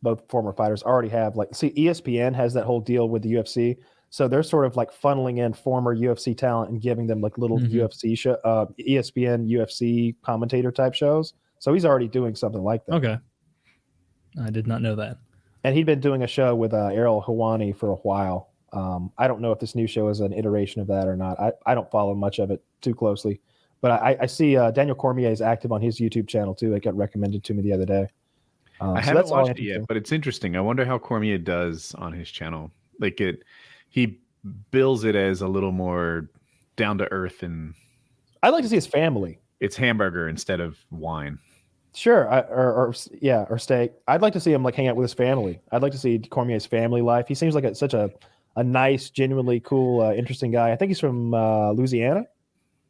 both former fighters, already have ESPN has that whole deal with the UFC. So they're sort of like funneling in former UFC talent and giving them like little UFC show, ESPN UFC commentator type shows. So he's already doing something like that. Okay. I did not know that. And he'd been doing a show with Errol Hawani for a while. I don't know if this new show is an iteration of that or not. I don't follow much of it too closely. But I see Daniel Cormier is active on his YouTube channel too. It got recommended to me the other day. I haven't watched it yet, but it's interesting. I wonder how Cormier does on his channel. Like he bills it as a little more down to earth, and I'd like to see his family. It's hamburger instead of wine. Sure, or steak. I'd like to see him like hang out with his family. I'd like to see Cormier's family life. He seems like such a nice, genuinely cool, interesting guy. I think he's from Louisiana.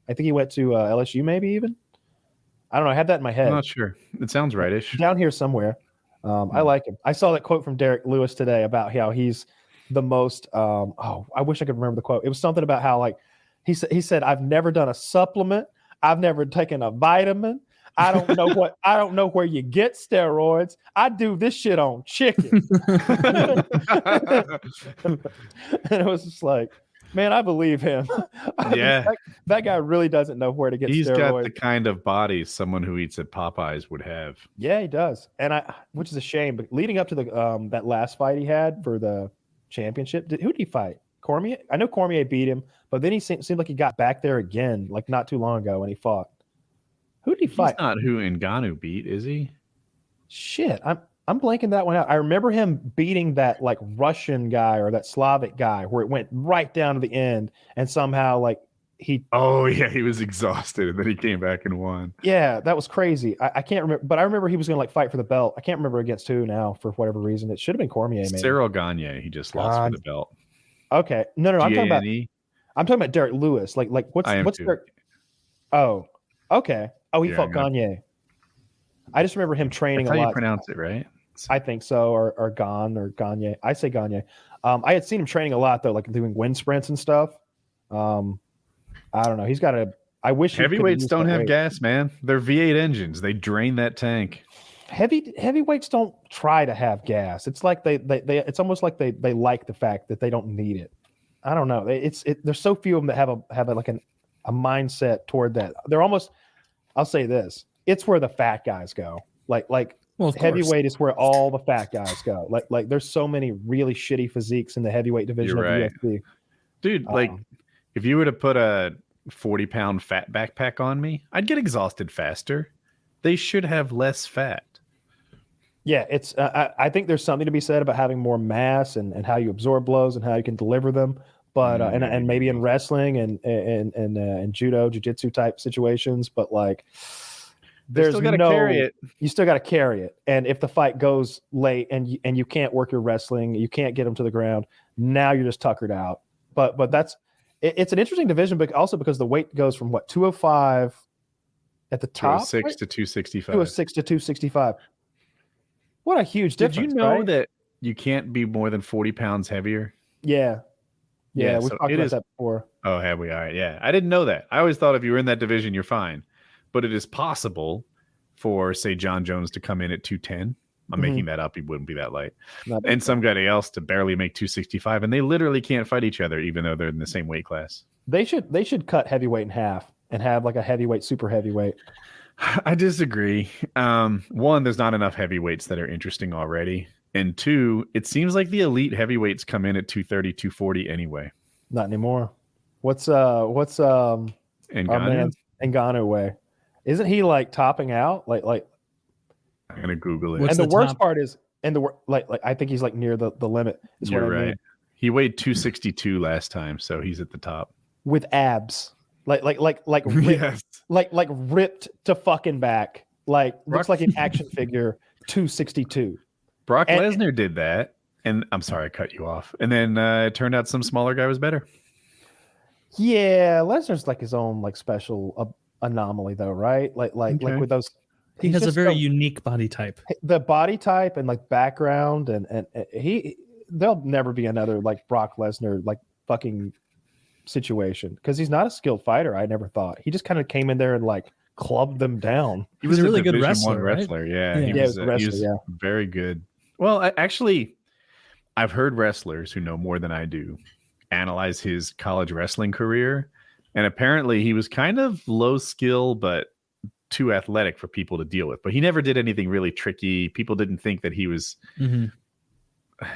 I think he went to LSU, maybe even. I don't know. I had that in my head. I'm not sure. It sounds rightish. Down here somewhere. I like him. I saw that quote from Derek Lewis today about how he's the most. I wish I could remember the quote. It was something about how like he said, "I've never done a supplement. I've never taken a vitamin. I don't know what. I don't know where you get steroids. I do this shit on chicken." And it was just like, man, I believe him. Yeah, that guy really doesn't know where to get He's steroids. got the kind of body someone who eats at Popeyes would have. Yeah, he does. And which is a shame. But leading up to the that last fight he had for the championship, who did he fight? Cormier? I know Cormier beat him, but then he seemed like he got back there again, like not too long ago when he fought. Who did he fight? He's not who Ngannou beat, is he? Shit, I'm blanking that one out. I remember him beating that like Russian guy or that Slavic guy where it went right down to the end, and somehow like he. Oh yeah, he was exhausted, and then he came back and won. Yeah, that was crazy. I can't remember, but I remember he was going to like fight for the belt. I can't remember against who now for whatever reason. It should have been Cormier. Maybe. Cyril Gagne. He just lost for the belt. Okay, no, I'm talking about. G-A-N-E? I'm talking about Derek Lewis. Like what's Derek? Oh, okay. Oh, he fought Kanye. I just remember him training a lot. That's how you pronounce it, right? I think so, or Gagne. I say Gagne. I had seen him training a lot though, like doing wind sprints and stuff. I don't know. He's got a. I wish heavyweights don't have gas, man. They're V8 engines. They drain that tank. Heavyweights don't try to have gas. It's like they it's almost like they like the fact that they don't need it. I don't know. There's so few of them that have like a mindset toward that. They're almost. I'll say this: it's where the fat guys go. Well, heavyweight is where all the fat guys go. Like there's so many really shitty physiques in the heavyweight division of the UFC. Dude, if you were to put a 40-pound fat backpack on me, I'd get exhausted faster. They should have less fat. Yeah, it's. I think there's something to be said about having more mass and how you absorb blows and how you can deliver them. But and maybe in wrestling and judo, jiu-jitsu type situations, but like there's still gotta carry it. You still got to carry it. And if the fight goes late and you can't work your wrestling, you can't get them to the ground, now you're just tuckered out. But it's an interesting division, but also because the weight goes from 205 at the top, 206 to 265. 206 to 265. What a huge difference! Did you know that you can't be more than 40 pounds heavier? Yeah, we've so talked about that before. Oh, have we? All right, yeah. I didn't know that. I always thought if you were in that division, you're fine. But it is possible for, say, John Jones to come in at 210. I'm making that up. He wouldn't be that light. And somebody else to barely make 265. And they literally can't fight each other, even though they're in the same weight class. They should cut heavyweight in half and have like a heavyweight, super heavyweight. I disagree. One, there's not enough heavyweights that are interesting already. And two, it seems like the elite heavyweights come in at 230, 240 anyway. Not anymore. What's Ngannou way? Isn't he like topping out? Like I'm gonna Google it. And the worst part is, I think he's like near the limit. You're right. He weighed 262 last time, so he's at the top with abs. Like ripped, yes. like ripped to fucking back. Looks like an action figure. 262. Brock Lesnar did that, and I'm sorry I cut you off. And then it turned out some smaller guy was better. Yeah, Lesnar's like his own like special anomaly though, right? Like with those. He has a very unique body type. The body type and like background and there'll never be another like Brock Lesnar like fucking situation because he's not a skilled fighter. I never thought he just kind of came in there and like clubbed them down. He was a really good wrestler. Right? Yeah, he was very good. Well, I've heard wrestlers who know more than I do analyze his college wrestling career, and apparently he was kind of low skill but too athletic for people to deal with. But he never did anything really tricky. People didn't think that he was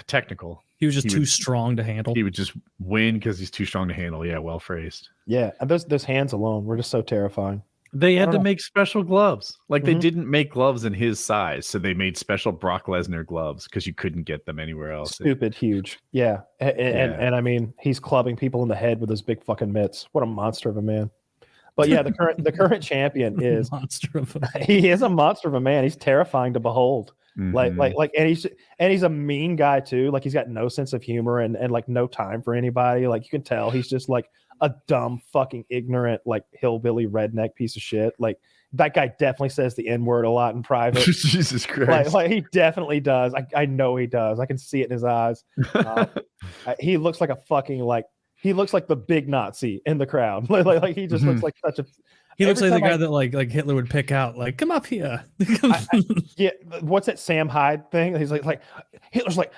technical. He was just too strong to handle. He would just win because he's too strong to handle. Yeah, well phrased. Yeah, and those hands alone were just so terrifying. They had to make special gloves. Like they didn't make gloves in his size, so they made special Brock Lesnar gloves because you couldn't get them anywhere else. Stupid huge. Yeah. And I mean, he's clubbing people in the head with his big fucking mitts. What a monster of a man. But yeah, the current champion is he is a monster of a man. He's terrifying to behold. Like and he's a mean guy too. Like he's got no sense of humor and like no time for anybody. Like you can tell he's just like a dumb fucking ignorant like hillbilly redneck piece of shit. Like that guy definitely says the N-word a lot in private. Jesus Christ. Like he definitely does. I know he does. I can see it in his eyes. He looks like a fucking he looks like the big Nazi in the crowd. Like he just looks like such a. He looks like the guy that like Hitler would pick out. Like, come up here. Yeah, what's that Sam Hyde thing? He's like Hitler's like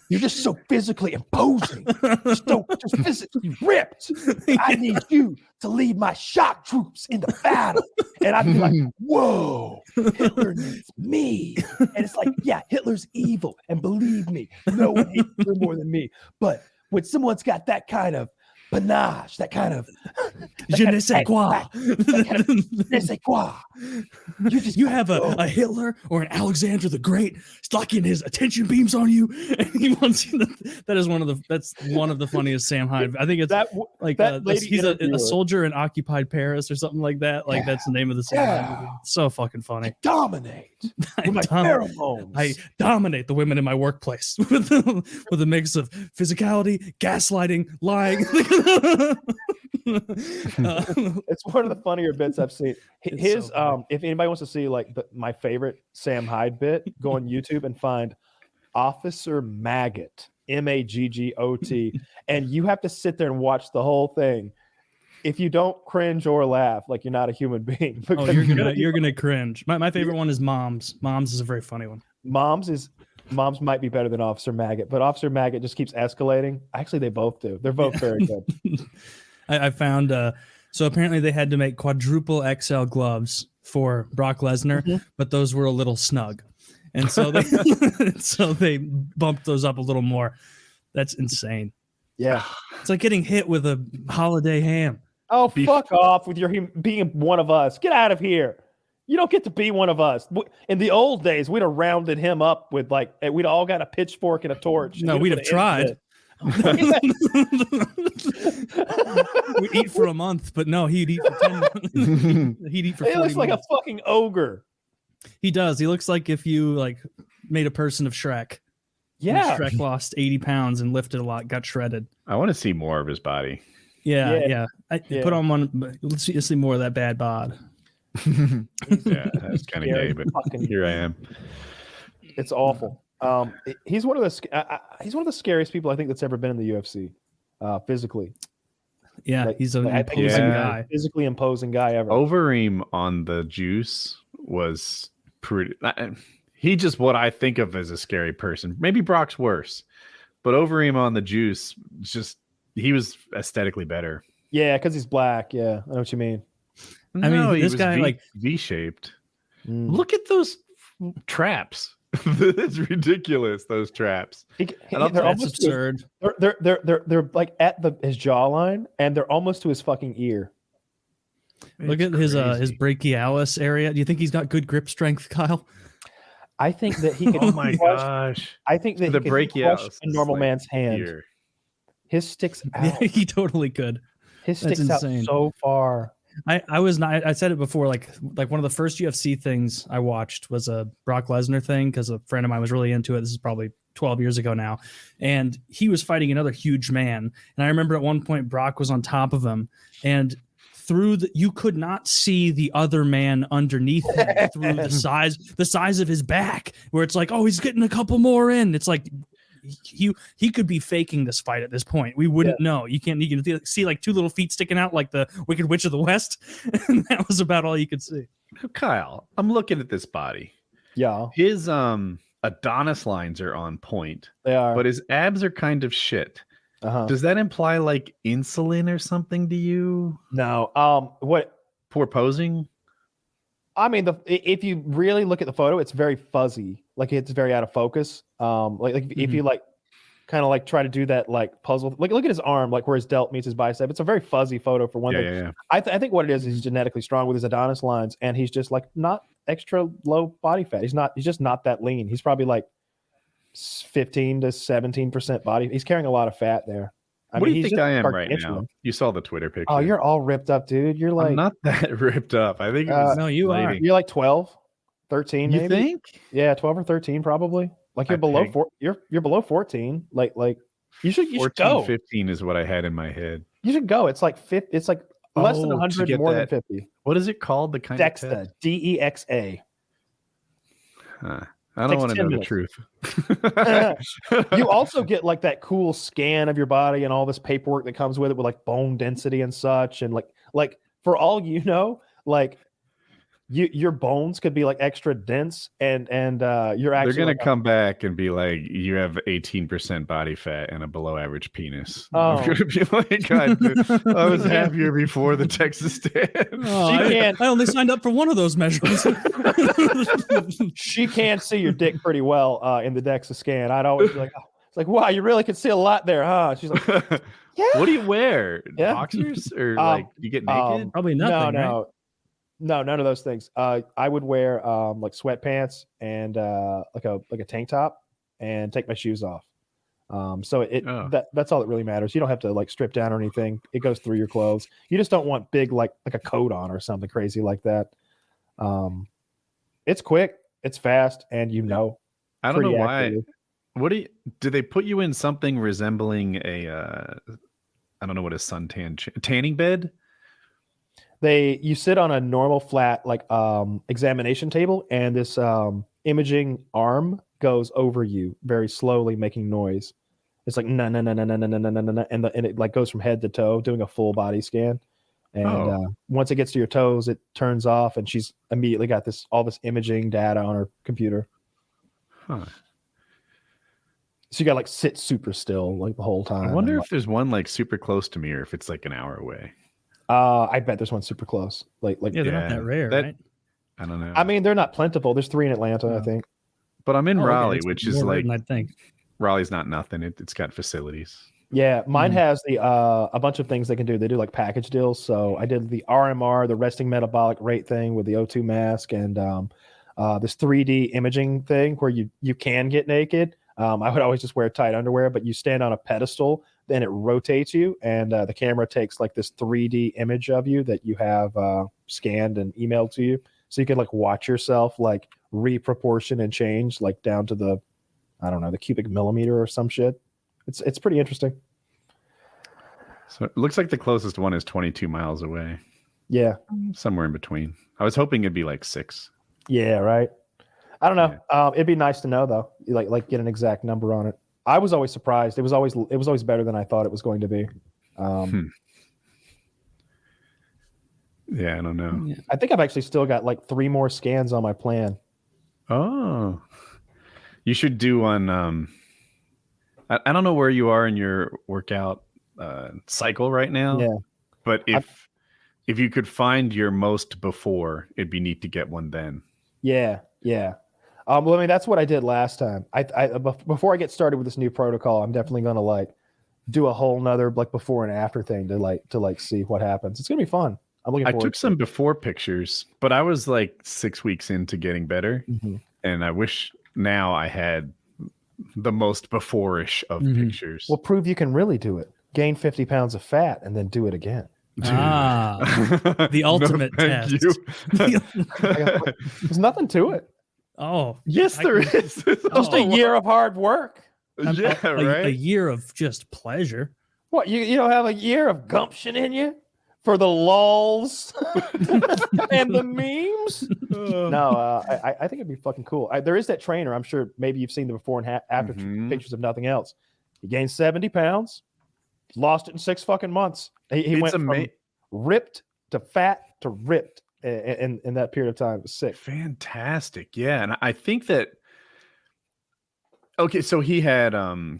you're just so physically imposing, just physically ripped. I need you to lead my shock troops into battle, and I'd be like, whoa, Hitler needs me. And it's like, yeah, Hitler's evil, and believe me, no one hates Hitler more than me. But when someone's got that kind of panache, that kind of je ne sais quoi. Je ne sais quoi. You have a Hitler or an Alexander the Great stocking his attention beams on you, and he wants you to, that's one of the funniest Sam Hyde. I think it's he's a soldier in occupied Paris or something like that. Like that's the name of the Sam Hyde movie. So fucking funny. I dominate with my pheromones. I dominate the women in my workplace with a mix of physicality, gaslighting, lying. It's one of the funnier bits I've seen. His if anybody wants to see like my favorite Sam Hyde bit, go on YouTube and find Officer Maggot, Maggot, and you have to sit there and watch the whole thing. If you don't cringe or laugh, like you're not a human being. Oh, you're gonna cringe. My favorite one is Moms. Moms is a very funny one. Moms might be better than Officer Maggot, but Officer Maggot just keeps escalating. Actually, they both do. They're both very good. I found so apparently they had to make quadruple XL gloves for Brock Lesnar, but those were a little snug, and so they bumped those up a little more. That's insane. Yeah, it's like getting hit with a holiday ham. Oh, fuck off with your being one of us. Get out of here. You don't get to be one of us. In the old days, we'd have rounded him up with we'd all got a pitchfork and a torch. No, we'd have tried. We eat for a month, but no, he'd eat for 10 months. He'd eat for 40 He looks like months. a fucking ogre. He does. He looks like if you made a person of Shrek. Yeah. Shrek lost 80 pounds and lifted a lot, got shredded. I want to see more of his body. Yeah. Put on one. Let's see more of that bad bod. Yeah, that's kind of gay, but here I am. It's awful. He's one of the scariest people I think that's ever been in the UFC, physically. Yeah, he's an imposing guy. Physically imposing guy ever. Overeem on the juice was pretty. He just what I think of as a scary person. Maybe Brock's worse, but Overeem on the juice he was aesthetically better. Yeah, because he's black. Yeah, I know what you mean. I mean, this guy V-shaped. Look at those traps. It's ridiculous. Those traps. That's absurd. They're like at his jawline, and they're almost to his fucking ear. Look at his brachialis area. Do you think he's got good grip strength, Kyle? I think that he can. Oh my gosh! I think that the he brachialis crush a normal man's hand. Here. His sticks out. Yeah, he totally could. His sticks out so far. I said it before, like one of the first UFC things I watched was a Brock Lesnar thing because a friend of mine was really into it. This is probably 12 years ago now. And he was fighting another huge man. And I remember at one point Brock was on top of him, and you could not see the other man underneath him through the size of his back, where it's like, oh, he's getting a couple more in. It's like he could be faking this fight at this point. We wouldn't know. You can see like two little feet sticking out like the Wicked Witch of the West, and that was about all you could see. Kyle, I'm looking at this body. Yeah, his Adonis lines are on point. They are, but his abs are kind of shit. Does that imply like insulin or something to you? No. What? Poor posing? I mean, if you really look at the photo, it's very fuzzy. Like it's very out of focus. If you like kind of like try to do that like puzzle, like look at his arm, like where his delt meets his bicep. It's a very fuzzy photo for one thing. Yeah. I think what it is he's genetically strong with his Adonis lines, and he's just like not extra low body fat. He's just not that lean. He's probably like 15 to 17% body. He's carrying a lot of fat there. What do you think I am right now? You saw the Twitter picture. Oh, you're all ripped up, dude. You're like, I'm not that ripped up. I think it was no, you are. You're like 12, 13, maybe. You think? Yeah, 12 or 13 probably. Like you're below 4. You're below 14. Like you should 14, go. 15 is what I had in my head. You should go. It's like 50. It's like less than 100, more than 50. What is it called? The kind DEXA, of test? DEXA. I don't want to know the truth. You also get like that cool scan of your body and all this paperwork that comes with it, with like bone density and such, and like for all you know, like your bones could be like extra dense, and you're actually they're gonna come back and be like, you have 18% body fat and a below average penis. Oh. I'm gonna be like, God, dude, I was happier before the Texas stand. Oh, I only signed up for one of those measurements. She can see your dick pretty well in the DEXA scan. I'd always be like, oh. It's like, wow, you really can see a lot there, huh? She's like, yeah. What do you wear? Yeah. Boxers or like you get naked? Probably nothing. No. Right? No, none of those things. I would wear like sweatpants and like a tank top and take my shoes off. So that's all that really matters. You don't have to like strip down or anything. It goes through your clothes. You just don't want big like a coat on or something crazy like that. It's quick, it's fast, and I don't know why. Do they put you in something resembling a I don't know what a suntan tanning bed? You sit on a normal flat like examination table, and this imaging arm goes over you very slowly, making noise. It's like no, and it like goes from head to toe, doing a full body scan. And once it gets to your toes, it turns off, and she's immediately got all this imaging data on her computer. Huh. So you got like sit super still like the whole time. I wonder if there's one like super close to me, or if it's like an hour away. I bet there's one super close. Like they're not that rare, right? I don't know. I mean, they're not plentiful. There's 3 in Atlanta, I think. But I'm in Raleigh, okay. which is like I think Raleigh's not nothing. It's got facilities. Yeah, mine has a bunch of things they can do. They do like package deals. So I did the RMR, the resting metabolic rate thing with the O2 mask, and this 3D imaging thing where you can get naked. I would always just wear tight underwear, but you stand on a pedestal, then it rotates you, and the camera takes like this 3D image of you that you have scanned and emailed to you. So you can like watch yourself like reproportion and change like down to the, I don't know, the cubic millimeter or some shit. It's pretty interesting. So it looks like the closest one is 22 miles away. Yeah. Somewhere in between. I was hoping it'd be like 6. Yeah, right. I don't know. Yeah. It'd be nice to know though. Like get an exact number on it. I was always surprised. It was always better than I thought it was going to be. Yeah, I don't know. Yeah. I think I've actually still got like 3 more scans on my plan. Oh, you should do one. I don't know where you are in your workout cycle right now. Yeah, but if you could find your most before, it'd be neat to get one then. Yeah. Well, I mean, that's what I did last time. Before I get started with this new protocol, I'm definitely going to like do a whole nother like before and after thing to see what happens. It's gonna be fun. I'm looking forward. I took some before pictures, but I was like 6 weeks into getting better, and I wish now I had the most before-ish of pictures. Well, prove you can really do it. Gain 50 pounds of fat and then do it again. The ultimate test. There's nothing to it. Oh, yes, there is. Just a year of hard work. Yeah, right. A year of just pleasure. What, you don't have a year of gumption in you for the lulls and the memes? No, I think it'd be fucking cool. There is that trainer. I'm sure maybe you've seen the before and after pictures of nothing else. He gained 70 pounds, lost it in 6 fucking months. He went from ripped to fat to ripped in that period of time. It was sick. Fantastic. Yeah. And I think that, okay, so he had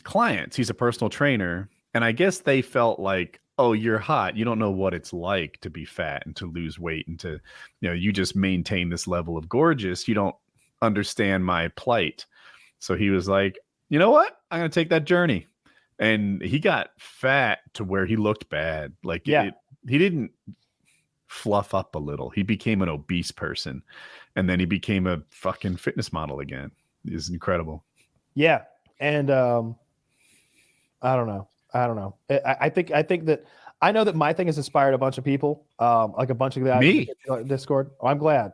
clients. He's a personal trainer, And I guess they felt like, oh, you're hot. You don't know what it's like to be fat and to lose weight and to, you just maintain this level of gorgeous. You don't understand my plight. So he was like, you know what? I'm going to take that journey. And he got fat to where he looked bad. Like he didn't fluff up a little. He became an obese person. And then he became a fucking fitness model again. It's incredible. Yeah. And I don't know. I think that I know that my thing has inspired a bunch of people, like a bunch of guys Me? in Discord. Oh, I'm glad.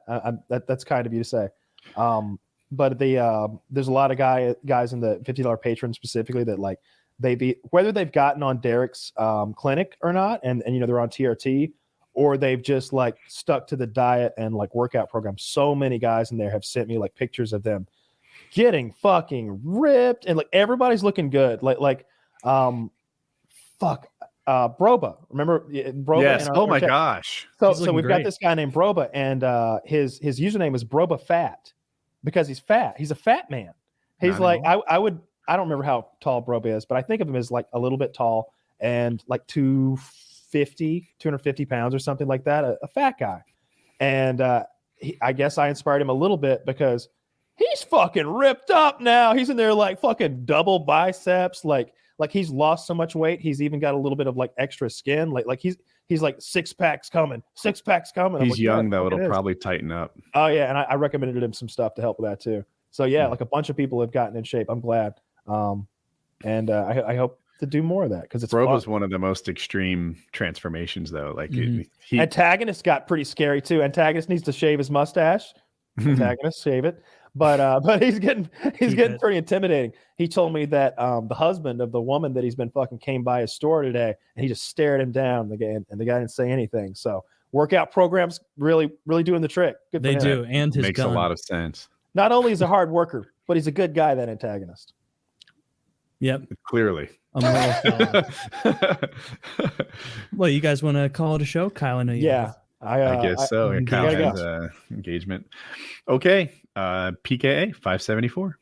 That's kind of you to say. But there's a lot of guys in the $50 patron specifically that like whether they've gotten on Derek's clinic or not, and they're on TRT, or they've just like stuck to the diet and like workout program. So many guys in there have sent me like pictures of them getting fucking ripped, and like everybody's looking good. Broba. Remember Broba? Yes. Oh my gosh. So we've got this guy named Broba, and his username is Broba Fat because he's fat. He's a fat man. He's like I don't remember how tall Broba is, but I think of him as like a little bit tall and like 250 pounds or something like that. A fat guy. And I guess I inspired him a little bit because he's fucking ripped up now. He's in there like fucking double biceps, like he's lost so much weight. He's even got a little bit of like extra skin. Like he's like six packs coming. He's like, young though. It'll probably tighten up. Oh yeah. And I recommended him some stuff to help with that too. So yeah, like a bunch of people have gotten in shape. I'm glad. And I hope to do more of that because it's Broba's one of the most extreme transformations though. Like Antagonist got pretty scary too. Antagonist needs to shave his mustache. Antagonist, shave it. But he's getting pretty intimidating. He told me that the husband of the woman that he's been fucking came by his store today, and he just stared him down. The guy didn't say anything. So workout programs really doing the trick. Good for him. They do, and his makes gun. a lot of sense. Not only is he a hard worker, but he's a good guy. That Antagonist. Yep, clearly. Well, you guys want to call it a show, Kyle? I know you. Yeah. I guess so. Kyle has engagement. Okay. PKA 574.